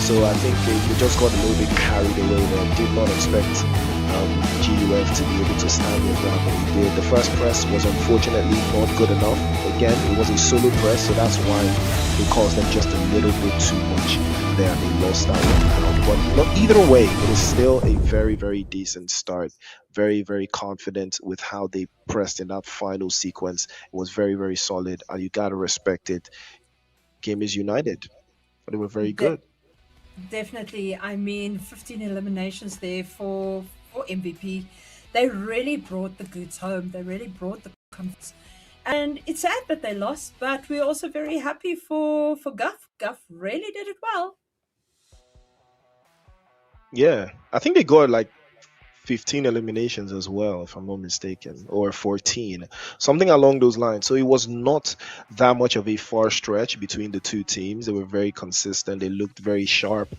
So I think they just got a little bit carried away there. Did not expect GUF to be able to stand their ground, but he did. The first press was unfortunately not good enough. Again, it was a solo press, so that's why it caused them just a little bit too much there. They lost that one out. But not either way, it is still a very, very decent start. Very, very confident with how they pressed in that final sequence. It was very, very solid, and you gotta respect it. Gamers United, but they were very good. Definitely. I mean, 15 eliminations there for MVP. They really brought the goods home. They really brought the confidence. And it's sad that they lost, but we're also very happy for Guff. Guff really did it well. Yeah, I think they got like 15 eliminations as well, if I'm not mistaken, or 14, something along those lines. So it was not that much of a far stretch between the two teams. They were very consistent. They looked very sharp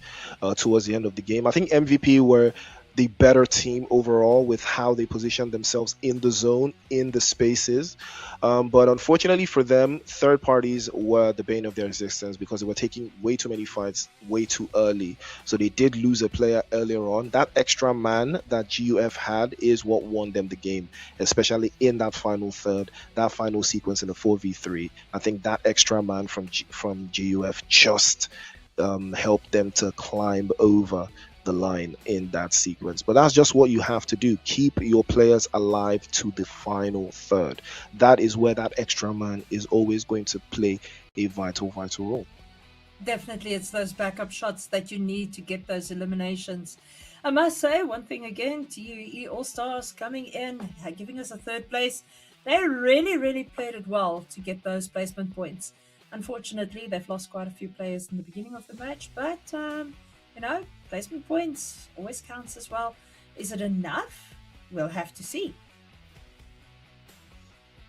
towards the end of the game. I think MVP were the better team overall with how they positioned themselves in the zone, in the spaces. But unfortunately for them, third parties were the bane of their existence because they were taking way too many fights way too early. So they did lose a player earlier on. That extra man that GUF had is what won them the game, especially in that final third, that final sequence in the 4v3. I think that extra man from GUF just helped them to climb over the line in that sequence. But that's just what you have to do. Keep your players alive to the final third. That is where that extra man is always going to play a vital role. Definitely, it's those backup shots that you need to get those eliminations. I must say one thing again, TUE All Stars coming in, giving us a third place. They really, really played it well to get those placement points. Unfortunately, they've lost quite a few players in the beginning of the match, but placement points always counts as well. Is it enough? We'll have to see.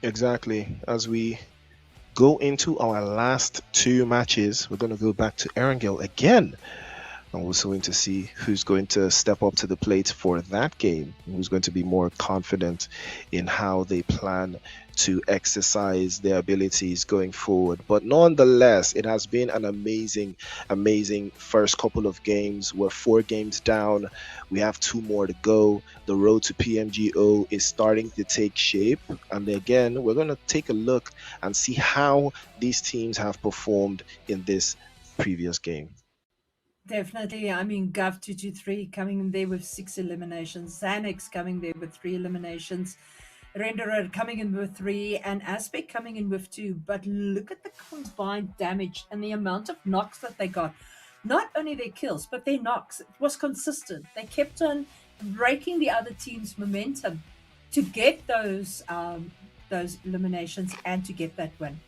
Exactly. As we go into our last two matches, we're going to go back to Erangel again. And we're also going to see who's going to step up to the plate for that game, who's going to be more confident in how they plan to exercise their abilities going forward. But nonetheless, it has been an amazing, amazing first couple of games. We're 4 games down. We have 2 more to go. The road to PMGO is starting to take shape. And again, we're going to take a look and see how these teams have performed in this previous game. Definitely. I mean, Gov223 coming in there with 6 eliminations, Xanax coming there with 3 eliminations, Renderer coming in with 3, and Aspect coming in with 2. But look at the combined damage and the amount of knocks that they got. Not only their kills, but their knocks. It was consistent. They kept on breaking the other team's momentum to get those eliminations and to get that win.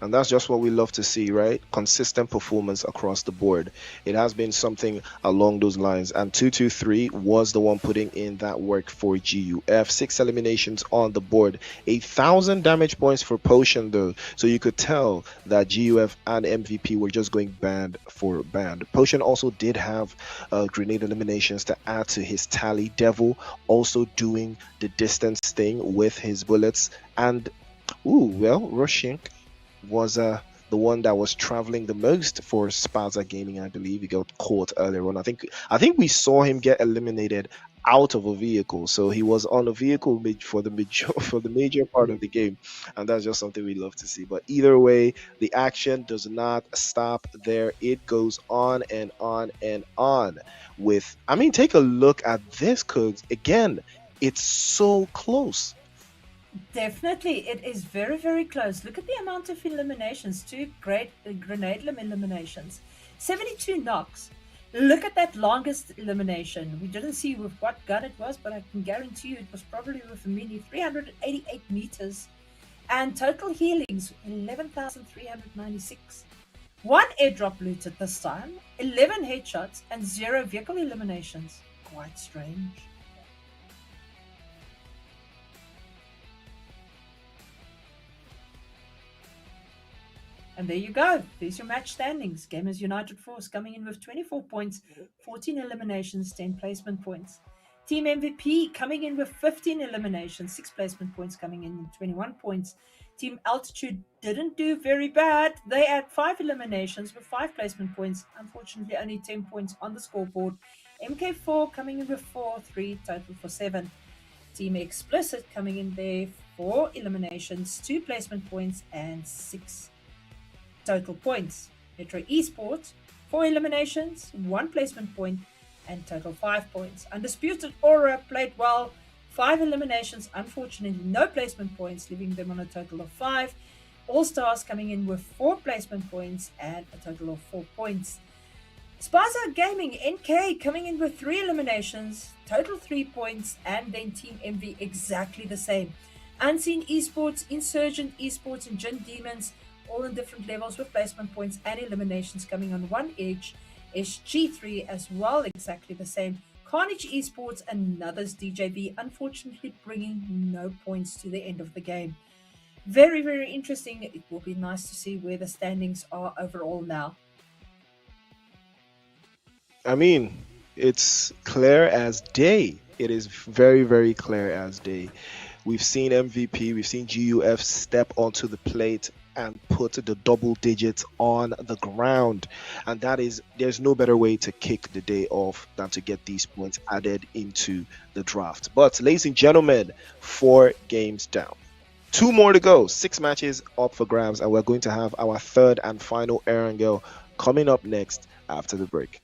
And that's just what we love to see, right? Consistent performance across the board. It has been something along those lines. And 223 was the one putting in that work for GUF. 6 eliminations on the board. 1,000 damage points for Potion, though. So you could tell that GUF and MVP were just going band for band. Potion also did have grenade eliminations to add to his tally. Devil also doing the distance thing with his bullets. And, Rushink was the one that was traveling the most for Spaza Gaming, I believe. He got caught earlier on. I think we saw him get eliminated out of a vehicle, so he was on a vehicle for the major part of the game, and that's just something we love to see. But either way, the action does not stop there. It goes on and on and on. Take a look at this, Cooks. Again, it's so close. Definitely, it is very, very close. Look at the amount of eliminations, 2 great grenade eliminations, 72 knocks. Look at that longest elimination. We didn't see with what gun it was, but I can guarantee you it was probably with a mini, 388 meters. And total healings, 11,396. 1 airdrop looted this time, 11 headshots, and 0 vehicle eliminations. Quite strange. And there you go. There's your match standings. Gamers United Force coming in with 24 points, 14 eliminations, 10 placement points. Team MVP coming in with 15 eliminations, 6 placement points coming in, 21 points. Team Altitude didn't do very bad. They had 5 eliminations with 5 placement points. Unfortunately, only 10 points on the scoreboard. MK4 coming in with 4, 3, total for 7. Team Explicit coming in there, 4 eliminations, 2 placement points, and 6 total points. Metro Esports, 4 eliminations, 1 placement point, and total 5 points. Undisputed Aura played well, 5 eliminations, unfortunately no placement points, leaving them on a total of 5. All Stars coming in with 4 placement points and a total of 4 points. Spaza Gaming NK coming in with 3 eliminations, total 3 points, and then Team MV exactly the same. Unseen Esports, Insurgent Esports, and Jin Demons all in different levels with placement points and eliminations coming on one edge. SG3 as well, exactly the same. Carnage Esports and others DJV, unfortunately bringing no points to the end of the game. Very, very interesting. It will be nice to see where the standings are overall now. It's clear as day. It is very, very clear as day. We've seen MVP, we've seen GUF step onto the plate and put the double digits on the ground, and there's no better way to kick the day off than to get these points added into the draft. But ladies and gentlemen, 4 games down, 2 more to go, 6 matches up for grabs, and we're going to have our third and final Erangel coming up next after the break.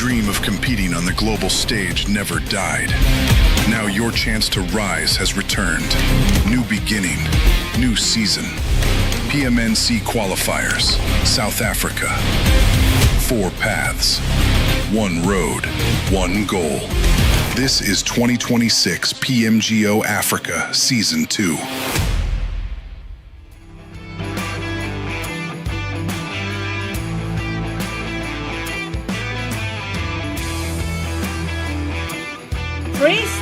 dream of competing on the global stage never died. Now your chance to rise has returned. New beginning, new season. PMNC Qualifiers, South Africa. 4 paths, 1 road, 1 goal. This is 2026 PMGO Africa Season 2. Priest,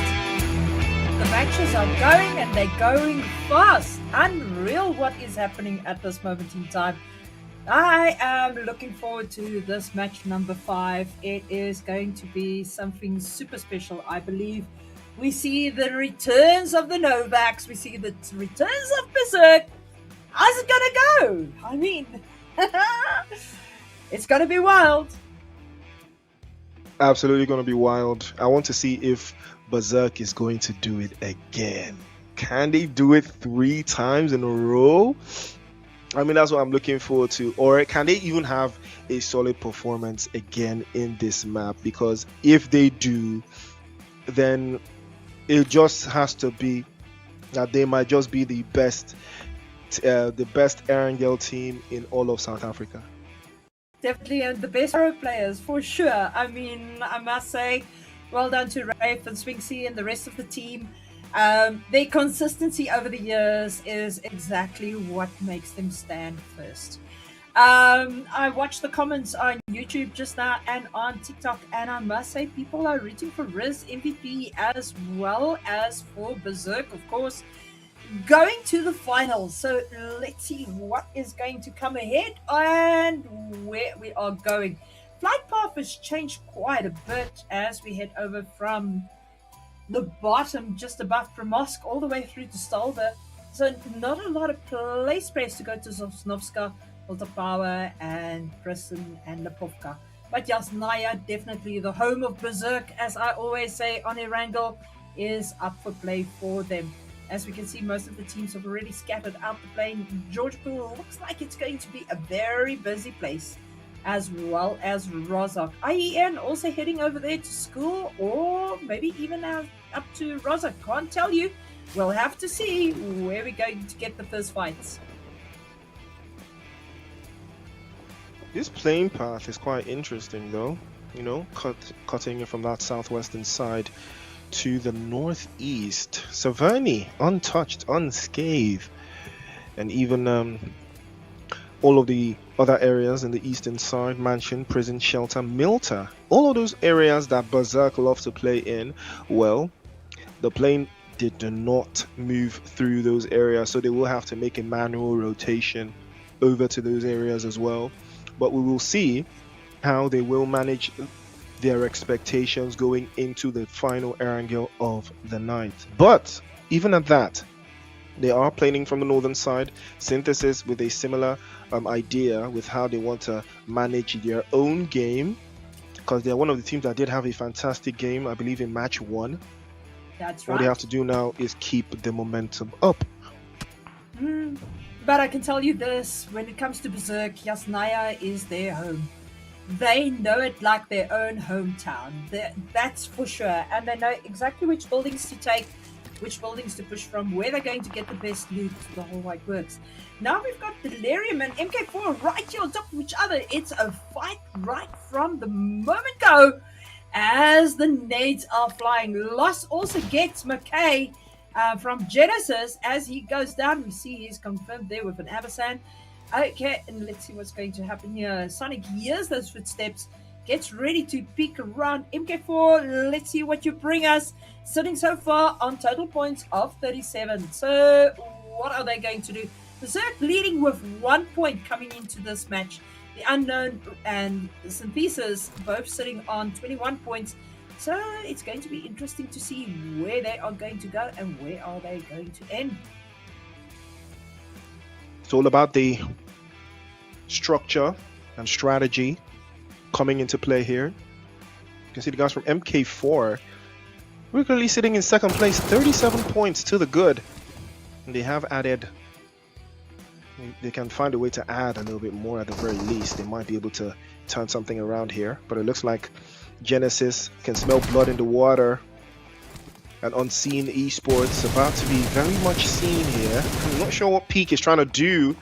the matches are going and they're going fast. Unreal what is happening at this moment in time. I am looking forward to this match number 5. It is going to be something super special, I believe. We see the returns of the Novaks. We see the returns of Berserk. How's it going to go? I mean, it's going to be wild. Absolutely going to be wild. I want to see if Berserk is going to do it again. Can they do it 3 times in a row? I mean, that's what I'm looking forward to. Or can they even have a solid performance again in this map? Because if they do, then it just has to be that they might just be the best Erangel team in all of South Africa. Definitely, and the best pro players for sure. I mean, I must say, well done to Rafe and Swinksy and the rest of the team. Their consistency over the years is exactly what makes them stand first. I watched the comments on YouTube just now and on TikTok, and I must say people are rooting for Riz MVP as well as for Berserk, of course, going to the finals. So let's see what is going to come ahead and where we are going. Flight path has changed quite a bit as we head over from the bottom just above Primosk all the way through to Stalder. So not a lot of play space to go to Sosnovska, Ultrapower and Prison and Lipovka. But Jasnaya, definitely the home of Berserk, as I always say on Erangel, is up for play for them. As we can see, most of the teams have already scattered out the plane. Georgetown looks like it's going to be a very busy place, as well as Rozak. IEN also heading over there to school, or maybe even up to Rozak. Can't tell you. We'll have to see where we're going to get the first fights. This plane path is quite interesting though, you know, cutting it from that southwestern side to the northeast. Saverny, untouched, unscathed, and even all of the other areas in the eastern side, Mansion, Prison, Shelter, Milta, all of those areas that Berserk loves to play in, well, the plane did not move through those areas, so they will have to make a manual rotation over to those areas as well. But we will see how they will manage their expectations going into the final Erangel of the night. But even at that, they are playing from the northern side. Synthesis with a similar idea with how they want to manage their own game, because they're one of the teams that did have a fantastic game, I believe, in match 1. That's right. All they have to do now is keep the momentum up. But I can tell you this, when it comes to Berserk, Jasnaya is their home. They know it like their own hometown. That's for sure. And they know exactly which buildings to take, which buildings to push from, where they're going to get the best loot, the whole white works. Now we've got Delirium and MK4 right here on top of each other. It's a fight right from the moment go as the nades are flying. Loss also gets McKay from Genesis as he goes down. We see he's confirmed there with an Abasan. Okay, and let's see what's going to happen here. Sonic hears those footsteps, gets ready to peek around. MK4, let's see what you bring us. Sitting so far on total points of 37. So what are they going to do? Berserk leading with 1 point coming into this match. The Unknown and Synthesis both sitting on 21 points. So it's going to be interesting to see where they are going to go and where are they going to end. It's all about the structure and strategy coming into play here. You can see the guys from MK4 regularly sitting in second place, 37 points to the good. And they have added, they can find a way to add a little bit more at the very least. They might be able to turn something around here, but it looks like Genesis can smell blood in the water. And Unseen Esports about to be very much seen here. I'm not sure what Peak is trying to do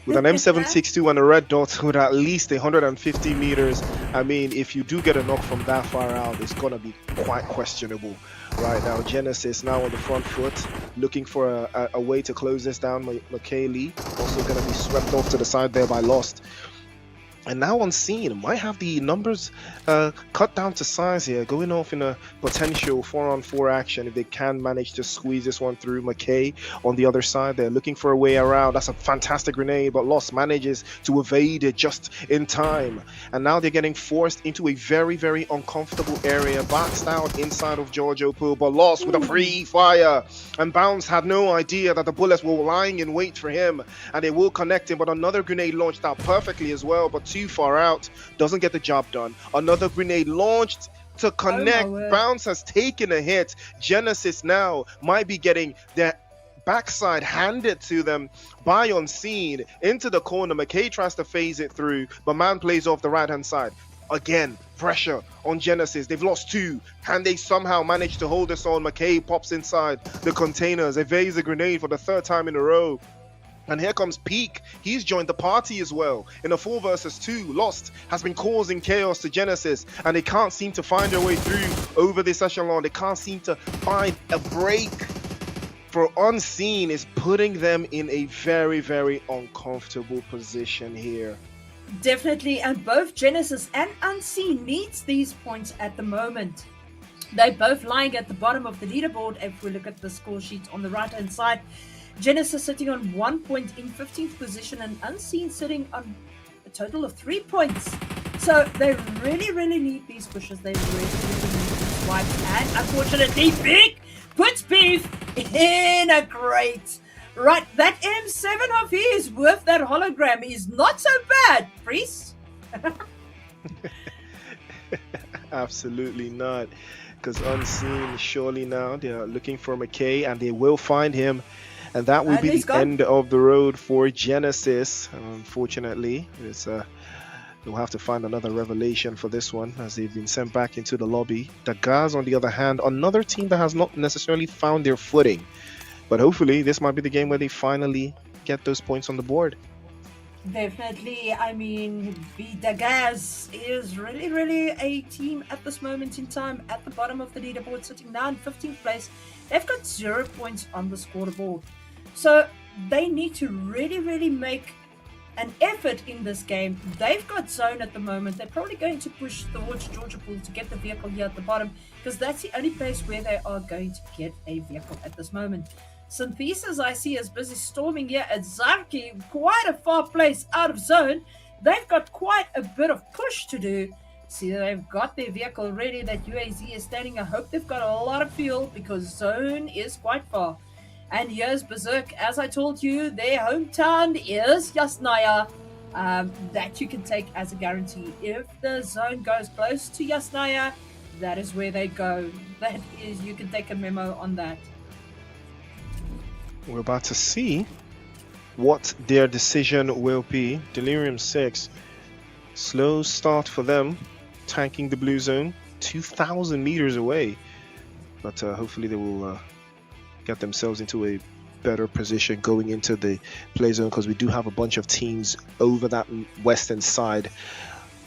with an M762 and a red dot with at least 150 meters. I mean, if you do get a knock from that far out, it's going to be quite questionable. Right now, Genesis now on the front foot, looking for a way to close this down. McKaylee also going to be swept off to the side there by Lost. And now Unseen might have the numbers cut down to size here, going off in a potential 4-on-4 action if they can manage to squeeze this one through. McKay on the other side, they're looking for a way around. That's a fantastic grenade, but Lost manages to evade it just in time. And now they're getting forced into a very, very uncomfortable area, boxed out inside of Giorgio Pool, but Lost with a free fire. And Bounce had no idea that the bullets were lying in wait for him, and they will connect him, but another grenade launched out perfectly as well, but too far out, doesn't get the job done. Another grenade launched to connect. Bounce has taken a hit. Genesis now might be getting their backside handed to them by Unseen into the corner. McKay tries to phase it through, but man plays off the right hand side. Again, pressure on Genesis. They've lost two. Can they somehow manage to hold this on? McKay pops inside the containers, evades a grenade for the third time in a row. And here comes Peak. He's joined the party as well. In a 4 versus 2, Lost has been causing chaos to Genesis, and they can't seem to find their way through over this echelon. They can't seem to find a break. For Unseen is putting them in a very, very uncomfortable position here. Definitely, and both Genesis and Unseen needs these points at the moment. They're both lying at the bottom of the leaderboard. If we look at the score sheet on the right hand side, Genesis sitting on 1 point in 15th position, and Unseen sitting on a total of 3 points. So they really, really need these pushes. They really, really need these wipes. And unfortunately, Big puts Beef in a crate. Right, that M7 of his with that hologram is not so bad, Priest. Absolutely not. Because Unseen, surely now, they're looking for McKay, and they will find him. And that will be the end of the road for Genesis. Unfortunately, they'll have to find another revelation for this one, as they've been sent back into the lobby. The Gaz, on the other hand, another team that has not necessarily found their footing. But hopefully, this might be the game where they finally get those points on the board. Definitely. I mean, the Gaz is really, really a team at this moment in time at the bottom of the leaderboard, sitting now in 15th place. They've got 0 points on the scoreboard. So they need to really, really make an effort in this game. They've got zone at the moment. They're probably going to push towards Georgia Pool to get the vehicle here at the bottom, because that's the only place where they are going to get a vehicle at this moment. Synthesis, I see, is busy storming here at Zarki, quite a far place out of zone. They've got quite a bit of push to do. See, they've got their vehicle ready. That UAZ is standing. I hope they've got a lot of fuel, because zone is quite far. And here's Berserk. As I told you, their hometown is Yasnaya. That you can take as a guarantee. If the zone goes close to Yasnaya, that is where they go. That is, you can take a memo on that. We're about to see what their decision will be. Delirium 6, slow start for them, tanking the blue zone, 2,000 meters away. But hopefully they will get themselves into a better position going into the play zone, because we do have a bunch of teams over that western side.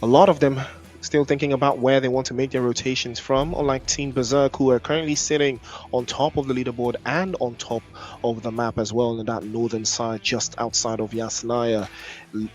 A lot of them still thinking about where they want to make their rotations from, unlike Team Berserk, who are currently sitting on top of the leaderboard and on top of the map as well, in that northern side just outside of Yasnaya,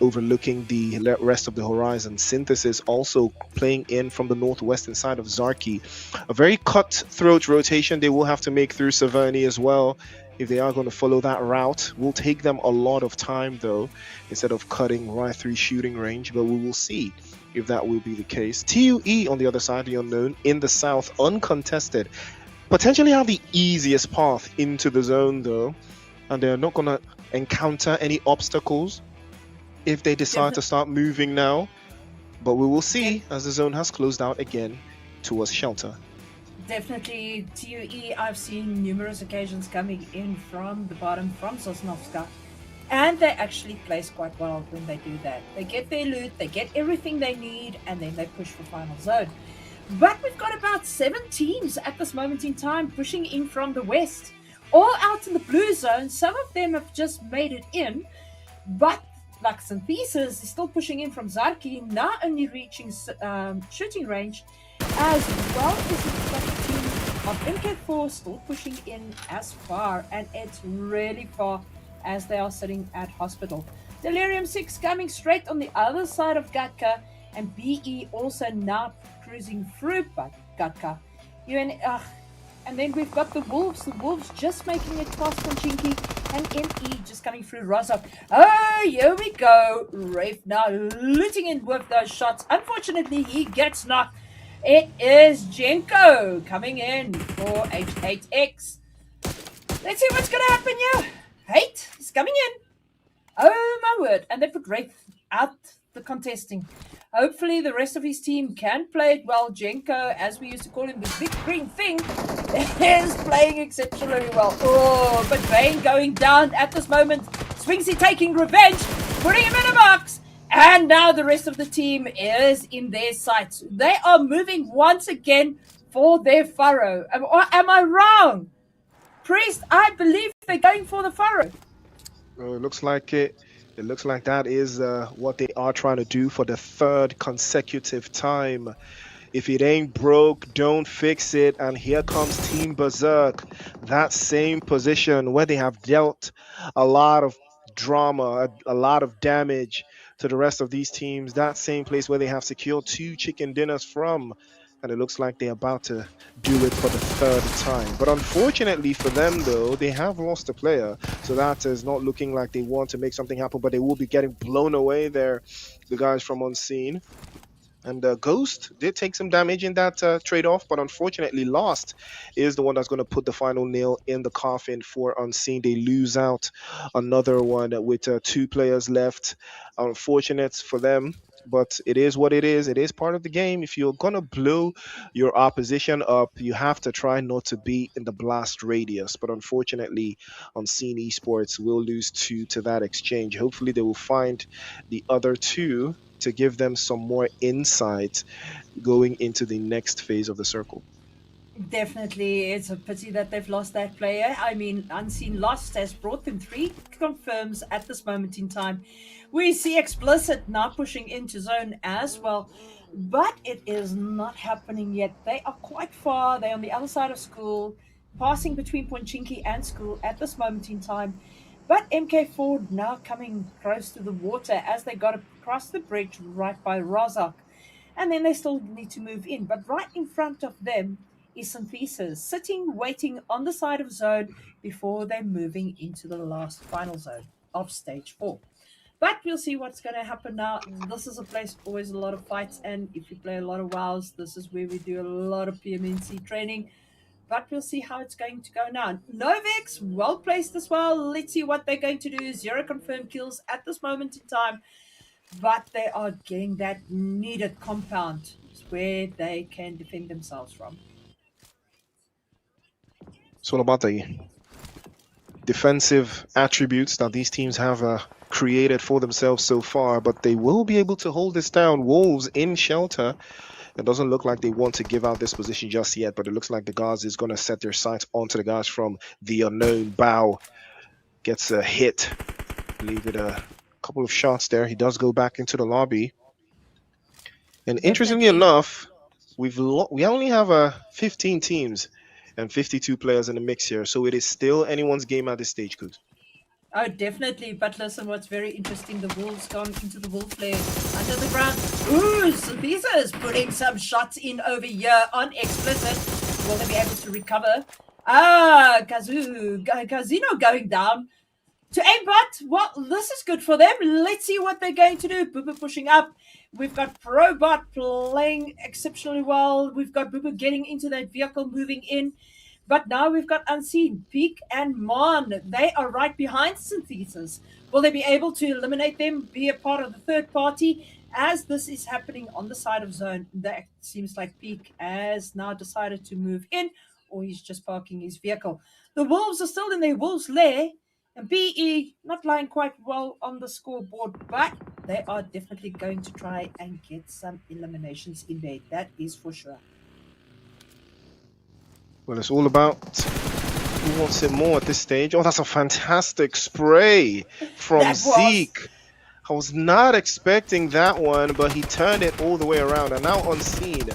overlooking the rest of the horizon. Synthesis also playing in from the northwestern side of Zarki. A very cutthroat rotation they will have to make through Saverny as well, if they are going to follow that route. Will take them a lot of time though, instead of cutting right through shooting range, but we will see if that will be the case. TUE on the other side, the unknown, in the south, uncontested, potentially have the easiest path into the zone though, and they're not going to encounter any obstacles if they decide to start moving now. But we will see as the zone has closed out again towards shelter. Definitely TUE, I've seen numerous occasions coming in from the bottom, from Sosnovska, and they actually place quite well when they do that. They get their loot, they get everything they need, and then they push for final zone. But we've got about 7 teams at this moment in time pushing in from the west, all out in the blue zone. Some of them have just made it in, but like Synthesis is still pushing in from Zarki, now only reaching shooting range, as well as we've got the team of MK4 still pushing in as far, and it's really far as they are sitting at hospital. Delirium 6 coming straight on the other side of Gatka, and BE also now cruising through Gatka. And then we've got the Wolves just making it past from Chinky, and ME just coming through Rozak. Oh, here we go. Rafe now looting in with those shots. Unfortunately, he gets knocked. It is Jenko coming in for H8X. Let's see what's going to happen here. Hate is coming in. Oh, my word. And they put Rafe out the contesting. Hopefully, the rest of his team can play it well. Jenko, as we used to call him, the big green thing, is playing exceptionally well. Oh, but Vane going down at this moment. Swingsy taking revenge, putting him in a box. And now the rest of the team is in their sights. They are moving once again for their furrow. Am I wrong? Priest, I believe they're going for the furrow. Oh, it looks like it. It looks like that is what they are trying to do for the third consecutive time. If it ain't broke, don't fix it. And here comes Team Berserk. That same position where they have dealt a lot of drama, a lot of damage to the rest of these teams. That same place where they have secured 2 chicken dinners from. And it looks like they're about to do it for the third time. But unfortunately for them, though, they have lost a player. So that is not looking like they want to make something happen, but they will be getting blown away there, the guys from Unseen. And Ghost did take some damage in that trade-off, but unfortunately Lost is the one that's going to put the final nail in the coffin for Unseen. They lose out another one with 2 players left. Unfortunate for them, but it is what it is. It is part of the game. If you're going to blow your opposition up, you have to try not to be in the blast radius. But unfortunately, Unseen Esports will lose 2 to that exchange. Hopefully they will find the other 2 to give them some more insight going into the next phase of the circle. Definitely, it's a pity that they've lost that player. I mean, Unseen Lost has brought them 3 confirms at this moment in time. We see Explicit now pushing into zone as well, but it is not happening yet. They are quite far. They're on the other side of school, passing between Ponchinki and school at this moment in time. But MK4 now coming close to the water as they got across the bridge right by Rozak. And then they still need to move in. But right in front of them is Synthesis, sitting, waiting on the side of zone before they're moving into the last final zone of stage 4. But we'll see what's going to happen now. This is a place always a lot of fights. And if you play a lot of WoWs, this is where we do a lot of PMNC training. But we'll see how it's going to go now. Novex, well placed as well. Let's see what they're going to do. 0 confirmed kills at this moment in time. But they are getting that needed compound where they can defend themselves from. It's all about the defensive attributes that these teams have created for themselves so far, but they will be able to hold this down. Wolves in shelter. It doesn't look like they want to give out this position just yet, but it looks like the guards is going to set their sights onto the guys from the unknown. Bao gets a hit. Leave it a couple of shots there. He does go back into the lobby. And interestingly enough, we only have 15 teams and 52 players in the mix here, so it is still anyone's game at this stage, Coos. Oh, definitely. But listen, what's very interesting, the Wolves gone into the Wolf Lair under the ground. Ooh, Synthesis putting some shots in over here on Explicit. Will they be able to recover? Casino going down. To aimbot, well, this is good for them. Let's see what they're going to do. Booba pushing up. We've got Probot playing exceptionally well. We've got Booba getting into that vehicle, moving in. But now we've got Unseen, Peak and Mon. They are right behind Synthesis. Will they be able to eliminate them, be a part of the third party? As this is happening on the side of zone, that seems like Peak has now decided to move in, or he's just parking his vehicle. The Wolves are still in their Wolves lair, and PE not lying quite well on the scoreboard, but they are definitely going to try and get some eliminations in there. That is for sure. Well, it's all about who wants it more at this stage. Oh, that's a fantastic spray from That was Zeke. I was not expecting that one, but he turned it all the way around. And now unseen,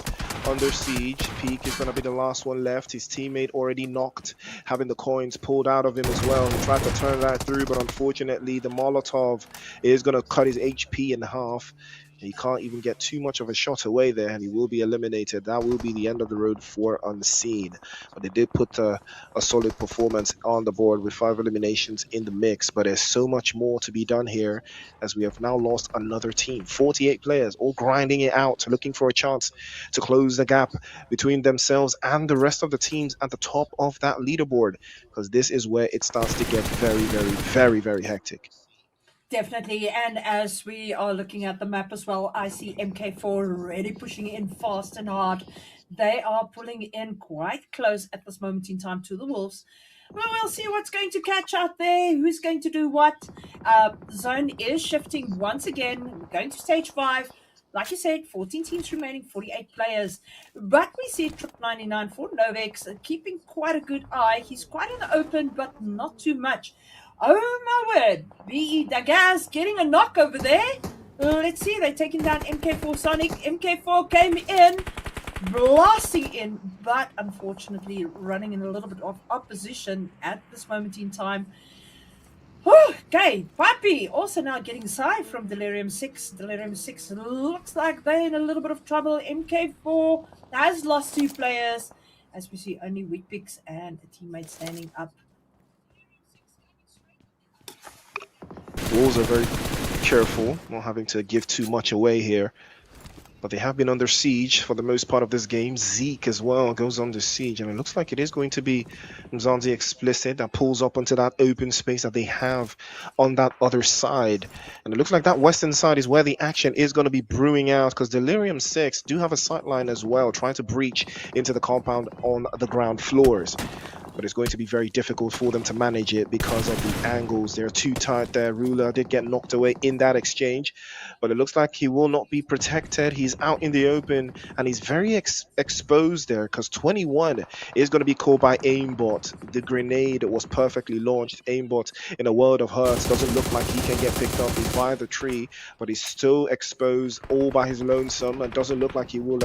under siege. Peak is going to be the last one left. His teammate already knocked, having the coins pulled out of him as well. He tried to turn that through, but unfortunately, the Molotov is going to cut his HP in half. He can't even get too much of a shot away there, and he will be eliminated. That will be the end of the road for Unseen. But they did put a solid performance on the board with 5 eliminations in the mix. But there's so much more to be done here, as we have now lost another team. 48 players, all grinding it out, looking for a chance to close the gap between themselves and the rest of the teams at the top of that leaderboard, because this is where it starts to get very, very, very, very hectic. definitely. And as we are looking at the map as well, I see MK4 really pushing in fast and hard. They are pulling in quite close at this moment in time to the Wolves. Well, we'll see what's going to catch out there, who's going to do what. Zone is shifting once again. We're going to stage 5. Like you said, 14 teams remaining, 48 players. But we see Trip 99 for Novex keeping quite a good eye. He's quite in the open, but not too much. Oh my word. BE Dagaz getting a knock over there. Let's see, they're taking down MK4 Sonic. MK4 came in, blasting in, but unfortunately running in a little bit of opposition at this moment in time. Okay, Papi also now getting side from Delirium 6. Delirium 6 looks like they're in a little bit of trouble. MK4 has lost 2 players, as we see only weak picks and a teammate standing up. Wolves are very careful, not having to give too much away here. But they have been under siege for the most part of this game. Zeke as well goes under siege, and it looks like it is going to be Mzansi Explicit that pulls up onto that open space that they have on that other side. And it looks like that western side is where the action is going to be brewing out, because Delirium 6 do have a sightline as well, trying to breach into the compound on the ground floors. But it's going to be very difficult for them to manage it because of the angles. They're too tight there. Ruler did get knocked away in that exchange, but it looks like he will not be protected. He's out in the open, and he's very exposed there, because 21 is going to be called by Aimbot. The grenade was perfectly launched. Aimbot, in a world of hurts, doesn't look like he can get picked up. He's by the tree, but he's still exposed all by his lonesome, and doesn't look like he will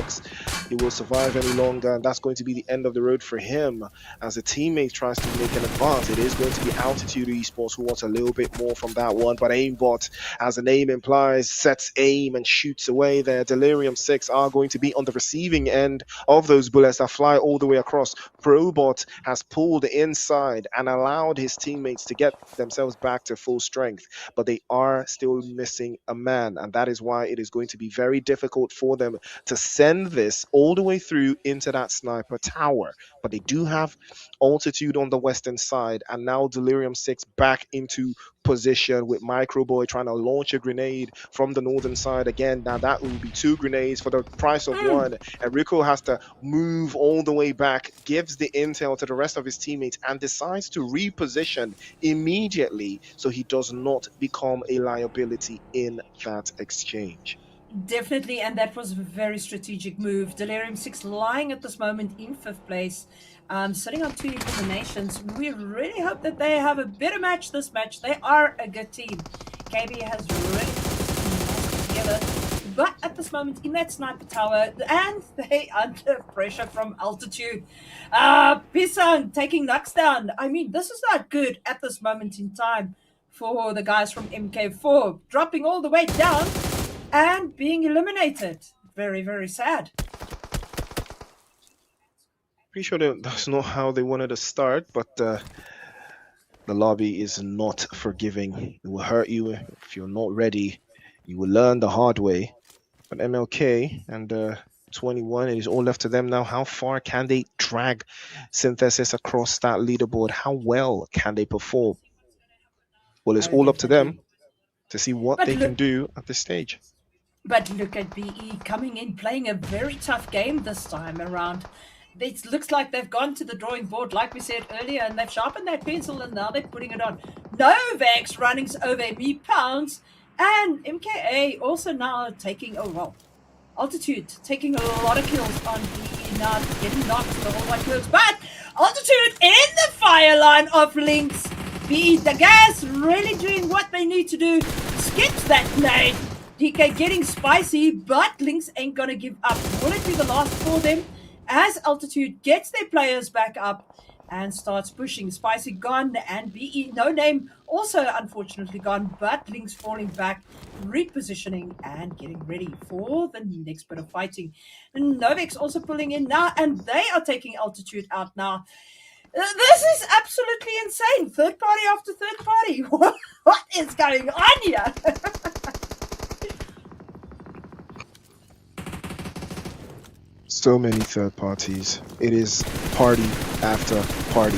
survive any longer. And that's going to be the end of the road for him, as the teammate tries to make an advance. It is going to be Altitude Esports who wants a little bit more from that one, but Aimbot, as the name implies, sets aim and shoots away there. Delirium 6 are going to be on the receiving end of those bullets that fly all the way across. Probot has pulled inside and allowed his teammates to get themselves back to full strength, but they are still missing a man, and that is why it is going to be very difficult for them to send this all the way through into that sniper tower. But they do have Altitude on the western side, and now Delirium 6 back into position with Microboy trying to launch a grenade from the northern side again. Now that will be 2 grenades for the price of 1, and Rico has to move all the way back, gives the intel to the rest of his teammates, and decides to reposition immediately so he does not become a liability in that exchange. Definitely, and that was a very strategic move. Delirium 6 lying at this moment in 5th place, sitting on 2 eliminations. We really hope that they have a better match this match. They are a good team. KB has really put together, but at this moment in that sniper tower, and they under pressure from Altitude. Pisang taking knocks down. I mean, this is not good at this moment in time for the guys from MK4, dropping all the way down and being eliminated. Very, very sad. Pretty sure that's not how they wanted to start, but the lobby is not forgiving. It will hurt you if you're not ready. You will learn the hard way. But MLK and 21, it is all left to them now. How far can they drag Synthesis across that leaderboard? How well can they perform? Well, it's all up to them to see what they can do at this stage. But look at BE coming in, playing a very tough game this time around. It looks like they've gone to the drawing board, like we said earlier, and they've sharpened that pencil, and now they're putting it on. Novex running over me pounds, and MKA also now taking, Altitude taking a lot of kills on BE Spicy now getting knocked to the whole white works, but Altitude in the fire line of Lynx. The gas really doing what they need to do. Skips that nade. DK getting spicy, but Lynx ain't gonna give up. Will it be the last for them? As Altitude gets their players back up and starts pushing. Spicy gone and BE no name also unfortunately gone, but Lynx falling back, repositioning and getting ready for the next bit of fighting. Novex also pulling in now, and they are taking Altitude out now. This is absolutely insane. Third party after third party. What is going on here? So many third parties. It is party after party.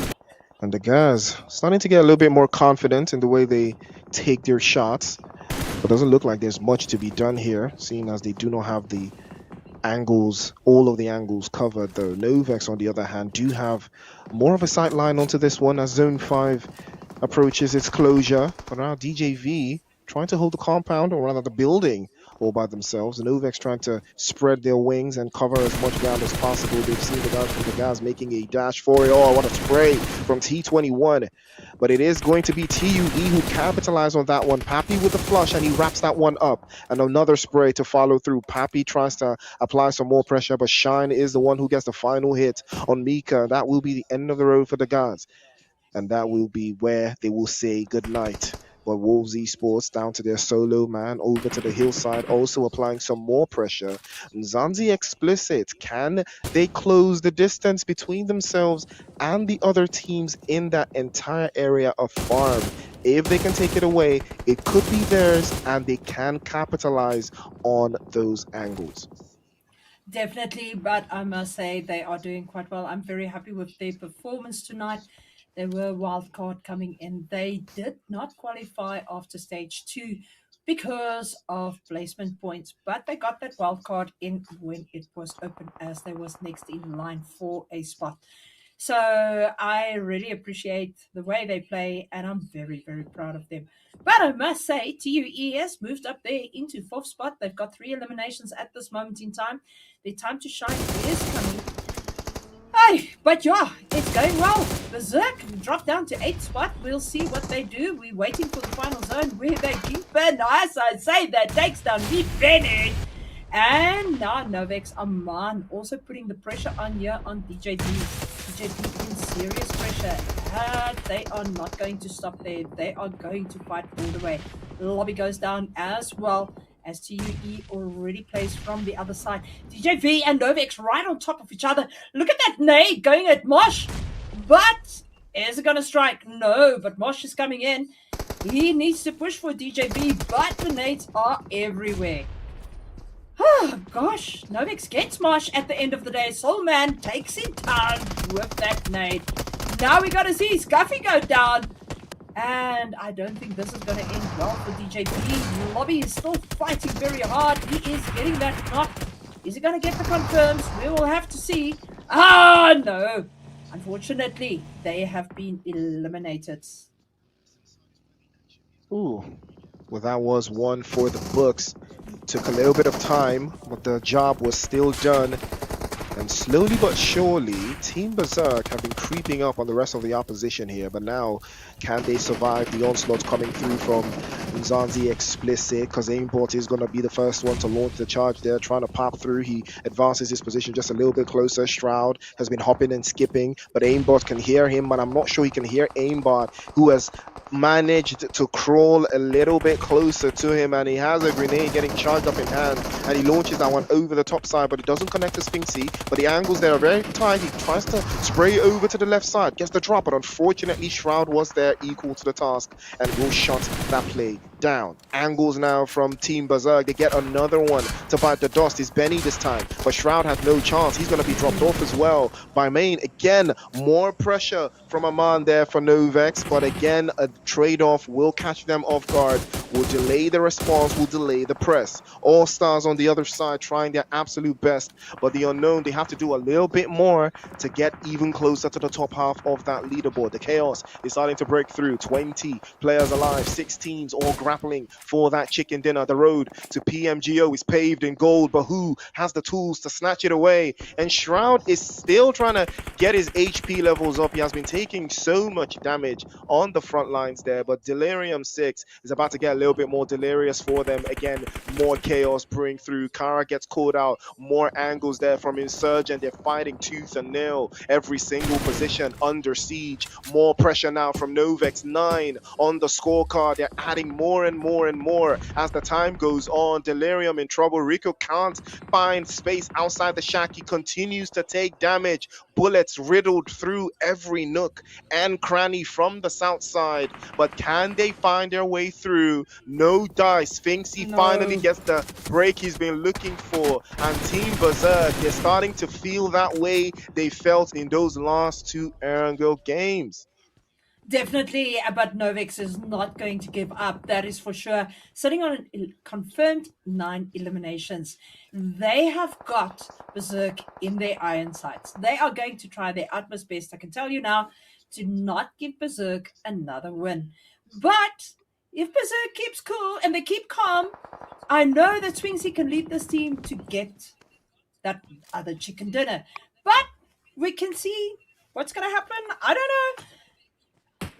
And the guys starting to get a little bit more confident in the way they take their shots. But doesn't look like there's much to be done here, seeing as they do not have the angles, all of the angles covered though. Novex, on the other hand, do have more of a sight line onto this one as Zone 5 approaches its closure. But now DJV trying to hold the compound, or rather the building, all by themselves. And Novex trying to spread their wings and cover as much ground as possible. They've seen the guys from the guys making a dash for it. Oh, what a spray from T21. But it is going to be TUE who capitalize on that one. Pappy with the flush, and he wraps that one up. And another spray to follow through. Pappy tries to apply some more pressure, but Shine is the one who gets the final hit on Mika. That will be the end of the road for the guys. And that will be where they will say goodnight. But Wolves Esports down to their solo man over to the hillside, also applying some more pressure. Zanzi Explicit, can they close the distance between themselves and the other teams in that entire area of farm? If they can take it away, it could be theirs, and they can capitalize on those angles. Definitely, but I must say they are doing quite well. I'm very happy with their performance tonight. They were wild card coming in. They did not qualify after stage 2 because of placement points, but they got that wild card in when it was open, as they was next in line for a spot. So I really appreciate the way they play, and I'm very, very proud of them. But I must say, TUES moved up there into 4th spot. They've got 3 eliminations at this moment in time. Their time to shine is coming. Hey, but yeah, it's going well. Berserk dropped down to 8th spot. We'll see what they do. We're waiting for the final zone where they keep it nice. I say that takes down Lee Bennett. And now Novex Aman also putting the pressure on here on DJB. DJB in serious pressure. They are not going to stop there. They are going to fight all the way. Lobby goes down as well, as TUE already plays from the other side. DJV and Novex right on top of each other. Look at that nade going at Mosh. But is it going to strike? No, but Mosh is coming in. He needs to push for DJV, but the nades are everywhere. Oh, gosh. Novex gets Mosh at the end of the day. Soulman takes him down with that nade. Now we got to see Scuffy go down. And I don't think this is going to end well for DJB. Lobby is still fighting very hard. He is getting that knock. Is he going to get the confirms? We will have to see. Ah, no. Unfortunately, they have been eliminated. Ooh. Well, that was one for the books. Took a little bit of time, but the job was still done. And slowly but surely, Team Berserk have been creeping up on the rest of the opposition here. But now, can they survive the onslaught coming through from Nzanzi Explicit? Because Aimbot is going to be the first one to launch the charge there, trying to pop through. He advances his position just a little bit closer. Shroud has been hopping and skipping, but Aimbot can hear him, but I'm not sure he can hear Aimbot, who has managed to crawl a little bit closer to him, and he has a grenade getting charged up in hand, and he launches that one over the top side, but it doesn't connect to Sphinxy. But the angles there are very tight. He tries to spray over to the left side, gets the drop, but unfortunately Shroud was there, equal to the task, and will shut that play down. Angles now from Team Berserk. They get another one to bite the dust. It's Benny this time, but Shroud has no chance. He's going to be dropped off as well by Main. Again, more pressure from Aman there for Novex, but again, a trade-off will catch them off guard, will delay the response, will delay the press. All Stars on the other side trying their absolute best, but the unknown, they have to do a little bit more to get even closer to the top half of that leaderboard. The chaos is starting to break through. 20 players alive, 6 teams all more grappling for that chicken dinner. The road to PMGO is paved in gold, but who has the tools to snatch it away? And Shroud is still trying to get his HP levels up. He has been taking so much damage on the front lines there, but Delirium 6 is about to get a little bit more delirious for them. Again, more chaos brewing through. Kara gets caught out, more angles there from Insurgent. They're fighting tooth and nail. Every single position under siege. More pressure now from Novex. 9 on the scorecard. They're adding more and more and more as the time goes on. Delirium in trouble. Rico can't find space outside the shack. He continues to take damage. Bullets riddled through every nook and cranny from the south side. But can they find their way through? No dice. Finksy finally gets the break he's been looking for. And Team Berserk, they're starting to feel that way they felt in those last 2 Erangel games. Definitely, but Novex is not going to give up. That is for sure. Sitting on confirmed 9 eliminations. They have got Berserk in their iron sights. They are going to try their utmost best. I can tell you now, to not give Berserk another win. But if Berserk keeps cool and they keep calm, I know that Swingsy can lead this team to get that other chicken dinner. But we can see what's going to happen. I don't know.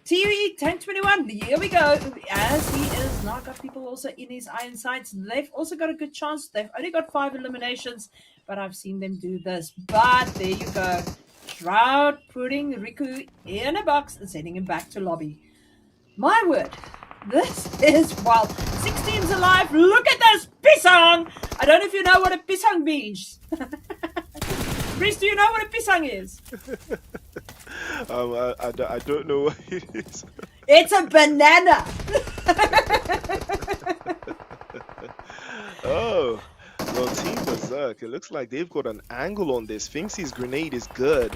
TUE 1021, here we go. As he is now got people also in his iron sights. They've also got a good chance. They've only got 5 eliminations, but I've seen them do this. But there you go. Shroud putting Riku in a box and sending him back to lobby. My word, this is wild. 6 teams alive. Look at this pisang. I don't know if you know what a pisang means. Chris, do you know what a pisang is? I don't know what it is. It's a banana. Oh, well, Team Berserk, it looks like they've got an angle on this. Finksy's grenade is good,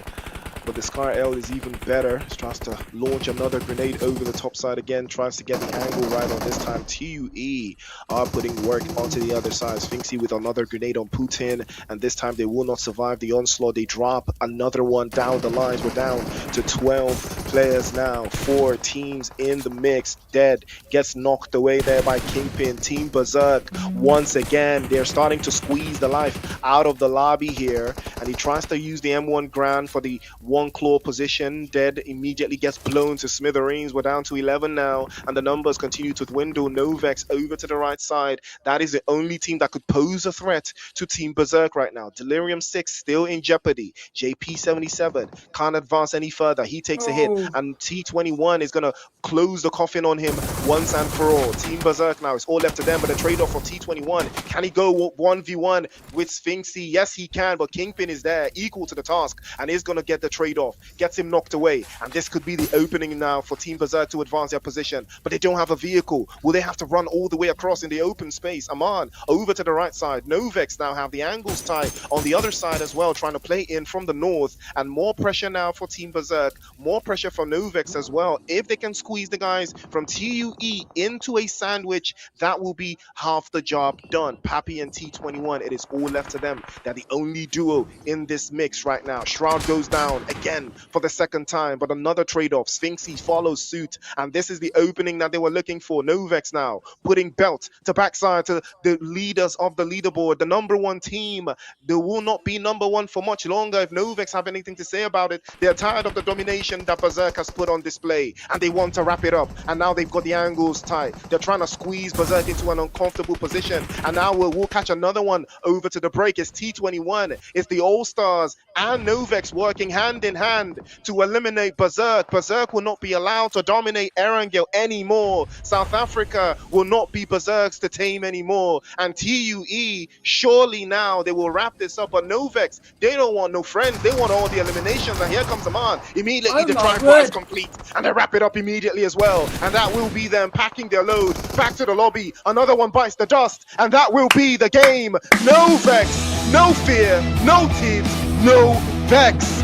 but the Scar L is even better. He tries to launch another grenade over the top side again, tries to get the angle right on this time. TUE are putting work onto the other side. Finksy with another grenade on Putin, and this time they will not survive the onslaught. They drop another one down the lines. We're down to 12 players now. 4 teams in the mix. Dead gets knocked away there by Kingpin. Team Berserk, once again, they're starting to squeeze the life out of the lobby here, and he tries to use the M1 Grand for the one claw position. Dead immediately gets blown to smithereens. We're down to 11 now, and the numbers continue to dwindle. Novex over to the right side. That is the only team that could pose a threat to Team Berserk right now. Delirium 6 still in jeopardy. JP77 can't advance any further. He takes a hit, and T21 is going to close the coffin on him once and for all. Team Berserk now, it's all left to them, but a trade-off for T21. Can he go 1v1 with Sphinxy? Yes, he can, but Kingpin is there, equal to the task, and is going to get the trade-off. Gets him knocked away, and this could be the opening now for Team Berserk to advance their position, but they don't have a vehicle. Will they have to run all the way across in the open space? Aman over to the right side. Novex now have the angles tied on the other side as well, trying to play in from the north, and more pressure now for Team Berserk. More pressure for Novex as well. If they can squeeze the guys from TUE into a sandwich, that will be half the job done. Pappy and T21, it is all left to them. They're the only duo in this mix right now. Shroud goes down again for the second time, but another trade-off. Sphinxy follows suit, and this is the opening that they were looking for. Novex now putting belt to backside to the leaders of the leaderboard, the number 1 team. They will not be number 1 for much longer. If Novex have anything to say about it, they're tired of the domination that Berserk has put on display, and they want to wrap it up. And now they've got the angles tight. They're trying to squeeze Berserk into an uncomfortable position, and now we'll catch another one over to the break. It's T21, it's the All-Stars and Novex working hand in hand to eliminate Berserk. Berserk will not be allowed to dominate Erangel anymore. South Africa will not be Berserk's to tame anymore. And TUE, surely now they will wrap this up. But Novex, they don't want no friends. They want all the eliminations. And here comes Aman. Immediately the drive-by is complete, and they wrap it up immediately as well. And that will be them packing their load back to the lobby. Another one bites the dust, and that will be the game. No Vex, no fear, no teams, no Vex.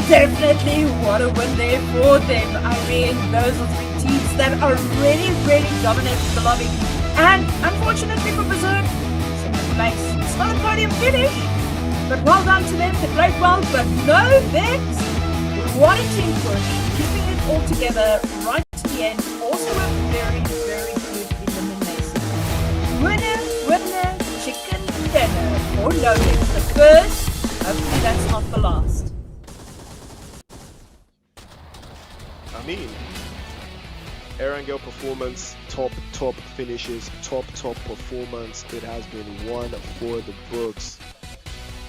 Definitely what a win there for them. I mean, those are 3 teams that are really, really dominating the lobby. And unfortunately for Berserk, second place. It's not a podium finish, but well done to them. They played well, but no Vex. What a team push, keeping it all together right to the end. Also a very, very good elimination. Winner, chicken dinner for Lodex. The first, hopefully that's not the last. I mean, Erangel performance, top finishes, top performance. It has been one for the books.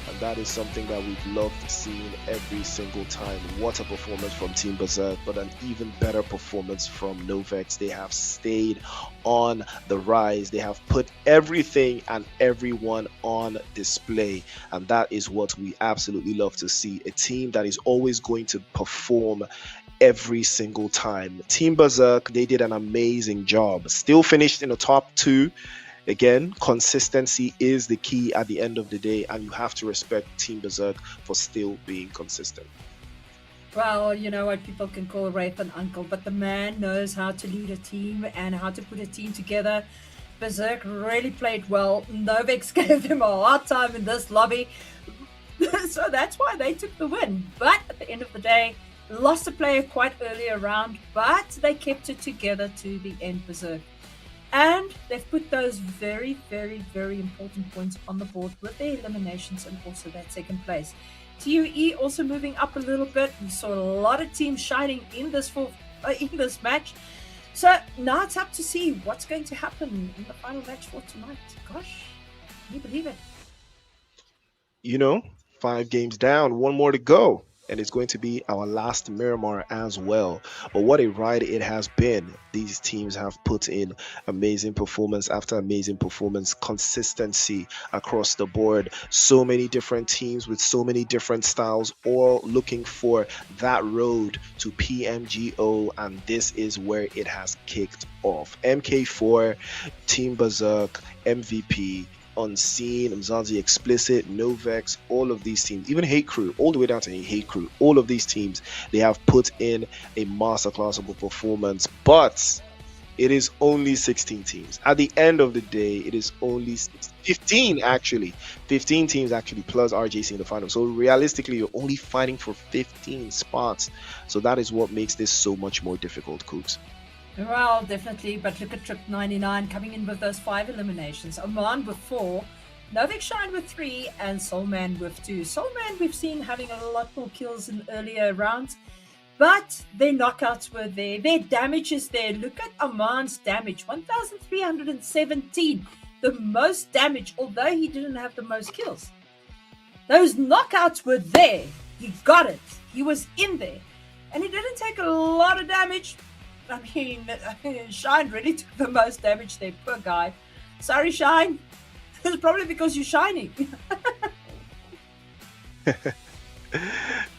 And that is something that we've loved seeing every single time. What a performance from Team Berserk, but an even better performance from Novex. They have stayed on the rise. They have put everything and everyone on display. And that is what we absolutely love to see. A team that is always going to perform every single time. Team Berserk, they did an amazing job. Still finished in the top 2. Again, consistency is the key at the end of the day, and you have to respect Team Berserk for still being consistent. Well, you know what, people can call Wraith an uncle, but the man knows how to lead a team and how to put a team together. Berserk really played well. Novex gave him a hard time in this lobby, so that's why they took the win. But at the end of the day, lost a player quite early around, but they kept it together to the end, Berserk. And they've put those very, very, very important points on the board with their eliminations and also that second place. TUE also moving up a little bit. We saw a lot of teams shining in this match. So now it's up to see what's going to happen in the final match for tonight. Gosh, can you believe it? You know, 5 games down, 1 more to go. And it's going to be our last Miramar as well. But what a ride it has been. These teams have put in amazing performance after amazing performance, consistency across the board. So many different teams with so many different styles, all looking for that road to PMGO. And this is where it has kicked off. MK4, Team Berserk, MVP, Unseen, Mzansi Explicit, Novex, all of these teams, even Hate Crew, all the way down to Hate Crew, all of these teams, they have put in a masterclass of a performance, but it is only 16 teams. At the end of the day, it is only 15 actually. 15 teams actually plus RJC in the final. So realistically, you're only fighting for 15 spots. So that is what makes this so much more difficult, Cooks. Well, definitely, but look at Trip 99 coming in with those 5 eliminations. Oman with 4, Novik Shine with 3, and Soulman with 2. Soulman we've seen having a lot more kills in earlier rounds, but their knockouts were there. Their damage is there. Look at Oman's damage, 1,317. The most damage, although he didn't have the most kills. Those knockouts were there. He got it. He was in there. And he didn't take a lot of damage. I mean, Shine really took the most damage there, poor guy. Sorry, Shine. It's probably because you're shiny.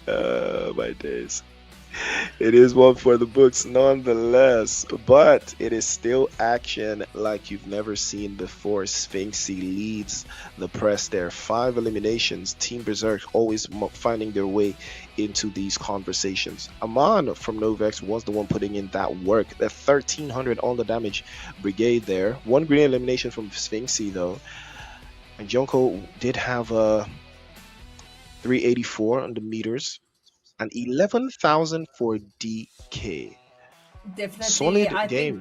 My days. It is one for the books nonetheless, but it is still action like you've never seen before. Sphinxy leads the press there. 5 eliminations. Team Berserk always finding their way into these conversations. Aman from Novex was the one putting in that work. The 1300 on the damage brigade there. 1 green elimination from Sphinxy though. And Jonko did have a 384 on the meters. And 11,000 for DK. Definitely. Solid game.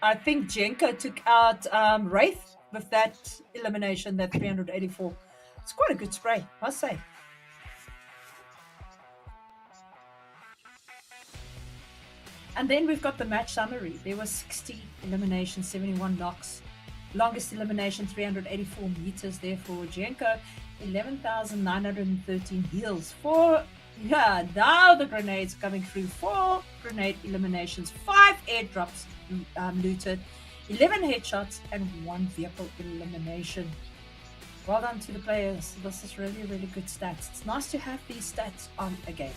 I think Jenko took out Wraith with that elimination, that 384. It's quite a good spray, must say. And then we've got the match summary. There was 60 eliminations, 71 knocks. Longest elimination, 384 meters there for Jenko. 11,913 heals for... Yeah, now the grenades coming through. 4 grenade eliminations, 5 airdrops looted, 11 headshots, and 1 vehicle elimination. Well done to the players. This is really, really good stats. It's nice to have these stats on a game.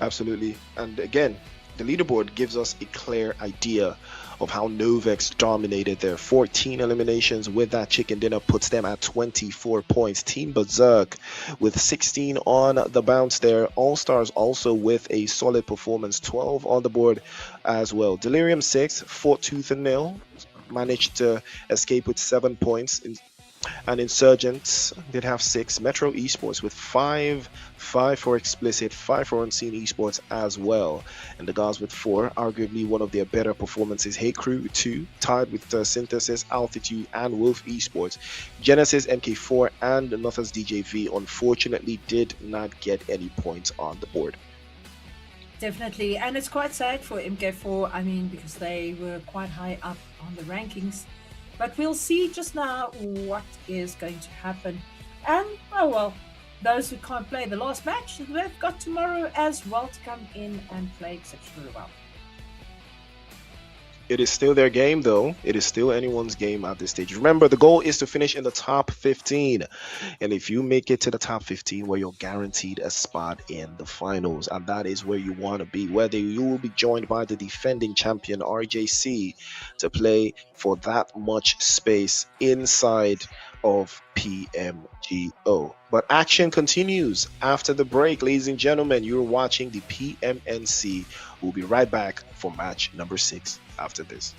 Absolutely. And again, the leaderboard gives us a clear idea of how Novex dominated their 14 eliminations with that chicken dinner puts them at 24 points. Team Berserk with 16 on the bounce there. All Stars also with a solid performance, 12 on the board as well. Delirium 6 fought tooth and nail, managed to escape with 7 points. And Insurgents did have 6. Metro Esports with 5. 5 for Explicit, 5 for Unseen Esports as well. And the guys with 4, arguably one of their better performances. Hey Crew 2, tied with Synthesis, Altitude, and Wolf Esports. Genesis, MK4, and Nothers DJV unfortunately did not get any points on the board. Definitely, and it's quite sad for MK4, I mean, because they were quite high up on the rankings. But we'll see just now what is going to happen. And, oh well, those who can't play the last match, they've got tomorrow as well to come in and play exceptionally well. It is still their game, though. It is still anyone's game at this stage. Remember, the goal is to finish in the top 15. And if you make it to the top 15, well, you're guaranteed a spot in the finals. And that is where you want to be. Whether you will be joined by the defending champion, RJC, to play for that much space inside of PMGO. But action continues after the break. Ladies and gentlemen, you're watching the PMNC. We'll be right back for match number 6 after this.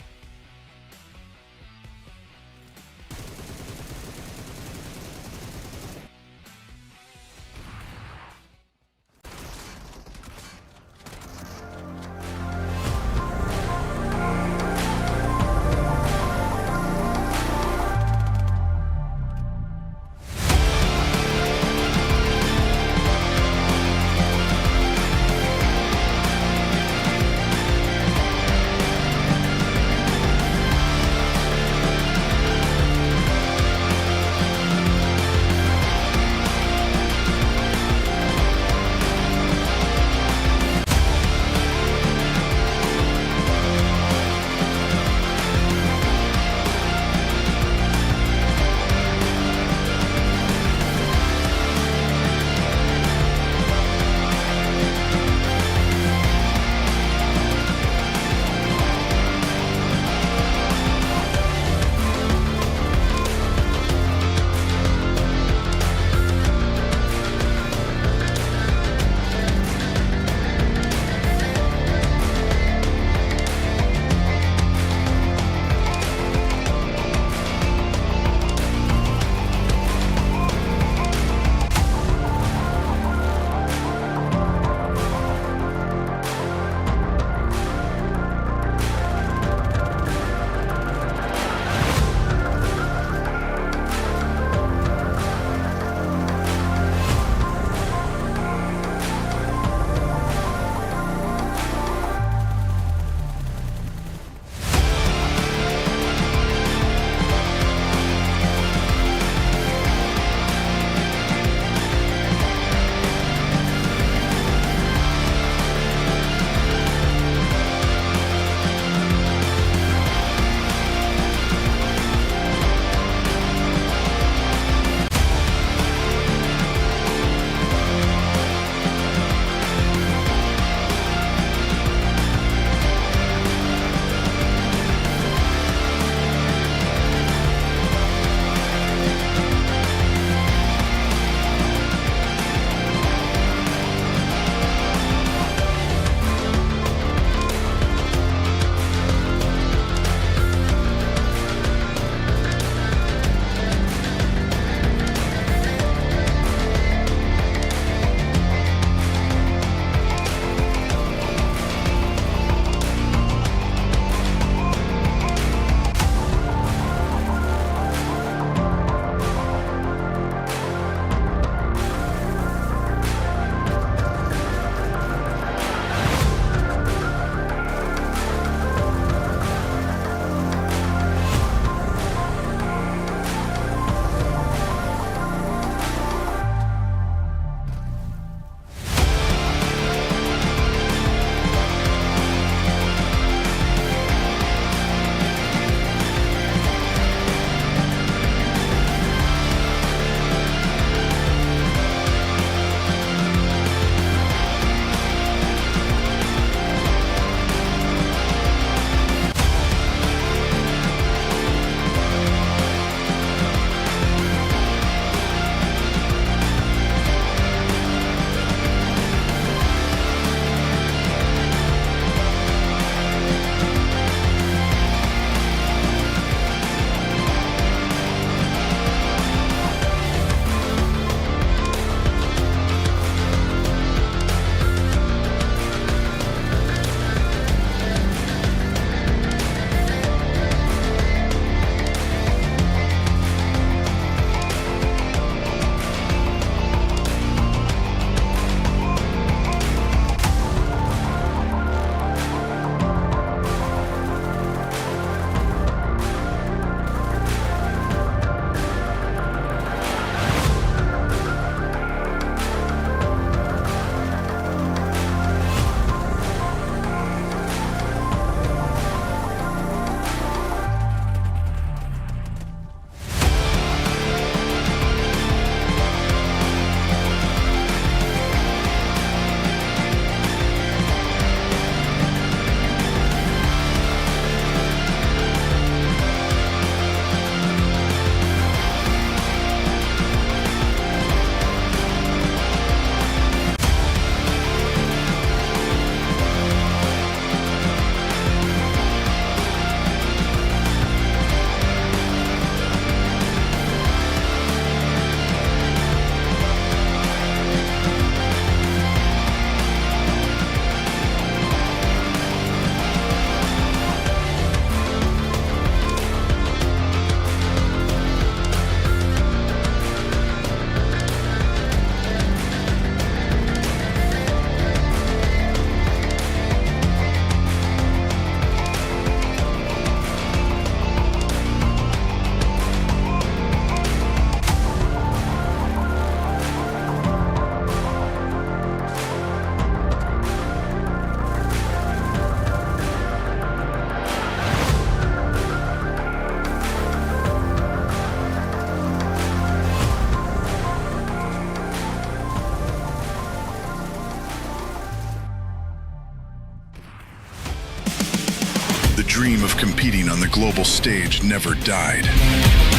The dream of competing on the global stage never died.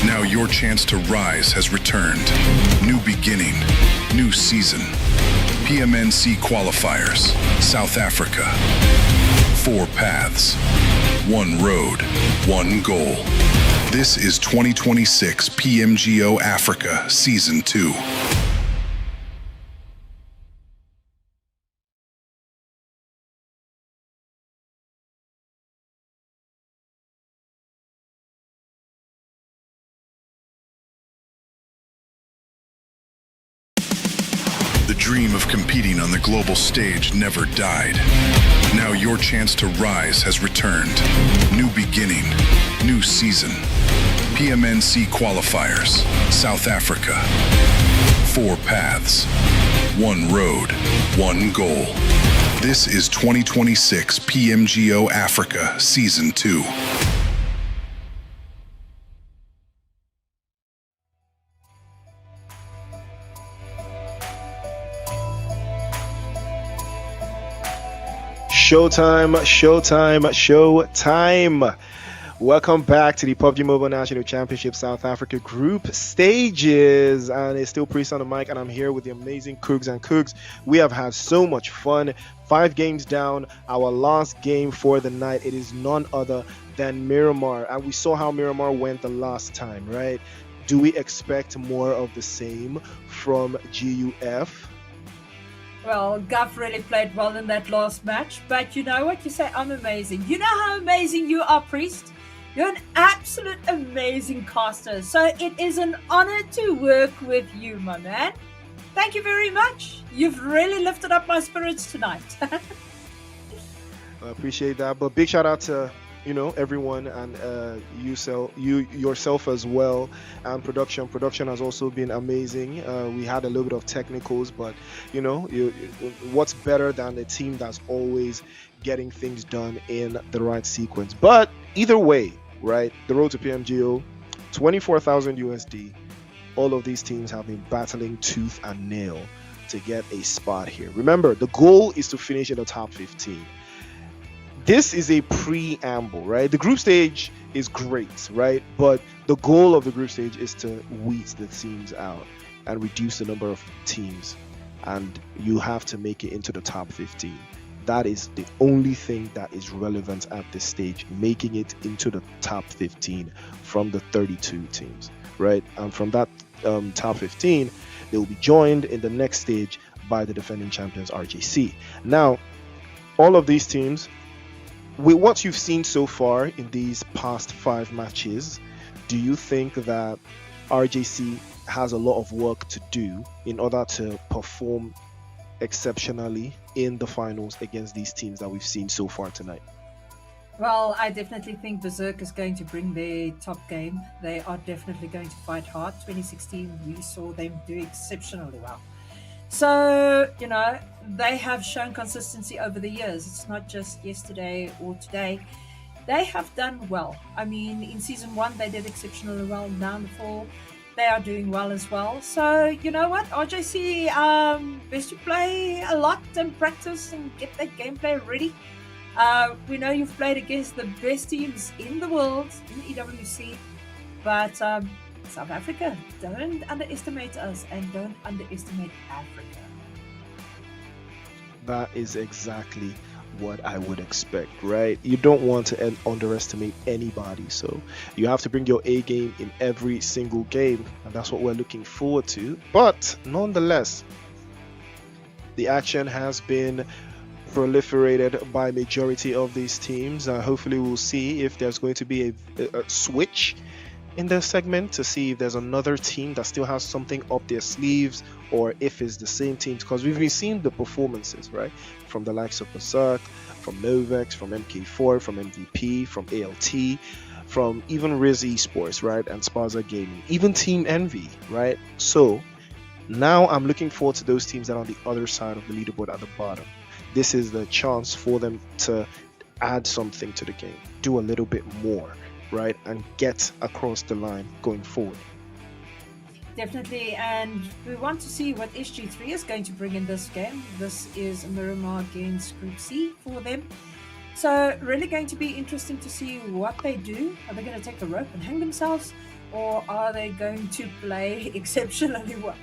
Now your chance to rise has returned. New beginning, new season. PMNC qualifiers, South Africa. 4 paths, 1 road, 1 goal. This is 2026 PMGO Africa Season 2. The dream of competing on the global stage never died. Now your chance to rise has returned. New beginning, new season. PMNC qualifiers, South Africa. 4 paths, 1 road, 1 goal. This is 2026 PMGO Africa Season 2. Showtime, showtime, showtime. Welcome back to the PUBG Mobile National Championship South Africa group stages. And it's still Priest on the mic, and I'm here with the amazing Cougs and Cougs. We have had so much fun. 5 games down, our last game for the night. It is none other than Miramar. And we saw how Miramar went the last time, right? Do we expect more of the same from GUF? Well, Guff really played well in that last match, but you know what? You say I'm amazing. You know how amazing you are, Priest? You're an absolute amazing caster, so it is an honor to work with you, my man. Thank you very much. You've really lifted up my spirits tonight. I appreciate that, but big shout out to everyone, and you yourself as well, and production has also been amazing. We had a little bit of technicals, but what's better than a team that's always getting things done in the right sequence? But either way, right, the road to PMGO, 24,000 USD. All of these teams have been battling tooth and nail to get a spot here. Remember, the goal is to finish in the top 15. This is a preamble, right? The group stage is great, right? But the goal of the group stage is to weed the teams out and reduce the number of teams. And you have to make it into the top 15. That is the only thing that is relevant at this stage, making it into the top 15 from the 32 teams, right? And from that top 15, they will be joined in the next stage by the defending champions, RJC. Now, all of these teams, with what you've seen so far in these past 5 matches, do you think that RJC has a lot of work to do in order to perform exceptionally in the finals against these teams that we've seen so far tonight? Well, I definitely think Berserk is going to bring their top game. They are definitely going to fight hard. 2016, we saw them do exceptionally well. So, they have shown consistency over the years. It's not just yesterday or today. They have done well. I mean, in Season 1, they did exceptionally well. Now in the fall, they are doing well as well. So, you know what? RJC, best to play a lot and practice and get that gameplay ready. We know you've played against the best teams in the world, in EWC, but South Africa, don't underestimate us and don't underestimate Africa. That is exactly what I would expect, right? You don't want to underestimate anybody, so you have to bring your A game in every single game, and that's what we're looking forward to. But nonetheless, the action has been proliferated by majority of these teams. Hopefully we'll see if there's going to be a switch in this segment to see if there's another team that still has something up their sleeves, or if it's the same teams, because we've been seeing the performances, right, from the likes of Berserk, from Novex, from MK4, from MVP, from ALT, from even Riz Esports, right, and Spaza Gaming, even Team Envy, right? So now I'm looking forward to those teams that are on the other side of the leaderboard at the bottom. This is the chance for them to add something to the game, do a little bit more, right, and get across the line going forward. Definitely, and we want to see what SG3 is going to bring in this game. This is Miramar against Group C for them. So, really going to be interesting to see what they do. Are they going to take the rope and hang themselves, or are they going to play exceptionally well?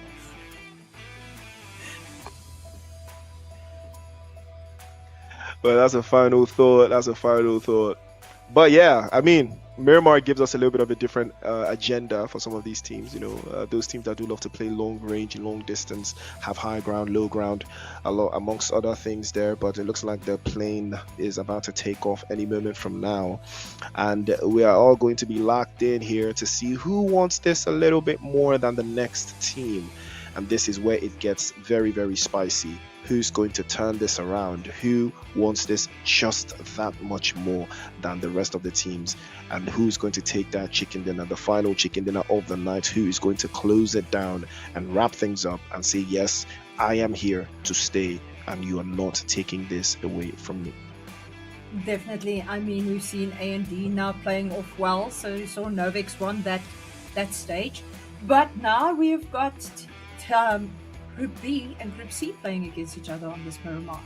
Well, that's a final thought. That's a final thought. But yeah, I mean, Miramar gives us a little bit of a different agenda for some of these teams. Those teams that do love to play long range, long distance, have high ground, low ground, a lot amongst other things there. But it looks like the plane is about to take off any moment from now, and we are all going to be locked in here to see who wants this a little bit more than the next team. And this is where it gets very, very spicy. Who's going to turn this around? Who wants this just that much more than the rest of the teams? And who's going to take that chicken dinner, the final chicken dinner of the night? Who is going to close it down and wrap things up and say, yes, I am here to stay, and you are not taking this away from me? Definitely. I mean, we've seen A&D now playing off well, so we saw Novix won that stage. But now we've got Group B and Group C playing against each other on this Miramar.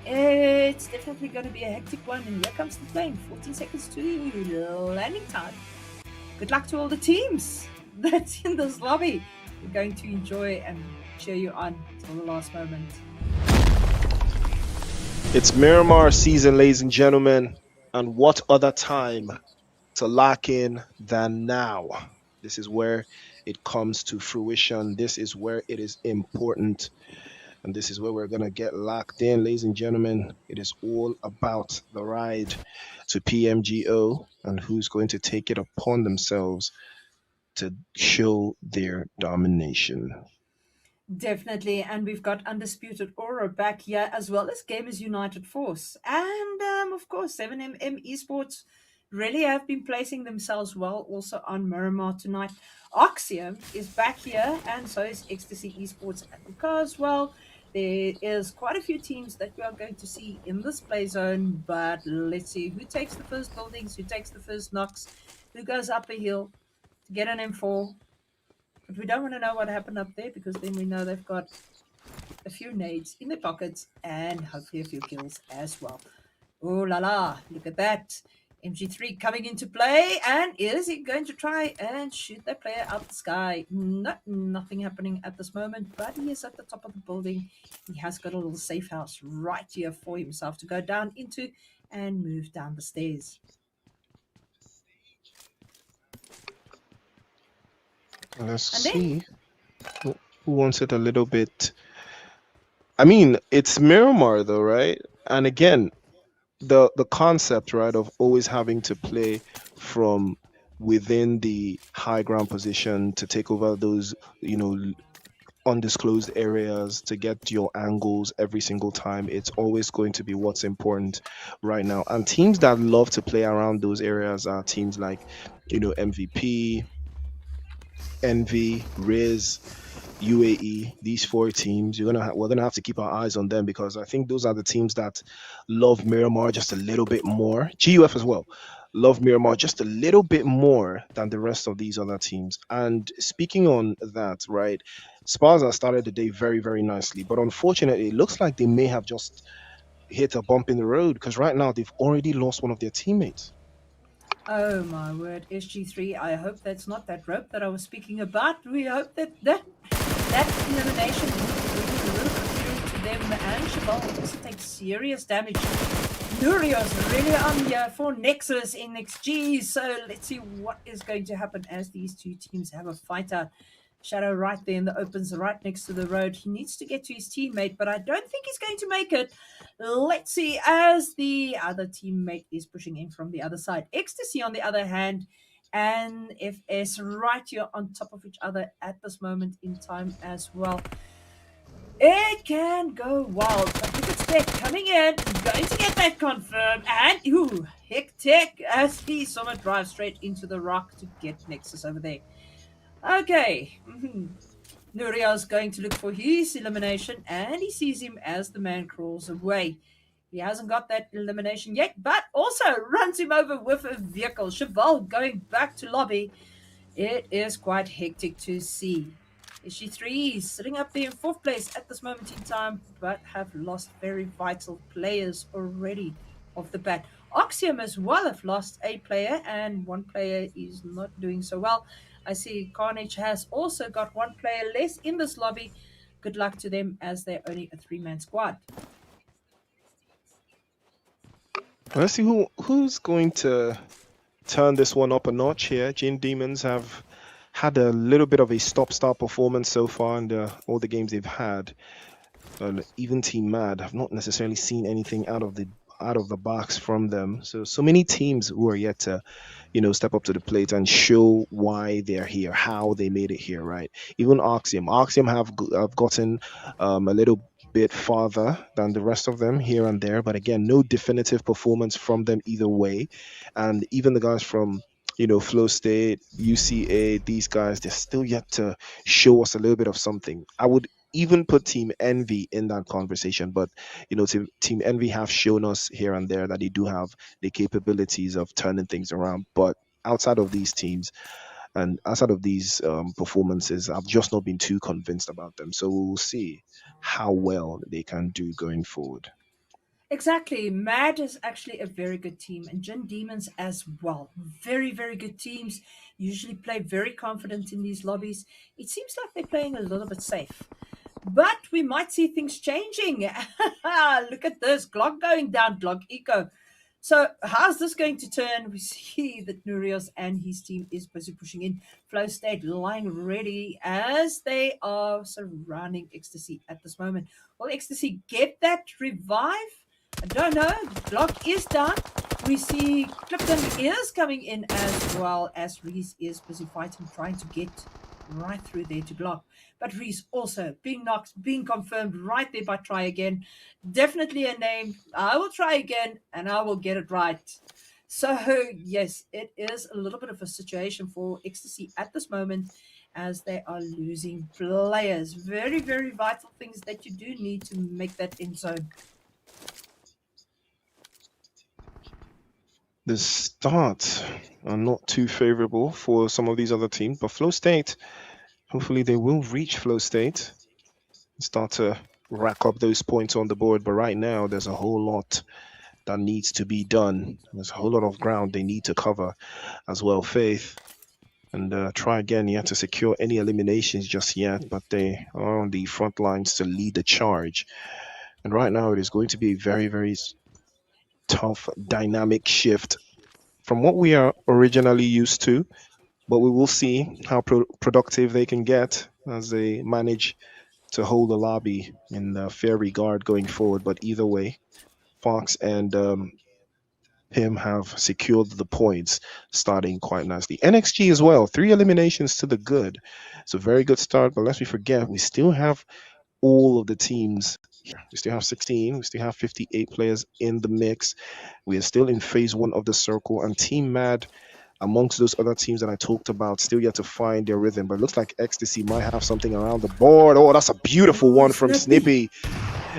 It's definitely going to be a hectic one, and here comes the plane. 14 seconds to landing time. Good luck to all the teams that's in this lobby. We're going to enjoy and cheer you on till the last moment. It's Miramar season, ladies and gentlemen, and what other time to lock in than now? This is where it comes to fruition. This is where it is important. And this is where we're going to get locked in, ladies and gentlemen. It is all about the ride to PMGO and who's going to take it upon themselves to show their domination. Definitely, and we've got Undisputed Aura back here, as well as Gamers United Force. And of course, 7MM Esports really have been placing themselves well also on Miramar tonight. Oxium is back here, and so is Ecstasy Esports Africa as well. There is quite a few teams that we are going to see in this play zone, but let's see who takes the first buildings, who takes the first knocks, who goes up a hill to get an M4. But we don't want to know what happened up there, because then we know they've got a few nades in their pockets and hopefully a few kills as well. Oh la la, look at that. MG3 coming into play, and is he going to try and shoot that player out the sky? No, nothing happening at this moment, but he is at the top of the building. He has got a little safe house right here for himself to go down into and move down the stairs. Let's And then see who wants it a little bit. I mean, it's Miramar though, right? And again, the concept, right, of always having to play from within the high ground position to take over those, undisclosed areas, to get your angles every single time. It's always going to be what's important right now. And teams that love to play around those areas are teams like, MVP, Envy, Riz, UAE. These four teams, we're gonna have to keep our eyes on them, because I think those are the teams that love Miramar just a little bit more. GUF as well love Miramar just a little bit more than the rest of these other teams. And speaking on that, right, Sparza started the day very, very nicely, but unfortunately, it looks like they may have just hit a bump in the road, because right now they've already lost one of their teammates. oh my word, SG3, I hope that's not that rope that I was speaking about. We hope that elimination will bring a little bit through to them, and Chabal also takes serious damage. Nurios really on here for Nexus in XG, so let's see what is going to happen as these two teams have a fight out. Shadow right there in the opens, right next to the road. He needs to get to his teammate, but I don't think he's going to make it. Let's see as the other teammate is pushing in from the other side. Ecstasy, on the other hand, and FS right here on top of each other at this moment in time as well. It can go wild, but look at Tech coming in, going to get that confirmed, and ooh, hectic as he summer drives straight into the rock to get Nexus over there. Okay. Nuria's going to look for his elimination, and he sees him as the man crawls away. He hasn't got that elimination yet, but also runs him over with a vehicle. Cheval going back to lobby. It is quite hectic to see. SG3 sitting up there in fourth place at this moment in time, but have lost very vital players already. off the bat. Oxium as well have lost a player, and one player is not doing so well. I see Carnage has also got one player less in this lobby. Good luck to them as they're only a three-man squad. Let's see who's going to turn this one up a notch here. Gin Demons have had a little bit of a stop-start performance so far in all the games they've had. Even Team Mad have not necessarily seen anything out of the box from them. So many teams who are yet to, step up to the plate and show why they're here, how they made it here, right? Even Oxium have gotten a little bit farther than the rest of them here and there, but again, no definitive performance from them either way. And even the guys from Flow State, UCA, these guys, they're still yet to show us a little bit of something. I would even put Team Envy in that conversation, but Team Envy have shown us here and there that they do have the capabilities of turning things around. But outside of these teams and outside of these performances, I've just not been too convinced about them. So we'll see how well they can do going forward. Exactly. Mad is actually a very good team, and Gin Demons as well. Very, very good teams. Usually play very confident in these lobbies. It seems like they're playing a little bit safe. But we might see things changing. Look at this. Glock going down, Glock Eco. So how's this going to turn? We see that Nurios and his team is busy pushing in. Flow State lying ready as they are surrounding Ecstasy at this moment. Will Ecstasy get that revive? I don't know. Glock is down. We see Clifton is coming in as well as Reese is busy fighting, trying to get right through there to Glock. But Reese also being knocked, being confirmed right there by Try Again. Definitely a name. I will try again and I will get it right. So, yes, it is a little bit of a situation for Ecstasy at this moment as they are losing players. Very, very vital things that you do need to make that end zone. The starts are not too favorable for some of these other teams, but Flow State, hopefully they will reach Flow State and start to rack up those points on the board. But right now, there's a whole lot that needs to be done. There's a whole lot of ground they need to cover as well, Faith. And Try Again yet to secure any eliminations just yet, but they are on the front lines to lead the charge. And right now, it is going to be a very, very tough, dynamic shift from what we are originally used to, but we will see how productive they can get as they manage to hold the lobby in fair regard going forward. But either way, Fox and Pim have secured the points, starting quite nicely. NXG as well, 3 eliminations to the good. It's a very good start, but lest we forget, we still have all of the teams here. We still have 16, we still have 58 players in the mix. We are still in phase 1 of the circle, and Team Mad, amongst those other teams that I talked about, still yet to find their rhythm. But it looks like Ecstasy might have something around the board. Oh, that's a beautiful one from Snippy.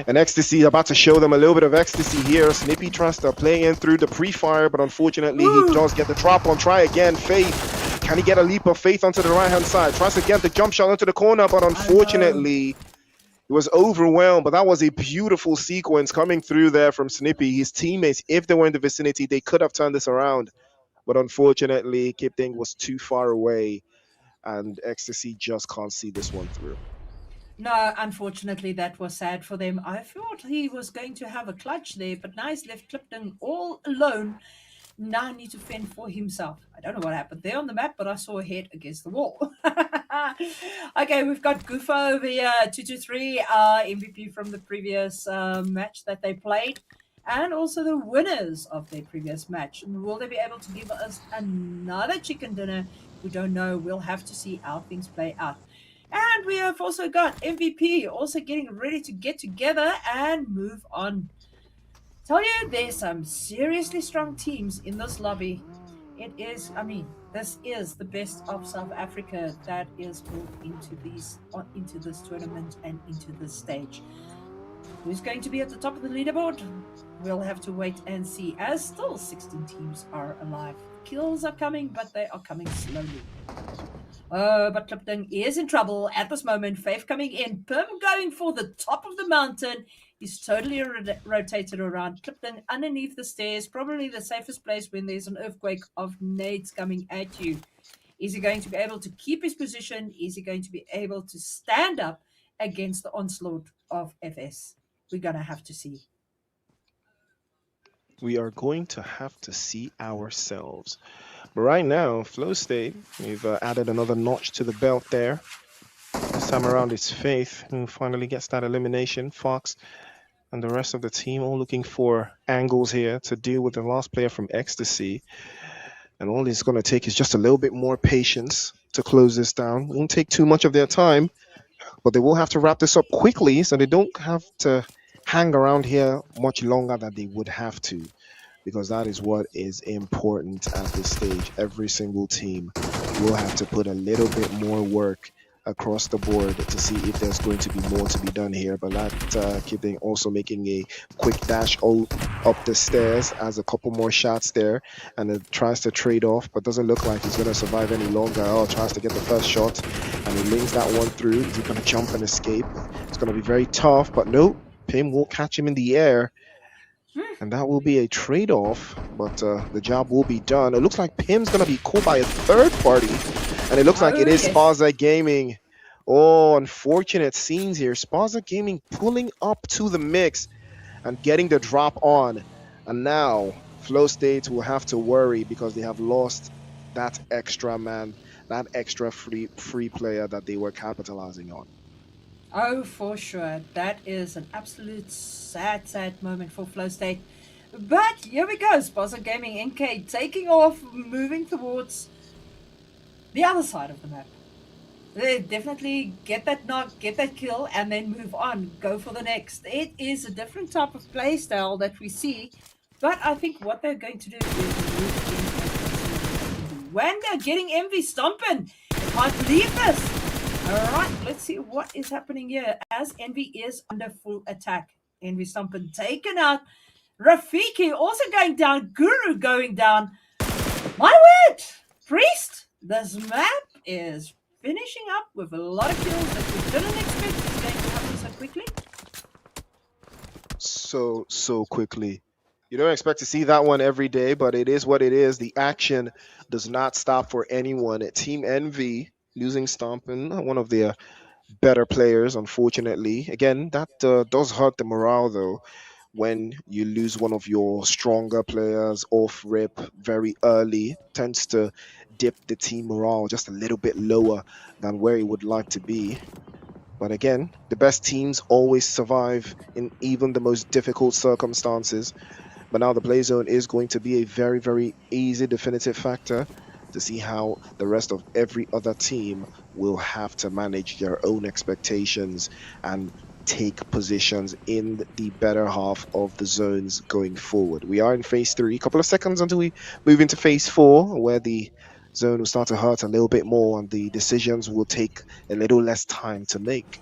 And Ecstasy about to show them a little bit of ecstasy here. Snippy tries to play in through the pre-fire, but unfortunately he does get the drop on Try Again. Faith, can he get a leap of faith onto the right-hand side? Tries to get the jump shot into the corner, but unfortunately he was overwhelmed. But that was a beautiful sequence coming through there from Snippy. His teammates, if they were in the vicinity, they could have turned this around. But unfortunately, Kipling was too far away, and Ecstasy just can't see this one through. No, unfortunately, that was sad for them. I thought he was going to have a clutch there, but now he's left Clifton all alone. Now I need to fend for himself. I don't know what happened there on the map, but I saw a head against the wall. Okay, we've got Goofa over here, 223, MVP from the previous match that they played, and also the winners of their previous match. Will they be able to give us another chicken dinner? We don't know. We'll have to see how things play out. And we have also got MVP also getting ready to get together and move on. Tell you, there's some seriously strong teams in this lobby. It is, this is the best of South Africa that is brought into this tournament and into this stage. Who's going to be at the top of the leaderboard? We'll have to wait and see, as still 16 teams are alive. Kills are coming, but they are coming slowly. But Clifton is in trouble at this moment. Faith coming in. Pim going for the top of the mountain. He's totally rotated around, clipped in underneath the stairs, probably the safest place when there's an earthquake of nades coming at you. Is he going to be able to keep his position? Is he going to be able to stand up against the onslaught of FS? We're going to have to see. We are going to have to see ourselves. But right now, Flow State, we've added another notch to the belt there. This time around, it's Faith who finally gets that elimination. Fox and the rest of the team all looking for angles here to deal with the last player from Ecstasy. And all it's going to take is just a little bit more patience to close this down. It won't take too much of their time, but they will have to wrap this up quickly so they don't have to hang around here much longer than they would have to, because that is what is important at this stage. Every single team will have to put a little bit more work across the board to see if there's going to be more to be done here. But that kid also making a quick dash up the stairs, has a couple more shots there, and it tries to trade off, but doesn't look like he's going to survive any longer. Oh, tries to get the first shot, and he links that one through. Is he going to jump and escape? It's going to be very tough, but no, Pim won't catch him in the air. And that will be a trade-off, but the job will be done. It looks like Pim's going to be caught by a third party, and it looks like it is Spaza Gaming. Oh, unfortunate scenes here. Spaza Gaming pulling up to the mix and getting the drop on. And now Flow State will have to worry because they have lost that extra man, that extra free player that they were capitalizing on. Oh, for sure. That is an absolute sad moment for Flow State. But here we go. Spaza Gaming NK taking off, moving towards the other side of the map. They definitely get that knock, get that kill, and then move on. Go for the next. It is a different type of play style that we see. But I think what they're going to do is move in. When they're getting Envy stomping. I can't believe this. Alright, let's see what is happening here as Envy is under full attack. Envy stomping taken out. Rafiki also going down. Guru going down. My word! Priest, this map is finishing up with a lot of kills that we didn't expect is going to happen so quickly. So quickly. You don't expect to see that one every day, but it is what it is. The action does not stop for anyone. Team Envy losing Stompin, one of their better players, unfortunately. Again, that does hurt the morale, though, when you lose one of your stronger players off rip very early. Tends to dip the team morale just a little bit lower than where it would like to be. But again, the best teams always survive in even the most difficult circumstances. But now the play zone is going to be a very, very easy definitive factor to see how the rest of every other team will have to manage their own expectations and take positions in the better half of the zones going forward. We are in phase 3, a couple of seconds until we move into phase 4, where the zone will start to hurt a little bit more and the decisions will take a little less time to make.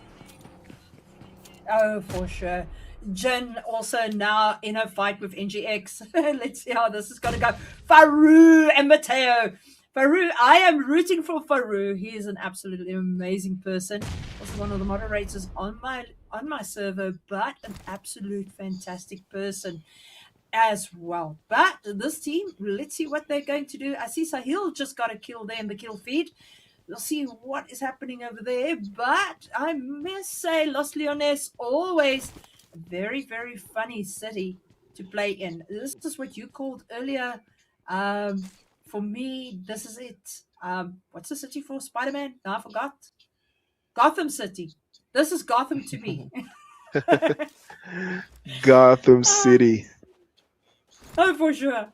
Oh, for sure. Jin also now in a fight with NGX. Let's see how this is going to go. Faru and Mateo. Faru, I am rooting for Faru. He is an absolutely amazing person. Also one of the moderators on my server, but an absolute fantastic person as well. But this team, let's see what they're going to do. I see Sahil just got a kill there in the kill feed. We'll see what is happening over there. But I must say, Los Leones, always a very, very funny city to play in. This is what you called earlier. For me, this is it. What's the city for Spider-Man? No, I forgot. Gotham City. This is Gotham to me. Gotham City. Oh, for sure.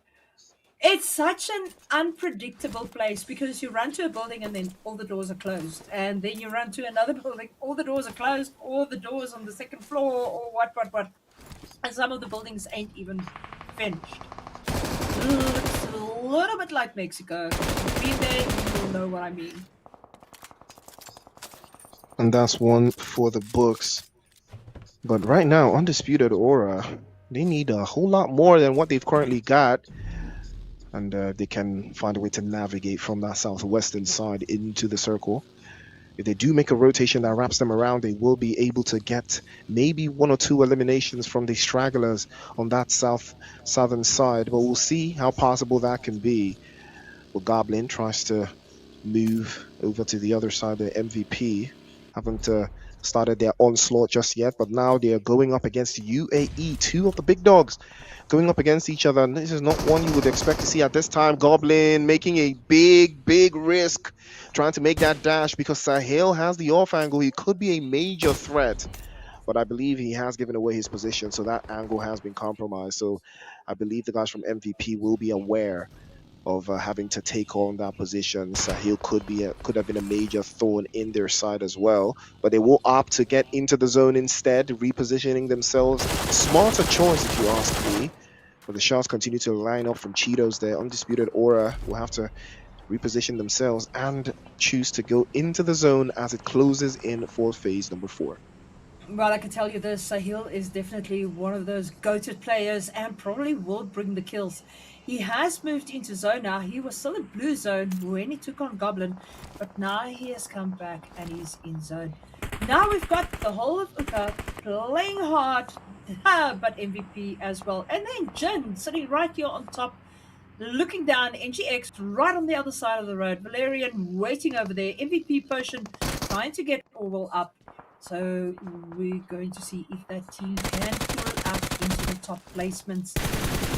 It's such an unpredictable place because you run to a building and then all the doors are closed. And then you run to another building, all the doors are closed, all the doors on the second floor, or what. And some of the buildings ain't even finished. Looks a little bit like Mexico. Been there, you will know what I mean. And that's one for the books. But right now, Undisputed Aura, they need a whole lot more than what they've currently got. And they can find a way to navigate from that southwestern side into the circle. if they do make a rotation that wraps them around, they will be able to get maybe one or two eliminations from the stragglers on that southern side. But we'll see how possible that can be. Well, Goblin tries to move over to the other side. The MVP haven't started their onslaught just yet, but now they are going up against UAE, two of the big dogs going up against each other. And this is not one you would expect to see at this time. Goblin making a big risk, trying to make that dash because Sahil has the off angle. He could be a major threat, but I believe he has given away his position, so that angle has been compromised. So I believe the guys from MVP will be aware of having to take on that position. Sahil could have been a major thorn in their side as well, but they will opt to get into the zone instead, repositioning themselves. Smarter choice, if you ask me. But the shots continue to line up from Cheetos there. Undisputed Aura will have to reposition themselves and choose to go into the zone as it closes in for phase number 4. Well, I can tell you this, Sahil is definitely one of those goated players and probably will bring the kills. He has moved into zone now. He was still in blue zone when he took on Goblin, but now he has come back and he's in zone. Now we've got the whole of Uka playing hard, but MVP as well. And then Jin sitting right here on top, looking down, NGX right on the other side of the road. Valerian waiting over there. MVP potion trying to get Orwell up. So we're going to see if that team can pull up into the top placements.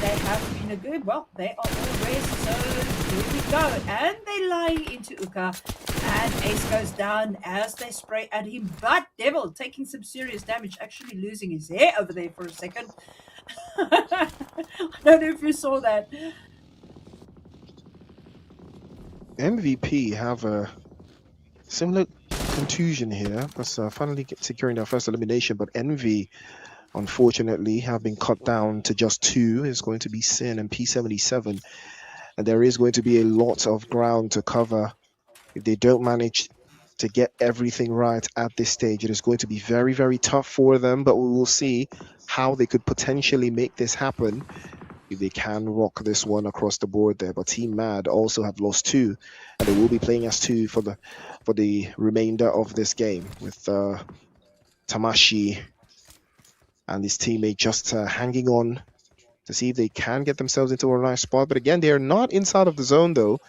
They have been a good, well, they are always, so here we go. And they're lying into Uka. And Ace goes down as they spray at him. But Devil taking some serious damage, actually losing his hair over there for a second. I don't know if you saw that. MVP have a similar contusion here, because finally securing their first elimination, but Envy unfortunately have been cut down to just 2. It's going to be Sin and P77, and there is going to be a lot of ground to cover if they don't manage to get everything right at this stage. It is going to be very tough for them, but we will see how they could potentially make this happen if they can rock this one across the board there. But Team Mad also have lost 2, and they will be playing as 2 for the remainder of this game, with Tamashi and his teammate just hanging on to see if they can get themselves into a nice spot. But again, they are not inside of the zone though.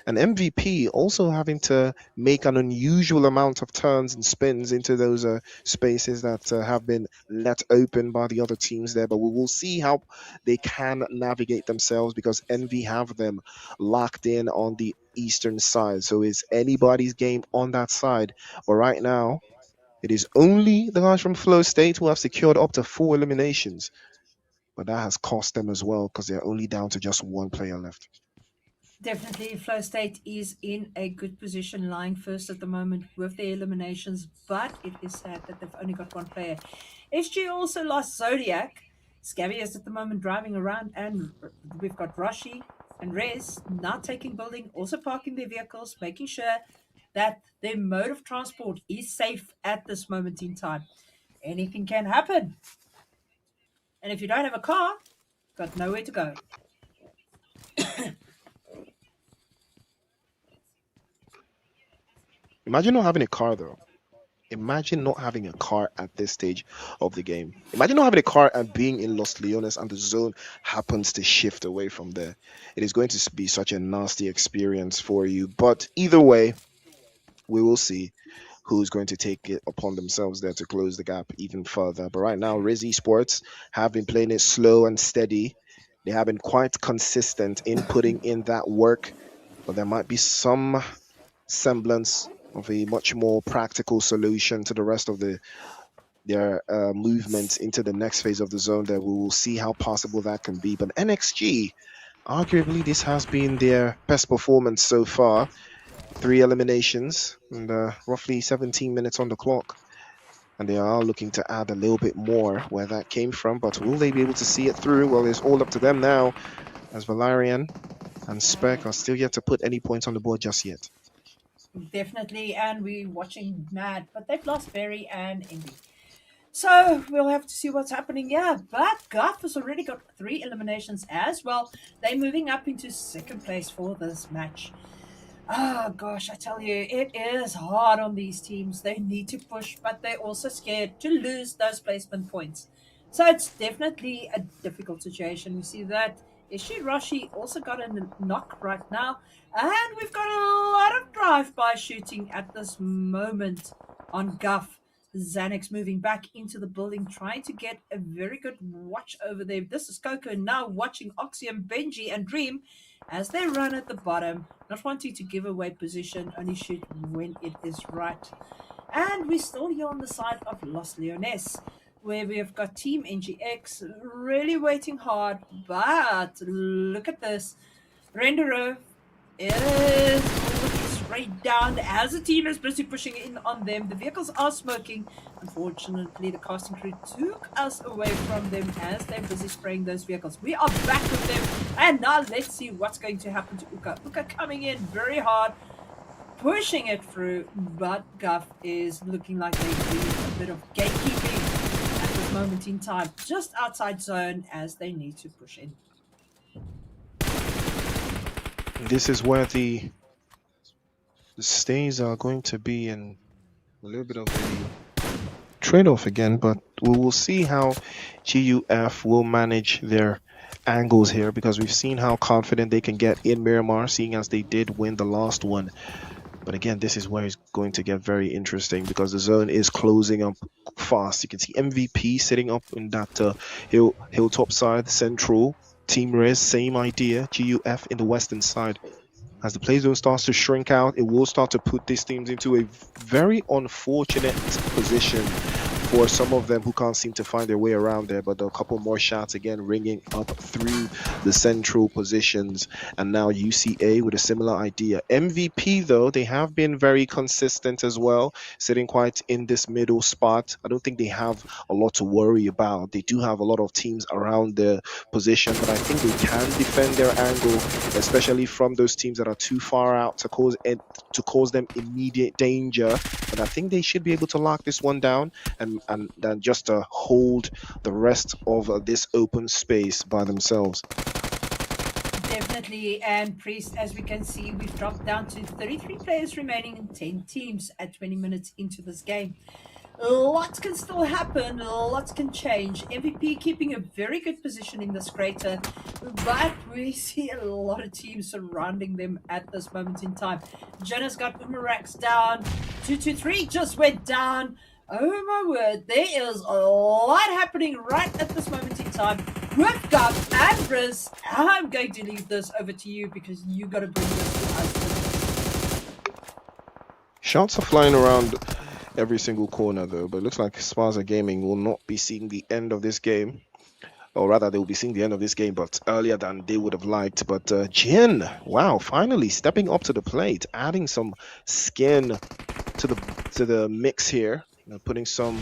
And MVP also having to make an unusual amount of turns and spins into those spaces that have been let open by the other teams there. But we will see how they can navigate themselves, because Envy have them locked in on the eastern side. So it's anybody's game on that side. But right now, it is only the guys from Flow State who have secured up to 4 eliminations. But that has cost them as well, because they're only down to just 1 player left. Definitely, Flow State is in a good position, lying first at the moment with their eliminations, but it is sad that they've only got 1 player. SG also lost Zodiac. Scabby is at the moment driving around, and we've got Rashi and Rez now taking building, also parking their vehicles, making sure that their mode of transport is safe at this moment in time. Anything can happen. And if you don't have a car, got nowhere to go. Imagine not having a car though. Imagine not having a car at this stage of the game. Imagine not having a car and being in Los Leones and the zone happens to shift away from there. It is going to be such a nasty experience for you. But either way, we will see who's going to take it upon themselves there to close the gap even further. But right now, Riz Esports have been playing it slow and steady. They have been quite consistent in putting in that work, but there might be some semblance of a much more practical solution to the rest of their movements into the next phase of the zone. That we will see how possible that can be. But NXG, arguably, this has been their best performance so far. 3 eliminations and roughly 17 minutes on the clock. And they are looking to add a little bit more where that came from. But will they be able to see it through? Well, it's all up to them now, as Valerian and Spec are still yet to put any points on the board just yet. Definitely, and we're watching Mad, but they've lost Berry and Indy. So we'll have to see what's happening here. But Guff has already got 3 eliminations as well. They're moving up into second place for this match. Oh gosh, I tell you, it is hard on these teams. They need to push, but they're also scared to lose those placement points. So it's definitely a difficult situation. We see that Ishirashi also got a knock right now, and we've got a lot of drive-by shooting at this moment on Guff. Xanax moving back into the building, trying to get a very good watch over there. This is Coco now watching Oxium, Benji, and Dream as they run at the bottom, not wanting to give away position, only shoot when it is right. And we're still here on the side of Los Leones, where we have got Team NGX really waiting hard. But look at this. Renderer is looking straight down as the team is busy pushing in on them. The vehicles are smoking. Unfortunately, the casting crew took us away from them as they're busy spraying those vehicles. We are back with them, and now let's see what's going to happen to Uka. Uka coming in very hard, pushing it through, but Guff is looking like they do a bit of gatekeeping at this moment in time, just outside zone as they need to push in. This is where the stays are going to be in a little bit of a trade-off again, but we will see how GUF will manage their angles here, because we've seen how confident they can get in Miramar, seeing as they did win the last one. But again, this is where it's going to get very interesting, because the zone is closing up fast. You can see MVP sitting up in that hilltop side, central. Team Riz, same idea. GUF in the western side. As the play zone starts to shrink out, it will start to put these teams into a very unfortunate position for some of them who can't seem to find their way around there. But a couple more shots again ringing up through the central positions. And now UCA with a similar idea. MVP though, they have been very consistent as well, sitting quite in this middle spot. I don't think they have a lot to worry about. They do have a lot of teams around the position, but I think they can defend their angle, especially from those teams that are too far out to cause them immediate danger. And I think they should be able to lock this one down and then just hold the rest of this open space by themselves. Definitely, and Priest, as we can see, we've dropped down to 33 players remaining in 10 teams at 20 minutes into this game. Lots can still happen, lots can change. MVP keeping a very good position in this crater, but we see a lot of teams surrounding them at this moment in time. Jenna's got Umarax down, 223 just went down. Oh my word, there is a lot happening right at this moment in time. With Gov and Riz, I'm going to leave this over to you because you got to bring this to us. Shots are flying around every single corner though, but it looks like Spaza Gaming will not be seeing the end of this game. Or rather, they will be seeing the end of this game, but earlier than they would have liked. But Jin, wow, finally stepping up to the plate, adding some skin to the mix here. Putting some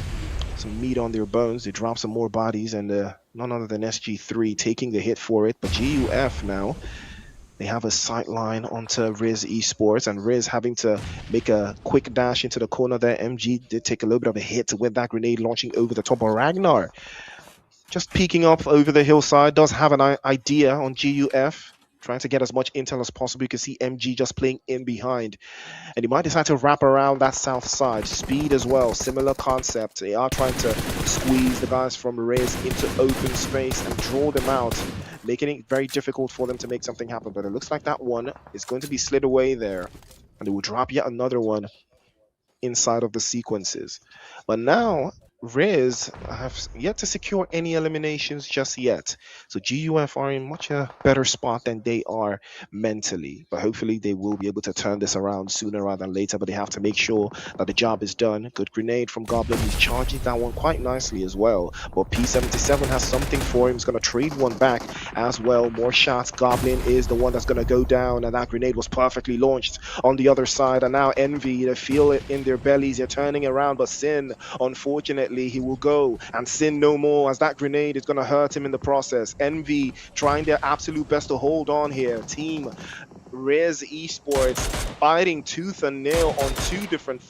meat on their bones. They drop some more bodies, and none other than SG3 taking the hit for it. But GUF now, they have a sight line onto Riz Esports, and Riz having to make a quick dash into the corner there. MG did take a little bit of a hit with that grenade launching over the top of Ragnar. Just peeking up over the hillside, does have an idea on GUF. Trying to get as much intel as possible. You can see MG just playing in behind. And he might decide to wrap around that south side. Speed as well, similar concept. They are trying to squeeze the guys from Riz into open space and draw them out, making it very difficult for them to make something happen. But it looks like that one is going to be slid away there. And they will drop yet another one inside of the sequences. But now Riz have yet to secure any eliminations just yet. So GUF are in much a better spot than they are mentally. But hopefully they will be able to turn this around sooner rather than later. But they have to make sure that the job is done. Good grenade from Goblin. He's charging that one quite nicely as well. But P77 has something for him. He's going to trade one back as well. More shots. Goblin is the one that's going to go down. And that grenade was perfectly launched on the other side. And now Envy, they feel it in their bellies. They're turning around. But Sin, unfortunately, he will go and Sin no more, as that grenade is going to hurt him in the process. Envy trying their absolute best to hold on here. Team Riz Esports fighting tooth and nail on two different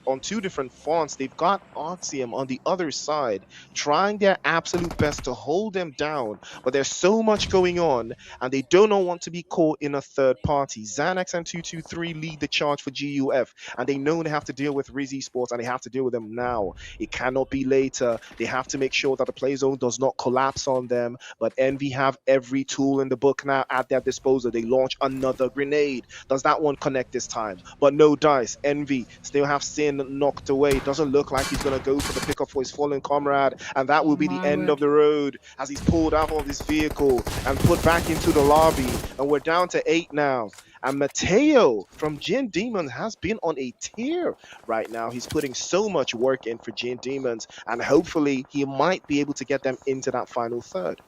on two different fronts. They've got Oxium on the other side, trying their absolute best to hold them down. But there's so much going on, and they do not want to be caught in a third party. Xanax and 223 lead the charge for GUF, and they know they have to deal with Rizzy Sports, and they have to deal with them now. It cannot be later. They have to make sure that the play zone does not collapse on them. But Envy have every tool in the book now at their disposal. They launch another grenade. Does that one connect this time? But no dice. Envy still have Sin knocked away. Doesn't look like he's going to go for the pickup for his fallen comrade. And that will be the end of the road as he's pulled out of his vehicle and put back into the lobby. And we're down to 8 now. And Mateo from Gin Demons has been on a tear right now. He's putting so much work in for Gin Demons, and hopefully he might be able to get them into that final third.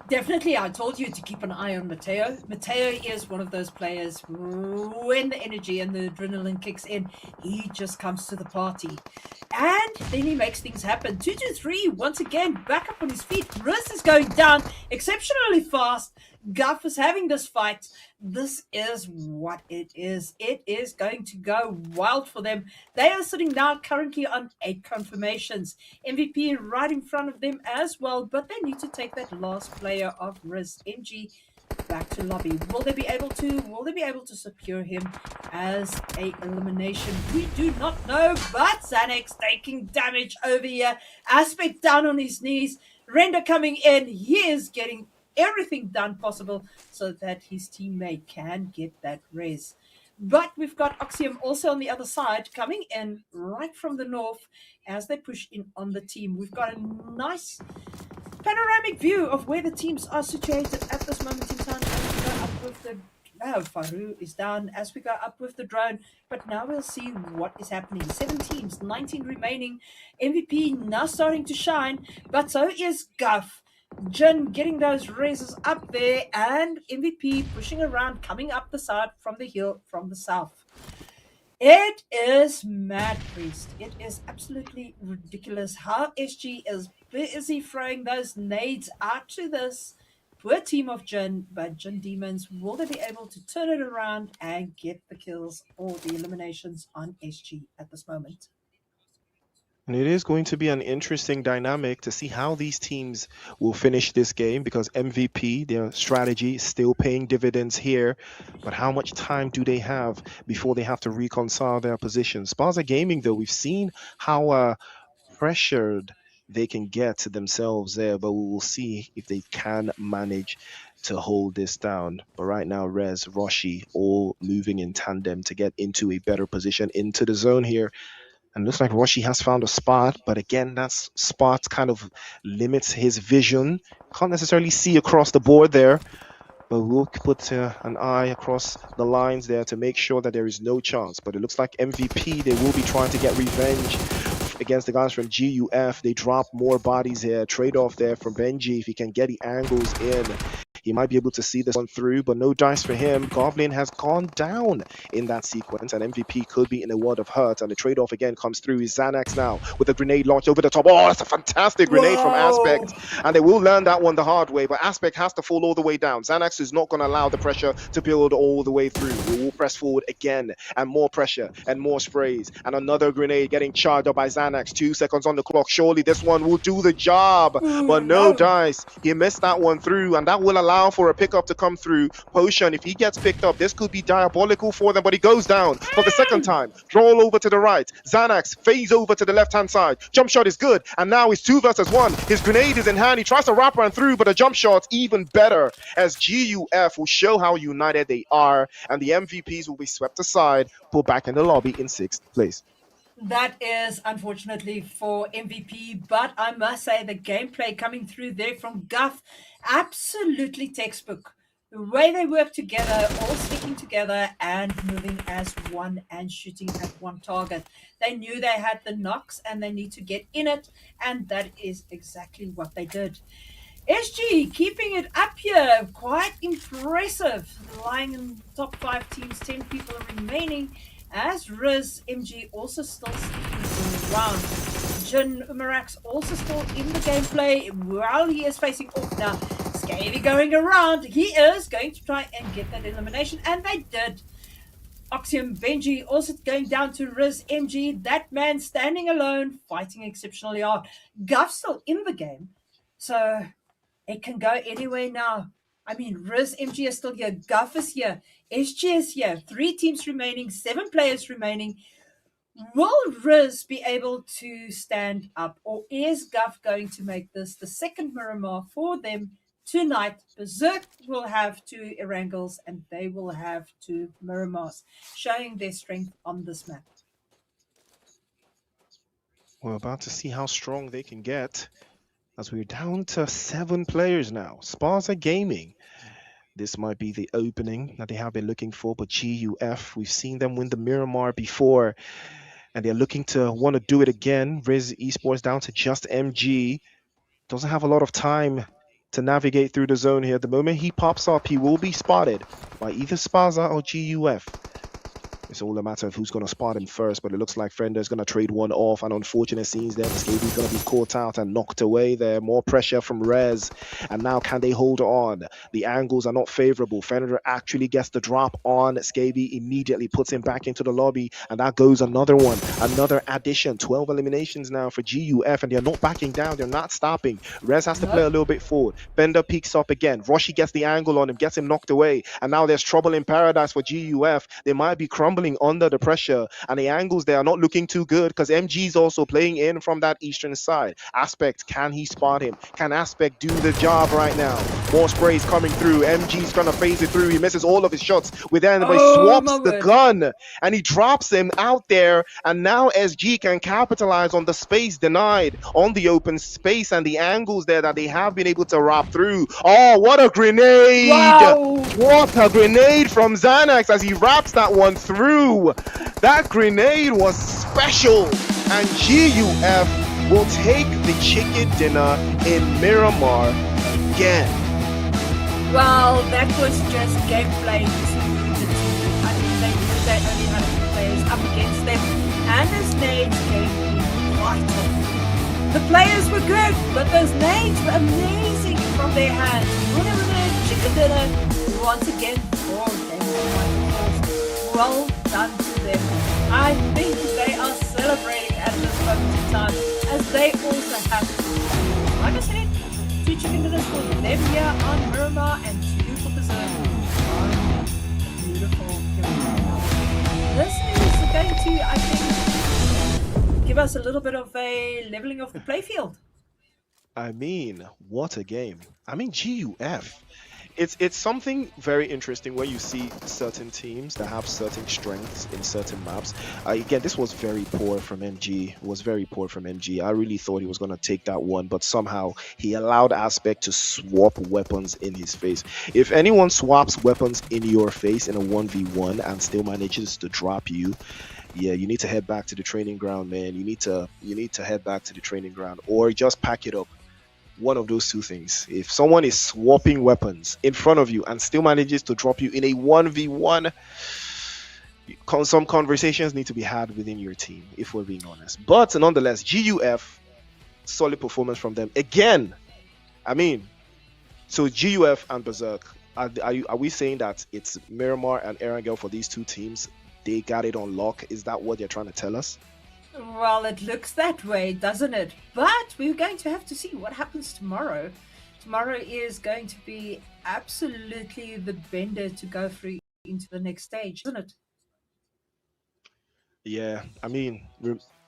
Definitely, I told you to keep an eye on Mateo. Mateo is one of those players, when the energy and the adrenaline kicks in, he just comes to the party. And then he makes things happen. 223, once again, back up on his feet. Riz is going down exceptionally fast. Guff is having this fight. This is what it is. It is going to go wild for them. They are sitting now currently on 8 confirmations. MVP right in front of them as well, but they need to take that last player of Riz MG back to lobby. Will they be able to? Will they be able to secure him as a elimination? We do not know, but Xanax taking damage over here. Aspect down on his knees. Render coming in. He is getting everything done possible so that his teammate can get that res. But we've got Oxium also on the other side coming in right from the north as they push in on the team. We've got a nice panoramic view of where the teams are situated at this moment in time. As we go up with the Faru is down as we go up with the drone, but now we'll see what is happening. 7 teams, 19 remaining. MVP now starting to shine, but so is Guff. Jin getting those raises up there, and MVP pushing around, coming up the side from the hill from the south. It is mad, Priest. It is absolutely ridiculous how SG is busy throwing those nades out to this poor team of Jin, but Jin Demons, will they be able to turn it around and get the kills or the eliminations on SG at this moment? And it is going to be an interesting dynamic to see how these teams will finish this game, because MVP, their strategy, is still paying dividends here. But how much time do they have before they have to reconcile their positions? Sparza Gaming, though, we've seen how pressured they can get themselves there, but we will see if they can manage to hold this down. But right now, Rez, Roshi, all moving in tandem to get into a better position into the zone here. And looks like Roshi has found a spot, but again, that spot kind of limits his vision. Can't necessarily see across the board there, but we'll put an eye across the lines there to make sure that there is no chance. But it looks like MVP, they will be trying to get revenge against the guys from GUF. They drop more bodies here. Trade-off there from Benji. If he can get the angles in, he might be able to see this one through, but no dice for him. Goblin has gone down in that sequence, and MVP could be in a world of hurt, and the trade-off again comes through. Xanax now with a grenade launched over the top. Oh, that's a fantastic grenade from Aspect, and they will learn that one the hard way, but Aspect has to fall all the way down. Xanax is not going to allow the pressure to build all the way through. We will press forward again, and more pressure, and more sprays, and another grenade getting charged up by Xanax. 2 seconds on the clock. Surely this one will do the job, but no dice. He missed that one through, and that will allow for a pickup to come through. Potion, if he gets picked up, this could be diabolical for them, but he goes down for the second time. Roll over to the right. Xanax phase over to the left-hand side. Jump shot is good, and now it's 2 versus 1. His grenade is in hand. He tries to wrap around through, but a jump shot's even better, as GUF will show how united they are, and the MVPs will be swept aside, put back in the lobby in 6th place. That is unfortunately for MVP, but I must say the gameplay coming through there from Guff, absolutely textbook. The way they work together, all sticking together and moving as one and shooting at one target. They knew they had the knocks and they need to get in it, and that is exactly what they did. SG keeping it up here, quite impressive. Lying in the top 5 teams, 10 people remaining. As Riz MG also still sticking around. Jin Umarax also still in the gameplay while he is facing off now. Scavy going around. He is going to try and get that elimination, and they did. Oxium Benji also going down to Riz MG. That man standing alone, fighting exceptionally hard. Guff still in the game. So it can go anywhere now. I mean, Riz MG is still here. Guff is here. SG is here. 3 teams remaining, 7 players remaining. Will Riz be able to stand up, or is Guff going to make this the second Miramar for them tonight? Berserk will have 2 Erangels and they will have 2 Miramars, showing their strength on this map. We're about to see how strong they can get, as we're down to 7 players now. Sparta Gaming. This might be the opening that they have been looking for, but GUF, we've seen them win the Miramar before, and they're looking to want to do it again. Riz Esports down to just MG. Doesn't have a lot of time to navigate through the zone here. The moment he pops up, he will be spotted by either Spaza or GUF. It's all a matter of who's going to spot him first, but it looks like Frender is going to trade one off. An unfortunate scenes there. Skaby's going to be caught out and knocked away there. More pressure from Rez. And now can they hold on? The angles are not favorable. Frender actually gets the drop on Skaby, immediately puts him back into the lobby. And that goes another one. Another addition. 12 eliminations now for GUF, and they're not backing down. They're not stopping. Rez has to play a little bit forward. Fender peeks up again. Roshi gets the angle on him, gets him knocked away. And now there's trouble in paradise for GUF. They might be crumbling under the pressure, and the angles there are not looking too good because MG's also playing in from that eastern side. Aspect, can he spot him? Can Aspect do the job right now? More sprays coming through. MG's trying to phase it through. He misses all of his shots with that, but he swaps the gun and he drops him out there, and now SG can capitalize on the space denied, on the open space and the angles there that they have been able to wrap through. Oh, what a grenade! Wow. What a grenade from Xanax as he wraps that one through. That grenade was special, and GUF will take the chicken dinner in Miramar again. Well, that was just gameplay to the team. I mean, they knew they only had 2 players up against them, and his nades gave me vital. The players were good, but those nades were amazing from their hands. Winner, chicken dinner, once again, 4 games of Microsoft. Well done to them. I think they are celebrating at this moment in time, as they also have, like I said, 2 chicken dinners for them here on Miramar and 2 for Berserk on beautiful Miramar. This is going to, I think, give us a little bit of a leveling of the playfield. I mean, what a game. I mean, GUF. It's something very interesting where you see certain teams that have certain strengths in certain maps. Again, this was very poor from MG. It was very poor from MG. I really thought he was going to take that one, but somehow he allowed Aspect to swap weapons in his face. If anyone swaps weapons in your face in a 1v1 and still manages to drop you, yeah, you need to head back to the training ground, man. You need to head back to the training ground, or just pack it up. One of those 2 things. If someone is swapping weapons in front of you and still manages to drop you in a 1v1, some conversations need to be had within your team, if we're being honest. But nonetheless, GUF, solid performance from them again. I mean, so GUF and Berserk, are we saying that it's Miramar and Erangel for these 2 teams? They got it on lock. Is that what they're trying to tell us? Well, it looks that way, doesn't it? But we're going to have to see what happens tomorrow. Tomorrow is going to be absolutely the bender to go through into the next stage, isn't it? Yeah, I mean,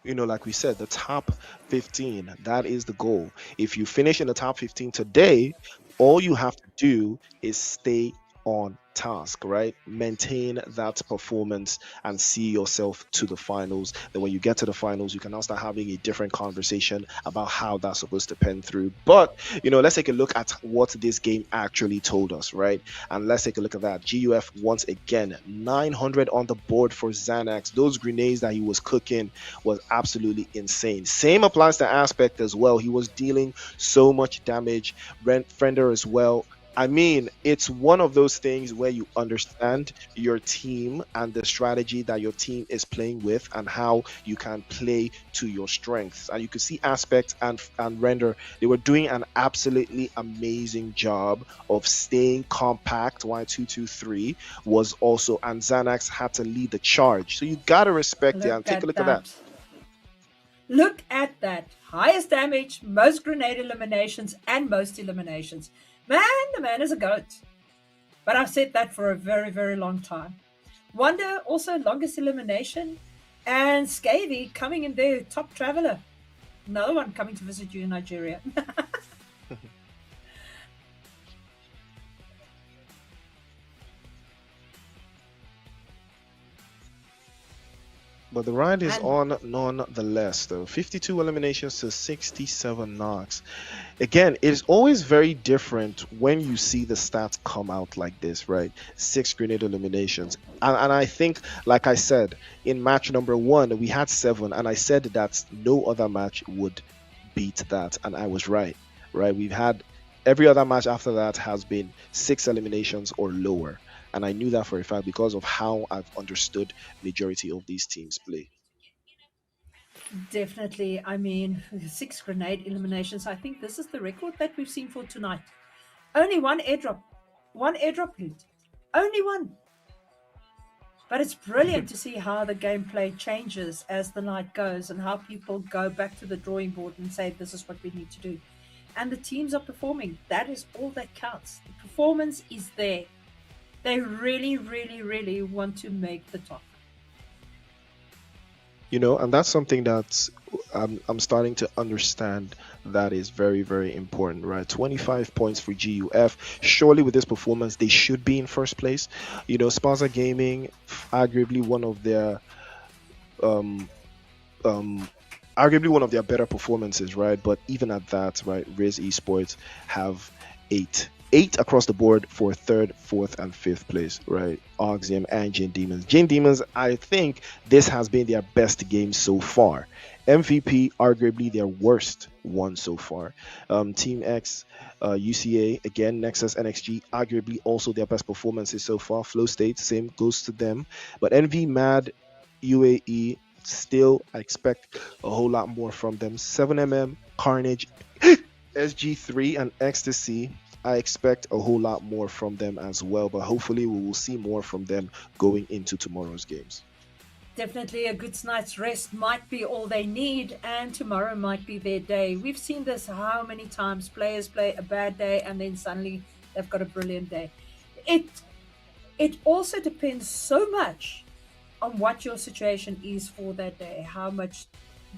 like we said, the top 15, that is the goal. If you finish in the top 15 today, all you have to do is stay on task, right? Maintain that performance and see yourself to the finals. Then when you get to the finals, you can now start having a different conversation about how that's supposed to pen through. But let's take a look at what this game actually told us, right? And let's take a look at that. GUF once again, 900 on the board for Xanax. Those grenades that he was cooking was absolutely insane. Same applies to Aspect as well. He was dealing so much damage. Frender as well. I mean, it's one of those things where you understand your team and the strategy that your team is playing with and how you can play to your strengths. And you could see Aspect and Render, they were doing an absolutely amazing job of staying compact while 223 was also, and Xanax had to lead the charge. So you gotta respect it Look and take a at look at that. that. Look at that. Highest damage, most grenade eliminations, and most eliminations. Man, the man is a goat. But I've said that for a very, very long time. Wonder also longest elimination. And Scavy coming in there, top traveler. Another one coming to visit you in Nigeria. But the ride is And on nonetheless, though. 52 eliminations to 67 knocks. Again, it's always very different when you see the stats come out like this, right? 6 grenade eliminations. And I think, like I said, in match number 1, we had 7, and I said that no other match would beat that. And I was right, right? We've had every other match after that has been 6 eliminations or lower. And I knew that for a fact because of how I've understood majority of these teams play. definitely, I mean, 6 grenade eliminations. I think this is the record that we've seen for tonight. Only one airdrop. One airdrop loot. Only one. But it's brilliant to see how the gameplay changes as the night goes and how people go back to the drawing board and say, this is what we need to do. And the teams are performing. That is all that counts. The performance is there. They really, really, really want to make the top. And that's something that I'm starting to understand that is very, very important, right? 25 points for GUF. Surely with this performance, they should be in first place. Spaza Gaming, arguably one of their um, arguably one of their better performances, right? But even at that, right, Riz Esports have 8 across the board for third, fourth, and fifth place, right? Oxium and Jane Demons. Jane Demons, I think this has been their best game so far. MVP, arguably their worst one so far. Team X, UCA, again, Nexus, NXG, arguably also their best performances so far. Flow State, same goes to them. But NV, Mad, UAE, still, I expect a whole lot more from them. 7mm, Carnage, SG3, and Ecstasy. I expect a whole lot more from them as well, but hopefully we will see more from them going into tomorrow's games. Definitely a good night's rest might be all they need, and tomorrow might be their day. We've seen this how many times players play a bad day and then suddenly they've got a brilliant day. It it also depends so much on what your situation is for that day, how much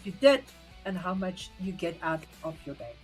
you did and how much you get out of your day.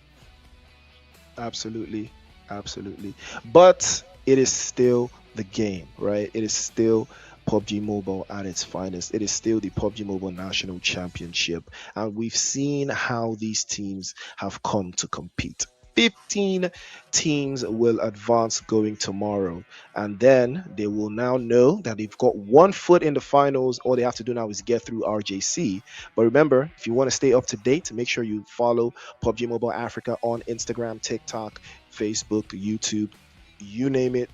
Absolutely, absolutely. But it is still the game, right? It is still PUBG Mobile at its finest. It is still the PUBG Mobile National Championship. And we've seen how these teams have come to compete. 15 teams will advance going tomorrow, and then they will now know that they've got one foot in the finals. All they have to do now is get through RJC. But remember, if you want to stay up to date, make sure you follow PUBG Mobile Africa on Instagram, TikTok, Facebook, YouTube, you name it,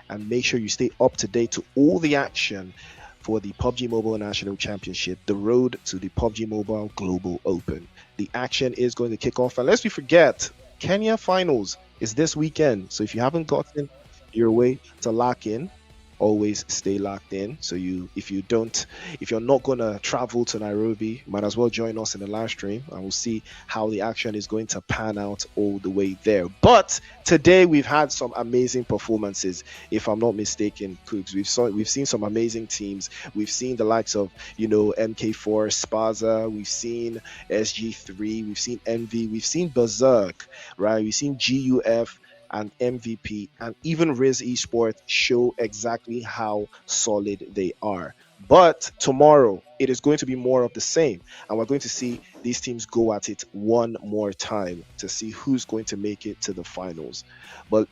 and make sure you stay up to date to all the action for the PUBG Mobile National Championship, the road to the PUBG Mobile Global Open. The action is going to kick off, and lest we forget, Kenya Finals is this weekend. So if you haven't gotten your way to lock in, always stay locked in. So if you're not gonna travel to Nairobi, might as well join us in the live stream, and we'll see how the action is going to pan out all the way there. But today we've had some amazing performances, if I'm not mistaken, Cooks. We've seen some amazing teams. We've seen the likes of MK4, Spaza, we've seen SG3, we've seen Envy, we've seen Berserk, right? We've seen GUF and MVP, and even Riz Esports show exactly how solid they are. But tomorrow, it is going to be more of the same, and we're going to see these teams go at it one more time to see who's going to make it to the finals. But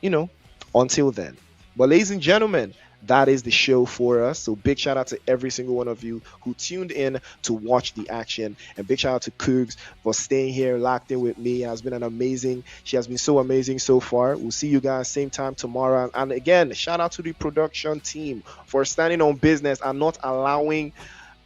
until then, But ladies and gentlemen, that is the show for us. So big shout out to every single one of you who tuned in to watch the action, and big shout out to Cougs for staying here locked in with me. It has been she has been so amazing so far. We'll see you guys same time tomorrow. And again, shout out to the production team for standing on business and not allowing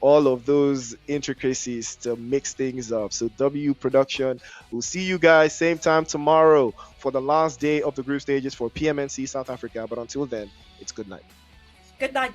all of those intricacies to mix things up. So W Production, we'll see you guys same time tomorrow for the last day of the group stages for PMNC South Africa. But until then, it's good night. Good night.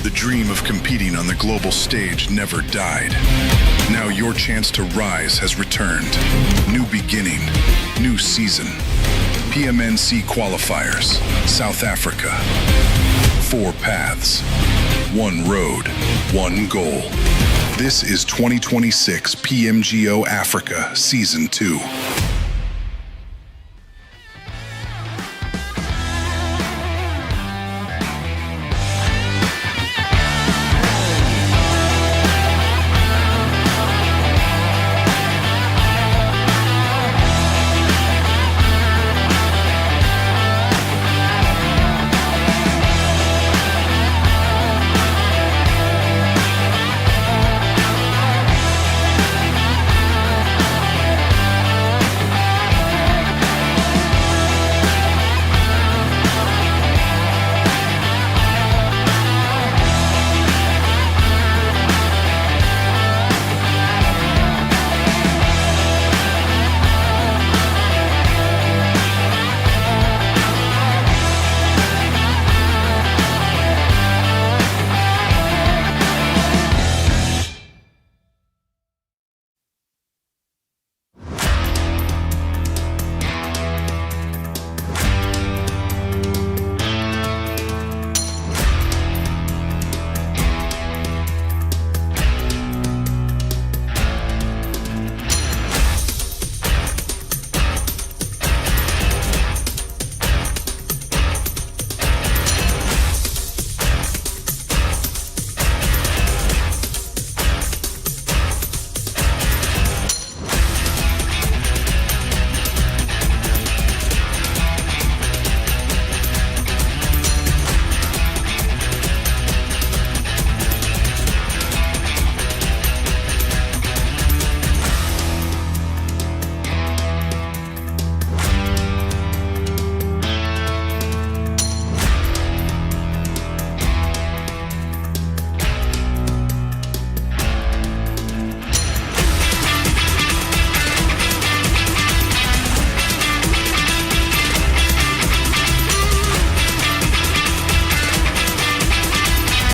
The dream of competing on the global stage never died. Now your chance to rise has returned. New beginning, new season. PMNC qualifiers, South Africa. 4 paths, 1 road, 1 goal. This is 2026 PMGO Africa Season 2.